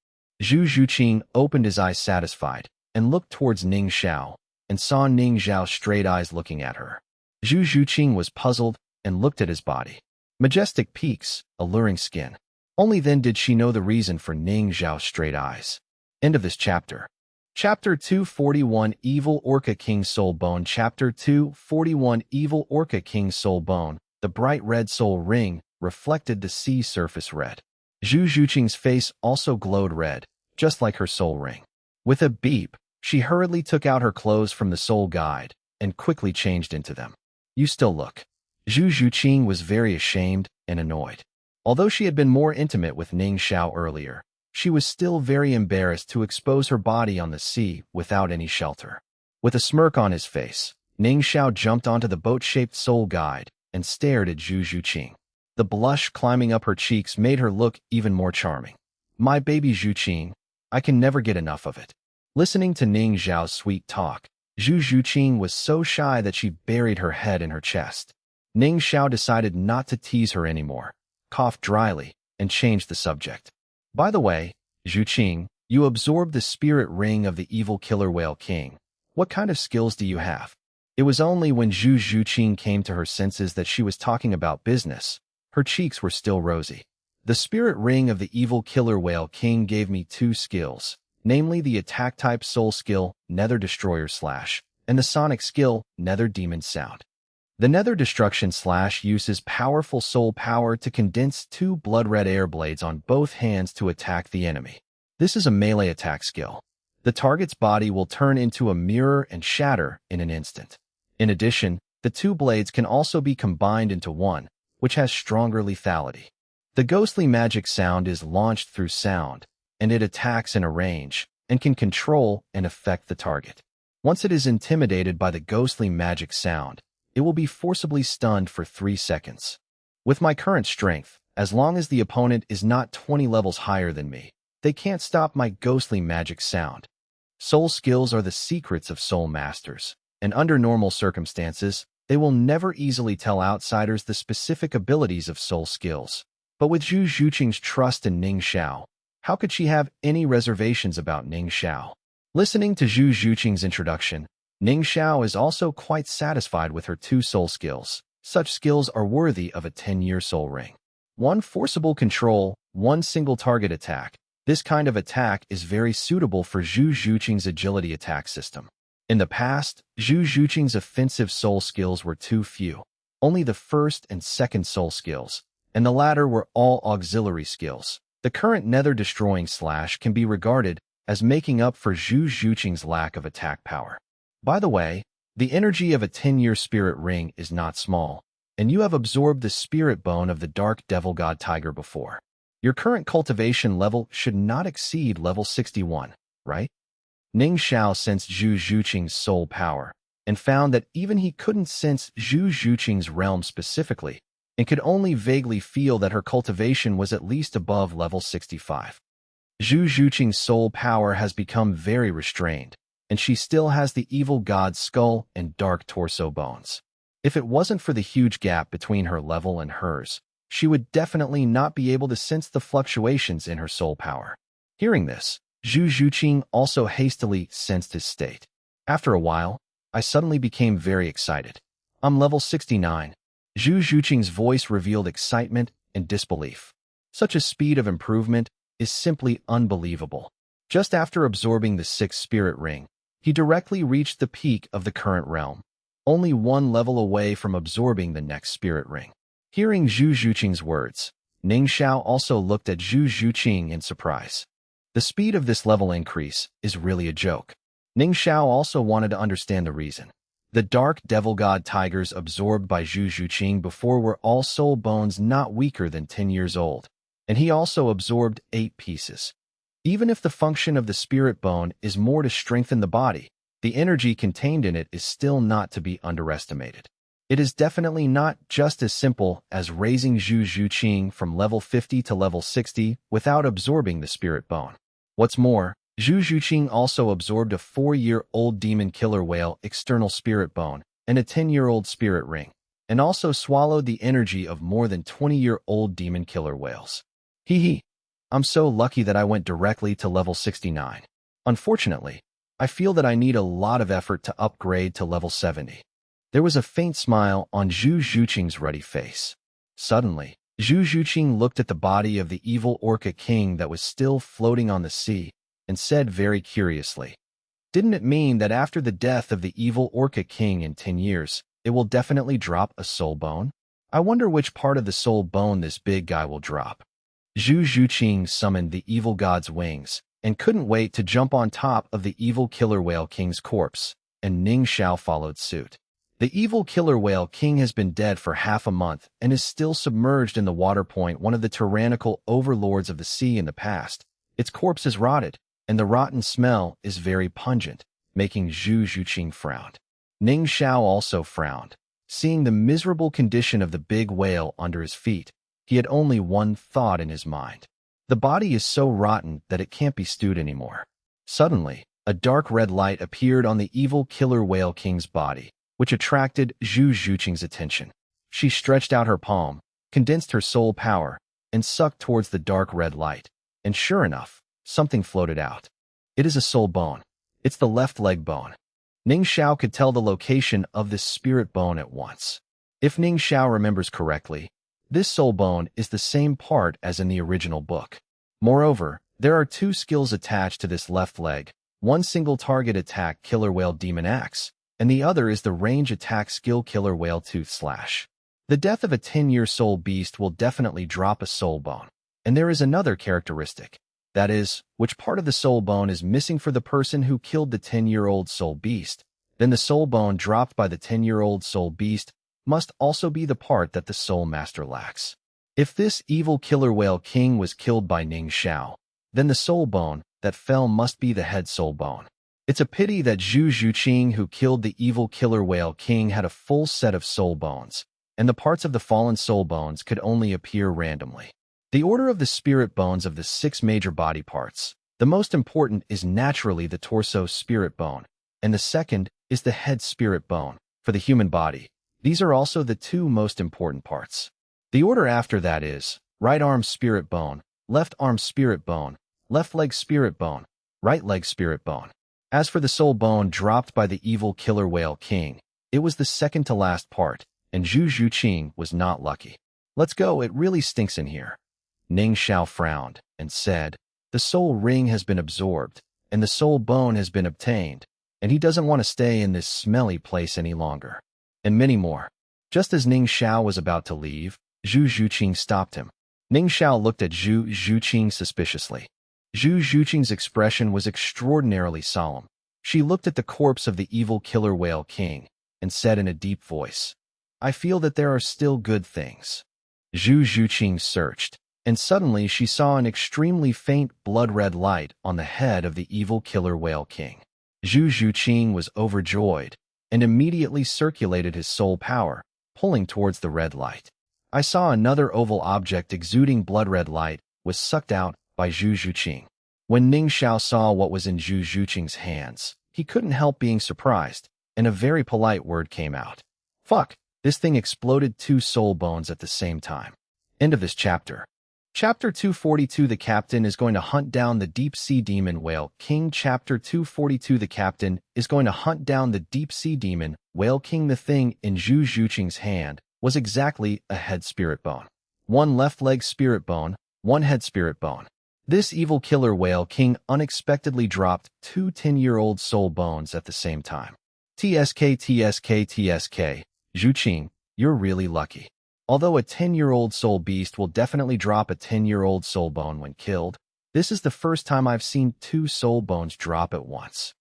Zhu Zhuqing opened his eyes satisfied and looked towards Ning Xiao, and saw Ning Xiao's straight eyes looking at her. Zhu Zhuqing was puzzled and looked at his body. Majestic peaks, alluring skin. Only then did she know the reason for Ning Xiao's straight eyes. End of this chapter. Chapter 241 Evil Orca King Soul Bone. Chapter 241 Evil Orca King Soul Bone. The bright red soul ring reflected the sea surface red. Zhu Zhuqing's face also glowed red, just like her soul ring. With a beep, she hurriedly took out her clothes from the soul guide and quickly changed into them. You still look. Zhu Zhuqing was very ashamed and annoyed. Although she had been more intimate with Ning Xiao earlier, she was still very embarrassed to expose her body on the sea without any shelter. With a smirk on his face, Ning Xiao jumped onto the boat-shaped soul guide and stared at Zhu Zhuqing. The blush climbing up her cheeks made her look even more charming. My baby Zhuqing, I can never get enough of it. Listening to Ning Xiao's sweet talk, Zhu Zhuqing was so shy that she buried her head in her chest. Ning Xiao decided not to tease her anymore, coughed dryly, and changed the subject. By the way, Zhuqing, you absorbed the spirit ring of the evil killer whale king. What kind of skills do you have? It was only when Zhu Zhuqing came to her senses that she was talking about business. Her cheeks were still rosy. The spirit ring of the evil killer whale king gave me 2 skills, namely the attack type soul skill, Nether Destroyer Slash, and the sonic skill, Nether Demon Sound. The Nether Destruction Slash uses powerful soul power to condense 2 blood-red air blades on both hands to attack the enemy. This is a melee attack skill. The target's body will turn into a mirror and shatter in an instant. In addition, the 2 blades can also be combined into one, which has stronger lethality. The ghostly magic sound is launched through sound, and it attacks in a range, and can control and affect the target. Once it is intimidated by the ghostly magic sound, it will be forcibly stunned for 3 seconds. With my current strength, as long as the opponent is not 20 levels higher than me, they can't stop my ghostly magic sound. Soul skills are the secrets of soul masters, and under normal circumstances, they will never easily tell outsiders the specific abilities of soul skills. But with Zhu Zhuqing's trust in Ning Xiao, how could she have any reservations about Ning Xiao? Listening to Zhu Zhuqing's introduction, Ning Xiao is also quite satisfied with her 2 soul skills. Such skills are worthy of a 10-year soul ring. 1 forcible control, 1 single target attack. This kind of attack is very suitable for Zhu Zhuqing's agility attack system. In the past, Zhu Zhuqing's offensive soul skills were too few. Only the 1st and 2nd soul skills, and the latter were all auxiliary skills. The current Nether Destroying Slash can be regarded as making up for Zhu Zhuqing's lack of attack power. By the way, the energy of a 10-year spirit ring is not small. and you have absorbed the spirit bone of the dark devil god tiger before. Your current cultivation level should not exceed level 61, right? Ning Xiao sensed Zhu Zhuqing's soul power, and found that even he couldn't sense Zhu Zhuqing's realm specifically, and could only vaguely feel that her cultivation was at least above level 65. Zhu Zhuqing's soul power has become very restrained, and she still has the evil god's skull and dark torso bones. If it wasn't for the huge gap between her level and hers, she would definitely not be able to sense the fluctuations in her soul power. Hearing this, Zhu Zhuqing also hastily sensed his state. After a while, I suddenly became very excited. I'm level 69. Zhu Zhuqing's voice revealed excitement and disbelief. Such a speed of improvement is simply unbelievable. Just after absorbing the 6th spirit ring, he directly reached the peak of the current realm, only one level away from absorbing the next spirit ring. Hearing Zhu Zhuqing's words, Ning Xiao also looked at Zhu Zhuqing in surprise. The speed of this level increase is really a joke. Ning Xiao also wanted to understand the reason. The dark devil god tigers absorbed by Zhu Zhuqing before were all soul bones not weaker than 10 years old, and he also absorbed 8 pieces. Even if the function of the spirit bone is more to strengthen the body, the energy contained in it is still not to be underestimated. It is definitely not just as simple as raising Zhu Zhuqing from level 50 to level 60 without absorbing the spirit bone. What's more, Zhu Zhuqing also absorbed a 4-year-old demon killer whale external spirit bone and a 10-year-old spirit ring, and also swallowed the energy of more than 20-year-old demon killer whales. Hee. I'm so lucky that I went directly to level 69. Unfortunately, I feel that I need a lot of effort to upgrade to level 70. There was a faint smile on Zhu Zhuqing's ruddy face. Suddenly, Zhu Zhuqing looked at the body of the evil orca king that was still floating on the sea and said very curiously, "Didn't it mean that after the death of the evil orca king in 10 years, it will definitely drop a soul bone? I wonder which part of the soul bone this big guy will drop." Zhu Zhuqing summoned the evil god's wings and couldn't wait to jump on top of the evil killer whale king's corpse, and Ning Xiao followed suit. The evil killer whale king has been dead for half a month and is still submerged in the water point, one of the tyrannical overlords of the sea in the past. Its corpse is rotted, and the rotten smell is very pungent, making Zhu Zhuqing frown. Ning Xiao also frowned. Seeing the miserable condition of the big whale under his feet, he had only one thought in his mind. The body is so rotten that it can't be stewed anymore. Suddenly, a dark red light appeared on the evil killer whale king's body, which attracted Zhu Zhuqing's attention. She stretched out her palm, condensed her soul power, and sucked towards the dark red light. And sure enough, something floated out. It is a soul bone. It's the left leg bone. Ning Xiao could tell the location of this spirit bone at once. If Ning Xiao remembers correctly, this soul bone is the same part as in the original book. Moreover, there are 2 skills attached to this left leg, one single target attack killer whale demon axe, and the other is the range attack skill killer whale tooth slash. The death of a 10-year soul beast will definitely drop a soul bone. And there is another characteristic. That is, which part of the soul bone is missing for the person who killed the 10-year-old soul beast. Then the soul bone dropped by the 10-year-old soul beast must also be the part that the soul master lacks. If this evil killer whale king was killed by Ning Xiao, then the soul bone that fell must be the head soul bone. It's a pity that Zhu Zhuqing, who killed the evil killer whale king, had a full set of soul bones, and the parts of the fallen soul bones could only appear randomly. The order of the spirit bones of the 6 major body parts. The most important is naturally the torso spirit bone, and the second is the head spirit bone. For the human body, these are also the 2 most important parts. The order after that is right arm spirit bone, left arm spirit bone, left leg spirit bone, right leg spirit bone. As for the soul bone dropped by the evil killer whale king, it was the second to last part, and Zhu Zhuqing was not lucky. "Let's go, it really stinks in here." Ning Xiao frowned and said, "The soul ring has been absorbed, and the soul bone has been obtained, and he doesn't want to stay in this smelly place any longer." And many more. Just as Ning Xiao was about to leave, Zhu Zhuqing stopped him. Ning Xiao looked at Zhu Zhuqing suspiciously. Zhu Zhuqing's expression was extraordinarily solemn. She looked at the corpse of the evil killer whale king and said in a deep voice, I feel that there are still good things. Zhu Zhuqing searched, and suddenly she saw an extremely faint blood-red light on the head of the evil killer whale king. Zhu Zhuqing was overjoyed, and immediately circulated his soul power, pulling towards the red light. I saw another oval object exuding blood-red light was sucked out by Zhu Zhuqing. When Ning Xiao saw what was in Zhu Zhuqing's hands, he couldn't help being surprised, and a very polite word came out. Fuck, this thing exploded 2 soul bones at the same time. End of this chapter. Chapter 242 The captain is going to hunt down the deep-sea demon whale king. Chapter 242 The captain is going to hunt down the deep-sea demon whale king. The thing in Zhu Zhuqing's hand was exactly a head spirit bone. 1 left leg spirit bone, 1 head spirit bone. This evil killer whale king unexpectedly dropped 2 10-year-old soul bones at the same time. TSK Zhuqing, you're really lucky. Although a 10-year-old soul beast will definitely drop a 10-year-old soul bone when killed, this is the first time I've seen 2 soul bones drop at once.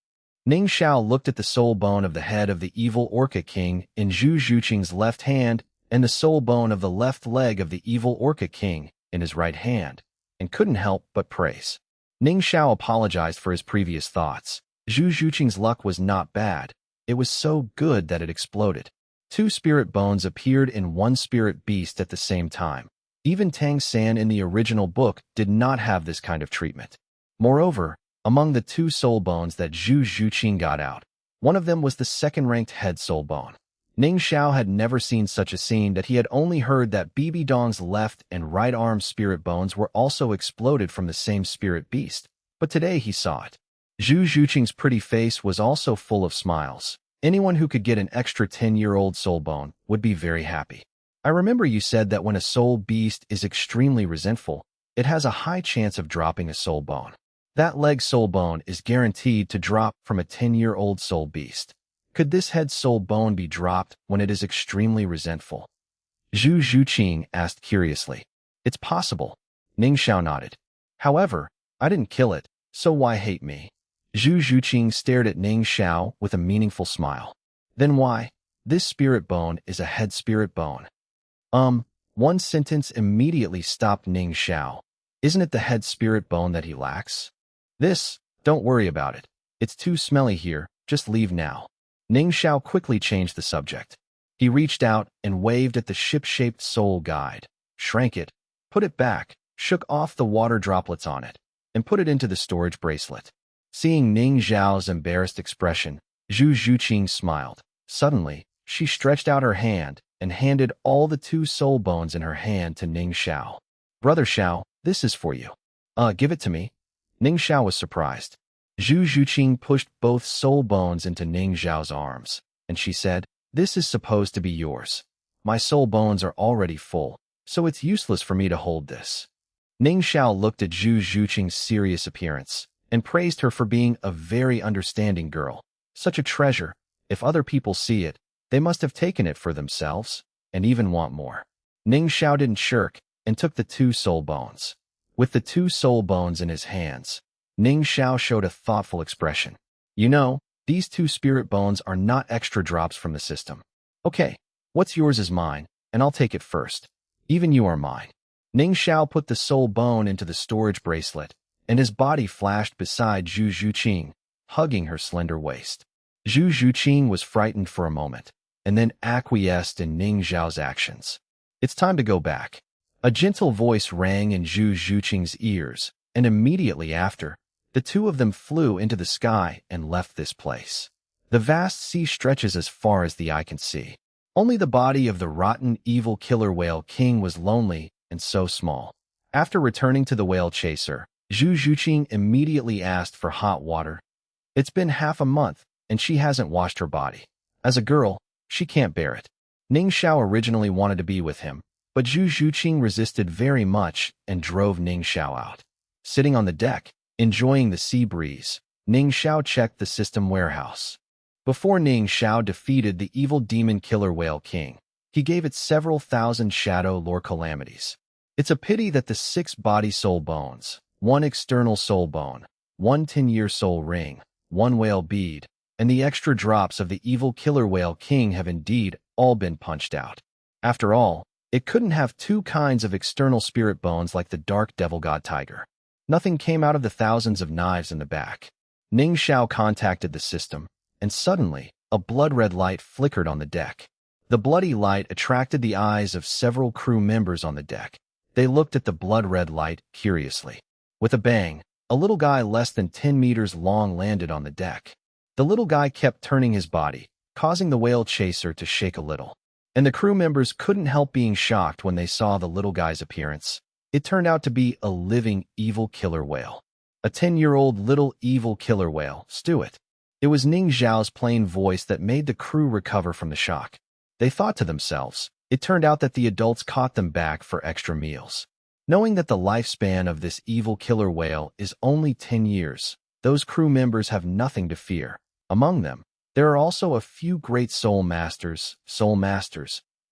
Ning Xiao looked at the soul bone of the head of the evil Orca King in Zhu Zhuqing's left hand and the soul bone of the left leg of the evil Orca King in his right hand, and couldn't help but praise. Ning Xiao apologized for his previous thoughts. Zhu Zhuqing's luck was not bad. It was so good that it exploded. 2 spirit bones appeared in 1 spirit beast at the same time. Even Tang San in the original book did not have this kind of treatment. Moreover, among the 2 soul bones that Zhu Zhuqing got out, one of them was the second-ranked head soul bone. Ning Xiao had never seen such a scene that he had only heard that Bibi Dong's left and right arm spirit bones were also exploded from the same spirit beast, but today he saw it. Zhu Zhuqing's pretty face was also full of smiles. Anyone who could get an extra 10-year-old soul bone would be very happy. I remember you said that when a soul beast is extremely resentful, it has a high chance of dropping a soul bone. That leg soul bone is guaranteed to drop from a 10-year-old soul beast. Could this head soul bone be dropped when it is extremely resentful? Zhu Zhuqing asked curiously. It's possible. Ning Xiao nodded. However, I didn't kill it, so why hate me? Zhu Zhuqing stared at Ning Xiao with a meaningful smile. Then why? This spirit bone is a head spirit bone. One sentence immediately stopped Ning Xiao. Isn't it the head spirit bone that he lacks? Don't worry about it. It's too smelly here, just leave now. Ning Xiao quickly changed the subject. He reached out and waved at the ship-shaped soul guide, shrank it, put it back, shook off the water droplets on it, and put it into the storage bracelet. Seeing Ning Xiao's embarrassed expression, Zhu Zhuqing smiled. Suddenly, she stretched out her hand and handed all the 2 soul bones in her hand to Ning Xiao. Brother Xiao, this is for you. Give it to me. Ning Xiao was surprised. Zhu Zhuqing pushed both soul bones into Ning Xiao's arms, and she said, This is supposed to be yours. My soul bones are already full, so it's useless for me to hold this. Ning Xiao looked at Zhu Zhuqing's serious appearance and praised her for being a very understanding girl. Such a treasure. If other people see it, they must have taken it for themselves, and even want more. Ning Xiao didn't shirk, and took the 2 soul bones. With the 2 soul bones in his hands, Ning Xiao showed a thoughtful expression. You know, these 2 spirit bones are not extra drops from the system. Okay, what's yours is mine, and I'll take it first. Even you are mine. Ning Xiao put the soul bone into the storage bracelet, and his body flashed beside Zhu Zhuqing, hugging her slender waist. Zhu Zhuqing was frightened for a moment, and then acquiesced in Ning Xiao's actions. It's time to go back. A gentle voice rang in Zhu Zhuqing's ears, and immediately after, the 2 of them flew into the sky and left this place. The vast sea stretches as far as the eye can see. Only the body of the rotten, evil killer whale king was lonely and so small. After returning to the whale chaser, Zhu Zhuqing immediately asked for hot water. It's been half a month, and she hasn't washed her body. As a girl, she can't bear it. Ning Xiao originally wanted to be with him, but Zhu Zhuqing resisted very much and drove Ning Xiao out. Sitting on the deck, enjoying the sea breeze, Ning Xiao checked the system warehouse. Before Ning Xiao defeated the evil demon killer whale king, he gave it several thousand shadow lore calamities. It's a pity that the 6 body soul bones, 1 external soul bone, 1 10-year soul ring, 1 whale bead, and the extra drops of the evil killer whale king have indeed all been punched out. After all, it couldn't have two kinds of external spirit bones like the dark devil god tiger. Nothing came out of the thousands of knives in the back. Ning Xiao contacted the system, and suddenly, a blood-red light flickered on the deck. The bloody light attracted the eyes of several crew members on the deck. They looked at the blood-red light curiously. With a bang, a little guy less than 10 meters long landed on the deck. The little guy kept turning his body, causing the whale chaser to shake a little. And the crew members couldn't help being shocked when they saw the little guy's appearance. It turned out to be a living evil killer whale. A 10-year-old little evil killer whale, Stuart. It was Ning Xiao's plain voice that made the crew recover from the shock. They thought to themselves, it turned out that the adults caught them back for extra meals. Knowing that the lifespan of this evil killer whale is only 10 years, those crew members have nothing to fear. Among them, there are also a few great soul masters,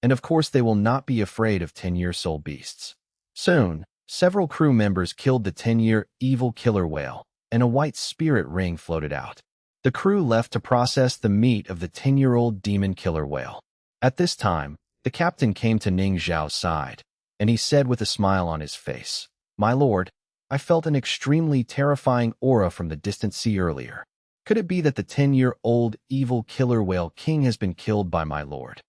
and of course they will not be afraid of 10-year soul beasts. Soon, several crew members killed the 10-year evil killer whale, and a white spirit ring floated out. The crew left to process the meat of the 10-year-old demon killer whale. At this time, the captain came to Ning Xiao's side, and he said with a smile on his face, "My lord, I felt an extremely terrifying aura from the distant sea earlier. Could it be that the 10-year-old evil killer whale king has been killed by my lord?"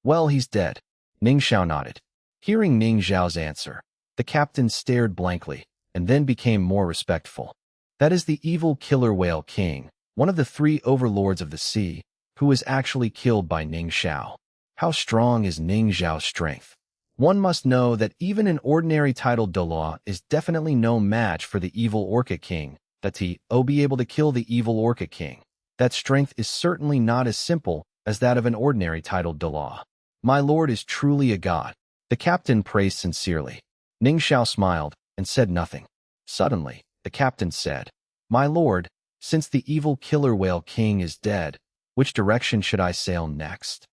"Well, he's dead." Ning Xiao nodded. Hearing Ning Xiao's answer, the captain stared blankly, and then became more respectful. "That is the evil killer whale king, one of the 3 overlords of the sea, who was actually killed by Ning Xiao. How strong is Ning Xiao's strength? One must know that even an ordinary titled Douluo is definitely no match for the evil Orca king, that he be able to kill the evil Orca king. That strength is certainly not as simple as that of an ordinary titled Douluo. My lord is truly a god." The captain praised sincerely. Ning Xiao smiled and said nothing. Suddenly, the captain said, "My lord, since the evil killer whale king is dead, which direction should I sail next?"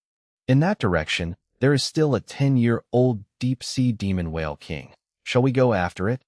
"In that direction, there is still a 10-year-old deep-sea demon whale king. Shall we go after it?"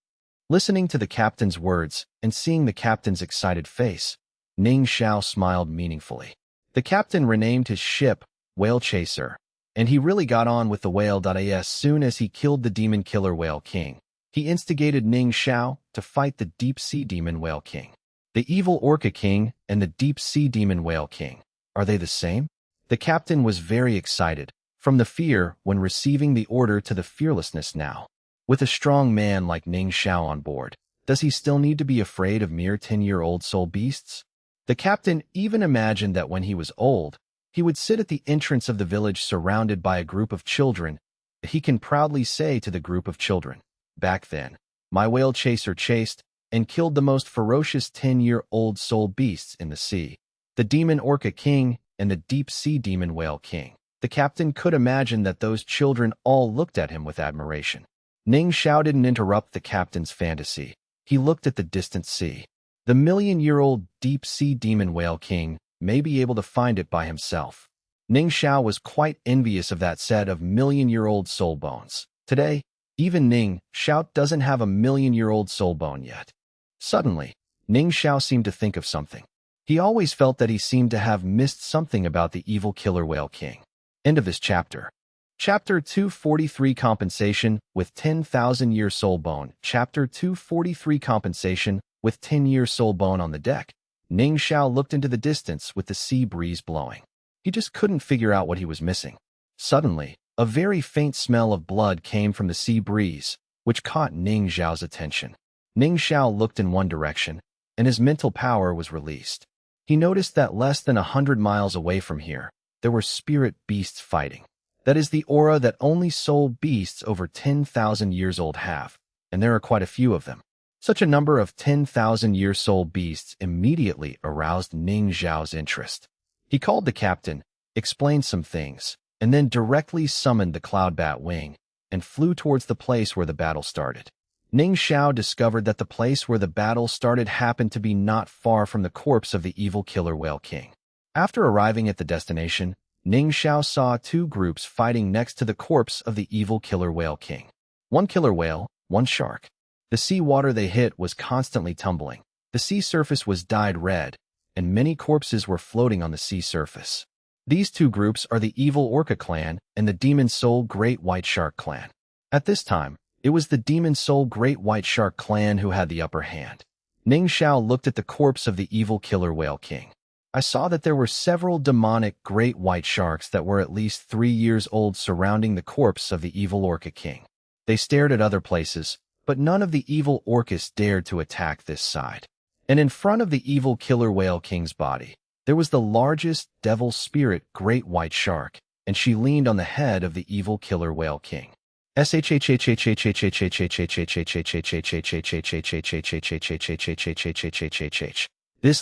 Listening to the captain's words and seeing the captain's excited face, Ning Xiao smiled meaningfully. The captain renamed his ship Whale Chaser, and he really got on with the whale. As soon as he killed the demon killer whale king, he instigated Ning Xiao to fight the deep-sea demon whale king. The evil orca king and the deep-sea demon whale king, are they the same? The captain was very excited, from the fear when receiving the order to the fearlessness now. With a strong man like Ning Xiao on board, does he still need to be afraid of mere 10-year-old soul beasts? The captain even imagined that when he was old, he would sit at the entrance of the village surrounded by a group of children. He can proudly say to the group of children, "Back then, my whale chaser chased and killed the most ferocious 10-year-old soul beasts in the sea, the demon orca king and the deep-sea demon whale king." The captain could imagine that those children all looked at him with admiration. Ning Xiao didn't interrupt the captain's fantasy. He looked at the distant sea. The million-year-old deep-sea demon whale king may be able to find it by himself. Ning Xiao was quite envious of that set of million-year-old soul bones. Today, even Ning Xiao doesn't have a million-year-old soul bone yet. Suddenly, Ning Xiao seemed to think of something. He always felt that he seemed to have missed something about the evil killer whale king. End of this chapter. Chapter 243 Compensation with 10,000-year soul bone. Chapter 243 Compensation with 10-year soul bone on the deck. Ning Xiao looked into the distance with the sea breeze blowing. He just couldn't figure out what he was missing. Suddenly, a very faint smell of blood came from the sea breeze, which caught Ning Xiao's attention. Ning Xiao looked in one direction, and his mental power was released. He noticed that less than 100 miles away from here, there were spirit beasts fighting. That is the aura that only soul beasts over 10,000 years old have, and there are quite a few of them. Such a number of 10,000-year soul beasts immediately aroused Ning Xiao's interest. He called the captain, explained some things, and then directly summoned the cloud bat wing and flew towards the place where the battle started. Ning Xiao discovered that the place where the battle started happened to be not far from the corpse of the evil killer whale king. After arriving at the destination, Ning Xiao saw 2 groups fighting next to the corpse of the evil killer whale king. One killer whale, one shark. The sea water they hit was constantly tumbling. The sea surface was dyed red, and many corpses were floating on the sea surface. These two groups are the evil Orca clan and the Demon Soul Great White Shark clan. At this time, it was the Demon Soul Great White Shark clan who had the upper hand. Ning Xiao looked at the corpse of the evil killer whale king. I saw that there were several demonic great white sharks that were at least 3 years old surrounding the corpse of the evil Orca king. They stared at other places, but none of the evil orcas dared to attack this side. And in front of the evil killer whale king's body, there was the largest devil spirit great white shark, and she leaned on the head of the evil killer whale king. This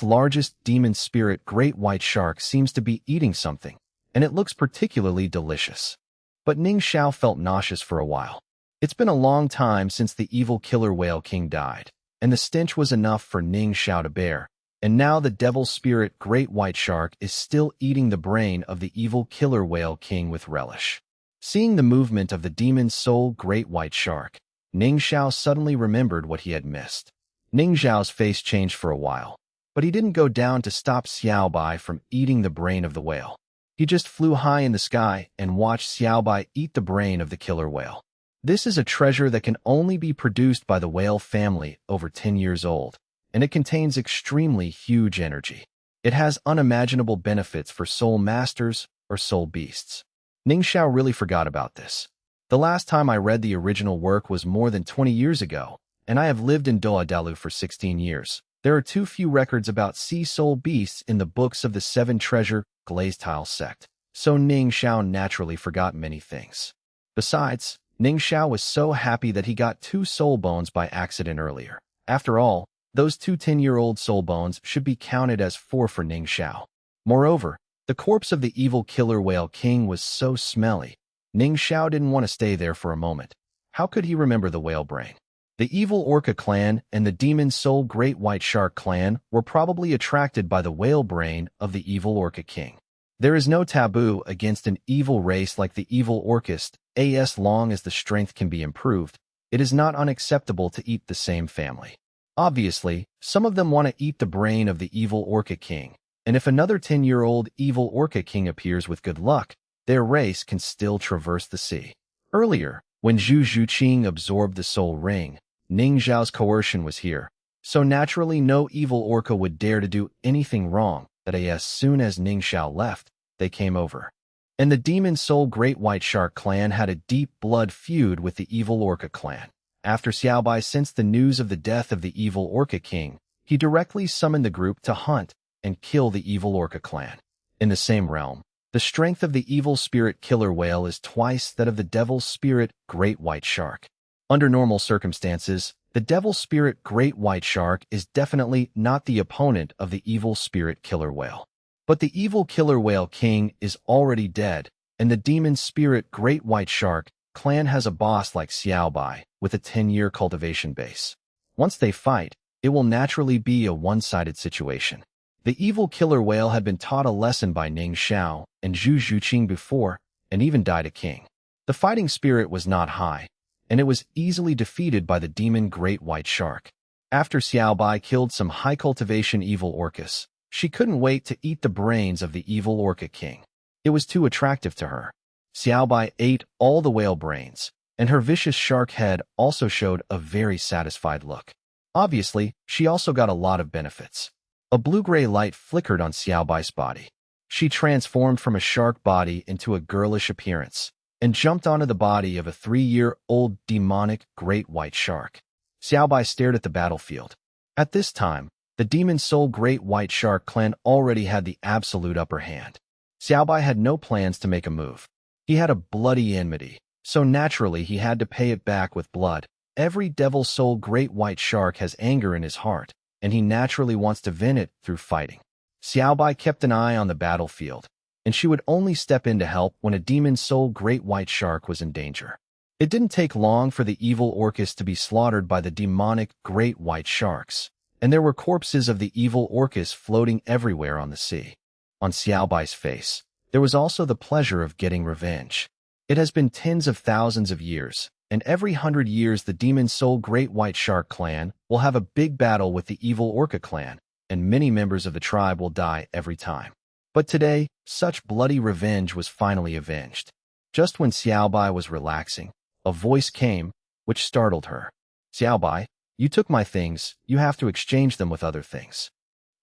largest demon spirit great white shark seems to be eating something, and it looks particularly delicious. But Ning Xiao felt nauseous for a while. It's been a long time since the evil killer whale king died, and the stench was enough for Ning Xiao to bear, and now the devil spirit great white shark is still eating the brain of the evil killer whale king with relish. Seeing the movement of the demon soul great white shark, Ning Xiao suddenly remembered what he had missed. Ning Xiao's face changed for a while, but he didn't go down to stop Xiao Bai from eating the brain of the whale. He just flew high in the sky and watched Xiao Bai eat the brain of the killer whale. This is a treasure that can only be produced by the whale family over 10 years old, and it contains extremely huge energy. It has unimaginable benefits for soul masters or soul beasts. Ning Xiao really forgot about this. The last time I read the original work was more than 20 years ago, and I have lived in Douluo for 16 years. There are too few records about sea soul beasts in the books of the Seven Treasure Glazed Tile sect, so Ning Xiao naturally forgot many things. Besides, Ning Xiao was so happy that he got 2 soul bones by accident earlier. After all, those 2 10-year-old soul bones should be counted as 4 for Ning Xiao. Moreover, the corpse of the evil killer whale king was so smelly. Ning Xiao didn't want to stay there for a moment. How could he remember the whale brain? The evil Orca clan and the demon soul great white shark clan were probably attracted by the whale brain of the evil Orca king. There is no taboo against an evil race like the evil orcist, as long as the strength can be improved. It is not unacceptable to eat the same family. Obviously, some of them want to eat the brain of the evil Orca king, and if another 10-year-old evil Orca king appears with good luck, their race can still traverse the sea. Earlier, when Zhu Zhuqing absorbed the soul ring, Ning Xiao's coercion was here, so naturally no evil orca would dare to do anything wrong, but as soon as Ning Xiao left, they came over. And the demon soul great white shark clan had a deep blood feud with the evil orca clan. After Xiao Bai sensed the news of the death of the evil orca king, he directly summoned the group to hunt and kill the evil orca clan. In the same realm, the strength of the evil spirit killer whale is twice that of the devil spirit great white shark. Under normal circumstances, the devil spirit great white shark is definitely not the opponent of the evil spirit killer whale. But the evil killer whale king is already dead, and the demon spirit great white shark clan has a boss like Xiao Bai with a 10-year cultivation base. Once they fight, it will naturally be a one-sided situation. The evil killer whale had been taught a lesson by Ning Xiao and Zhu Zhuqing before, and even died a king. The fighting spirit was not high, and it was easily defeated by the demon great white shark. After Xiao Bai killed some high-cultivation evil orcas, she couldn't wait to eat the brains of the evil orca king. It was too attractive to her. Xiao Bai ate all the whale brains, and her vicious shark head also showed a very satisfied look. Obviously, she also got a lot of benefits. A blue-gray light flickered on Xiao Bai's body. She transformed from a shark body into a girlish appearance, and jumped onto the body of a 3-year-old demonic great white shark. Xiao Bai stared at the battlefield. At this time, the demon soul great white shark clan already had the absolute upper hand. Xiao Bai had no plans to make a move. He had a bloody enmity, so naturally he had to pay it back with blood. Every devil soul great white shark has anger in his heart, and he naturally wants to vent it through fighting. Xiao Bai kept an eye on the battlefield, and she would only step in to help when a demon soul great white shark was in danger. It didn't take long for the evil orcas to be slaughtered by the demonic great white sharks, and there were corpses of the evil orcas floating everywhere on the sea. On Xiao Bai's face, there was also the pleasure of getting revenge. It has been tens of thousands of years, and every 100 years the demon soul great white shark clan will have a big battle with the evil orca clan, and many members of the tribe will die every time. But today, such bloody revenge was finally avenged. Just when Xiaobai was relaxing, a voice came, which startled her. Xiaobai, you took my things, you have to exchange them with other things.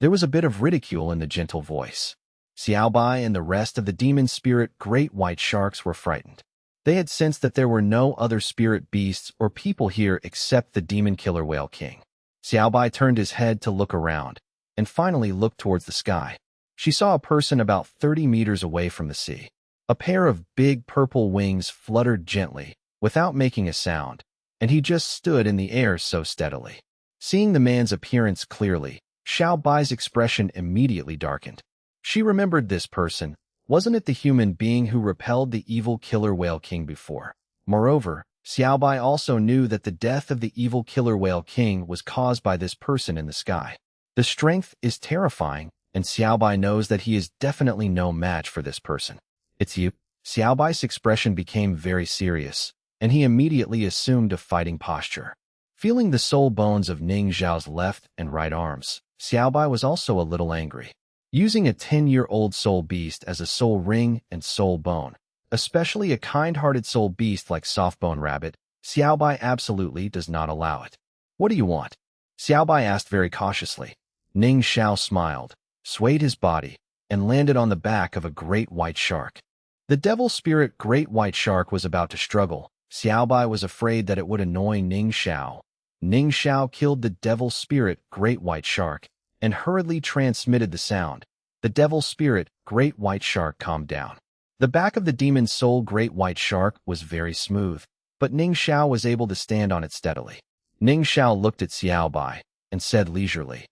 There was a bit of ridicule in the gentle voice. Xiaobai and the rest of the demon spirit great white sharks were frightened. They had sensed that there were no other spirit beasts or people here except the demon killer whale king. Xiaobai turned his head to look around, and finally looked towards the sky. She saw a person about 30 meters away from the sea. A pair of big purple wings fluttered gently, without making a sound, and he just stood in the air so steadily. Seeing the man's appearance clearly, Xiaobai's expression immediately darkened. She remembered this person. Wasn't it the human being who repelled the evil killer whale king before? Moreover, Xiaobai also knew that the death of the evil killer whale king was caused by this person in the sky. The strength is terrifying, and Xiaobai knows that he is definitely no match for this person. It's you. Xiaobai's expression became very serious, and he immediately assumed a fighting posture. Feeling the soul bones of Ning Zhao's left and right arms, Xiaobai was also a little angry. Using a 10-year-old soul beast as a soul ring and soul bone, especially a kind-hearted soul beast like Softbone Rabbit, Xiaobai absolutely does not allow it. What do you want? Xiaobai asked very cautiously. Ning Zhao smiled, swayed his body, and landed on the back of a great white shark. The devil spirit great white shark was about to struggle. Xiaobai was afraid that it would annoy Ning Zhao. Ning Zhao killed the devil spirit great white shark and hurriedly transmitted the sound. The devil spirit great white shark calmed down. The back of the demon soul great white shark was very smooth, but Ning Zhao was able to stand on it steadily. Ning Zhao looked at Xiaobai and said leisurely,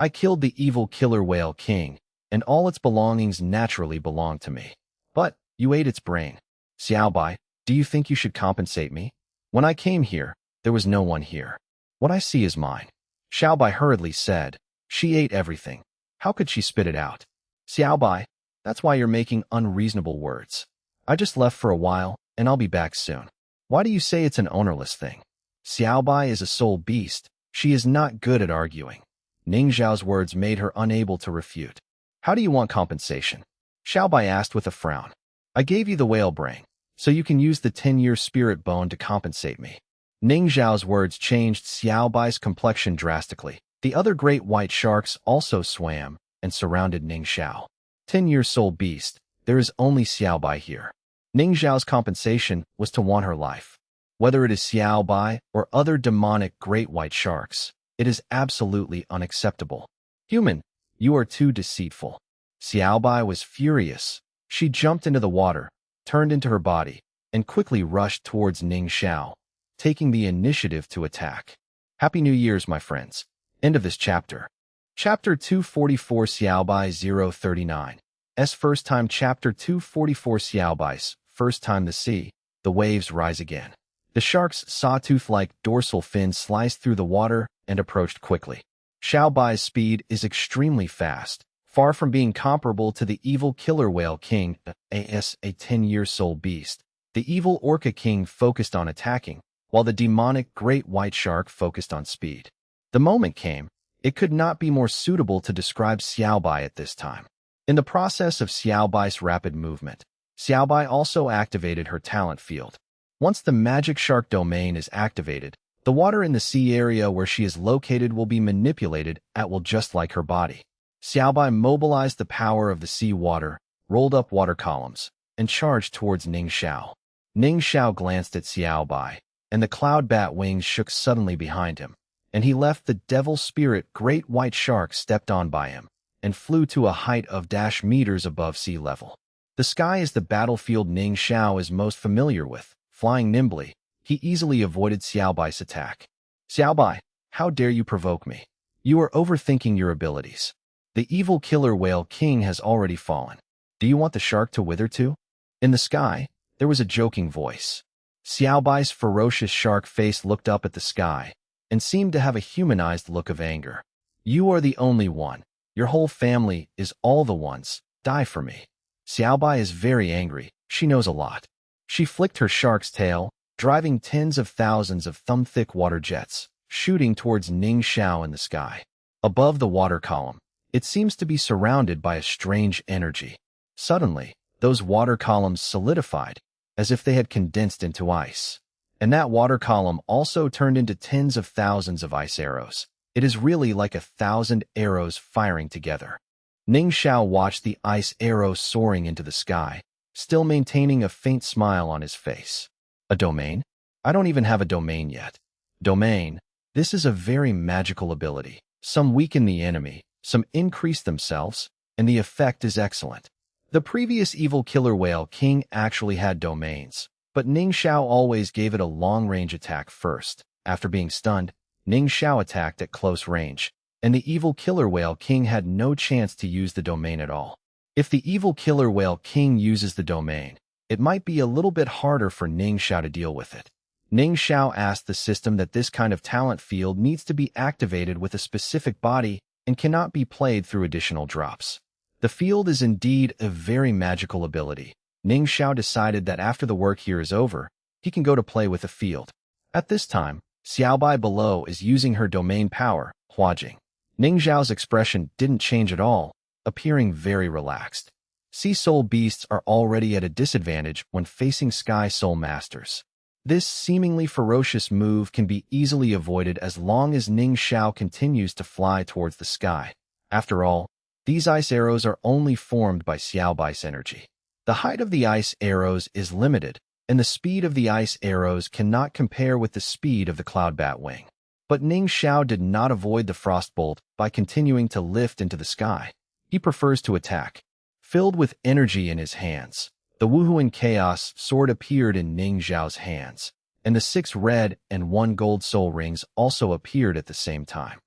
I killed the evil killer whale king, and all its belongings naturally belong to me. But you ate its brain. Xiaobai, do you think you should compensate me? When I came here, there was no one here. What I see is mine. Xiaobai hurriedly said. She ate everything. How could she spit it out? Xiaobai, that's why you're making unreasonable words. I just left for a while, and I'll be back soon. Why do you say it's an ownerless thing? Xiaobai is a soul beast. She is not good at arguing. Ning Zhao's words made her unable to refute. How do you want compensation? Xiaobai asked with a frown. I gave you the whale brain, so you can use the 10-year spirit bone to compensate me. Ning Zhao's words changed Xiaobai's complexion drastically. The other great white sharks also swam and surrounded Ning Zhao. 10-year soul beast, there is only Xiaobai here. Ning Zhao's compensation was to want her life. Whether it is Xiaobai or other demonic great white sharks, it is absolutely unacceptable. Human, you are too deceitful. Xiaobai was furious. She jumped into the water, turned into her body, and quickly rushed towards Ning Zhao, taking the initiative to attack. Happy New Year's, my friends. End of this chapter. Chapter 244 Xiaobai 039. First time Chapter 244 Xiaobai's first time the sea. The waves rise again. The shark's sawtooth-like dorsal fin sliced through the water and approached quickly. Xiaobai's speed is extremely fast, far from being comparable to the evil killer whale king, a 10-year soul beast. The evil orca king focused on attacking, while the demonic great white shark focused on speed. The moment came. It could not be more suitable to describe Xiaobai at this time. In the process of Xiaobai's rapid movement, Xiaobai also activated her talent field. Once the magic shark domain is activated, the water in the sea area where she is located will be manipulated at will just like her body. Xiaobai mobilized the power of the sea water, rolled up water columns, and charged towards Ning Zhao. Ning Zhao glanced at Xiaobai, and the cloud bat wings shook suddenly behind him, and he left the devil spirit great white shark stepped on by him, and flew to a height of -meters above sea level. The sky is the battlefield Ning Zhao is most familiar with. Flying nimbly, he easily avoided Xiaobai's attack. Xiaobai, how dare you provoke me? You are overthinking your abilities. The evil killer whale king has already fallen. Do you want the shark to wither too? In the sky, there was a joking voice. Xiaobai's ferocious shark face looked up at the sky, and seemed to have a humanized look of anger. You are the only one. Your whole family is all the ones. Die for me. Xiaobai is very angry. She knows a lot. She flicked her shark's tail, driving tens of thousands of thumb-thick water jets, shooting towards Ning Zhao in the sky. Above the water column, It seems to be surrounded by a strange energy. Suddenly, those water columns solidified, as if they had condensed into ice. And that water column also turned into tens of thousands of ice arrows. It is really like 1,000 arrows firing together. Ning Xiao watched the ice arrows soaring into the sky, still maintaining a faint smile on his face. A domain? I don't even have a domain yet. Domain. This is a very magical ability. Some weaken the enemy, some increase themselves, and the effect is excellent. The previous evil killer whale king actually had domains, but Ning Xiao always gave it a long-range attack first. After being stunned, Ning Xiao attacked at close range, and the evil killer whale king had no chance to use the domain at all. If the evil killer whale king uses the domain, it might be a little bit harder for Ning Xiao to deal with it. Ning Xiao asked the system that this kind of talent field needs to be activated with a specific body and cannot be played through additional drops. The field is indeed a very magical ability. Ning Xiao decided that after the work here is over, he can go to play with the field. At this time, Xiaobai below is using her domain power, Huajing. Ning Xiao's expression didn't change at all, appearing very relaxed. Sea Soul beasts are already at a disadvantage when facing Sky Soul Masters. This seemingly ferocious move can be easily avoided as long as Ning Xiao continues to fly towards the sky. After all, these ice arrows are only formed by Xiaobai's energy. The height of the ice arrows is limited, and the speed of the ice arrows cannot compare with the speed of the cloud bat wing. But Ning Xiao did not avoid the frostbolt by continuing to lift into the sky. He prefers to attack. Filled with energy in his hands, the Wuhuan Chaos sword appeared in Ning Xiao's hands, and the 6 red and 1 gold soul rings also appeared at the same time.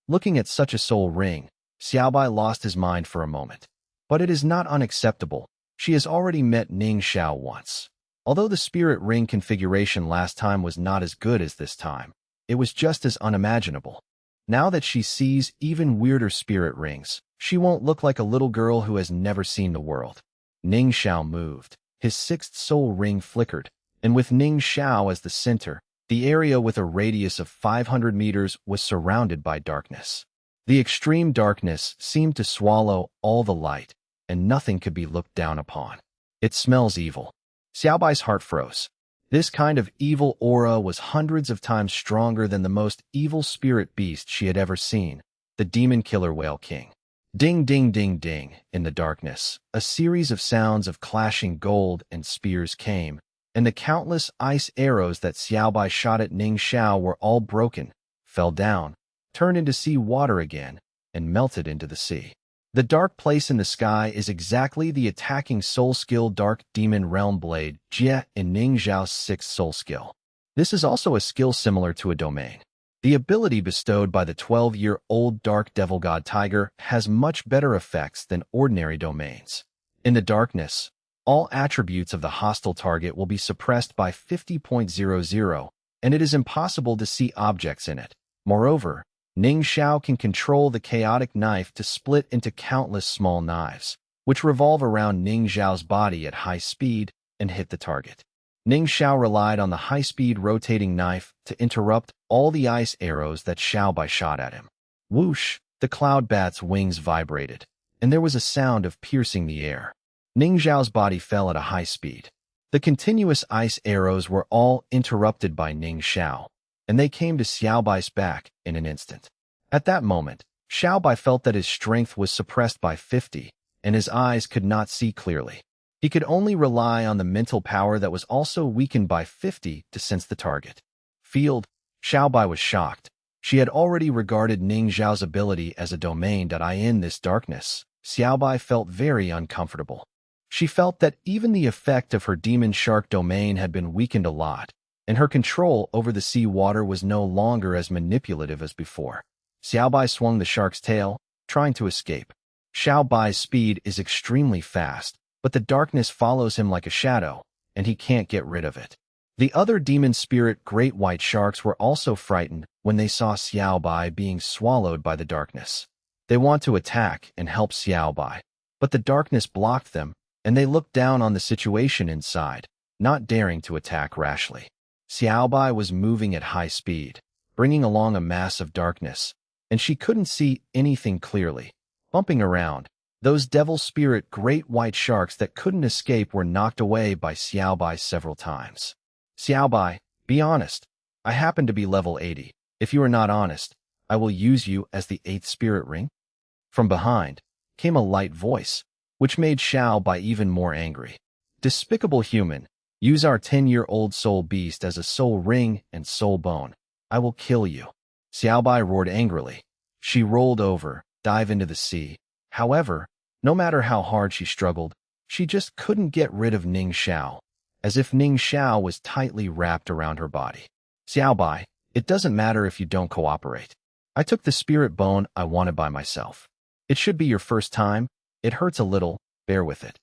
Looking at such a soul ring, Xiaobai lost his mind for a moment. But it is not unacceptable. She has already met Ning Xiao once. Although the spirit ring configuration last time was not as good as this time, it was just as unimaginable. Now that she sees even weirder spirit rings, she won't look like a little girl who has never seen the world. Ning Xiao moved. His 6th soul ring flickered, and with Ning Xiao as the center, the area with a radius of 500 meters was surrounded by darkness. The extreme darkness seemed to swallow all the light, and nothing could be looked down upon. It smells evil. Xiaobai's heart froze. This kind of evil aura was hundreds of times stronger than the most evil spirit beast she had ever seen, the demon killer whale king. Ding, ding, ding, ding. In the darkness, a series of sounds of clashing gold and spears came, and the countless ice arrows that Xiaobai shot at Ning Xiao were all broken, fell down, turned into sea water again, and melted into the sea. The dark place in the sky is exactly the attacking soul skill Dark Demon Realm Blade, Jie, in Ning Xiao's 6th soul skill. This is also a skill similar to a domain. The ability bestowed by the 12-year-old Dark Devil God Tiger has much better effects than ordinary domains. In the darkness, all attributes of the hostile target will be suppressed by 50.00, and it is impossible to see objects in it. Moreover, Ning Xiao can control the chaotic knife to split into countless small knives, which revolve around Ning Xiao's body at high speed and hit the target. Ning Xiao relied on the high-speed rotating knife to interrupt all the ice arrows that Xiaobai shot at him. Whoosh! The cloud bat's wings vibrated, and there was a sound of piercing the air. Ning Xiao's body fell at a high speed. The continuous ice arrows were all interrupted by Ning Xiao, and they came to Xiaobai's back in an instant. At that moment, Xiaobai felt that his strength was suppressed by 50, and his eyes could not see clearly. He could only rely on the mental power that was also weakened by 50 to sense the target. Field. Xiaobai was shocked. She had already regarded Ning Xiao's ability as a domain. In this darkness, Xiaobai felt very uncomfortable. She felt that even the effect of her demon shark domain had been weakened a lot, and her control over the sea water was no longer as manipulative as before. Xiaobai swung the shark's tail, trying to escape. Xiaobai's speed is extremely fast, but the darkness follows him like a shadow, and he can't get rid of it. The other demon spirit great white sharks were also frightened when they saw Xiaobai being swallowed by the darkness. They want to attack and help Xiaobai, but the darkness blocked them, and they looked down on the situation inside, not daring to attack rashly. Xiaobai was moving at high speed, bringing along a mass of darkness, and she couldn't see anything clearly. bumping around. Those devil spirit great white sharks that couldn't escape were knocked away by Xiaobai several times. Xiaobai, be honest. I happen to be level 80. If you are not honest, I will use you as the 8th spirit ring. From behind came a light voice, which made Xiaobai even more angry. Despicable human, use our 10-year-old soul beast as a soul ring and soul bone. I will kill you. Xiaobai roared angrily. She rolled over, dived into the sea. However, no matter how hard she struggled, she just couldn't get rid of Ning Xiao, as if Ning Xiao was tightly wrapped around her body. Xiaobai, it doesn't matter if you don't cooperate. I took the spirit bone I wanted by myself. It should be your first time. It hurts a little, bear with it.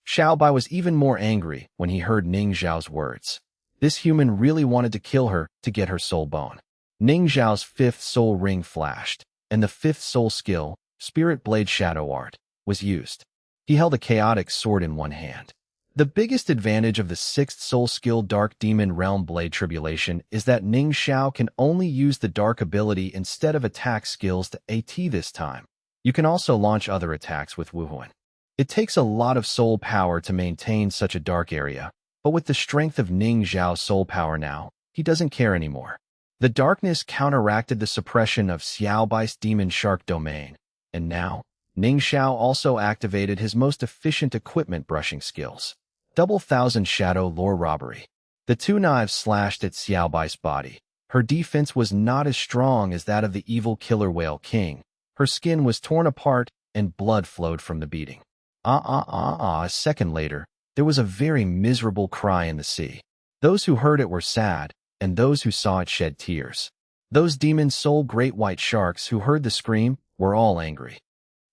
Xiaobai was even more angry when he heard Ning Xiao's words. This human really wanted to kill her to get her soul bone. Ning Xiao's 5th soul ring flashed, and the 5th soul skill, Spirit Blade Shadow Art, was used. He held a chaotic sword in one hand. The biggest advantage of the 6th soul skill Dark Demon Realm Blade Tribulation is that Ning Xiao can only use the dark ability instead of attack skills to AT this time. You can also launch other attacks with Wuhuan. It takes a lot of soul power to maintain such a dark area, but with the strength of Ning Xiao's soul power now, he doesn't care anymore. The darkness counteracted the suppression of Xiaobai's Demon Shark domain, and now, Ning Xiao also activated his most efficient equipment brushing skills. Double Thousand Shadow Lore Robbery. The 2 knives slashed at Xiaobai's body. Her defense was not as strong as that of the evil killer whale king. Her skin was torn apart and blood flowed from the beating. A second later, there was a very miserable cry in the sea. Those who heard it were sad, and those who saw it shed tears. Those demon soul great white sharks who heard the scream were all angry.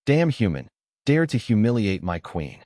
Damn human, dare to humiliate my queen.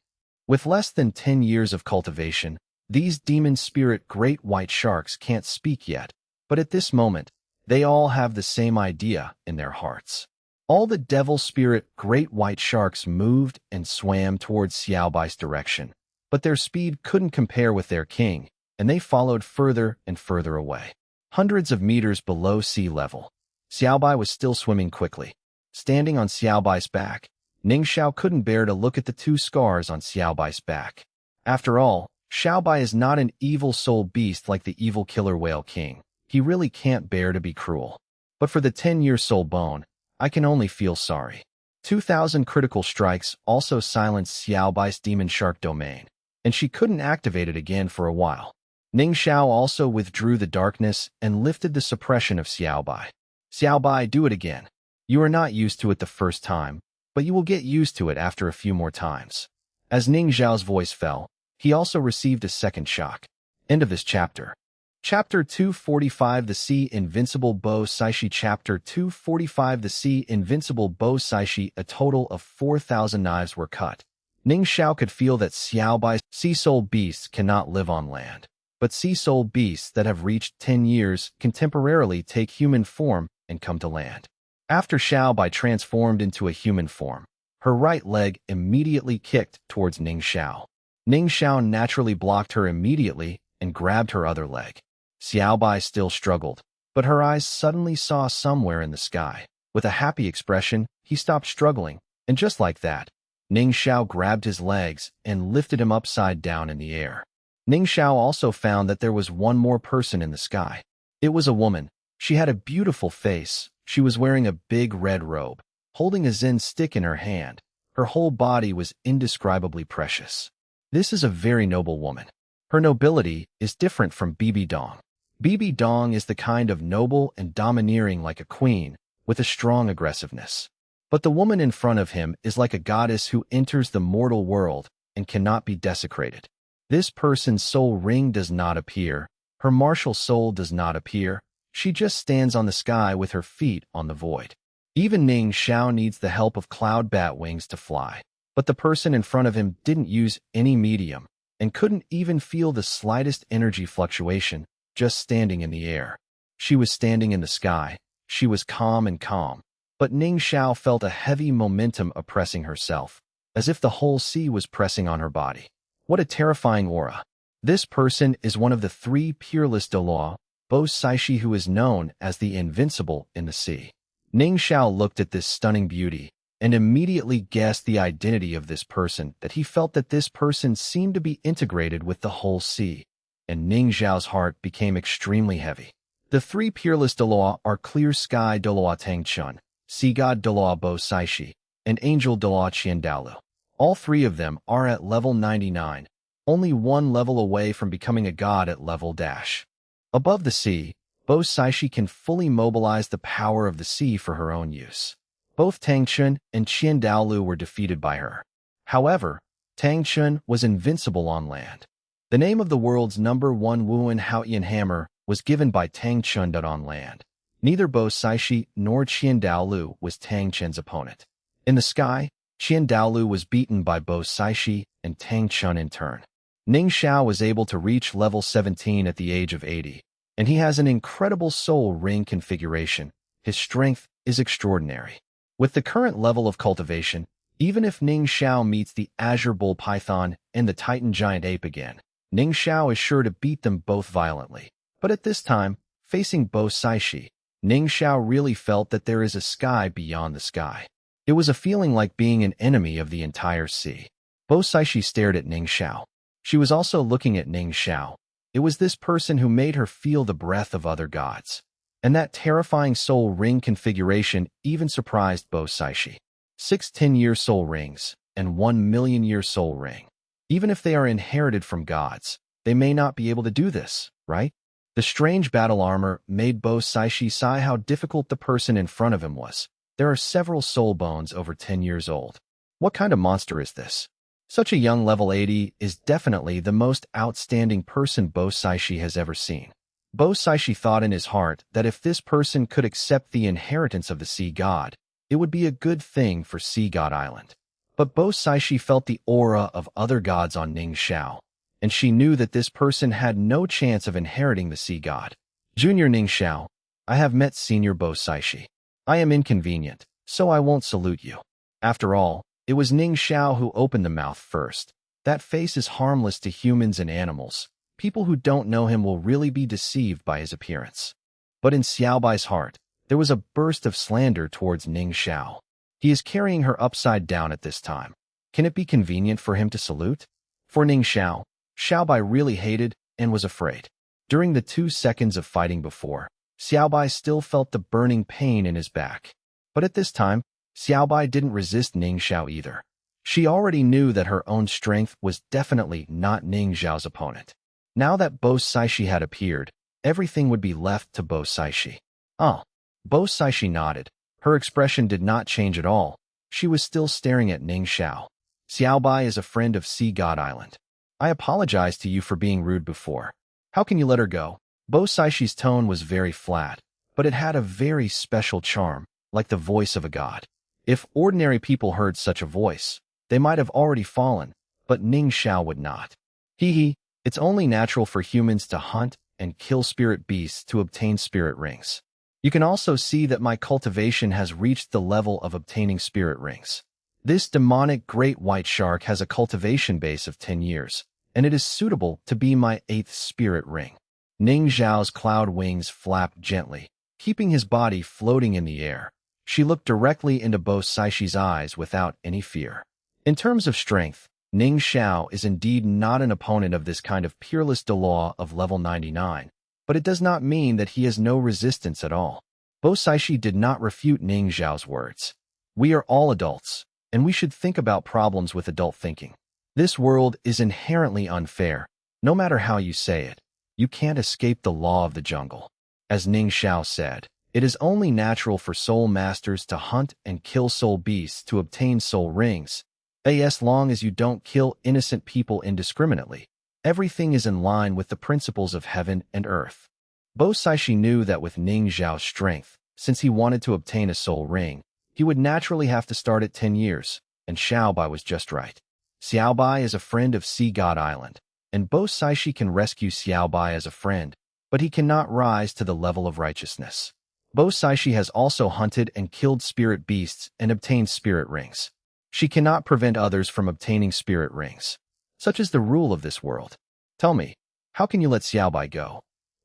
With less than 10 years of cultivation, these demon spirit great white sharks can't speak yet, but at this moment, they all have the same idea in their hearts. All the devil spirit great white sharks moved and swam towards Xiaobai's direction, but their speed couldn't compare with their king, and they followed further and further away. Hundreds of meters below sea level, Xiaobai was still swimming quickly. Standing on Xiaobai's back, Ning Xiao couldn't bear to look at the 2 scars on Xiaobai's back. After all, Xiaobai is not an evil soul beast like the evil killer whale king. He really can't bear to be cruel. But for the 10-year soul bone, I can only feel sorry. 2,000 critical strikes also silenced Xiaobai's demon shark domain, and she couldn't activate it again for a while. Ning Xiao also withdrew the darkness and lifted the suppression of Xiaobai. Xiaobai, do it again. You are not used to it the first time, but you will get used to it after a few more times. As Ning Xiao's voice fell, he also received a second shock. End of this chapter. Chapter 245 The Sea Invincible Bo Saishi Chapter 245 The Sea Invincible Bo Saishi. A total of 4,000 knives were cut. Ning Xiao could feel that Xiaobai's sea soul beasts cannot live on land, but sea soul beasts that have reached 10 years can temporarily take human form and come to land. After Xiaobai transformed into a human form, her right leg immediately kicked towards Ning Xiao. Ning Xiao naturally blocked her immediately and grabbed her other leg. Xiaobai still struggled, but her eyes suddenly saw somewhere in the sky. With a happy expression, he stopped struggling, and just like that, Ning Xiao grabbed his legs and lifted him upside down in the air. Ning Xiao also found that there was one more person in the sky. It was a woman. She had a beautiful face. She was wearing a big red robe, holding a Zen stick in her hand. Her whole body was indescribably precious. This is a very noble woman. Her nobility is different from Bibi Dong. Bibi Dong is the kind of noble and domineering like a queen, with a strong aggressiveness. But the woman in front of him is like a goddess who enters the mortal world and cannot be desecrated. This person's soul ring does not appear. Her martial soul does not appear. She just stands on the sky with her feet on the void. Even Ning Xiao needs the help of cloud bat wings to fly. But the person in front of him didn't use any medium and couldn't even feel the slightest energy fluctuation, just standing in the air. She was standing in the sky. She was calm and calm. But Ning Xiao felt a heavy momentum oppressing herself, as if the whole sea was pressing on her body. What a terrifying aura. This person is one of the 3 peerless Douluo, Bo Saishi, who is known as the Invincible in the sea. Ning Xiao looked at this stunning beauty, and immediately guessed the identity of this person, that he felt that this person seemed to be integrated with the whole sea, and Ning Xiao's heart became extremely heavy. The three peerless Douluo are Clear Sky Douluo Tang Chun, Sea God Douluo Bo Saishi, and Angel Douluo Qian Daolu. All three of them are at level 99, only one level away from becoming a god at level dash. Above the sea, Bo Saishi can fully mobilize the power of the sea for her own use. Both Tang Chun and Qian Daolu were defeated by her. However, Tang Chun was invincible on land. The name of the world's #1 Wuan Haoyan hammer was given by Tang Chun on land. Neither Bo Saishi nor Qian Daolu was Tang Chun's opponent. In the sky, Qian Daolu was beaten by Bo Saishi and Tang Chun in turn. Ning Xiao was able to reach level 17 at the age of 80, and he has an incredible soul ring configuration. His strength is extraordinary. With the current level of cultivation, even if Ning Xiao meets the Azure Bull Python and the Titan Giant Ape again, Ning Xiao is sure to beat them both violently. But at this time, facing Bo Saishi, Ning Xiao really felt that there is a sky beyond the sky. It was a feeling like being an enemy of the entire sea. Bo Saishi stared at Ning Xiao. She was also looking at Ning Xiao. It was this person who made her feel the breath of other gods. And that terrifying soul ring configuration even surprised Bo Saishi. 6 10-year soul rings and 1 million-year soul ring. Even if they are inherited from gods, they may not be able to do this, right? The strange battle armor made Bo Saishi sigh how difficult the person in front of him was. There are several soul bones over 10 years old. What kind of monster is this? Such a young level 80 is definitely the most outstanding person Bo Saishi has ever seen. Bo Saishi thought in his heart that if this person could accept the inheritance of the sea god, it would be a good thing for Sea God Island. But Bo Saishi felt the aura of other gods on Ning Xiao, and she knew that this person had no chance of inheriting the sea god. Junior Ning Xiao, I have met Senior Bo Saishi. I am inconvenient, so I won't salute you. After all, it was Ning Xiao who opened the mouth first. That face is harmless to humans and animals. People who don't know him will really be deceived by his appearance. But in Xiaobai's heart, there was a burst of slander towards Ning Xiao. He is carrying her upside down at this time. Can it be convenient for him to salute? For Ning Xiao, Xiaobai really hated and was afraid. During the 2 seconds of fighting before, Xiaobai still felt the burning pain in his back. But at this time, Xiaobai didn't resist Ning Xiao either. She already knew that her own strength was definitely not Ning Xiao's opponent. Now that Bo Saishi had appeared, everything would be left to Bo Saishi. Oh. Bo Saishi nodded. Her expression did not change at all. She was still staring at Ning Xiao. Xiaobai is a friend of Sea God Island. I apologize to you for being rude before. How can you let her go? Bo Saishi's tone was very flat, but it had a very special charm, like the voice of a god. If ordinary people heard such a voice, they might have already fallen, but Ning Xiao would not. Hee, it's only natural for humans to hunt and kill spirit beasts to obtain spirit rings. You can also see that my cultivation has reached the level of obtaining spirit rings. This demonic great white shark has a cultivation base of 10 years, and it is suitable to be my 8th spirit ring. Ning Xiao's cloud wings flapped gently, keeping his body floating in the air. She looked directly into Bo Saishi's eyes without any fear. In terms of strength, Ning Xiao is indeed not an opponent of this kind of peerless Douluo of level 99. But it does not mean that he has no resistance at all. Bo Saishi did not refute Ning Xiao's words. We are all adults, and we should think about problems with adult thinking. This world is inherently unfair, no matter how you say it. You can't escape the law of the jungle. As Ning Xiao said, it is only natural for soul masters to hunt and kill soul beasts to obtain soul rings. As long as you don't kill innocent people indiscriminately, everything is in line with the principles of heaven and earth. Bo Saishi knew that with Ning Xiao's strength, since he wanted to obtain a soul ring, he would naturally have to start at 10 years, and Xiaobai was just right. Xiaobai is a friend of Sea God Island, and Bo Saishi can rescue Xiaobai as a friend, but he cannot rise to the level of righteousness. Bo Saishi has also hunted and killed spirit beasts and obtained spirit rings. She cannot prevent others from obtaining spirit rings. Such is the rule of this world. Tell me, how can you let Xiaobai go?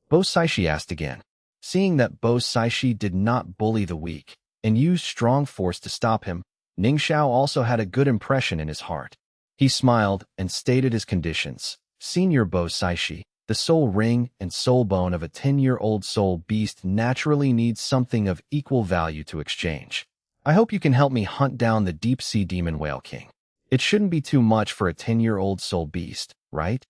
Bo Saishi asked again. Seeing that Bo Saishi did not bully the weak and used strong force to stop him, Ning Xiao also had a good impression in his heart. He smiled and stated his conditions. Senior Bo Saishi, the soul ring and soul bone of a 10-year-old soul beast naturally needs something of equal value to exchange. I hope you can help me hunt down the deep-sea demon whale king. It shouldn't be too much for a 10-year-old soul beast, right?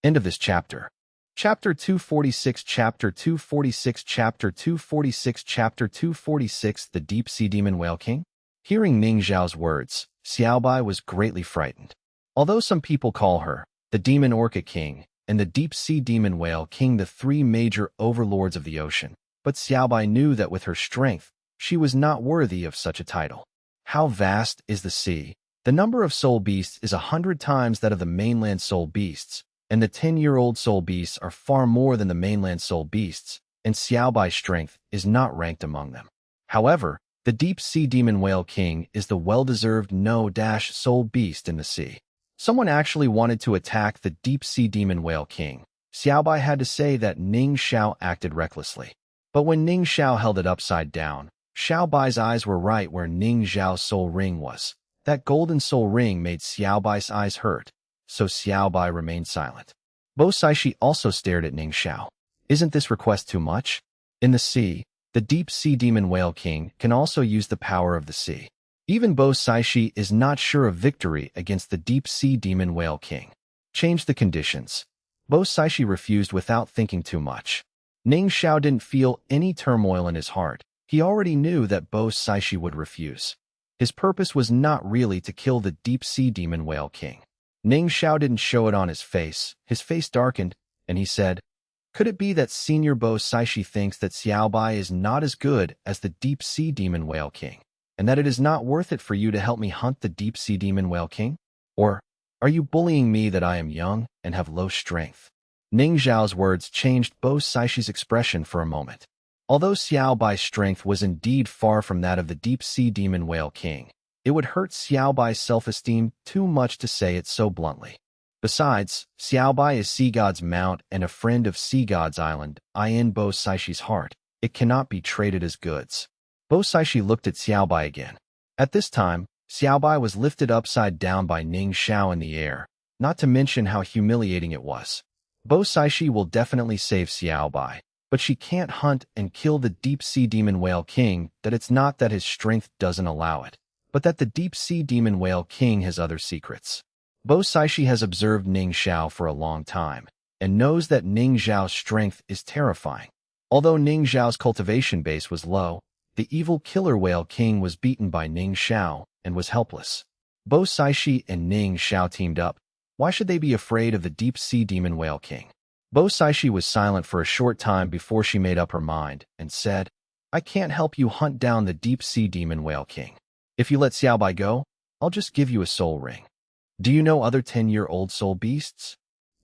End of this chapter. Chapter 246, Chapter 246, Chapter 246, Chapter 246, The Deep-Sea Demon Whale King? Hearing Ning Xiao's words, Xiaobai was greatly frightened. Although some people call her the Demon Orca King and the Deep-Sea Demon Whale King the three major overlords of the ocean, but Xiaobai knew that with her strength, she was not worthy of such a title. How vast is the sea? The number of soul beasts is 100 times that of the mainland soul beasts, and the 10-year-old soul beasts are far more than the mainland soul beasts, and Xiaobai's strength is not ranked among them. However, the Deep-Sea Demon Whale King is the well-deserved soul beast in the sea. Someone actually wanted to attack the Deep-Sea Demon Whale King. Xiaobai had to say that Ning Xiao acted recklessly. But when Ning Xiao held it upside down, Xiaobai's eyes were right where Ning Xiao's soul ring was. That golden soul ring made Xiaobai's eyes hurt, so Xiaobai remained silent. Bo Saishi also stared at Ning Xiao. Isn't this request too much? In the sea, the Deep-Sea Demon Whale King can also use the power of the sea. Even Bo Saishi is not sure of victory against the Deep-Sea Demon Whale King. Change the conditions. Bo Saishi refused without thinking too much. Ning Xiao didn't feel any turmoil in his heart. He already knew that Bo Saishi would refuse. His purpose was not really to kill the Deep-Sea Demon Whale King. Ning Xiao didn't show it on his face. His face darkened, and he said, "Could it be that Senior Bo Saishi thinks that Xiaobai is not as good as the Deep-Sea Demon Whale King, and that it is not worth it for you to help me hunt the Deep-Sea Demon Whale King? Or are you bullying me that I am young and have low strength?" Ning Xiao's words changed Bo Saishi's expression for a moment. Although Xiaobai's strength was indeed far from that of the Deep-Sea Demon Whale King, it would hurt Xiaobai's self-esteem too much to say it so bluntly. Besides, Xiaobai is Sea God's mount and a friend of Sea God's island. In Bo Saishi's heart, it cannot be traded as goods. Bo Saishi looked at Xiaobai again. At this time, Xiaobai was lifted upside down by Ning Xiao in the air, not to mention how humiliating it was. Bo Saishi will definitely save Xiaobai, but she can't hunt and kill the Deep-Sea Demon Whale King. That it's not that his strength doesn't allow it, but that the Deep-Sea Demon Whale King has other secrets. Bo Saishi has observed Ning Xiao for a long time, and knows that Ning Xiao's strength is terrifying. Although Ning Xiao's cultivation base was low, the evil Killer Whale King was beaten by Ning Xiao and was helpless. Bo Saishi and Ning Xiao teamed up. Why should they be afraid of the Deep-Sea Demon Whale King? Bo Saishi was silent for a short time before she made up her mind and said, "I can't help you hunt down the Deep-Sea Demon Whale King. If you let Xiaobai go, I'll just give you a soul ring." "Do you know other 10-year-old soul beasts?"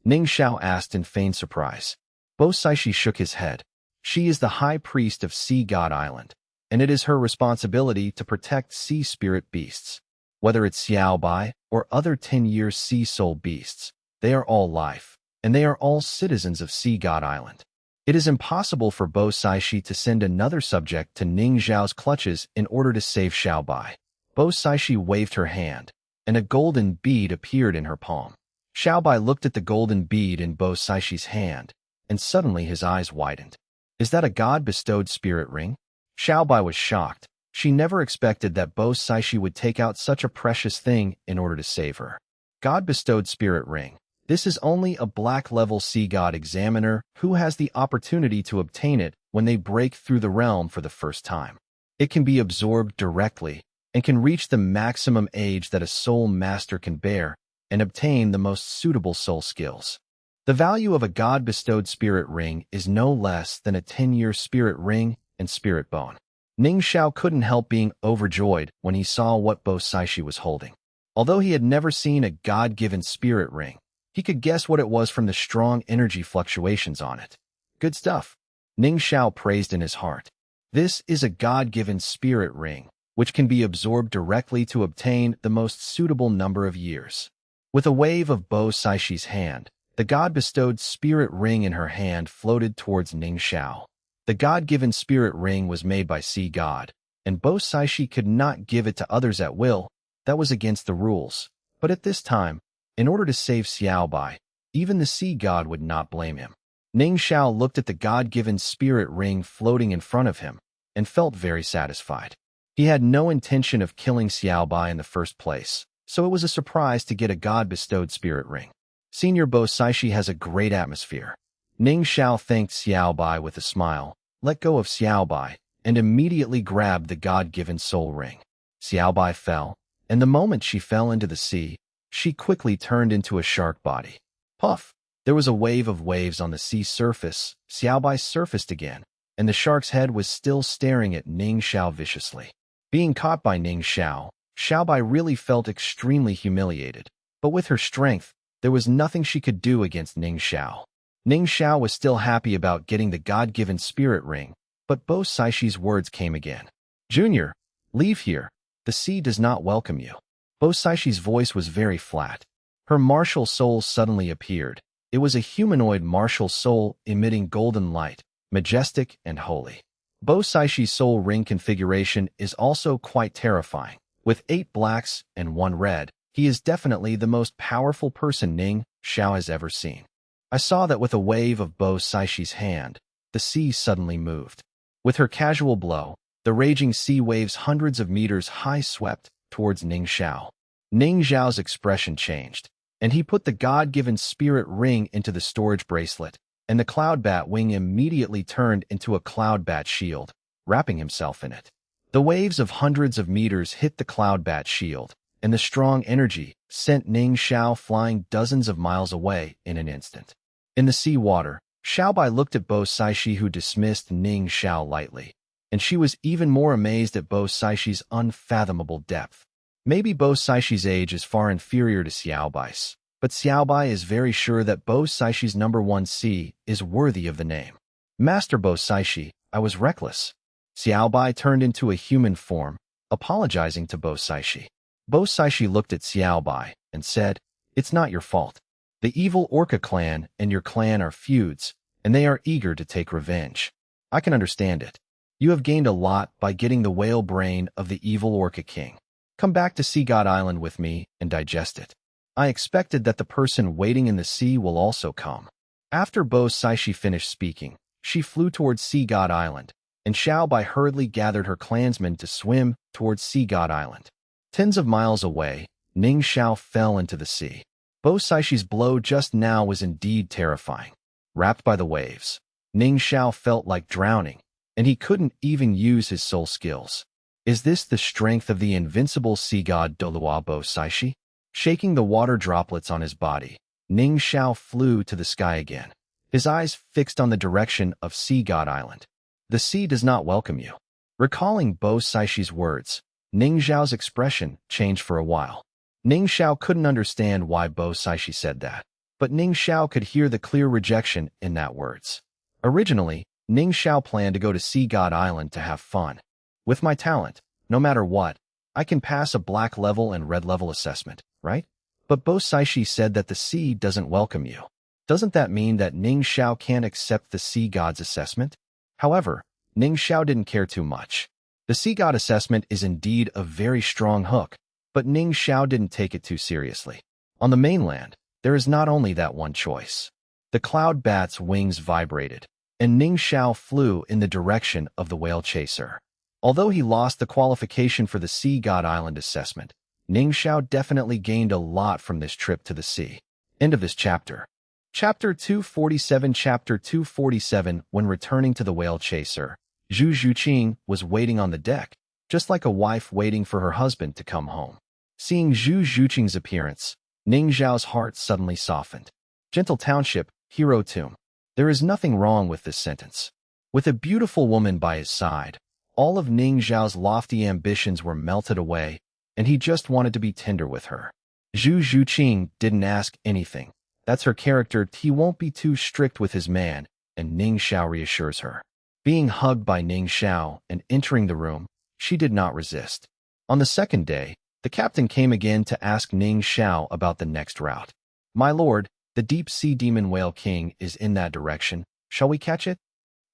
Ning Xiao asked in feigned surprise. Bo Saishi shook his head. She is the high priest of Sea God Island, and it is her responsibility to protect sea spirit beasts. Whether it's Xiaobai or other 10-year sea soul beasts, they are all life, and they are all citizens of Sea God Island. It is impossible for Bo Saishi to send another subject to Ning Xiao's clutches in order to save Xiaobai. Bo Saishi waved her hand, and a golden bead appeared in her palm. Xiaobai looked at the golden bead in Bo Saishi's hand, and suddenly his eyes widened. "Is that a God-bestowed spirit ring?" Xiaobai was shocked. She never expected that Bo Saishi would take out such a precious thing in order to save her. God-bestowed spirit ring. This is only a black-level sea god examiner who has the opportunity to obtain it when they break through the realm for the first time. It can be absorbed directly and can reach the maximum age that a soul master can bear and obtain the most suitable soul skills. The value of a God-bestowed spirit ring is no less than a 10-year spirit ring and spirit bone. Ning Xiao couldn't help being overjoyed when he saw what Bo Saishi was holding. Although he had never seen a God-given spirit ring, he could guess what it was from the strong energy fluctuations on it. "Good stuff," Ning Xiao praised in his heart. "This is a God-given spirit ring, which can be absorbed directly to obtain the most suitable number of years." With a wave of Bo Saishi's hand, the God-bestowed spirit ring in her hand floated towards Ning Xiao. The God-given spirit ring was made by Sea God, and Bo Saishi could not give it to others at will. That was against the rules. But at this time, in order to save Xiaobai, even the sea god would not blame him. Ning Xiao looked at the god-given spirit ring floating in front of him and felt very satisfied. He had no intention of killing Xiaobai in the first place, so it was a surprise to get a god-bestowed spirit ring. Senior Bo Saishi has a great atmosphere. Ning Xiao thanked Xiaobai with a smile, let go of Xiaobai, and immediately grabbed the god-given soul ring. Xiaobai fell, and the moment she fell into the sea, she quickly turned into a shark body. Puff! There was a wave of waves on the sea surface. Xiaobai surfaced again, and the shark's head was still staring at Ning Xiao viciously. Being caught by Ning Xiao, Xiaobai really felt extremely humiliated, but with her strength, there was nothing she could do against Ning Xiao. Ning Xiao was still happy about getting the god-given spirit ring, but Bo Saishi's words came again. Junior, leave here. The sea does not welcome you. Bo Saishi's voice was very flat. Her martial soul suddenly appeared. It was a humanoid martial soul emitting golden light, majestic and holy. Bo Saishi's soul ring configuration is also quite terrifying. With 8 blacks and 1 red, he is definitely the most powerful person Ning Xiao has ever seen. I saw that with a wave of Bo Saishi's hand, the sea suddenly moved. With her casual blow, the raging sea waves hundreds of meters high swept towards Ning Xiao. Ning Xiao's expression changed, and he put the god-given spirit ring into the storage bracelet, and the cloud bat wing immediately turned into a cloud bat shield, wrapping himself in it. The waves of hundreds of meters hit the cloud bat shield, and the strong energy sent Ning Xiao flying dozens of miles away in an instant. In the sea water, Xiaobai looked at Bo Saishi, who dismissed Ning Xiao lightly, and she was even more amazed at Bo Saishi's unfathomable depth. Maybe Bo Saishi's age is far inferior to Xiaobai's, but Xiaobai is very sure that Bo Saishi's number 1 C is worthy of the name. Master Bo Saishi, I was reckless. Xiaobai turned into a human form, apologizing to Bo Saishi. Bo Saishi looked at Xiaobai and said, It's not your fault. The evil Orca clan and your clan are feuds, and they are eager to take revenge. I can understand it. You have gained a lot by getting the whale brain of the evil Orca king. Come back to Sea God Island with me and digest it. I expected that the person waiting in the sea will also come. After Bo Saishi finished speaking, she flew towards Sea God Island, and Xiaobai hurriedly gathered her clansmen to swim towards Sea God Island. Tens of miles away, Ning Xiao fell into the sea. Bo Saishi's blow just now was indeed terrifying. Wrapped by the waves, Ning Xiao felt like drowning, and he couldn't even use his soul skills. Is this the strength of the invincible sea god Douluo? Bo Saishi? Shaking the water droplets on his body, Ning Xiao flew to the sky again, his eyes fixed on the direction of Sea God Island. The sea does not welcome you. Recalling Bo Saishi's words, Ning Xiao's expression changed for a while. Ning Xiao couldn't understand why Bo Saishi said that, but Ning Xiao could hear the clear rejection in that words. Originally, Ning Xiao planned to go to Sea God Island to have fun. With my talent, no matter what, I can pass a black level and red level assessment, right? But Bo Saishi said that the sea doesn't welcome you. Doesn't that mean that Ning Xiao can't accept the sea god's assessment? However, Ning Xiao didn't care too much. The sea god assessment is indeed a very strong hook, but Ning Xiao didn't take it too seriously. On the mainland, there is not only that one choice. The cloud bat's wings vibrated, and Ning Xiao flew in the direction of the whale chaser. Although he lost the qualification for the Sea God Island assessment, Ning Xiao definitely gained a lot from this trip to the sea. End of this chapter. Chapter 247. Chapter 247. When returning to the whale chaser, Zhu Zhuqing was waiting on the deck, just like a wife waiting for her husband to come home. Seeing Zhu Zhuqing's appearance, Ning Xiao's heart suddenly softened. Gentle township, hero tomb. There is nothing wrong with this sentence. With a beautiful woman by his side, all of Ning Xiao's lofty ambitions were melted away, and he just wanted to be tender with her. Zhu Zhuqing didn't ask anything. That's her character. He won't be too strict with his man, and Ning Xiao reassures her. Being hugged by Ning Xiao and entering the room, she did not resist. On the second day, the captain came again to ask Ning Xiao about the next route. My lord, the deep-sea demon whale king is in that direction. Shall we catch it?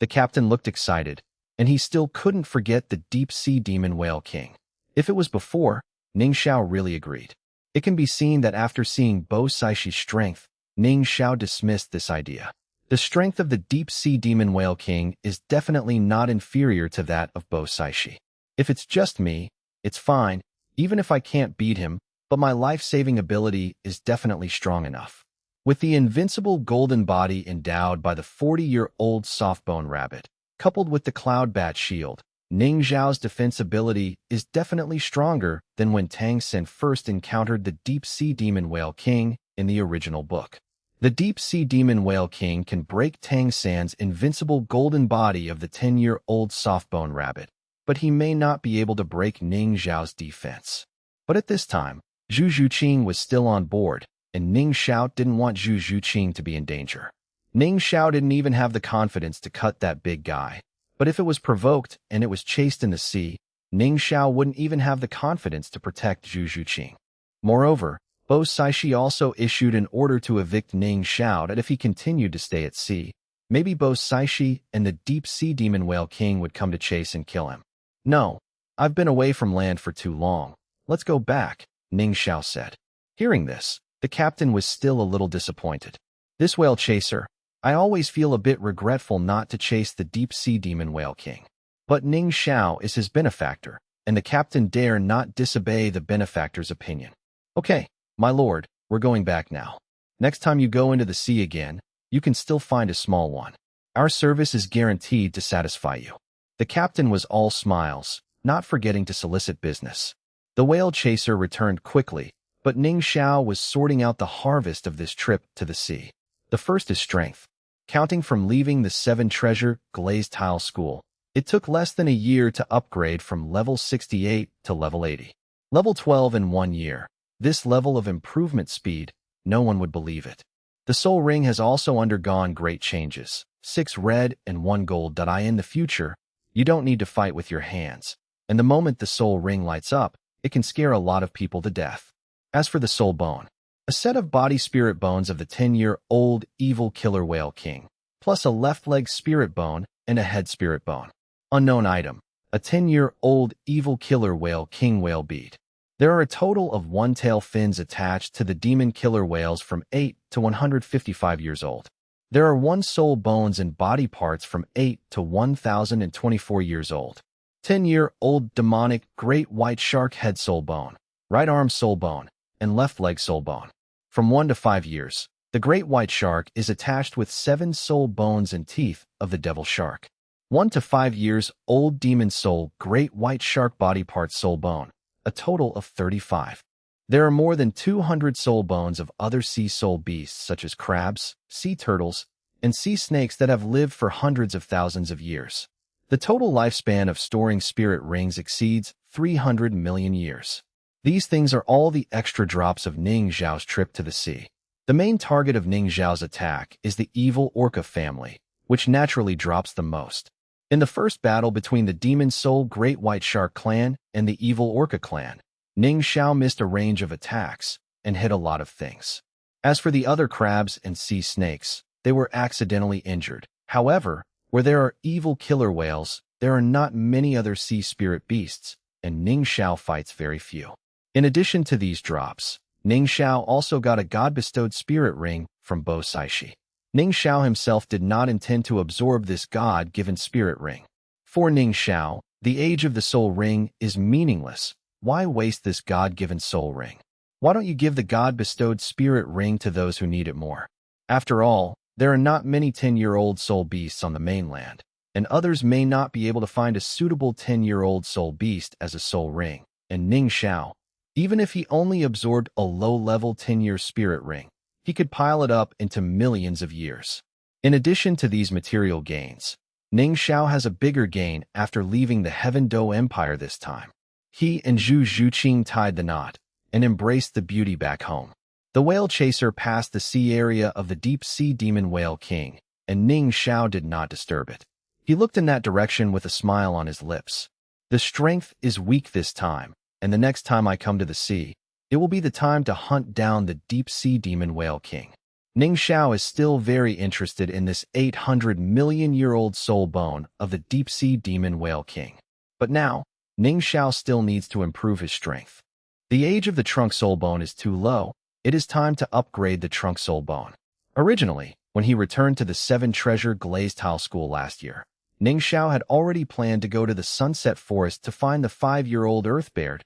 The captain looked excited, and he still couldn't forget the deep-sea demon whale king. If it was before, Ning Xiao really agreed. It can be seen that after seeing Bo Saishi's strength, Ning Xiao dismissed this idea. The strength of the deep-sea demon whale king is definitely not inferior to that of Bo Saishi. If it's just me, it's fine, even if I can't beat him, but my life-saving ability is definitely strong enough. With the invincible golden body endowed by the 40-year-old soft-bone rabbit, coupled with the cloud bat shield, Ning Xiao's defense ability is definitely stronger than when Tang Sen first encountered the deep-sea demon whale king in the original book. The deep-sea demon whale king can break Tang San's invincible golden body of the 10-year-old soft-bone rabbit, but he may not be able to break Ning Xiao's defense. But at this time, Zhu Zhuqing was still on board, and Ning Xiao didn't want Zhu Zhuqing to be in danger. Ning Xiao didn't even have the confidence to cut that big guy. But if it was provoked and it was chased in the sea, Ning Xiao wouldn't even have the confidence to protect Zhu Zhuqing. Moreover, Bo Saishi also issued an order to evict Ning Xiao that if he continued to stay at sea, maybe Bo Saishi and the deep-sea demon whale king would come to chase and kill him. No, I've been away from land for too long. Let's go back, Ning Xiao said. Hearing this, the captain was still a little disappointed. This whale chaser, I always feel a bit regretful not to chase the deep-sea demon whale king. But Ning Xiao is his benefactor, and the captain dare not disobey the benefactor's opinion. Okay, my lord, we're going back now. Next time you go into the sea again, you can still find a small one. Our service is guaranteed to satisfy you. The captain was all smiles, not forgetting to solicit business. The whale chaser returned quickly, but Ning Xiao was sorting out the harvest of this trip to the sea. The first is strength. Counting from leaving the 7-treasure glazed tile school, it took less than a year to upgrade from level 68 to level 80. Level 12 in 1 year. This level of improvement speed, no one would believe it. The soul ring has also undergone great changes. 6 red and 1 gold. In the future, you don't need to fight with your hands, and the moment the soul ring lights up, it can scare a lot of people to death. As for the soul bone, a set of body spirit bones of the 10-year-old evil killer whale king, plus a left leg spirit bone and a head spirit bone. Unknown item, a 10-year-old evil killer whale king whale bead. There are a total of 1 tail fins attached to the demon killer whales from 8 to 155 years old. There are 1 soul bones and body parts from 8 to 1024 years old. 10-year-old demonic great white shark head soul bone, right arm soul bone, and left leg soul bone. From 1 to 5 years, the great white shark is attached with 7 soul bones and teeth of the devil shark. 1 to 5 years old demon soul great white shark body part soul bone, a total of 35. There are more than 200 soul bones of other sea soul beasts such as crabs, sea turtles, and sea snakes that have lived for hundreds of thousands of years. The total lifespan of storing spirit rings exceeds 300 million years. These things are all the extra drops of Ning Xiao's trip to the sea. The main target of Ning Xiao's attack is the evil orca family, which naturally drops the most. In the first battle between the Demon Soul Great White Shark clan and the Evil Orca clan, Ning Xiao missed a range of attacks and hit a lot of things. As for the other crabs and sea snakes, they were accidentally injured. However, where there are evil killer whales, there are not many other sea spirit beasts, and Ning Xiao fights very few. In addition to these drops, Ning Xiao also got a god-bestowed spirit ring from Bo Saishi. Ning Xiao himself did not intend to absorb this god-given spirit ring. For Ning Xiao, the age of the soul ring is meaningless. Why waste this god-given soul ring? Why don't you give the god-bestowed spirit ring to those who need it more? After all, there are not many 10-year-old soul beasts on the mainland, and others may not be able to find a suitable 10-year-old soul beast as a soul ring. And Ning Xiao, even if he only absorbed a low-level 10-year spirit ring, he could pile it up into millions of years. In addition to these material gains, Ning Xiao has a bigger gain after leaving the Heaven Do Empire this time. He and Zhu Zhuqing tied the knot and embraced the beauty back home. The whale chaser passed the sea area of the deep-sea demon whale king, and Ning Xiao did not disturb it. He looked in that direction with a smile on his lips. The strength is weak this time, and the next time I come to the sea, it will be the time to hunt down the deep-sea demon whale king. Ning Xiao is still very interested in this 800-million-year-old soul bone of the deep-sea demon whale king. But now, Ning Xiao still needs to improve his strength. The age of the trunk soul bone is too low. It is time to upgrade the trunk soul bone. Originally, when he returned to the 7-treasure glazed tile school last year, Ning Xiao had already planned to go to the Sunset Forest to find the 5-year-old earth bear.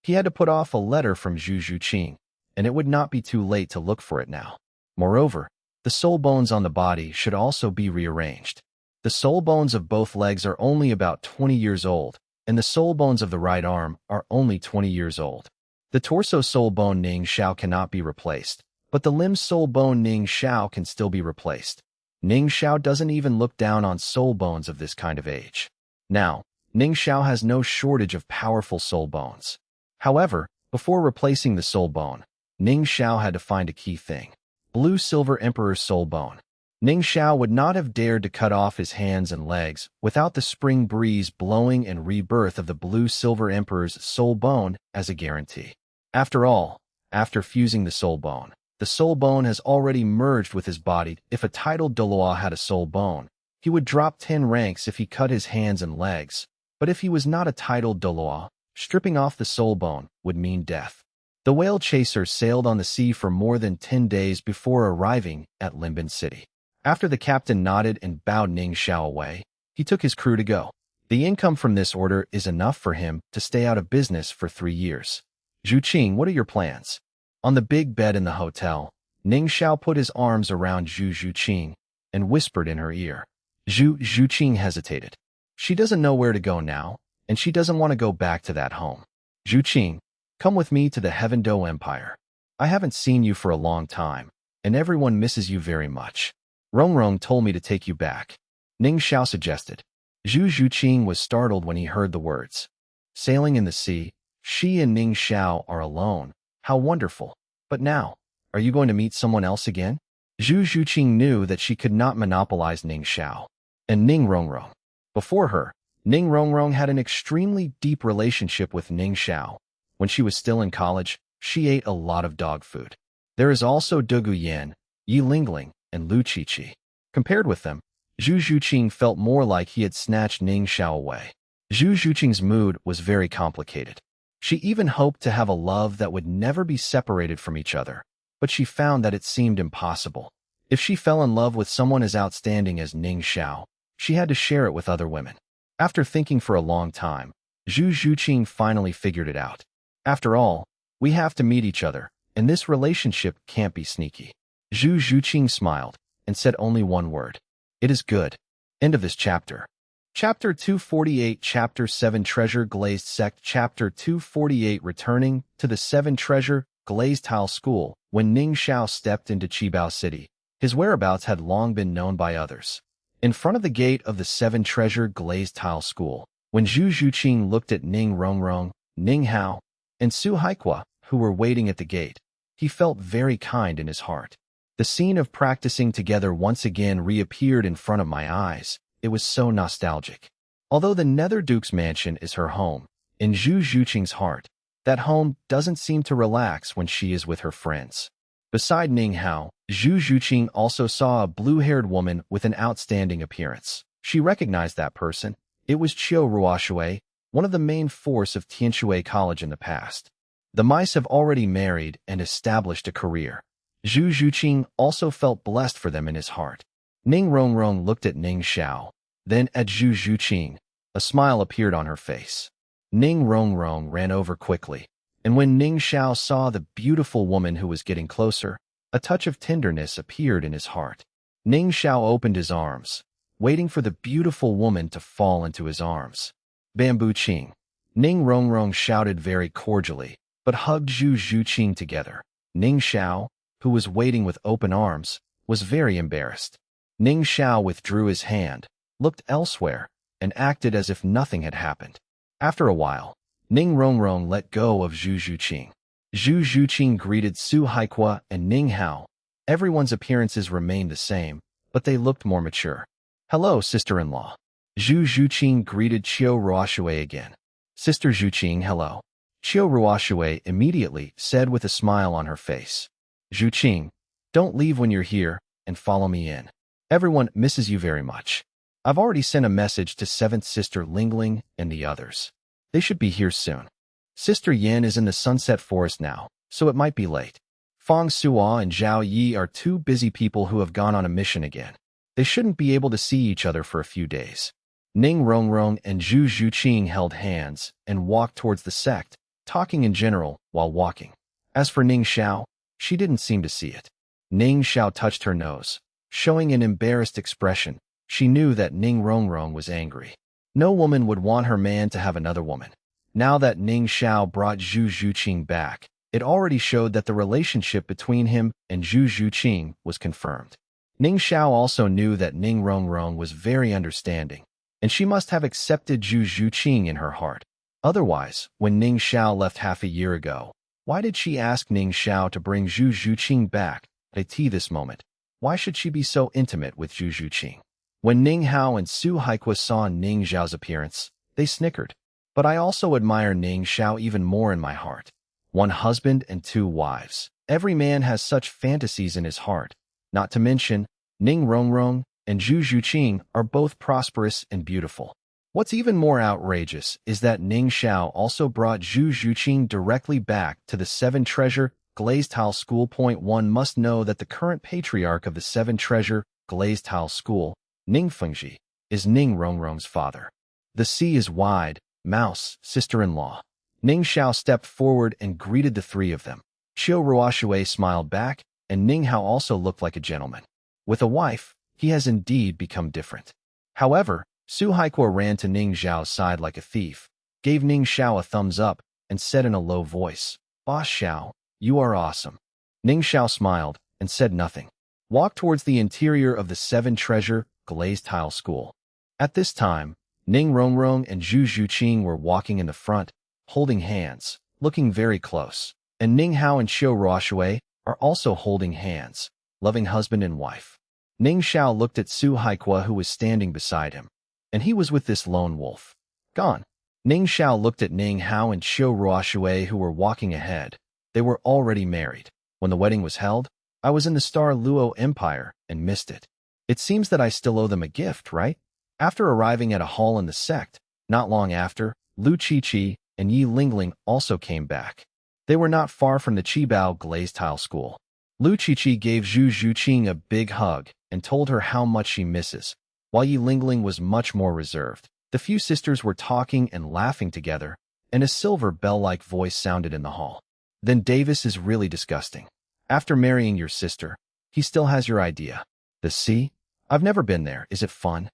He had to put off a letter from Zhu Zhuqing, and it would not be too late to look for it now. Moreover, the soul bones on the body should also be rearranged. The soul bones of both legs are only about 20 years old, and the soul bones of the right arm are only 20 years old. The torso soul bone Ning Xiao cannot be replaced, but the limb soul bone Ning Xiao can still be replaced. Ning Xiao doesn't even look down on soul bones of this kind of age. Now, Ning Xiao has no shortage of powerful soul bones. However, before replacing the soul bone, Ning Xiao had to find a key thing. Blue Silver Emperor's soul bone. Ning Xiao would not have dared to cut off his hands and legs without the spring breeze blowing and rebirth of the Blue Silver Emperor's soul bone as a guarantee. After all, after fusing the soul bone has already merged with his body. If a titled Douluo had a soul bone, he would drop 10 ranks if he cut his hands and legs. But if he was not a titled Douluo, stripping off the soul bone would mean death. The whale chaser sailed on the sea for more than 10 days before arriving at Limbin City. After the captain nodded and bowed Ning Xiao away, he took his crew to go. The income from this order is enough for him to stay out of business for 3 years. Zhuqing, what are your plans? On the big bed in the hotel, Ning Xiao put his arms around Zhu Zhuqing and whispered in her ear. Zhuqing hesitated. She doesn't know where to go now, and she doesn't want to go back to that home. Zhuqing, come with me to the Heaven Do Empire. I haven't seen you for a long time, and everyone misses you very much. Rongrong told me to take you back. Ning Xiao suggested. Zhu Zhuqing was startled when he heard the words. Sailing in the sea, she and Ning Xiao are alone. How wonderful. But now, are you going to meet someone else again? Zhu Zhuqing knew that she could not monopolize Ning Xiao and Ning Rongrong. Before her, Ning Rongrong had an extremely deep relationship with Ning Xiao. When she was still in college, she ate a lot of dog food. There is also Du Guyan, Yi Lingling, and Lu Qiqi. Compared with them, Zhu Zhuqing felt more like he had snatched Ning Xiao away. Zhu Zhuqing's mood was very complicated. She even hoped to have a love that would never be separated from each other, but she found that it seemed impossible. If she fell in love with someone as outstanding as Ning Xiao, she had to share it with other women. After thinking for a long time, Zhu Zhuqing finally figured it out. After all, we have to meet each other, and this relationship can't be sneaky. Zhu Zhuqing smiled and said only one word. It is good. End of this chapter. Chapter 248, Chapter 7, Treasure Glazed Sect. Chapter 248, Returning to the 7-treasure glazed tile school. When Ning Xiao stepped into Qibao City, his whereabouts had long been known by others. In front of the gate of the 7-treasure glazed tile school, when Zhu Zhuqing looked at Ning Rongrong, Ning Hao, and Su Haikua, who were waiting at the gate, he felt very kind in his heart. The scene of practicing together once again reappeared in front of my eyes. It was so nostalgic. Although the Nether Duke's mansion is her home, in Zhu Zhuqing's heart, that home doesn't seem to relax when she is with her friends. Beside Ning Hao, Zhu Zhuqing also saw a blue-haired woman with an outstanding appearance. She recognized that person. It was Qiu Ruoshui, one of the main force of Tianshui College in the past. The mice have already married and established a career. Zhu Zhuqing also felt blessed for them in his heart. Ning Rongrong looked at Ning Xiao, then at Zhu Zhuqing. A smile appeared on her face. Ning Rongrong ran over quickly, and when Ning Xiao saw the beautiful woman who was getting closer, a touch of tenderness appeared in his heart. Ning Xiao opened his arms, waiting for the beautiful woman to fall into his arms. Bamboo Qing. Ning Rongrong shouted very cordially, but hugged Zhu Zhuqing together. Ning Xiao, who was waiting with open arms, was very embarrassed. Ning Xiao withdrew his hand, looked elsewhere, and acted as if nothing had happened. After a while, Ning Rongrong let go of Zhu Zhuqing. Zhu Zhuqing greeted Su Haikua and Ning Hao. Everyone's appearances remained the same, but they looked more mature. Hello, sister-in-law. Zhu Zhuqing greeted Qiu Ruoshui again. Sister Zhuqing, hello. Qiu Ruoshui immediately said with a smile on her face. Zhuqing, Don't leave when you're here, and follow me in. Everyone misses you very much. I've already sent a message to 7th Sister Lingling and the others. They should be here soon. Sister Yin is in the Sunset Forest now, so it might be late. Fang Suo and Zhao Yi are two busy people who have gone on a mission again. They shouldn't be able to see each other for a few days. Ning Rongrong and Zhu Zhuqing held hands and walked towards the sect, talking in general while walking. As for Ning Xiao, she didn't seem to see it. Ning Xiao touched her nose. Showing an embarrassed expression, she knew that Ning Rongrong was angry. No woman would want her man to have another woman. Now that Ning Xiao brought Zhu Zhuqing back, it already showed that the relationship between him and Zhu Zhuqing was confirmed. Ning Xiao also knew that Ning Rongrong was very understanding, and she must have accepted Zhu Zhuqing in her heart. Otherwise, when Ning Xiao left half a year ago, why did she ask Ning Xiao to bring Zhu Zhuqing back at this moment? Why should she be so intimate with Zhu Zhuqing? When Ning Hao and Su Haikua saw Ning Xiao's appearance, they snickered. But I also admire Ning Xiao even more in my heart. One husband and 2 wives. Every man has such fantasies in his heart. Not to mention, Ning Rongrong and Zhu Zhuqing are both prosperous and beautiful. What's even more outrageous is that Ning Xiao also brought Zhu Zhuqing directly back to the 7 Treasure Glazed Tile School. One must know that the current patriarch of the 7 Treasure Glazed Tile School, Ning Fengji, is Ning Rongrong's father. The sea is wide, Mouse, sister-in-law. Ning Xiao stepped forward and greeted the 3 of them. Qiu Ruoxue smiled back, and Ning Hao also looked like a gentleman. With a wife, he has indeed become different. However, Su Haikua ran to Ning Xiao's side like a thief, gave Ning Xiao a thumbs up, and said in a low voice, "Boss Xiao, you are awesome." Ning Xiao smiled and said nothing. Walked towards the interior of the 7 Treasure Glazed Tile School. At this time, Ning Rongrong and Zhu Zhuqing were walking in the front, holding hands, looking very close. And Ning Hao and Qiu Ruoxue are also holding hands, loving husband and wife. Ning Xiao looked at Su Haikua, who was standing beside him, and he was with this lone wolf. Gone. Ning Xiao looked at Ning Hao and Qiu Ruoxue, who were walking ahead. They were already married. When the wedding was held, I was in the Star Luo Empire and missed it. It seems that I still owe them a gift, right? After arriving at a hall in the sect, not long after, Lu Qiqi and Yi Lingling also came back. They were not far from the Qibao Glazed Tile School. Lu Qiqi gave Zhu Zhuqing a big hug and told her how much she misses, while Yi Lingling was much more reserved. The few sisters were talking and laughing together, and a silver bell-like voice sounded in the hall. Then Davis is really disgusting. After marrying your sister, he still has your idea. The sea? I've never been there. Is it fun?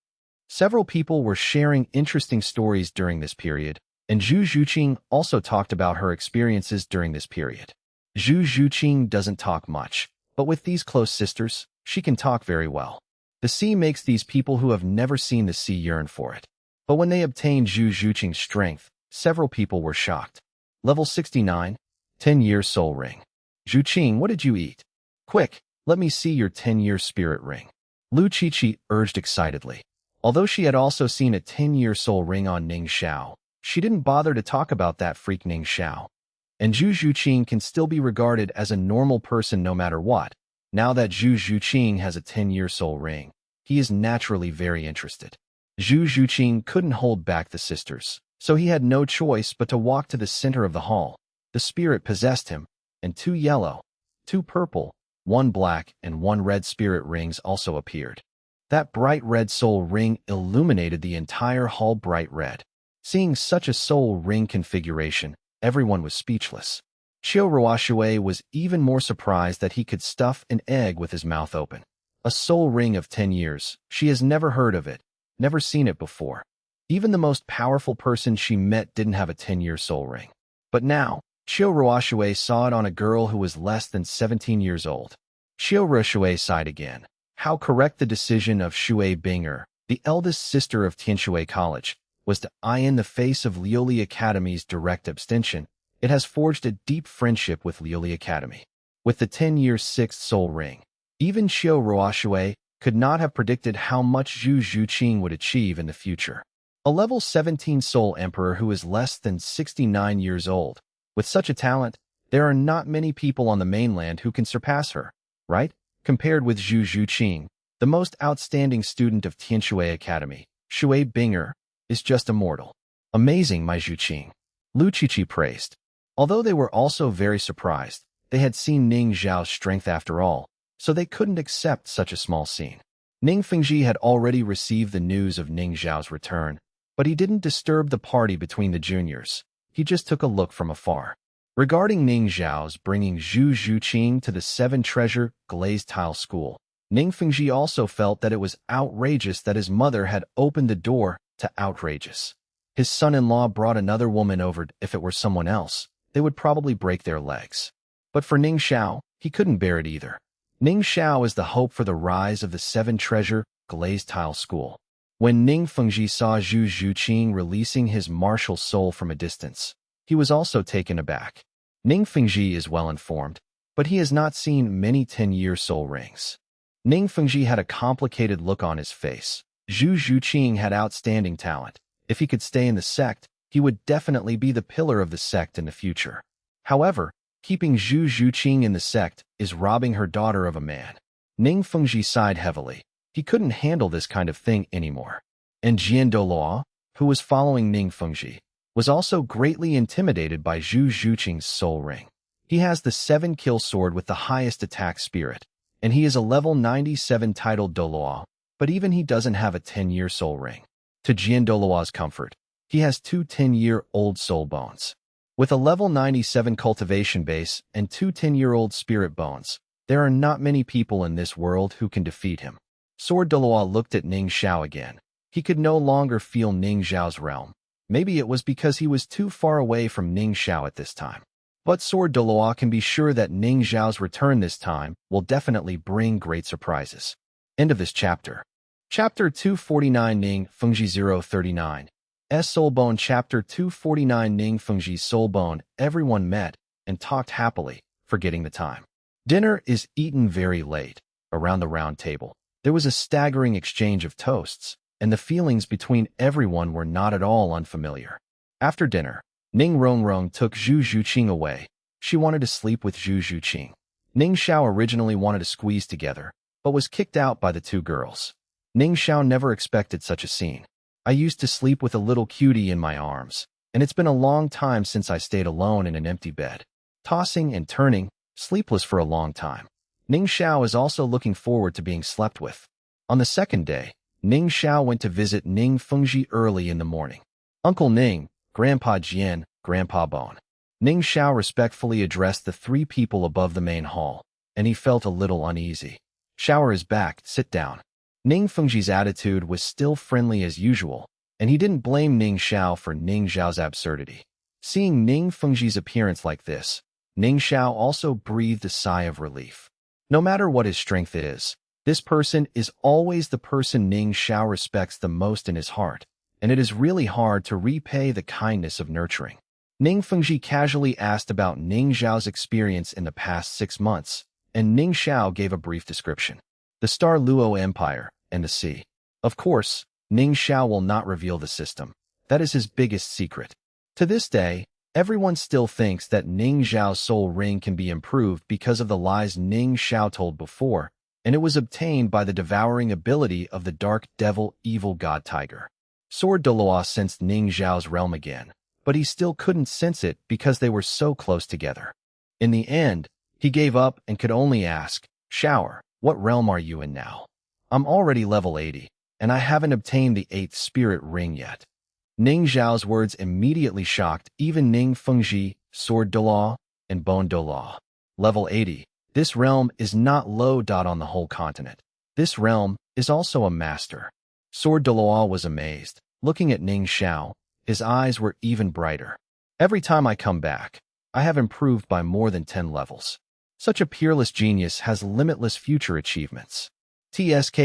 Several people were sharing interesting stories during this period, and Zhu Zhuqing also talked about her experiences during this period. Zhu Zhuqing doesn't talk much, but with these close sisters, she can talk very well. The sea makes these people who have never seen the sea yearn for it. But when they obtained Zhu Zhuqing's strength, several people were shocked. Level 69, 10-year soul ring. Zhuqing, what did you eat? Quick, let me see your 10-year spirit ring. Lu Qiqi urged excitedly. Although she had also seen a 10-year soul ring on Ning Xiao, she didn't bother to talk about that freak Ning Xiao. And Zhu Zhuqing can still be regarded as a normal person no matter what. Now that Zhu Zhuqing has a 10-year soul ring, he is naturally very interested. Zhu Zhuqing couldn't hold back the sisters, so he had no choice but to walk to the center of the hall. The spirit possessed him, and 2 yellow, 2 purple, 1 black, and 1 red spirit rings also appeared. That bright red soul ring illuminated the entire hall bright red. Seeing such a soul ring configuration, everyone was speechless. Qiu Ruoxue was even more surprised that he could stuff an egg with his mouth open. A soul ring of 10 years, she has never heard of it, never seen it before. Even the most powerful person she met didn't have a 10-year soul ring. But now, Qiu Ruoxue saw it on a girl who was less than 17 years old. Qiu Ruoxue sighed again. How correct the decision of Shui Binger, the eldest sister of Tianshui College, was to eye in the face of Lioli Academy's direct abstention. It has forged a deep friendship with Lioli Academy. With the 10-year 6th soul ring, even Qiu Ruoxue could not have predicted how much Zhu Zhuqing would achieve in the future. A level 17 soul emperor who is less than 69 years old. With such a talent, there are not many people on the mainland who can surpass her, right? Compared with Zhu Zhuqing, the most outstanding student of Tianshui Academy, Shui Binger, is just a mortal. Amazing, my Zhuqing. Lu Qiqi praised. Although they were also very surprised, they had seen Ning Zhao's strength after all, so they couldn't accept such a small scene. Ning Fengji had already received the news of Ning Zhao's return, but he didn't disturb the party between the juniors. He just took a look from afar. Regarding Ning Zhao's bringing Zhu Zhuqing to the Seven Treasure Glazed Tile School, Ning Fengji also felt that it was outrageous that his mother had opened the door to outrageous. His son-in-law brought another woman over. If it were someone else, they would probably break their legs. But for Ning Xiao, he couldn't bear it either. Ning Xiao is the hope for the rise of the Seven Treasure Glazed Tile School. When Ning Fengji saw Zhu Zhuqing releasing his martial soul from a distance, he was also taken aback. Ning Fengji is well informed, but he has not seen many 10-year soul rings. Ning Fengji had a complicated look on his face. Zhu Zhuqing had outstanding talent. If he could stay in the sect, he would definitely be the pillar of the sect in the future. However, keeping Zhu Zhuqing in the sect is robbing her daughter of a man. Ning Fengji sighed heavily. He couldn't handle this kind of thing anymore. And Jian Douluo, who was following Ning Fengji, was also greatly intimidated by Zhu Zhuqing's soul ring. He has the 7-kill sword with the highest attack spirit, and he is a level 97 titled Douluo, but even he doesn't have a 10-year soul ring. To Jian Douluo's comfort, he has 2 10-year-old soul bones. With a level 97 cultivation base and 2 10-year-old spirit bones, there are not many people in this world who can defeat him. Sword Douluo looked at Ning Xiao again. He could no longer feel Ning Xiao's realm. Maybe it was because he was too far away from Ning Xiao at this time. But Sword Douluo can be sure that Ning Xiao's return this time will definitely bring great surprises. End of this chapter. Chapter 249 Ning Fengji 039. Soulbone Chapter 249 Ning Fengji's Soulbone. Everyone met and talked happily, forgetting the time. Dinner is eaten very late. Around the round table, there was a staggering exchange of toasts, and the feelings between everyone were not at all unfamiliar. After dinner, Ning Rongrong took Zhu Zhuqing away. She wanted to sleep with Zhu Zhuqing. Ning Xiao originally wanted to squeeze together, but was kicked out by the two girls. Ning Xiao never expected such a scene. I used to sleep with a little cutie in my arms, and it's been a long time since I stayed alone in an empty bed, tossing and turning, sleepless for a long time. Ning Xiao is also looking forward to being slept with. On the second day, Ning Xiao went to visit Ning Fengji early in the morning. Uncle Ning, Grandpa Jian, Grandpa Bone. Ning Xiao respectfully addressed the 3 people above the main hall, and he felt a little uneasy. Shower is back, sit down. Ning Fengji's attitude was still friendly as usual, and he didn't blame Ning Xiao for Ning Zhao's absurdity. Seeing Ning Fengji's appearance like this, Ning Xiao also breathed a sigh of relief. No matter what his strength is, this person is always the person Ning Xiao respects the most in his heart, and it is really hard to repay the kindness of nurturing. Ning Fengji casually asked about Ning Zhao's experience in the past 6 months, and Ning Xiao gave a brief description. The Star Luo Empire, and the sea. Of course, Ning Xiao will not reveal the system. That is his biggest secret. To this day, everyone still thinks that Ning Zhao's soul ring can be improved because of the lies Ning Xiao told before, and it was obtained by the devouring ability of the dark devil evil god tiger. Sword Douluo sensed Ning Zhao's realm again, but he still couldn't sense it because they were so close together. In the end, he gave up and could only ask, Shower, what realm are you in now? I'm already level 80, and I haven't obtained the 8th spirit ring yet. Ning Zhao's words immediately shocked even Ning Fengji, Sword Douluo, and Bone Douluo. Level 80. This realm is not low. On the whole continent. This realm is also a master. Sword Douluo was amazed. Looking at Ning Xiao, his eyes were even brighter. Every time I come back, I have improved by more than 10 levels. Such a peerless genius has limitless future achievements. TSK.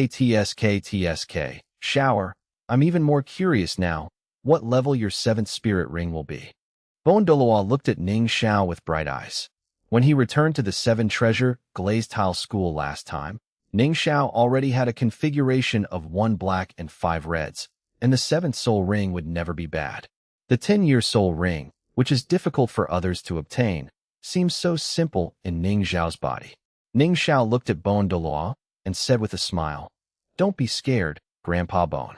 Shower, I'm even more curious now, what level your 7th spirit ring will be. Bone Douluo looked at Ning Xiao with bright eyes. When he returned to the 7 Treasure Glazed Tile School last time, Ning Xiao already had a configuration of 1 black and 5 reds, and the 7th soul ring would never be bad. The 10-year soul ring, which is difficult for others to obtain, seems so simple in Ning Zhao's body. Ning Xiao looked at Bone Douluo and said with a smile, "Don't be scared, Grandpa Bone.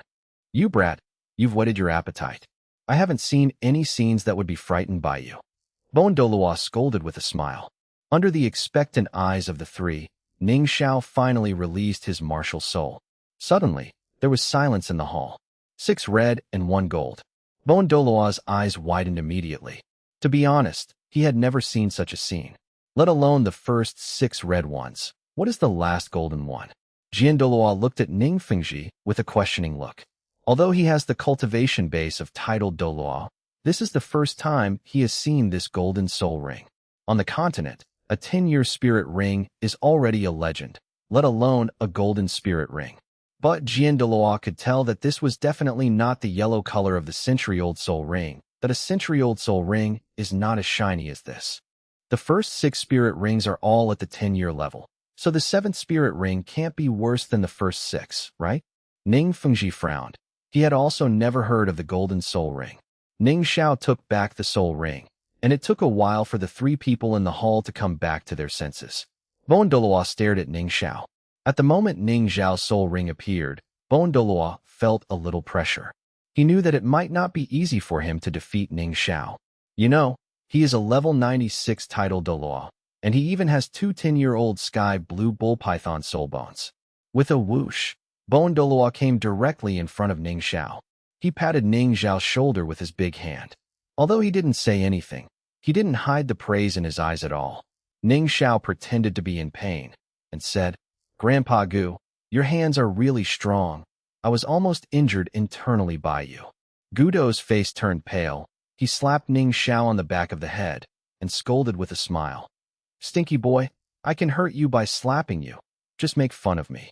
You brat, you've whetted your appetite. I haven't seen any scenes that would be frightened by you." Bone Douluo scolded with a smile. Under the expectant eyes of the three, Ning Xiao finally released his martial soul. Suddenly, there was silence in the hall. 6 red and 1 gold. Bone Douluo's eyes widened immediately. To be honest, he had never seen such a scene, let alone the first 6 red ones. What is the last golden one? Jian Douluo looked at Ning Fengji with a questioning look. Although he has the cultivation base of titled Douluo, this is the first time he has seen this golden soul ring. On the continent, a 10-year spirit ring is already a legend, let alone a golden spirit ring. But Jian Douluo could tell that this was definitely not the yellow color of the century-old soul ring, that a century-old soul ring is not as shiny as this. The first 6 spirit rings are all at the 10-year level, so the 7th spirit ring can't be worse than the first 6, right? Ning Fengji frowned. He had also never heard of the golden soul ring. Ning Xiao took back the soul ring, and it took a while for the 3 people in the hall to come back to their senses. Bone Douluo stared at Ning Xiao. At the moment Ning Xiao's soul ring appeared, Bone Douluo felt a little pressure. He knew that it might not be easy for him to defeat Ning Xiao. You know, he is a level 96 titled Douluo, and he even has 2 10-year-old sky blue bull python soul bones. With a whoosh, Bone Douluo came directly in front of Ning Xiao. He patted Ning Xiao's shoulder with his big hand. Although he didn't say anything, he didn't hide the praise in his eyes at all. Ning Xiao pretended to be in pain and said, "Grandpa Gu, your hands are really strong. I was almost injured internally by you." Gudo's face turned pale. He slapped Ning Xiao on the back of the head and scolded with a smile. "Stinky boy, I can hurt you by slapping you. Just make fun of me."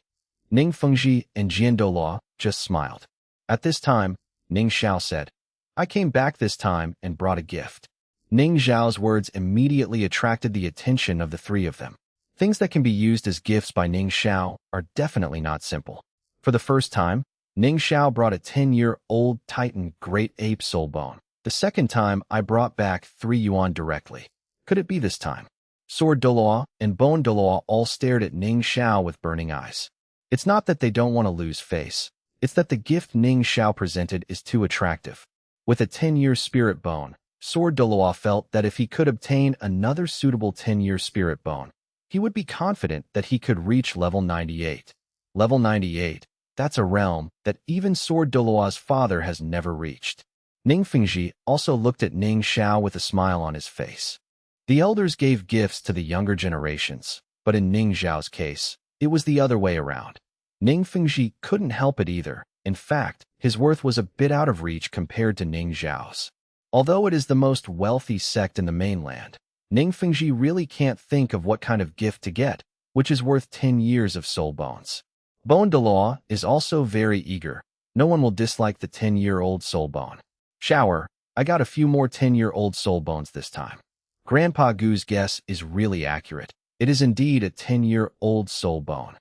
Ning Fengji and Jian Douluo just smiled. At this time, Ning Xiao said, "I came back this time and brought a gift." Ning Xiao's words immediately attracted the attention of the 3 of them. Things that can be used as gifts by Ning Xiao are definitely not simple. For the first time, Ning Xiao brought a 10-year-old Titan Great Ape Soul Bone. The second time, I brought back 3 yuan directly. Could it be this time? Sword Douluo and Bone Douluo all stared at Ning Xiao with burning eyes. It's not that they don't want to lose face. It's that the gift Ning Xiao presented is too attractive. With a 10-year spirit bone, Sword Douluo felt that if he could obtain another suitable 10-year spirit bone, he would be confident that he could reach level 98. Level 98, that's a realm that even Sword Douluo's father has never reached. Ning Fengji also looked at Ning Xiao with a smile on his face. The elders gave gifts to the younger generations, but in Ning Xiao's case, it was the other way around. Ning Fengji couldn't help it either. In fact, his worth was a bit out of reach compared to Ning Xiao's. Although it is the most wealthy sect in the mainland, Ning Fengji really can't think of what kind of gift to get, which is worth 10 years of soul bones. Bone Douluo is also very eager. No one will dislike the 10-year-old soul bone. "Shower, I got a few more 10-year-old soul bones this time." Grandpa Gu's guess is really accurate. It is indeed a 10-year-old soul bone.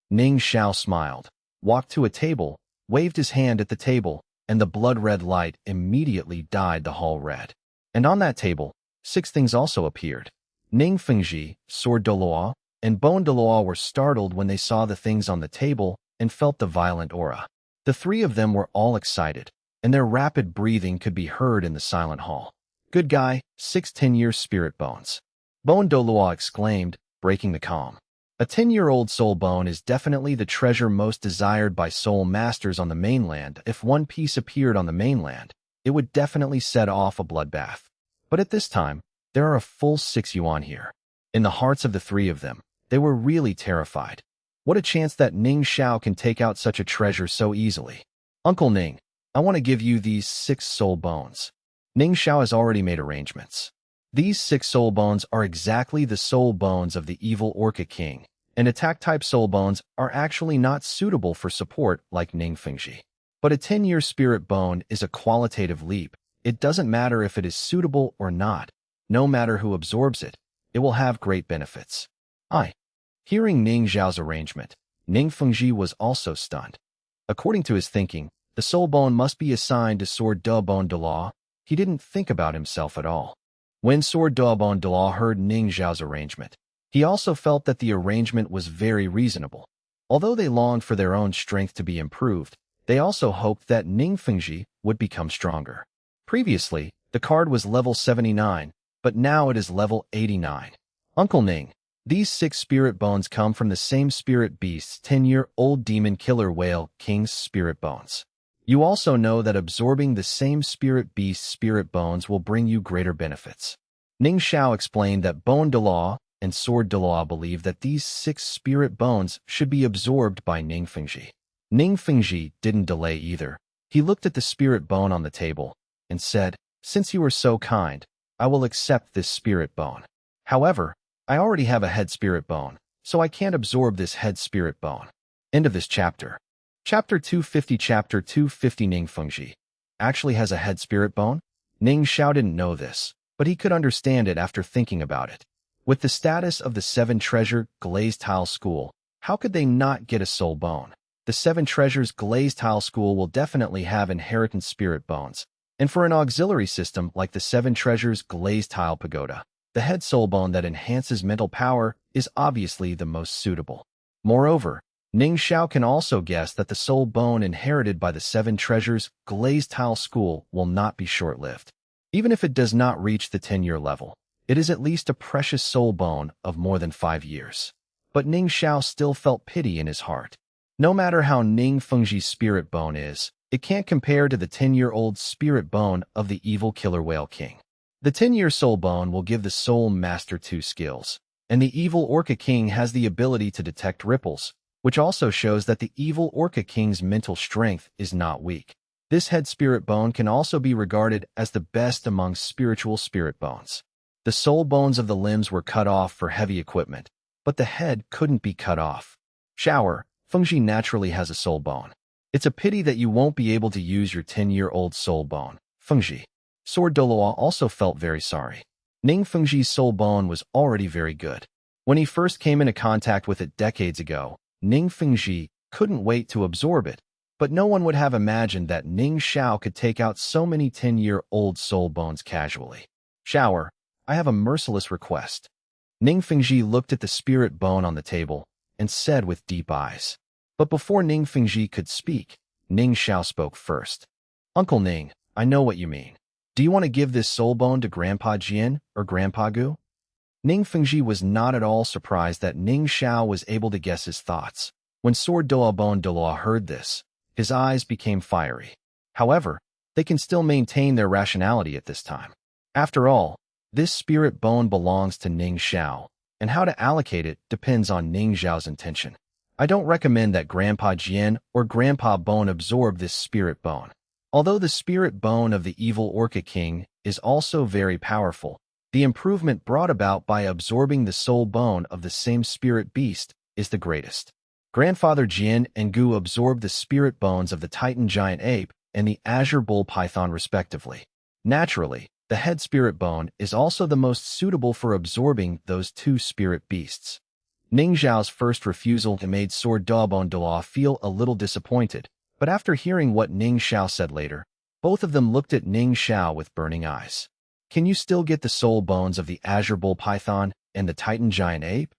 Ning Xiao smiled, walked to a table, waved his hand at the table, and the blood-red light immediately dyed the hall red. And on that table, 6 things also appeared. Ning Fengji, Sword Douluo, and Bone Douluo were startled when they saw the things on the table and felt the violent aura. The 3 of them were all excited, and their rapid breathing could be heard in the silent hall. "Good guy, 6 10-year spirit bones." Bone Douluo exclaimed, breaking the calm. A 10-year-old soul bone is definitely the treasure most desired by soul masters on the mainland. If one piece appeared on the mainland, it would definitely set off a bloodbath. But at this time, there are a full 6 yuan here. In the hearts of the 3 of them, they were really terrified. What a chance that Ning Xiao can take out such a treasure so easily. "Uncle Ning, I want to give you these 6 soul bones." Ning Xiao has already made arrangements. These 6 soul bones are exactly the soul bones of the evil Orca King, and attack-type soul bones are actually not suitable for support like Ning Fengji. But a 10-year spirit bone is a qualitative leap. It doesn't matter if it is suitable or not. No matter who absorbs it, it will have great benefits. Hearing Ning Xiao's arrangement, Ning Fengji was also stunned. According to his thinking, the soul bone must be assigned to Sword Bone Douluo. He didn't think about himself at all. When Sword Bone Douluo heard Ning Xiao's arrangement, He also felt that the arrangement was very reasonable. Although they longed for their own strength to be improved, they also hoped that Ning Fengji would become stronger. Previously, the card was level 79, but now it is level 89. Uncle Ning, these 6 spirit bones come from the same spirit beast's 10-year-old demon killer whale king's spirit bones. You also know that absorbing the same spirit beast's spirit bones will bring you greater benefits. Ning Xiao explained that Bone Douluo and Sword Douluo believe that these 6 spirit bones should be absorbed by Ning Fengji. Ning Fengji didn't delay either. He looked at the spirit bone on the table and said, "Since you are so kind, I will accept this spirit bone. However, I already have a head spirit bone, so I can't absorb this head spirit bone." End of this chapter. Chapter 250. Chapter 250. Ning Fengji actually has a head spirit bone? Ning Xiao didn't know this, but he could understand it after thinking about it. With the status of the 7 Treasure Glazed Tile School, how could they not get a soul bone? The 7 Treasures Glazed Tile School will definitely have inheritance spirit bones, and for an auxiliary system like the 7 Treasures Glazed Tile Pagoda, the head soul bone that enhances mental power is obviously the most suitable. Moreover, Ning Xiao can also guess that the soul bone inherited by the 7 Treasures Glazed Tile School will not be short-lived. Even if it does not reach the 10-year level, it is at least a precious soul bone of more than 5 years. But Ning Xiao still felt pity in his heart. No matter how Ning Fengji's spirit bone is, it can't compare to the 10-year-old spirit bone of the evil killer whale king. The 10-year soul bone will give the soul master 2 skills, and the evil orca king has the ability to detect ripples, which also shows that the evil orca king's mental strength is not weak. This head spirit bone can also be regarded as the best among spiritual spirit bones. The soul bones of the limbs were cut off for heavy equipment, but the head couldn't be cut off. Shower, Fengji naturally has a soul bone. It's a pity that you won't be able to use your 10-year-old soul bone, Fengji. Sword Douluo also felt very sorry. Ning Fengji's soul bone was already very good. When he first came into contact with it decades ago, Ning Fengji couldn't wait to absorb it, but no one would have imagined that Ning Xiao could take out so many 10-year-old soul bones casually. Shower, I have a merciless request. Ning Fengji looked at the spirit bone on the table and said with deep eyes. But before Ning Fengji could speak, Ning Xiao spoke first. Uncle Ning, I know what you mean. Do you want to give this soul bone to Grandpa Jian or Grandpa Gu? Ning Fengji was not at all surprised that Ning Xiao was able to guess his thoughts. When Sword Douluo heard this, his eyes became fiery. However, they can still maintain their rationality at this time. After all, this spirit bone belongs to Ning Xiao, and how to allocate it depends on Ning Xiao's intention. I don't recommend that Grandpa Jian or Grandpa Bone absorb this spirit bone. Although the spirit bone of the evil Orca King is also very powerful, the improvement brought about by absorbing the soul bone of the same spirit beast is the greatest. Grandfather Jian and Gu absorbed the spirit bones of the Titan Giant Ape and the Azure Bull Python respectively. Naturally, the head spirit bone is also the most suitable for absorbing those 2 spirit beasts. Ning Xiao's first refusal made Sword Douluo feel a little disappointed, but after hearing what Ning Xiao said later, both of them looked at Ning Xiao with burning eyes. Can you still get the soul bones of the Azure Bull Python and the Titan Giant Ape?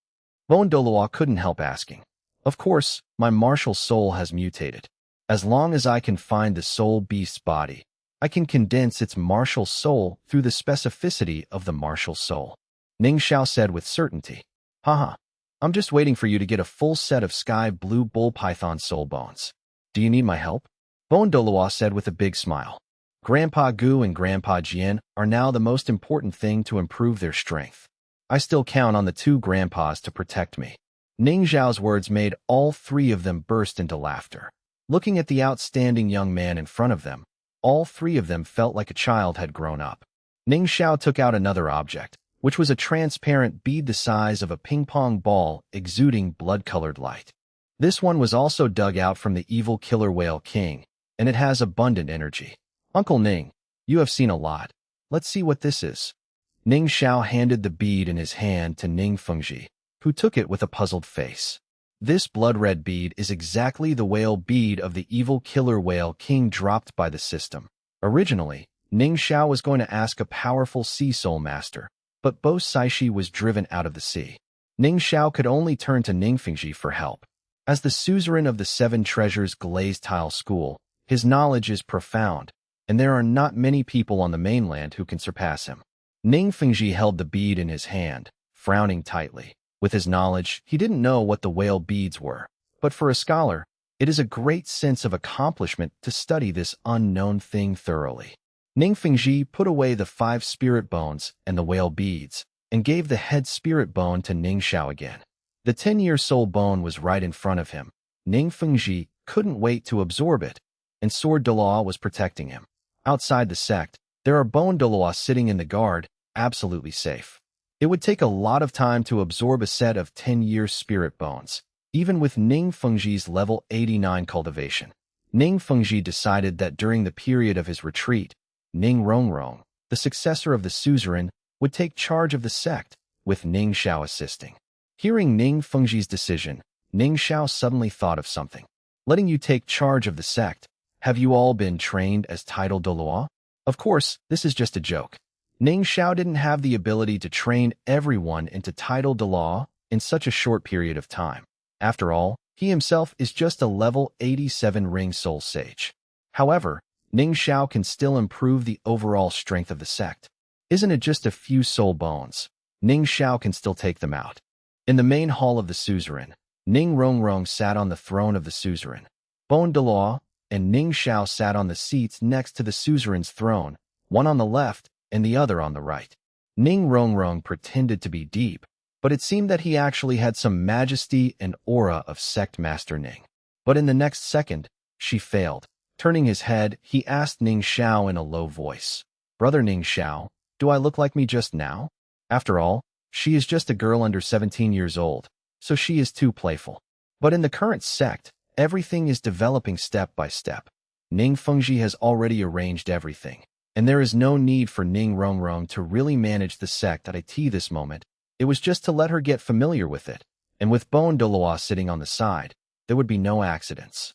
Bone Douluo couldn't help asking. Of course, my martial soul has mutated. As long as I can find the soul beast's body, I can condense its martial soul through the specificity of the martial soul. Ning Xiao said with certainty. Haha, I'm just waiting for you to get a full set of sky blue bull python soul bones. Do you need my help? Bone Douluo said with a big smile. Grandpa Gu and Grandpa Jian are now the most important thing to improve their strength. I still count on the 2 grandpas to protect me. Ning Xiao's words made all 3 of them burst into laughter. Looking at the outstanding young man in front of them, all 3 of them felt like a child had grown up. Ning Xiao took out another object, which was a transparent bead the size of a ping-pong ball exuding blood-colored light. This one was also dug out from the evil killer whale king, and it has abundant energy. Uncle Ning, you have seen a lot. Let's see what this is. Ning Xiao handed the bead in his hand to Ning Fengji, who took it with a puzzled face. This blood-red bead is exactly the whale bead of the evil killer whale king dropped by the system. Originally, Ning Xiao was going to ask a powerful sea soul master, but Bo Saishi was driven out of the sea. Ning Xiao could only turn to Ning Fengji for help. As the suzerain of the Seven Treasures Glazed Tile School, his knowledge is profound, and there are not many people on the mainland who can surpass him. Ning Fengji held the bead in his hand, frowning tightly. With his knowledge, he didn't know what the whale beads were, but for a scholar, it is a great sense of accomplishment to study this unknown thing thoroughly. Ning Fengji put away the 5 spirit bones and the whale beads, and gave the head spirit bone to Ning Xiao again. The 10-year soul bone was right in front of him. Ning Fengji couldn't wait to absorb it, and Sword Douluo was protecting him. Outside the sect, there are Bone Douluo sitting in the guard, absolutely safe. It would take a lot of time to absorb a set of 10-year spirit bones, even with Ning Fengji's level 89 cultivation. Ning Fengji decided that during the period of his retreat, Ning Rongrong, the successor of the suzerain, would take charge of the sect, with Ning Xiao assisting. Hearing Ning Fengji's decision, Ning Xiao suddenly thought of something. Letting you take charge of the sect, have you all been trained as titled Douluo? Of course, this is just a joke. Ning Xiao didn't have the ability to train everyone into titled Douluo in such a short period of time. After all, he himself is just a level 87 ring soul sage. However, Ning Xiao can still improve the overall strength of the sect. Isn't it just a few soul bones? Ning Xiao can still take them out. In the main hall of the suzerain, Ning Rongrong sat on the throne of the suzerain. Bone Douluo and Ning Xiao sat on the seats next to the suzerain's throne, one on the left and the other on the right. Ning Rongrong pretended to be deep, but it seemed that he actually had some majesty and aura of sect master Ning. But in the next second, she failed. Turning his head, he asked Ning Xiao in a low voice, "Brother Ning Xiao, do I look like me just now?" After all, she is just a girl under 17 years old, so she is too playful. But in the current sect, everything is developing step by step. Ning Fengji has already arranged everything, and there is no need for Ning Rongrong to really manage the sect at IT this moment. It was just to let her get familiar with it, and with Bone Douluo sitting on the side, there would be no accidents.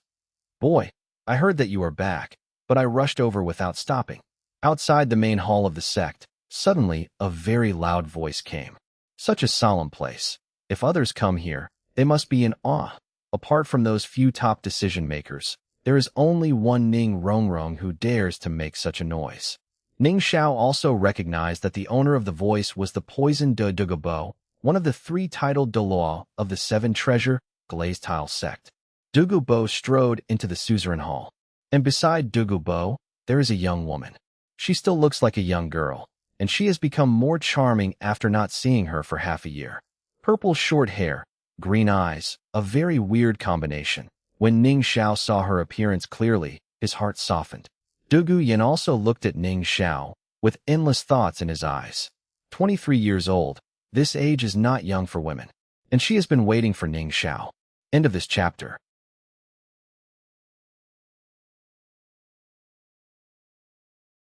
"Boy, I heard that you are back, but I rushed over without stopping." Outside the main hall of the sect, suddenly a very loud voice came. Such a solemn place. If others come here, they must be in awe. Apart from those few top decision-makers, there is only one Ning Rongrong who dares to make such a noise. Ning Xiao also recognized that the owner of the voice was the Poison de Douluo, one of the 3 titled Douluo of the 7 Treasure Glazed Tile sect. Douluo strode into the suzerain hall, and beside Douluo, there is a young woman. She still looks like a young girl, and she has become more charming after not seeing her for half a year. Purple short hair, green eyes, a very weird combination. When Ning Xiao saw her appearance clearly, his heart softened. Dugu Yin also looked at Ning Xiao, with endless thoughts in his eyes. 23 years old, this age is not young for women, and she has been waiting for Ning Xiao. End of this chapter.